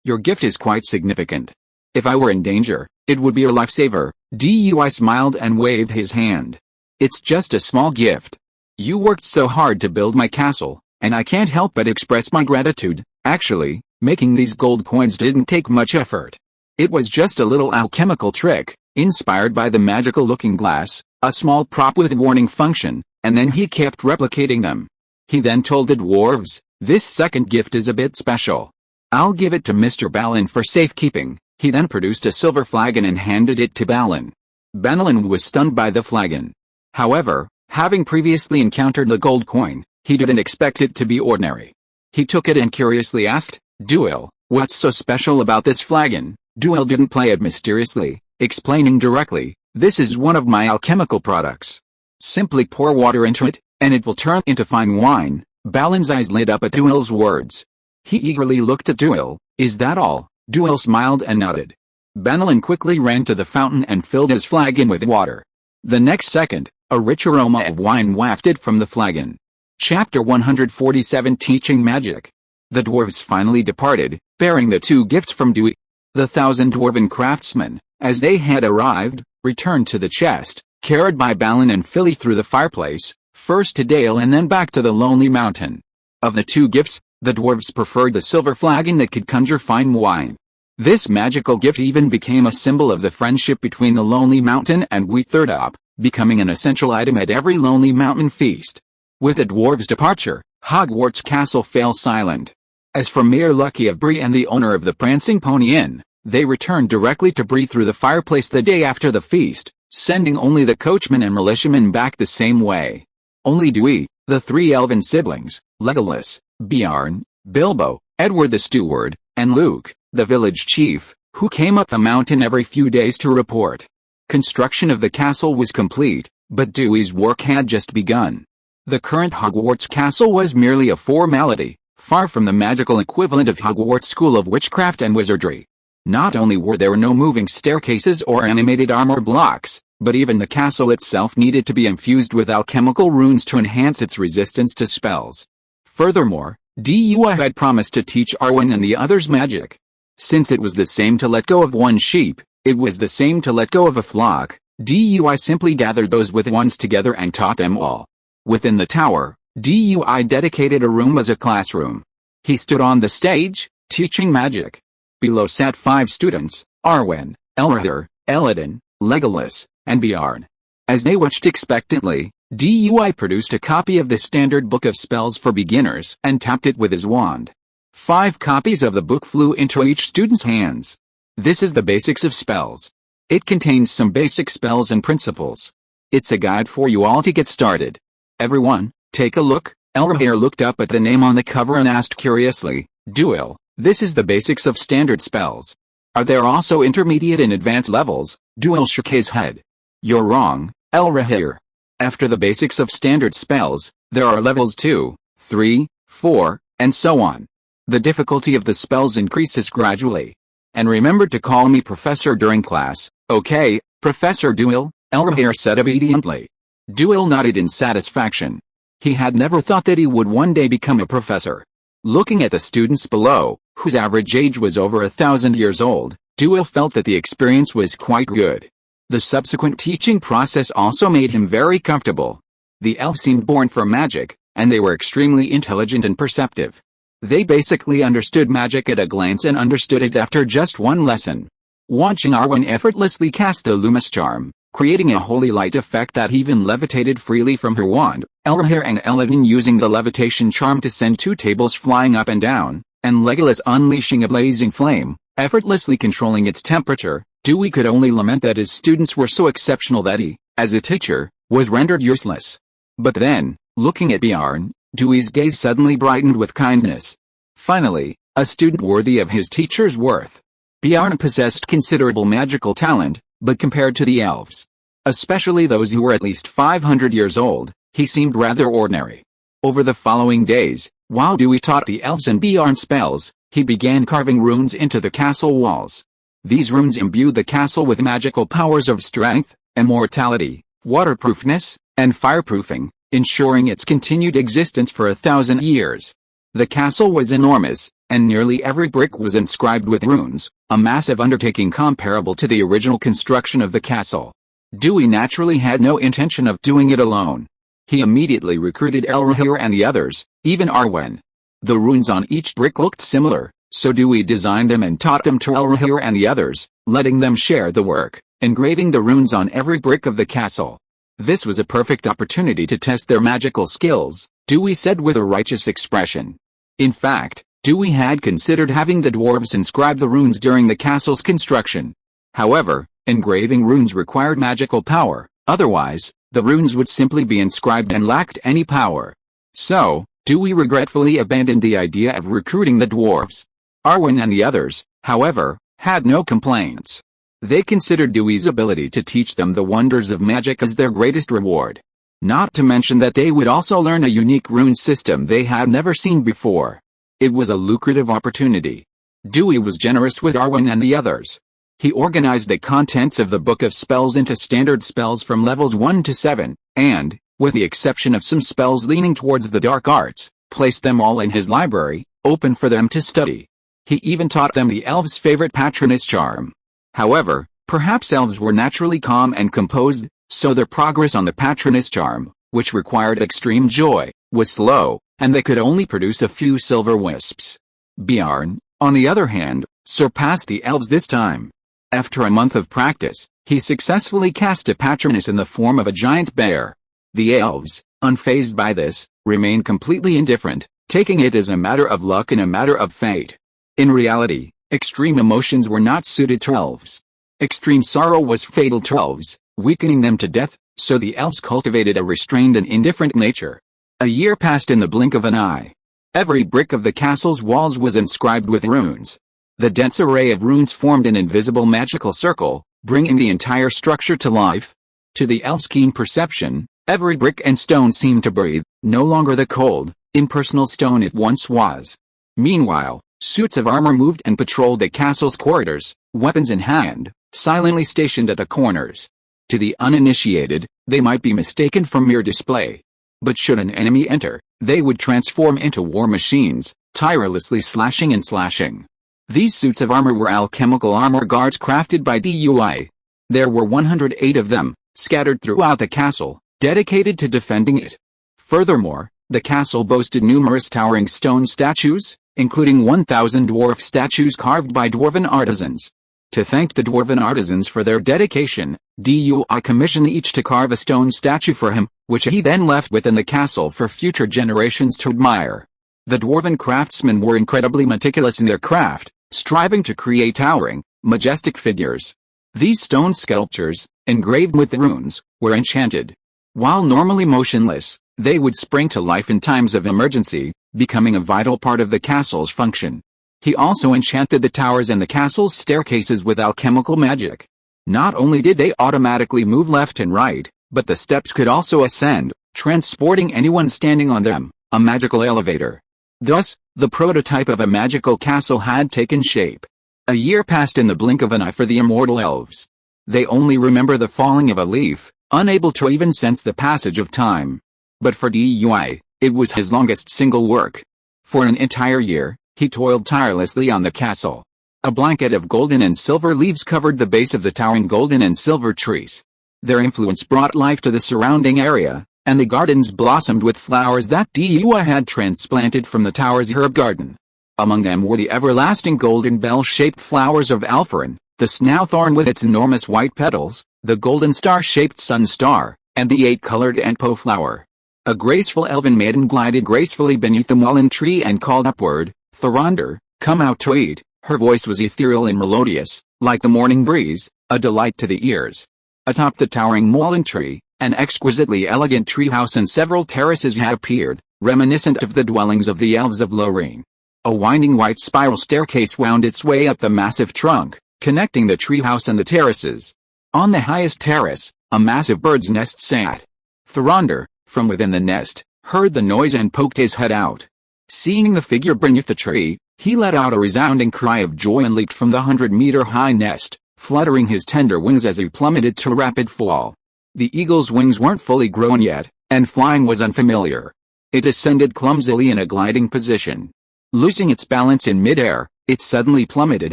Your gift is quite significant. If I were in danger, it would be a lifesaver." Dui smiled and waved his hand. "It's just a small gift. You worked so hard to build my castle, and I can't help but express my gratitude. Actually, making these gold coins didn't take much effort. It was just a little alchemical trick, inspired by the magical looking glass, a small prop with a warning function, and then he kept replicating them." He then told the dwarves, "This second gift is a bit special. I'll give it to Mr. Balin for safekeeping." He then produced a silver flagon and handed it to Balin. Balin was stunned by the flagon. However, having previously encountered the gold coin, he didn't expect it to be ordinary. He took it and curiously asked, "Duel, what's so special about this flagon?" Duel didn't play it mysteriously, explaining directly, "This is one of my alchemical products. Simply pour water into it, and it will turn into fine wine." Balin's eyes lit up at Duel's words. He eagerly looked at Duel. "Is that all?" Duel smiled and nodded. Balin quickly ran to the fountain and filled his flagon with water. The next second, a rich aroma of wine wafted from the flagon. Chapter 147 Teaching Magic. The dwarves finally departed, bearing the two gifts from Dewey. The 1,000 dwarven craftsmen, as they had arrived, returned to the chest, carried by Balin and Philly through the fireplace, first to Dale and then back to the Lonely Mountain. Of the two gifts, the dwarves preferred the silver flagon that could conjure fine wine. This magical gift even became a symbol of the friendship between the Lonely Mountain and Wheattherdop, becoming an essential item at every Lonely Mountain feast. With the dwarves' departure, Hogwarts Castle fell silent. As for Mayor Lucky of Bree and the owner of the Prancing Pony Inn, they returned directly to Bree through the fireplace the day after the feast, sending only the coachman and militiamen back the same way. Only Dewey, the three elven siblings, Legolas, Bjorn, Bilbo, Edward the steward, and Luke, the village chief, who came up the mountain every few days to report. Construction of the castle was complete, but Dewey's work had just begun. The current Hogwarts Castle was merely a formality, far from the magical equivalent of Hogwarts School of Witchcraft and Wizardry. Not only were there no moving staircases or animated armor blocks, but even the castle itself needed to be infused with alchemical runes to enhance its resistance to spells. Furthermore, Dewey had promised to teach Arwen and the others magic. Since it was the same to let go of one sheep, it was the same to let go of a flock. Dewey simply gathered those with ones together and taught them all. Within the tower, Dewey dedicated a room as a classroom. He stood on the stage, teaching magic. Below sat 5 students, Arwen, Elrahir, Eladin, Legolas, and Bjorn. As they watched expectantly, Dewey produced a copy of the Standard Book of Spells for Beginners and tapped it with his wand. 5 copies of the book flew into each student's hands. This is the basics of spells. It contains some basic spells and principles. It's a guide for you all to get started. Everyone, take a look. Elrahir looked up at the name on the cover and asked curiously, "Duel, this is the basics of standard spells. Are there also intermediate and advanced levels?" Duel shook his head. "You're wrong, Elrahir. After the basics of standard spells, there are levels 2, 3, 4, and so on. The difficulty of the spells increases gradually. And remember to call me Professor during class." "Okay, Professor Duel," Elrahir said obediently. Duel nodded in satisfaction. He had never thought that he would one day become a professor. Looking at the students below, whose average age was over 1,000 years old, Duel felt that the experience was quite good. The subsequent teaching process also made him very comfortable. The elves seemed born for magic, and they were extremely intelligent and perceptive. They basically understood magic at a glance and understood it after just one lesson. Watching Arwen effortlessly cast the Luminous Charm, creating a holy light effect that even levitated freely from her wand, Elrahir and Eladin using the levitation charm to send 2 tables flying up and down, and Legolas unleashing a blazing flame, effortlessly controlling its temperature, Dewey could only lament that his students were so exceptional that he, as a teacher, was rendered useless. But then, looking at Bjorn, Dewey's gaze suddenly brightened with kindness. Finally, a student worthy of his teacher's worth. Bjorn possessed considerable magical talent, but compared to the elves, especially those who were at least 500 years old, he seemed rather ordinary. Over the following days, while Dewey taught the elves and Bjorn spells, he began carving runes into the castle walls. These runes imbued the castle with magical powers of strength, immortality, waterproofness, and fireproofing, ensuring its continued existence for 1,000 years. The castle was enormous, and nearly every brick was inscribed with runes, a massive undertaking comparable to the original construction of the castle. Dewey naturally had no intention of doing it alone. He immediately recruited Elrahir and the others, even Arwen. The runes on each brick looked similar, so Dewey designed them and taught them to Elrahir and the others, letting them share the work, engraving the runes on every brick of the castle. This was a perfect opportunity to test their magical skills, Dewey said with a righteous expression. In fact, Dewey had considered having the dwarves inscribe the runes during the castle's construction. However, engraving runes required magical power, otherwise, the runes would simply be inscribed and lacked any power. So, Dewey regretfully abandoned the idea of recruiting the dwarves. Arwen and the others, however, had no complaints. They considered Dewey's ability to teach them the wonders of magic as their greatest reward. Not to mention that they would also learn a unique rune system they had never seen before. It was a lucrative opportunity. Dewey was generous with Arwen and the others. He organized the contents of the Book of Spells into standard spells from levels 1 to 7, and, with the exception of some spells leaning towards the dark arts, placed them all in his library, open for them to study. He even taught them the elves' favorite Patronus charm. However, perhaps elves were naturally calm and composed, so their progress on the Patronus charm, which required extreme joy, was slow, and they could only produce a few silver wisps. Bjorn, on the other hand, surpassed the elves this time. After a month of practice, he successfully cast a Patronus in the form of a giant bear. The elves, unfazed by this, remained completely indifferent, taking it as a matter of luck and a matter of fate. In reality, extreme emotions were not suited to elves. Extreme sorrow was fatal to elves, weakening them to death, so the elves cultivated a restrained and indifferent nature. A year passed in the blink of an eye. Every brick of the castle's walls was inscribed with runes. The dense array of runes formed an invisible magical circle, bringing the entire structure to life. To the elves' keen perception, every brick and stone seemed to breathe, no longer the cold, impersonal stone it once was. Meanwhile, suits of armor moved and patrolled the castle's corridors, weapons in hand, silently stationed at the corners. To the uninitiated, they might be mistaken for mere display. But should an enemy enter, they would transform into war machines, tirelessly slashing and slashing. These suits of armor were alchemical armor guards crafted by Dewey. There were 108 of them, scattered throughout the castle, dedicated to defending it. Furthermore, the castle boasted numerous towering stone statues, including 1,000 dwarf statues carved by dwarven artisans. To thank the dwarven artisans for their dedication, Dewey commissioned each to carve a stone statue for him, which he then left within the castle for future generations to admire. The dwarven craftsmen were incredibly meticulous in their craft, striving to create towering, majestic figures. These stone sculptures, engraved with the runes, were enchanted. While normally motionless, they would spring to life in times of emergency, becoming a vital part of the castle's function. He also enchanted the towers and the castle's staircases with alchemical magic. Not only did they automatically move left and right, but the steps could also ascend, transporting anyone standing on them, a magical elevator. Thus, the prototype of a magical castle had taken shape. A year passed in the blink of an eye for the immortal elves. They only remember the falling of a leaf, unable to even sense the passage of time. But for Dewey, it was his longest single work. For an entire year, he toiled tirelessly on the castle. A blanket of golden and silver leaves covered the base of the towering golden and silver trees. Their influence brought life to the surrounding area, and the gardens blossomed with flowers that Dewey had transplanted from the tower's herb garden. Among them were the everlasting golden bell-shaped flowers of Alpharin, the snowthorn with its enormous white petals, the golden star-shaped sunstar, and the 8-colored Entpo flower. A graceful elven maiden glided gracefully beneath the mullein tree and called upward, "Thoronder, come out to eat." Her voice was ethereal and melodious, like the morning breeze, a delight to the ears. Atop the towering mullein tree, an exquisitely elegant treehouse and several terraces had appeared, reminiscent of the dwellings of the elves of Lorraine. A winding white spiral staircase wound its way up the massive trunk, connecting the treehouse and the terraces. On the highest terrace, a massive bird's nest sat. Thoronder, from within the nest, heard the noise and poked his head out. Seeing the figure beneath the tree, he let out a resounding cry of joy and leaped from the 100-meter-high nest, fluttering his tender wings as he plummeted to rapid fall. The eagle's wings weren't fully grown yet, and flying was unfamiliar. It descended clumsily in a gliding position. Losing its balance in midair, it suddenly plummeted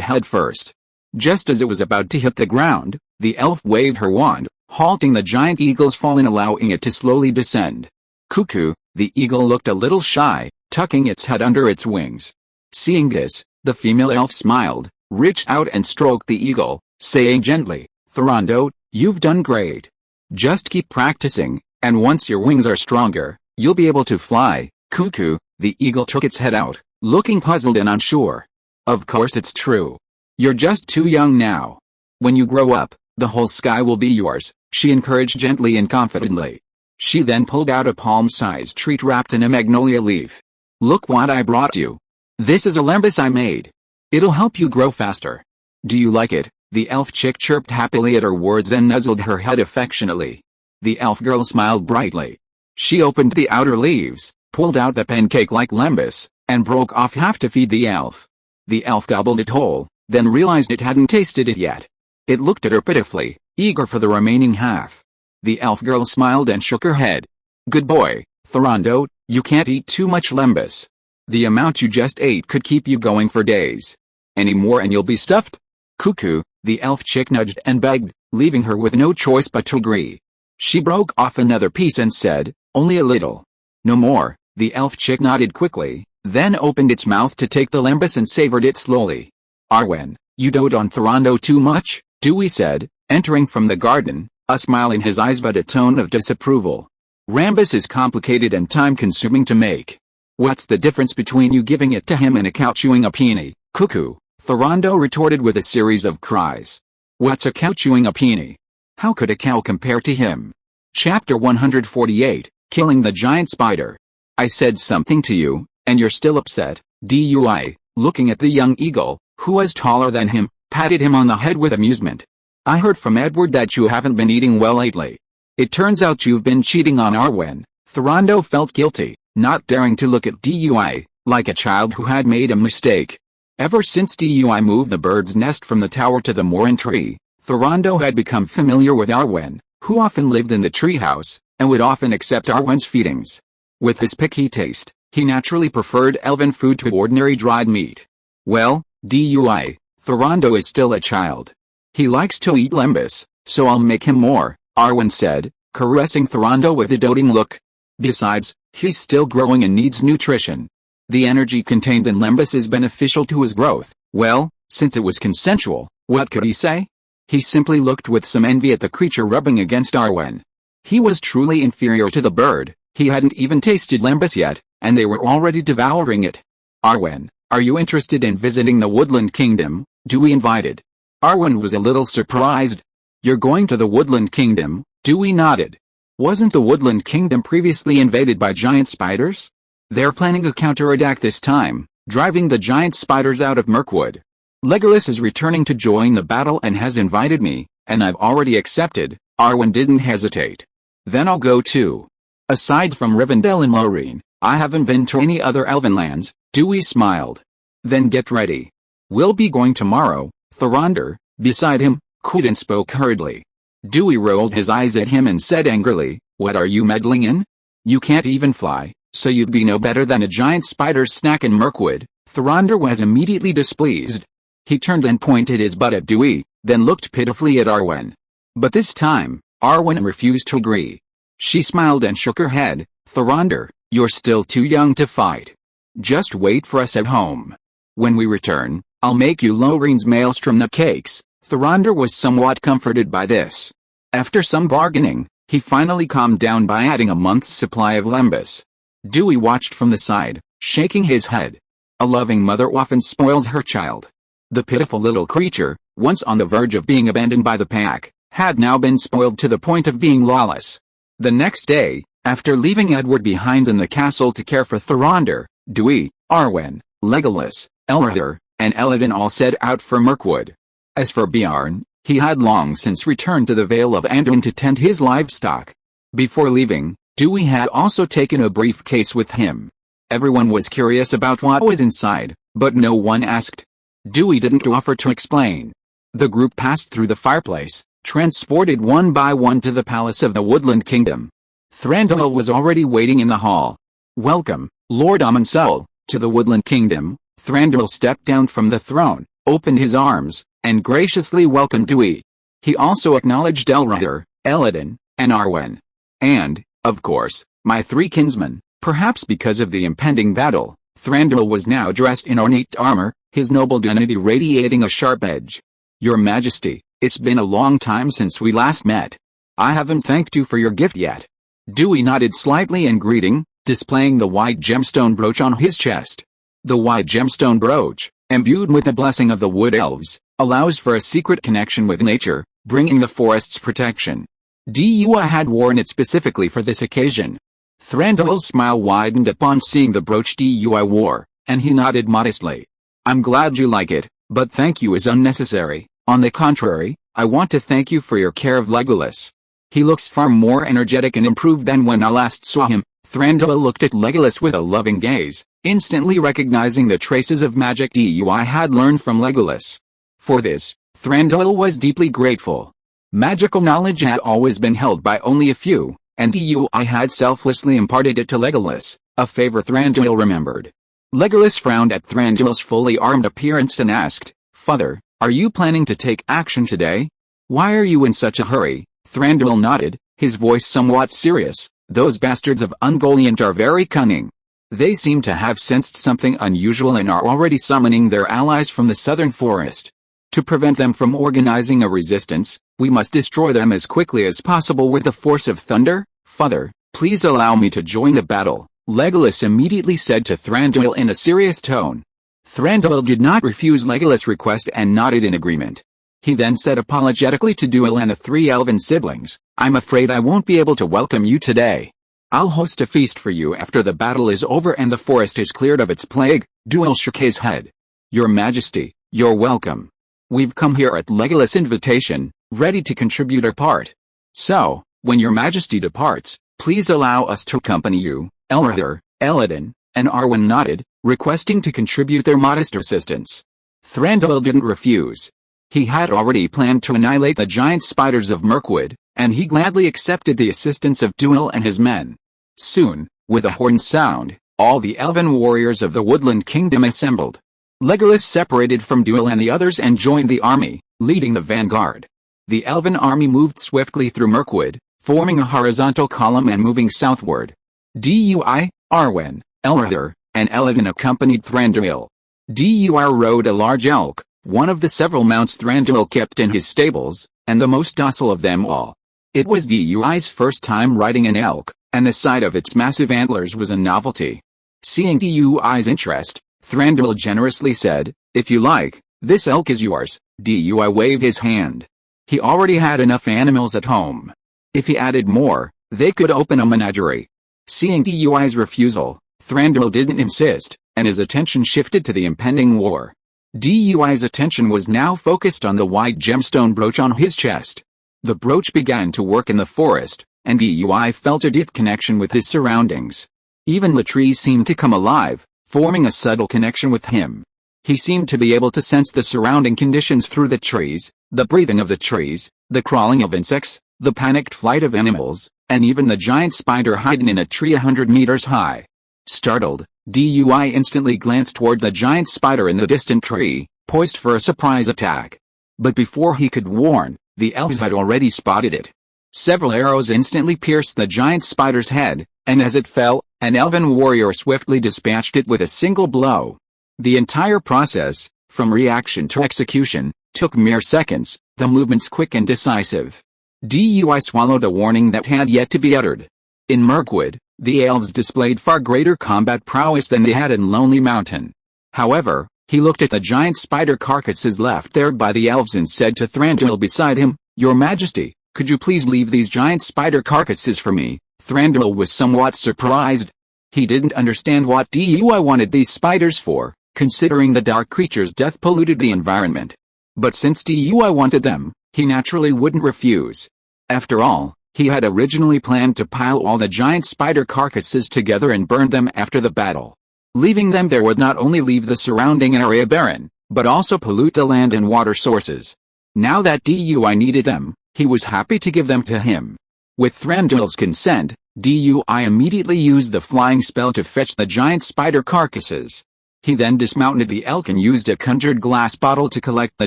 headfirst. Just as it was about to hit the ground, the elf waved her wand, halting the giant eagle's fall and allowing it to slowly descend. Cuckoo, the eagle looked a little shy, tucking its head under its wings. Seeing this, the female elf smiled, reached out and stroked the eagle, saying gently, "Thorando, you've done great. Just keep practicing, and once your wings are stronger, you'll be able to fly." Cuckoo, the eagle took its head out, looking puzzled and unsure. "Of course it's true. You're just too young now. When you grow up, the whole sky will be yours," she encouraged gently and confidently. She then pulled out a palm-sized treat wrapped in a magnolia leaf. "Look what I brought you. This is a lembas I made. It'll help you grow faster. Do you like it?" The elf chick chirped happily at her words and nuzzled her head affectionately. The elf girl smiled brightly. She opened the outer leaves, pulled out the pancake-like lembas, and broke off half to feed the elf. The elf gobbled it whole, then realized it hadn't tasted it yet. It looked at her pitifully, eager for the remaining half. The elf girl smiled and shook her head. "Good boy, Thorando, you can't eat too much lembas. The amount you just ate could keep you going for days. Any more and you'll be stuffed." "Cuckoo," the elf chick nudged and begged, leaving her with no choice but to agree. She broke off another piece and said, "Only a little." "No more." The elf chick nodded quickly, then opened its mouth to take the lembas and savored it slowly. "Arwen, you dote on Thorando too much," Dewey said, entering from the garden, a smile in his eyes but a tone of disapproval. "Rambus is complicated and time-consuming to make. What's the difference between you giving it to him and a cow chewing a peony?" "Cuckoo," Thorando retorted with a series of cries. "What's a cow chewing a peony? How could a cow compare to him?" Chapter 148, Killing the Giant Spider. "I said something to you, and you're still upset." Dewey, looking at the young eagle, who was taller than him, patted him on the head with amusement. "I heard from Edward that you haven't been eating well lately. It turns out you've been cheating on Arwen." Thorando felt guilty, not daring to look at Dewey, like a child who had made a mistake. Ever since Dewey moved the bird's nest from the tower to the mullein tree, Thorando had become familiar with Arwen, who often lived in the treehouse, and would often accept Arwen's feedings. With his picky taste, he naturally preferred elven food to ordinary dried meat. "Well, Dewey, Thorando is still a child. He likes to eat lembas, so I'll make him more," Arwen said, caressing Thorando with a doting look. "Besides, he's still growing and needs nutrition. The energy contained in lembas is beneficial to his growth." Well, since it was consensual, what could he say? He simply looked with some envy at the creature rubbing against Arwen. He was truly inferior to the bird. He hadn't even tasted lembas yet, and they were already devouring it. "Arwen, are you interested in visiting the Woodland Kingdom?" Dewey invited. Arwen was a little surprised. "You're going to the Woodland Kingdom?" Dewey nodded. "Wasn't the Woodland Kingdom previously invaded by giant spiders? They're planning a counterattack this time, driving the giant spiders out of Mirkwood. Legolas is returning to join the battle and has invited me, and I've already accepted." Arwen didn't hesitate. "Then I'll go too. Aside from Rivendell and Lorraine, I haven't been to any other elven lands." Dewey smiled. "Then get ready. We'll be going tomorrow." Thoronder, beside him, cooed and spoke hurriedly. Dewey rolled his eyes at him and said angrily, "What are you meddling in? You can't even fly, so you'd be no better than a giant spider's snack in Mirkwood." Thoronder was immediately displeased. He turned and pointed his butt at Dewey, then looked pitifully at Arwen. But this time, Arwen refused to agree. She smiled and shook her head. Thoronder, you're still too young to fight. Just wait for us at home. When we return, I'll make you Loreen's maelstrom the cakes. Thoronder was somewhat comforted by this. After some bargaining, he finally calmed down by adding a month's supply of lembas. Dewey watched from the side, shaking his head. A loving mother often spoils her child. The pitiful little creature, once on the verge of being abandoned by the pack, had now been spoiled to the point of being lawless. The next day, after leaving Edward behind in the castle to care for Thoronder, Dewey, Arwen, Legolas, Elrother, and Elladan all set out for Mirkwood. As for Beorn, he had long since returned to the Vale of Anduin to tend his livestock. Before leaving, Dewey had also taken a briefcase with him. Everyone was curious about what was inside, but no one asked. Dewey didn't offer to explain. The group passed through the fireplace, transported one by one to the palace of the Woodland Kingdom. Thranduil was already waiting in the hall. "Welcome, Lord Amonsul, to the Woodland Kingdom." Thranduil stepped down from the throne, opened his arms, and graciously welcomed Dewey. He also acknowledged Elrother, Elladan, and Arwen. And, of course, my three kinsmen. Perhaps because of the impending battle, Thranduil was now dressed in ornate armor, his noble dignity radiating a sharp edge. "Your Majesty, it's been a long time since we last met. I haven't thanked you for your gift yet." Dewey nodded slightly in greeting, displaying the white gemstone brooch on his chest. The white gemstone brooch, imbued with the blessing of the Wood Elves, allows for a secret connection with nature, bringing the forest's protection. Dewey had worn it specifically for this occasion. Thranduil's smile widened upon seeing the brooch Dewey wore, and he nodded modestly. "I'm glad you like it, but thank you is unnecessary. On the contrary, I want to thank you for your care of Legolas. He looks far more energetic and improved than when I last saw him." Thranduil looked at Legolas with a loving gaze, instantly recognizing the traces of magic Dewey had learned from Legolas. For this, Thranduil was deeply grateful. Magical knowledge had always been held by only a few, and Dewey had selflessly imparted it to Legolas, a favor Thranduil remembered. Legolas frowned at Thranduil's fully armed appearance and asked, "Father, are you planning to take action today? Why are you in such a hurry?" Thranduil nodded, his voice somewhat serious. "Those bastards of Ungoliant are very cunning. They seem to have sensed something unusual and are already summoning their allies from the southern forest. To prevent them from organizing a resistance, we must destroy them as quickly as possible with the force of thunder. Father, please allow me to join the battle," Legolas immediately said to Thranduil in a serious tone. Thranduil did not refuse Legolas' request and nodded in agreement. He then said apologetically to Dewey and the three elven siblings, "I'm afraid I won't be able to welcome you today. I'll host a feast for you after the battle is over and the forest is cleared of its plague." Dewey shook his head. "Your Majesty, you're welcome. We've come here at Legolas' invitation, ready to contribute our part. So, when your Majesty departs, please allow us to accompany you." Elrother, Elladan, and Arwen nodded, requesting to contribute their modest assistance. Thranduil didn't refuse. He had already planned to annihilate the giant spiders of Mirkwood, and he gladly accepted the assistance of Dewey and his men. Soon, with a horn sound, all the elven warriors of the Woodland Kingdom assembled. Legolas separated from Dewey and the others and joined the army, leading the vanguard. The elven army moved swiftly through Mirkwood, forming a horizontal column and moving southward. Dewey, Arwen, Elrother, and Elladan accompanied Thranduil. Dewey rode a large elk, one of the several mounts Thranduil kept in his stables, and the most docile of them all. It was Dewey's first time riding an elk, and the sight of its massive antlers was a novelty. Seeing Dewey's interest, Thranduil generously said, "If you like, this elk is yours." Dewey waved his hand. He already had enough animals at home. If he added more, they could open a menagerie. Seeing Dewey's refusal, Thranduil didn't insist, and his attention shifted to the impending war. Dewey's attention was now focused on the white gemstone brooch on his chest. The brooch began to work in the forest, and Dewey felt a deep connection with his surroundings. Even the trees seemed to come alive, forming a subtle connection with him. He seemed to be able to sense the surrounding conditions through the trees, the breathing of the trees, the crawling of insects, the panicked flight of animals, and even the giant spider hidden in a tree 100 meters high. Startled, Dewey instantly glanced toward the giant spider in the distant tree, poised for a surprise attack. But before he could warn, the elves had already spotted it. Several arrows instantly pierced the giant spider's head, and as it fell, an elven warrior swiftly dispatched it with a single blow. The entire process, from reaction to execution, took mere seconds, the movements quick and decisive. Dui swallowed a warning that had yet to be uttered. In Mirkwood, the elves displayed far greater combat prowess than they had in Lonely Mountain. However, he looked at the giant spider carcasses left there by the elves and said to Thranduil beside him, "Your Majesty, could you please leave these giant spider carcasses for me?" Thranduil was somewhat surprised. He didn't understand what Dui wanted these spiders for, considering the dark creature's death polluted the environment. But since Dui wanted them, he naturally wouldn't refuse. After all, he had originally planned to pile all the giant spider carcasses together and burn them after the battle. Leaving them there would not only leave the surrounding area barren, but also pollute the land and water sources. Now that Dui needed them, he was happy to give them to him. With Thranduil's consent, Dui immediately used the flying spell to fetch the giant spider carcasses. He then dismounted the elk and used a conjured glass bottle to collect the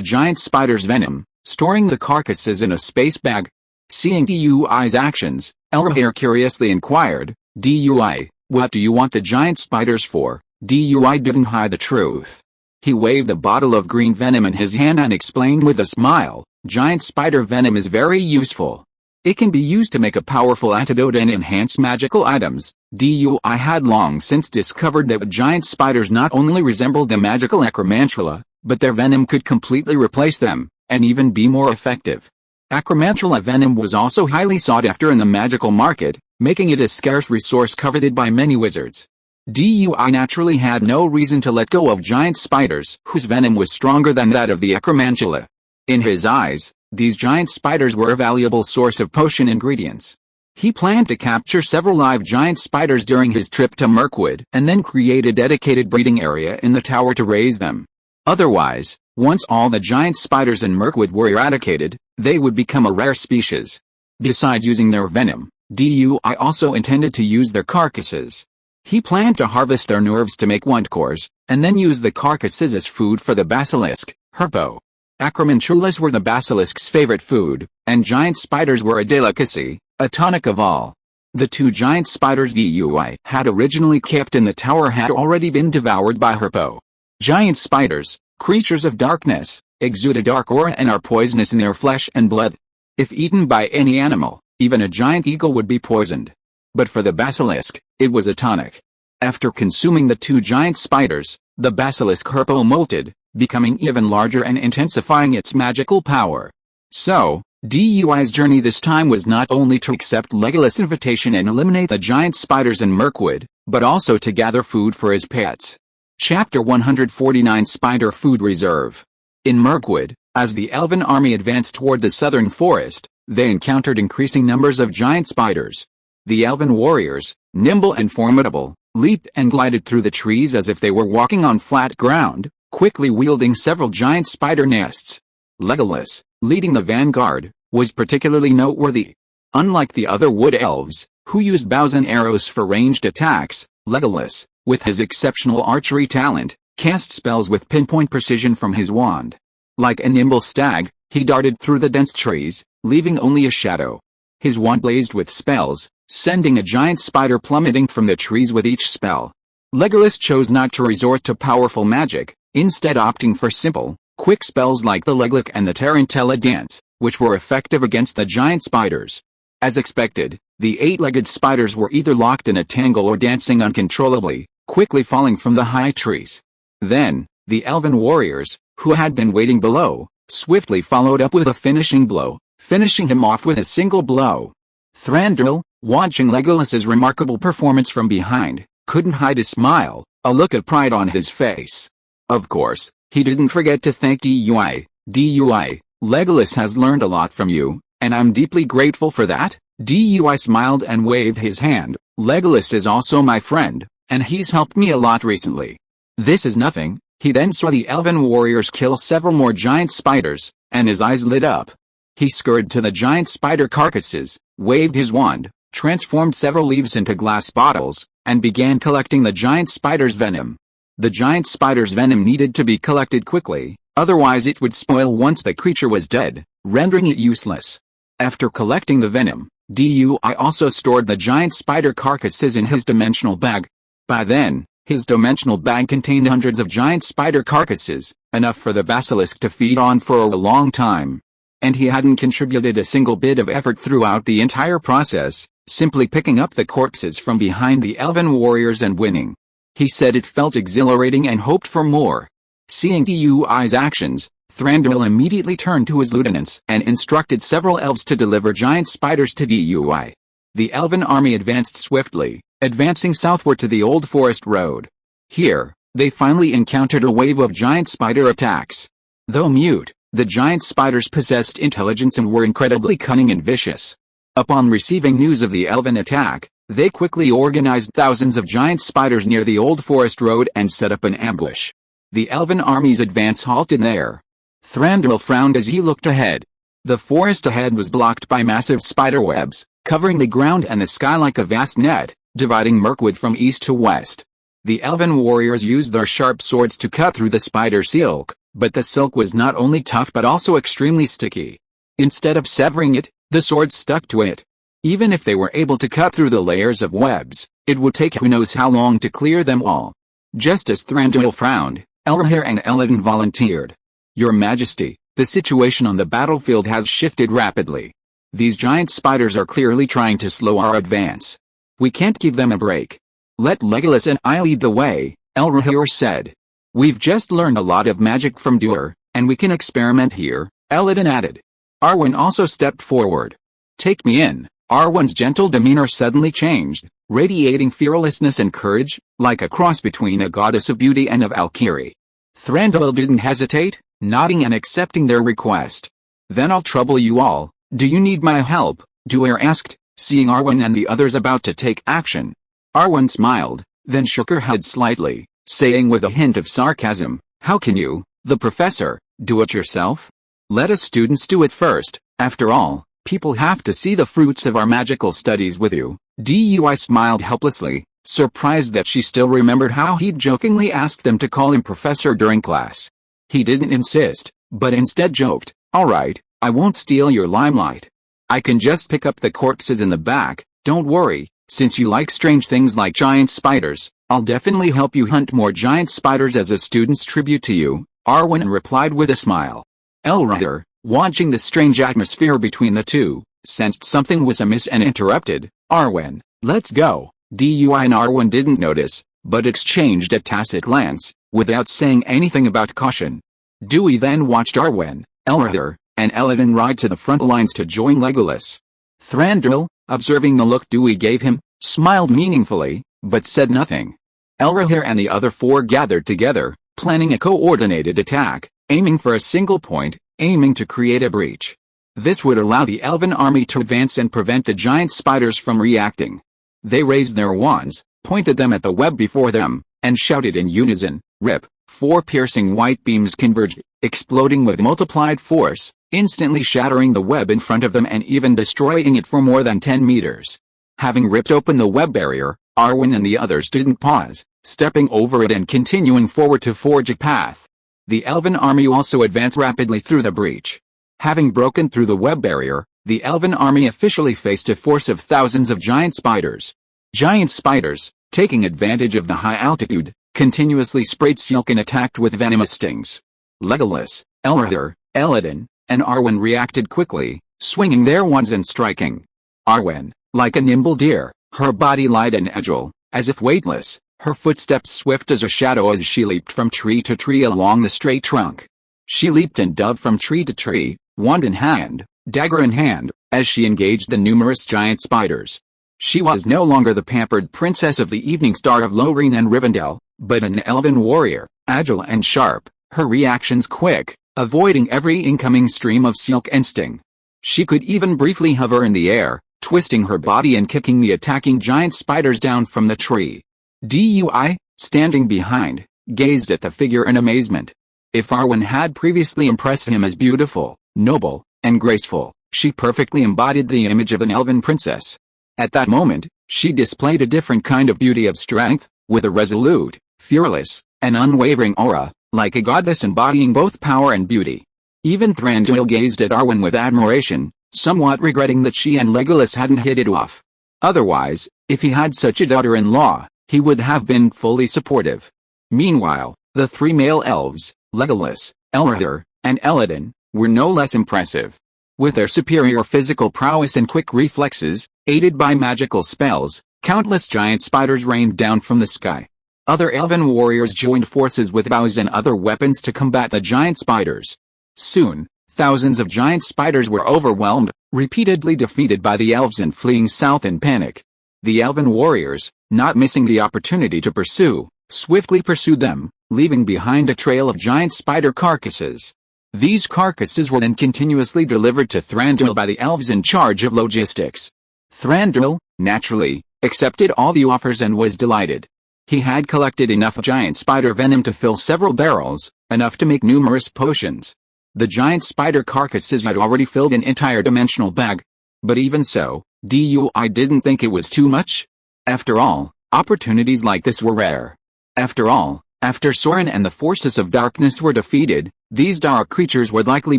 giant spider's venom, storing the carcasses in a space bag. Seeing Dui's actions, Elrahir curiously inquired, "Dui, what do you want the giant spiders for?" Dui didn't hide the truth. He waved a bottle of green venom in his hand and explained with a smile, "Giant spider venom is very useful. It can be used to make a powerful antidote and enhance magical items." Dui had long since discovered that giant spiders not only resembled the magical acromantula, but their venom could completely replace them, and even be more effective. Acromantula venom was also highly sought after in the magical market, making it a scarce resource coveted by many wizards. Dui naturally had no reason to let go of giant spiders whose venom was stronger than that of the acromantula. In his eyes, these giant spiders were a valuable source of potion ingredients. He planned to capture several live giant spiders during his trip to Mirkwood and then create a dedicated breeding area in the tower to raise them. Otherwise, once all the giant spiders in Mirkwood were eradicated, they would become a rare species. Besides using their venom, Dui also intended to use their carcasses. He planned to harvest their nerves to make wandcores, and then use the carcasses as food for the basilisk, Herpo. Acromantulas were the basilisk's favorite food, and giant spiders were a delicacy, a tonic of all. The two giant spiders Dui had originally kept in the tower had already been devoured by Herpo. Giant spiders, creatures of darkness, exude a dark aura and are poisonous in their flesh and blood. If eaten by any animal, even a giant eagle would be poisoned. But for the basilisk, it was a tonic. After consuming the two giant spiders, the basilisk Herpo molted, becoming even larger and intensifying its magical power. So, Dui's journey this time was not only to accept Legolas' invitation and eliminate the giant spiders in Mirkwood, but also to gather food for his pets. Chapter 149 Spider Food Reserve. In Mirkwood, as the elven army advanced toward the southern forest, they encountered increasing numbers of giant spiders. The elven warriors, nimble and formidable, leaped and glided through the trees as if they were walking on flat ground, quickly wielding several giant spider nests. Legolas, leading the vanguard, was particularly noteworthy. Unlike the other wood elves, who used bows and arrows for ranged attacks, Legolas, with his exceptional archery talent, cast spells with pinpoint precision from his wand. Like a nimble stag, he darted through the dense trees, leaving only a shadow. His wand blazed with spells, sending a giant spider plummeting from the trees with each spell. Legolas chose not to resort to powerful magic, instead opting for simple, quick spells like the Leglock and the Tarantella Dance, which were effective against the giant spiders. As expected, the eight-legged spiders were either locked in a tangle or dancing uncontrollably, quickly falling from the high trees. Then, the elven warriors, who had been waiting below, swiftly followed up with a finishing blow, finishing him off with a single blow. Thranduil, watching Legolas's remarkable performance from behind, couldn't hide a smile, a look of pride on his face. Of course, he didn't forget to thank Dui. "Dui, Legolas has learned a lot from you, and I'm deeply grateful for that." Dui smiled and waved his hand. "Legolas is also my friend, and he's helped me a lot recently." "This is nothing." He then saw the elven warriors kill several more giant spiders, and his eyes lit up. He scurried to the giant spider carcasses, waved his wand, transformed several leaves into glass bottles, and began collecting the giant spider's venom. The giant spider's venom needed to be collected quickly, otherwise it would spoil once the creature was dead, rendering it useless. After collecting the venom, Dui also stored the giant spider carcasses in his dimensional bag. By then, his dimensional bag contained hundreds of giant spider carcasses, enough for the basilisk to feed on for a long time. And he hadn't contributed a single bit of effort throughout the entire process, simply picking up the corpses from behind the elven warriors and winning. He said it felt exhilarating and hoped for more. Seeing Dui's actions, Thranduil immediately turned to his lieutenants and instructed several elves to deliver giant spiders to Dui. The elven army advanced swiftly, advancing southward to the Old Forest Road. Here, they finally encountered a wave of giant spider attacks. Though mute, the giant spiders possessed intelligence and were incredibly cunning and vicious. Upon receiving news of the elven attack, they quickly organized thousands of giant spiders near the Old Forest Road and set up an ambush. The elven army's advance halted there. Thranduil frowned as he looked ahead. The forest ahead was blocked by massive spider webs, covering the ground and the sky like a vast net, dividing Mirkwood from east to west. The elven warriors used their sharp swords to cut through the spider silk, but the silk was not only tough but also extremely sticky. Instead of severing it, the swords stuck to it. Even if they were able to cut through the layers of webs, it would take who knows how long to clear them all. Just as Thranduil frowned, Elrahir and Elladan volunteered. Your Majesty, the situation on the battlefield has shifted rapidly. These giant spiders are clearly trying to slow our advance. We can't give them a break. Let Legolas and I lead the way, Elrahir said. We've just learned a lot of magic from Duer, and we can experiment here, Elladan added. Arwen also stepped forward. Take me in. Arwen's gentle demeanor suddenly changed, radiating fearlessness and courage, like a cross between a goddess of beauty and of Valkyrie. Thranduil didn't hesitate, nodding and accepting their request. Then I'll trouble you all. Do you need my help? Duer asked, seeing Arwen and the others about to take action. Arwen smiled, then shook her head slightly, saying with a hint of sarcasm, how can you, the professor, do it yourself? Let us students do it first. After all, people have to see the fruits of our magical studies with you. Dui smiled helplessly, surprised that she still remembered how he'd jokingly asked them to call him professor during class. He didn't insist, but instead joked, all right, I won't steal your limelight. I can just pick up the corpses in the back, don't worry, since you like strange things like giant spiders, I'll definitely help you hunt more giant spiders as a student's tribute to you, Arwen replied with a smile. Elrahir, watching the strange atmosphere between the two, sensed something was amiss and interrupted, Arwen, let's go. Dui and Arwen didn't notice, but exchanged a tacit glance, without saying anything about caution. Dewey then watched Arwen, Elrahir, and Elladan ride to the front lines to join Legolas. Thranduil, observing the look Dewey gave him, smiled meaningfully, but said nothing. Elrahir and the other four gathered together, planning a coordinated attack, aiming for a single point, aiming to create a breach. This would allow the elven army to advance and prevent the giant spiders from reacting. They raised their wands, pointed them at the web before them, and shouted in unison, rip. 4 piercing white beams converged, exploding with multiplied force, instantly shattering the web in front of them and even destroying it for more than 10 meters. Having ripped open the web barrier, Arwen and the others didn't pause, stepping over it and continuing forward to forge a path. The elven army also advanced rapidly through the breach. Having broken through the web barrier, the elven army officially faced a force of thousands of giant spiders. Giant spiders, taking advantage of the high altitude, continuously sprayed silk and attacked with venomous stings. Legolas, Elrahir, Elladan, and Arwen reacted quickly, swinging their wands and striking. Arwen, like a nimble deer, her body light and agile, as if weightless, her footsteps swift as a shadow as she leaped from tree to tree along the straight trunk. She leaped and dove from tree to tree, wand in hand, dagger in hand, as she engaged the numerous giant spiders. She was no longer the pampered princess of the Evening Star of Lorien and Rivendell, but an elven warrior, agile and sharp, her reactions quick, avoiding every incoming stream of silk and sting. She could even briefly hover in the air, twisting her body and kicking the attacking giant spiders down from the tree. Dui, standing behind, gazed at the figure in amazement. If Arwen had previously impressed him as beautiful, noble, and graceful, she perfectly embodied the image of an elven princess. At that moment, she displayed a different kind of beauty of strength, with a resolute, fearless, and unwavering aura, like a goddess embodying both power and beauty. Even Thranduil gazed at Arwen with admiration, somewhat regretting that she and Legolas hadn't hit it off. Otherwise, if he had such a daughter-in-law, he would have been fully supportive. Meanwhile, the three male elves, Legolas, Elrohir, and Elladan, were no less impressive. With their superior physical prowess and quick reflexes, aided by magical spells, countless giant spiders rained down from the sky. Other elven warriors joined forces with bows and other weapons to combat the giant spiders. Soon, thousands of giant spiders were overwhelmed, repeatedly defeated by the elves and fleeing south in panic. The elven warriors, not missing the opportunity to pursue, swiftly pursued them, leaving behind a trail of giant spider carcasses. These carcasses were then continuously delivered to Thranduil by the elves in charge of logistics. Thranduil, naturally, accepted all the offers and was delighted. He had collected enough giant spider venom to fill several barrels, enough to make numerous potions. The giant spider carcasses had already filled an entire dimensional bag. But even so, Dui didn't think it was too much. After all, opportunities like this were rare. After all, after Sauron and the forces of darkness were defeated, these dark creatures would likely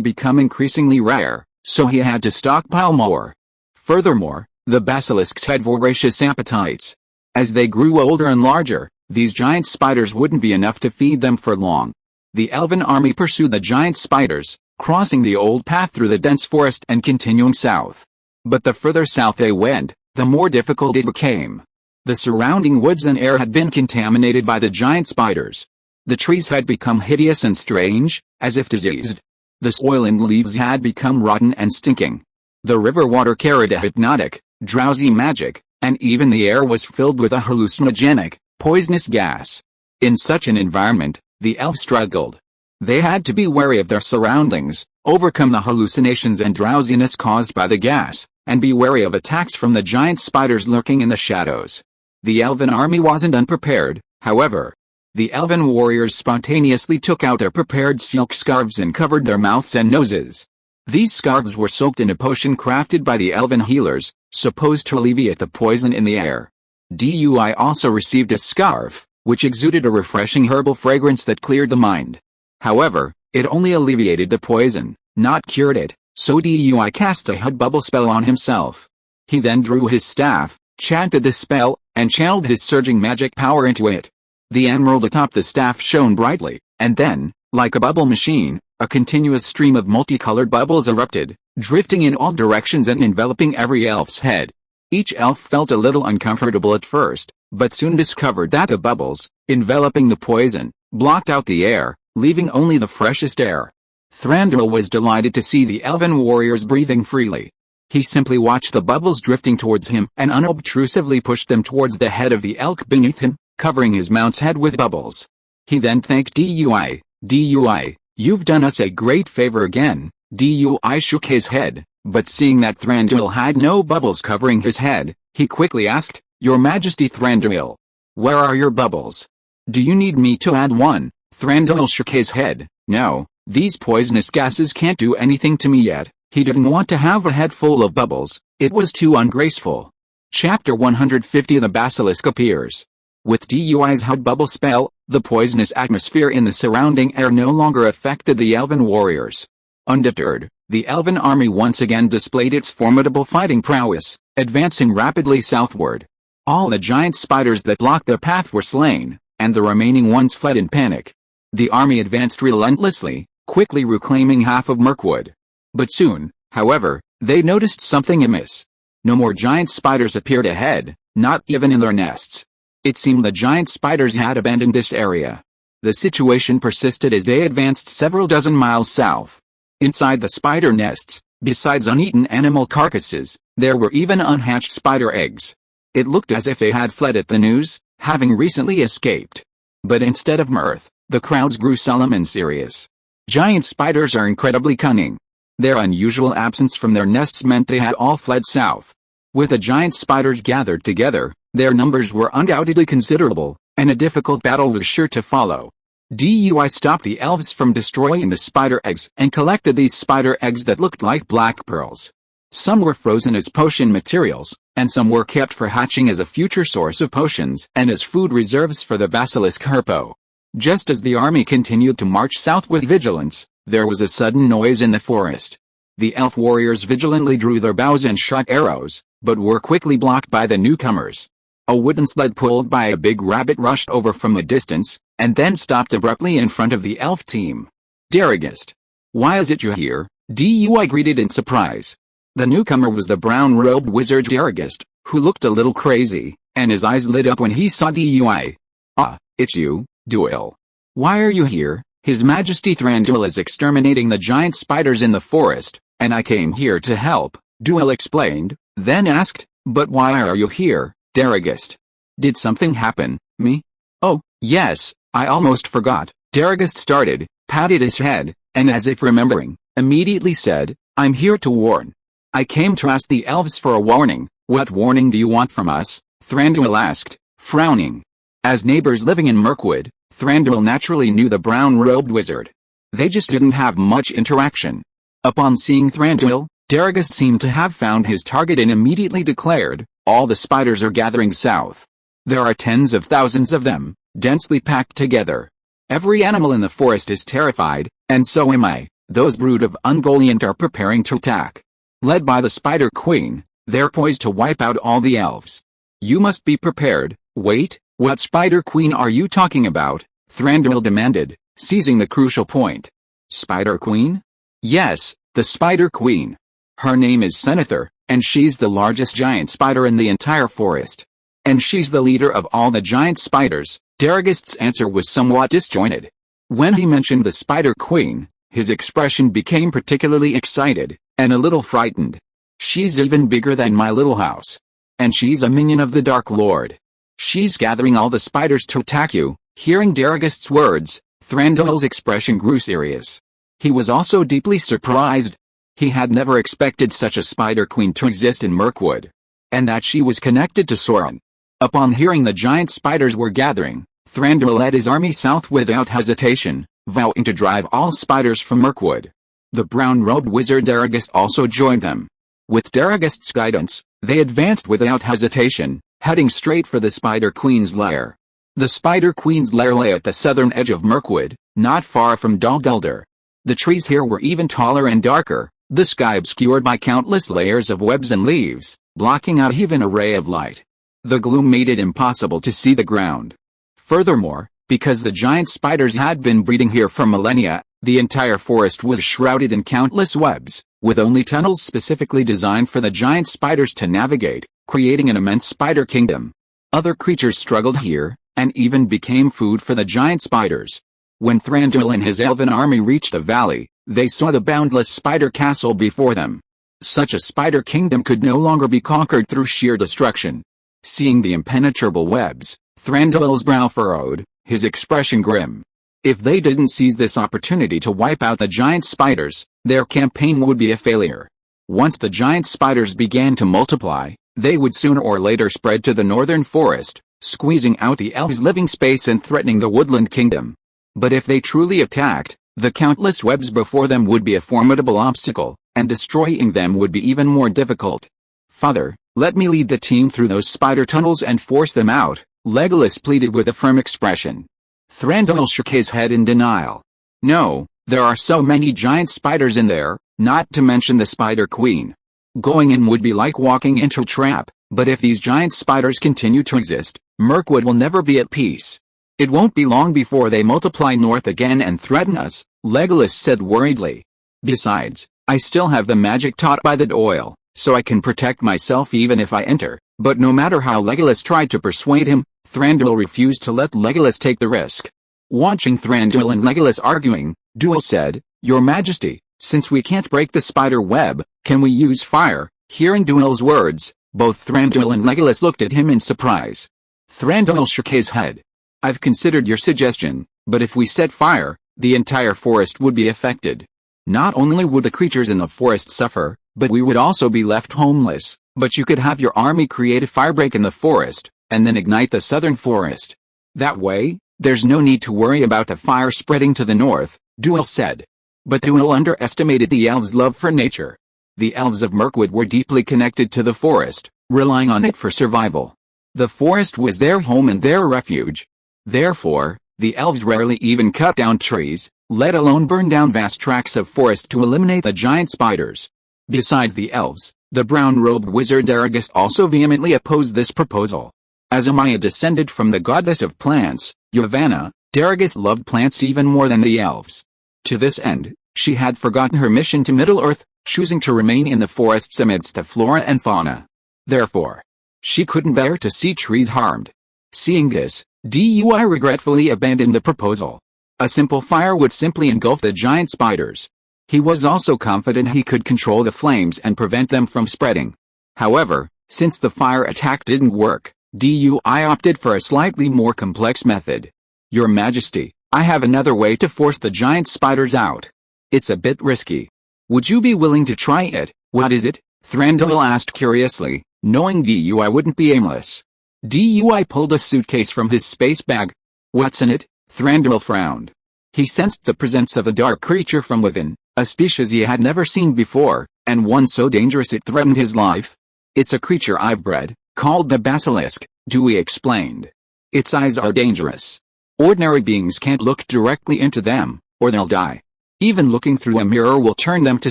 become increasingly rare, so he had to stockpile more. Furthermore, the basilisks had voracious appetites. As they grew older and larger, these giant spiders wouldn't be enough to feed them for long. The elven army pursued the giant spiders, crossing the old path through the dense forest and continuing south. But the further south they went, the more difficult it became. The surrounding woods and air had been contaminated by the giant spiders. The trees had become hideous and strange, as if diseased. The soil and leaves had become rotten and stinking. The river water carried a hypnotic, drowsy magic, and even the air was filled with a hallucinogenic, poisonous gas. In such an environment, the elves struggled. They had to be wary of their surroundings, overcome the hallucinations and drowsiness caused by the gas, and be wary of attacks from the giant spiders lurking in the shadows. The elven army wasn't unprepared, however. The elven warriors spontaneously took out their prepared silk scarves and covered their mouths and noses. These scarves were soaked in a potion crafted by the elven healers, supposed to alleviate the poison in the air. Dui also received a scarf, which exuded a refreshing herbal fragrance that cleared the mind. However, it only alleviated the poison, not cured it, so Dui cast a HUD bubble spell on himself. He then drew his staff, chanted the spell, and channeled his surging magic power into it. The emerald atop the staff shone brightly, and then, like a bubble machine, a continuous stream of multicolored bubbles erupted, drifting in all directions and enveloping every elf's head. Each elf felt a little uncomfortable at first, but soon discovered that the bubbles, enveloping the poison, blocked out the air, leaving only the freshest air. Thranduil was delighted to see the elven warriors breathing freely. He simply watched the bubbles drifting towards him and unobtrusively pushed them towards the head of the elk beneath him, covering his mount's head with bubbles. He then thanked Dui. Dui, you've done us a great favor again. Dui shook his head, but seeing that Thranduil had no bubbles covering his head, he quickly asked, Your Majesty Thranduil, where are your bubbles? Do you need me to add one? Thranduil shook his head. No, these poisonous gases can't do anything to me yet. He didn't want to have a head full of bubbles, it was too ungraceful. Chapter 150 The Basilisk appears. With Dui's HUD bubble spell, the poisonous atmosphere in the surrounding air no longer affected the elven warriors. Undeterred, the elven army once again displayed its formidable fighting prowess, advancing rapidly southward. All the giant spiders that blocked their path were slain, and the remaining ones fled in panic. The army advanced relentlessly, quickly reclaiming half of Mirkwood. But soon, however, they noticed something amiss. No more giant spiders appeared ahead, not even in their nests. It seemed the giant spiders had abandoned this area. The situation persisted as they advanced several dozen miles south. Inside the spider nests, besides uneaten animal carcasses, there were even unhatched spider eggs. It looked as if they had fled at the news, having recently escaped. But instead of mirth, the crowds grew solemn and serious. Giant spiders are incredibly cunning. Their unusual absence from their nests meant they had all fled south. With the giant spiders gathered together, their numbers were undoubtedly considerable, and a difficult battle was sure to follow. Dui stopped the elves from destroying the spider eggs and collected these spider eggs that looked like black pearls. Some were frozen as potion materials, and some were kept for hatching as a future source of potions and as food reserves for the basilisk Herpo. Just as the army continued to march south with vigilance, there was a sudden noise in the forest. The elf warriors vigilantly drew their bows and shot arrows, but were quickly blocked by the newcomers. A wooden sled pulled by a big rabbit rushed over from a distance, and then stopped abruptly in front of the elf team. "Daragist, why is it you here?" Dui greeted in surprise. The newcomer was the brown-robed wizard Daragist, who looked a little crazy, and his eyes lit up when he saw Dui. "Ah, it's you, Duil. Why are you here? His Majesty Thranduil is exterminating the giant spiders in the forest, and I came here to help," Duil explained, then asked, "But why are you here, Daragist? Did something happen, me?" "Oh, yes, I almost forgot," Daragist started, patted his head, and as if remembering, immediately said, "I'm here to warn. I came to ask the elves for a warning." "What warning do you want from us?" Thranduil asked, frowning. As neighbors living in Mirkwood, Thranduil naturally knew the brown-robed wizard. They just didn't have much interaction. Upon seeing Thranduil, Daragist seemed to have found his target and immediately declared, "All the spiders are gathering south. There are tens of thousands of them, densely packed together. Every animal in the forest is terrified, and so am I. Those brood of Ungoliant are preparing to attack. Led by the Spider Queen, they're poised to wipe out all the elves. You must be prepared." "Wait, what Spider Queen are you talking about?" Thranduil demanded, seizing the crucial point. "Spider Queen?" "Yes, the Spider Queen. Her name is Senethor, and she's the largest giant spider in the entire forest. And she's the leader of all the giant spiders." Daragist's answer was somewhat disjointed. When he mentioned the Spider Queen, his expression became particularly excited, and a little frightened. "She's even bigger than my little house. And she's a minion of the Dark Lord. She's gathering all the spiders to attack you." Hearing Daragist's words, Thranduil's expression grew serious. He was also deeply surprised. He had never expected such a Spider Queen to exist in Mirkwood. And that she was connected to Sauron. Upon hearing the giant spiders were gathering, Thranduil led his army south without hesitation, vowing to drive all spiders from Mirkwood. The brown-robed wizard Daragist also joined them. With Daragist's guidance, they advanced without hesitation, heading straight for the Spider Queen's lair. The Spider Queen's lair lay at the southern edge of Mirkwood, not far from Dol Guldur. The trees here were even taller and darker, the sky obscured by countless layers of webs and leaves, blocking out even a ray of light. The gloom made it impossible to see the ground. Furthermore, because the giant spiders had been breeding here for millennia, the entire forest was shrouded in countless webs, with only tunnels specifically designed for the giant spiders to navigate, creating an immense spider kingdom. Other creatures struggled here, and even became food for the giant spiders. When Thranduil and his elven army reached the valley, they saw the boundless spider castle before them. Such a spider kingdom could no longer be conquered through sheer destruction. Seeing the impenetrable webs, Thranduil's brow furrowed, his expression grim. If they didn't seize this opportunity to wipe out the giant spiders, their campaign would be a failure. Once the giant spiders began to multiply, they would sooner or later spread to the northern forest, squeezing out the elves' living space and threatening the woodland kingdom. But if they truly attacked, the countless webs before them would be a formidable obstacle, and destroying them would be even more difficult. "Father, let me lead the team through those spider tunnels and force them out," Legolas pleaded with a firm expression. Thranduil shook his head in denial. "No, there are so many giant spiders in there, not to mention the Spider Queen. Going in would be like walking into a trap, but if these giant spiders continue to exist, Mirkwood will never be at peace. It won't be long before they multiply north again and threaten us," Legolas said worriedly. "Besides, I still have the magic taught by the Doyle, so I can protect myself even if I enter." But no matter how Legolas tried to persuade him, Thranduil refused to let Legolas take the risk. Watching Thranduil and Legolas arguing, Duil said, "Your Majesty, since we can't break the spider web, can we use fire?" Hearing Duil's words, both Thranduil and Legolas looked at him in surprise. Thranduil shook his head. "I've considered your suggestion, but if we set fire, the entire forest would be affected. Not only would the creatures in the forest suffer, but we would also be left homeless. But you could have your army create a firebreak in the forest, and then ignite the southern forest. That way, there's no need to worry about the fire spreading to the north," Duil said. But Duil underestimated the elves' love for nature. The elves of Mirkwood were deeply connected to the forest, relying on it for survival. The forest was their home and their refuge. Therefore, the elves rarely even cut down trees, let alone burn down vast tracts of forest to eliminate the giant spiders. Besides the elves, the brown-robed wizard Dargist also vehemently opposed this proposal. As a Maya descended from the goddess of plants, Yavanna, Dargist loved plants even more than the elves. To this end, she had forgotten her mission to Middle-earth, choosing to remain in the forests amidst the flora and fauna. Therefore, she couldn't bear to see trees harmed. Seeing this, Dui regretfully abandoned the proposal. A simple fire would simply engulf the giant spiders. He was also confident he could control the flames and prevent them from spreading. However, since the fire attack didn't work, Dui opted for a slightly more complex method. Your Majesty, I have another way to force the giant spiders out. It's a bit risky. Would you be willing to try it? What is it? Thranduil asked curiously, knowing Dui wouldn't be aimless. Dui pulled a suitcase from his space bag. What's in it? Thranduil frowned. He sensed the presence of a dark creature from within, a species he had never seen before, and one so dangerous it threatened his life. It's a creature I've bred, called the basilisk, Dewey explained. Its eyes are dangerous. Ordinary beings can't look directly into them, or they'll die. Even looking through a mirror will turn them to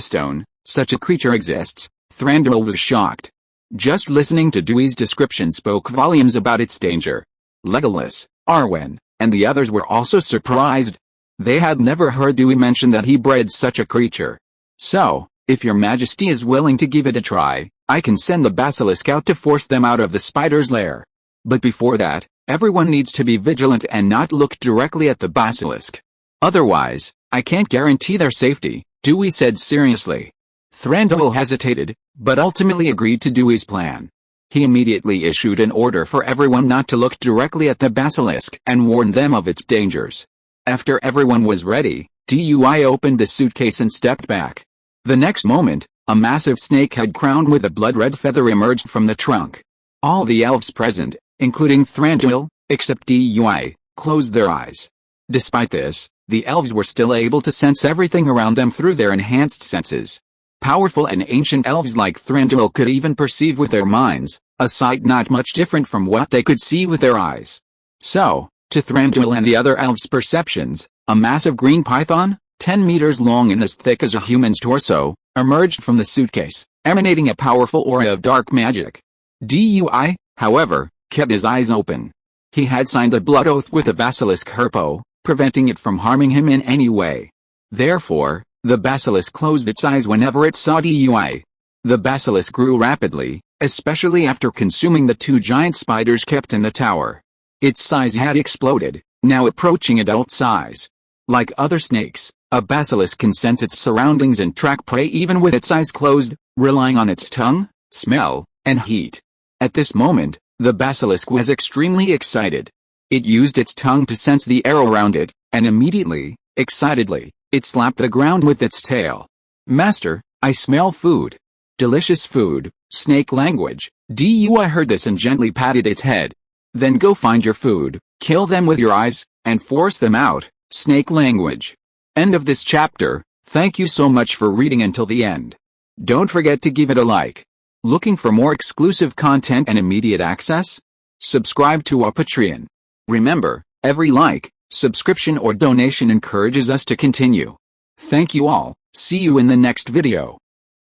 stone. Such a creature exists. Thranduil was shocked. Just listening to Dewey's description spoke volumes about its danger. Legolas, Arwen, and the others were also surprised. They had never heard Dewey mention that he bred such a creature. So, if your Majesty is willing to give it a try, I can send the basilisk out to force them out of the spider's lair. But before that, everyone needs to be vigilant and not look directly at the basilisk. Otherwise, I can't guarantee their safety, Dewey said seriously. Thranduil hesitated, but ultimately agreed to Dewey's plan. He immediately issued an order for everyone not to look directly at the basilisk and warned them of its dangers. After everyone was ready, Dewey opened the suitcase and stepped back. The next moment, a massive snakehead crowned with a blood-red feather emerged from the trunk. All the elves present, including Thranduil, except Dewey, closed their eyes. Despite this, the elves were still able to sense everything around them through their enhanced senses. Powerful and ancient elves like Thranduil could even perceive with their minds, a sight not much different from what they could see with their eyes. So, to Thranduil and the other elves' perceptions, a massive green python, 10 meters long and as thick as a human's torso, emerged from the suitcase, emanating a powerful aura of dark magic. Dewey, however, kept his eyes open. He had signed a blood oath with the basilisk Herpo, preventing it from harming him in any way. Therefore, the basilisk closed its eyes whenever it saw Dewey. The basilisk grew rapidly, especially after consuming the 2 giant spiders kept in the tower. Its size had exploded, now approaching adult size. Like other snakes, a basilisk can sense its surroundings and track prey even with its eyes closed, relying on its tongue, smell, and heat. At this moment, the basilisk was extremely excited. It used its tongue to sense the air around it, and immediately, excitedly, it slapped the ground with its tail. Master, I smell food. Delicious food, snake language. Dewey heard this and gently patted its head. Then go find your food, kill them with your eyes, and force them out, snake language. End of this chapter. Thank you so much for reading until the end. Don't forget to give it a like. Looking for more exclusive content and immediate access? Subscribe to our Patreon. Remember, every like, subscription or donation encourages us to continue. Thank you all, see you in the next video.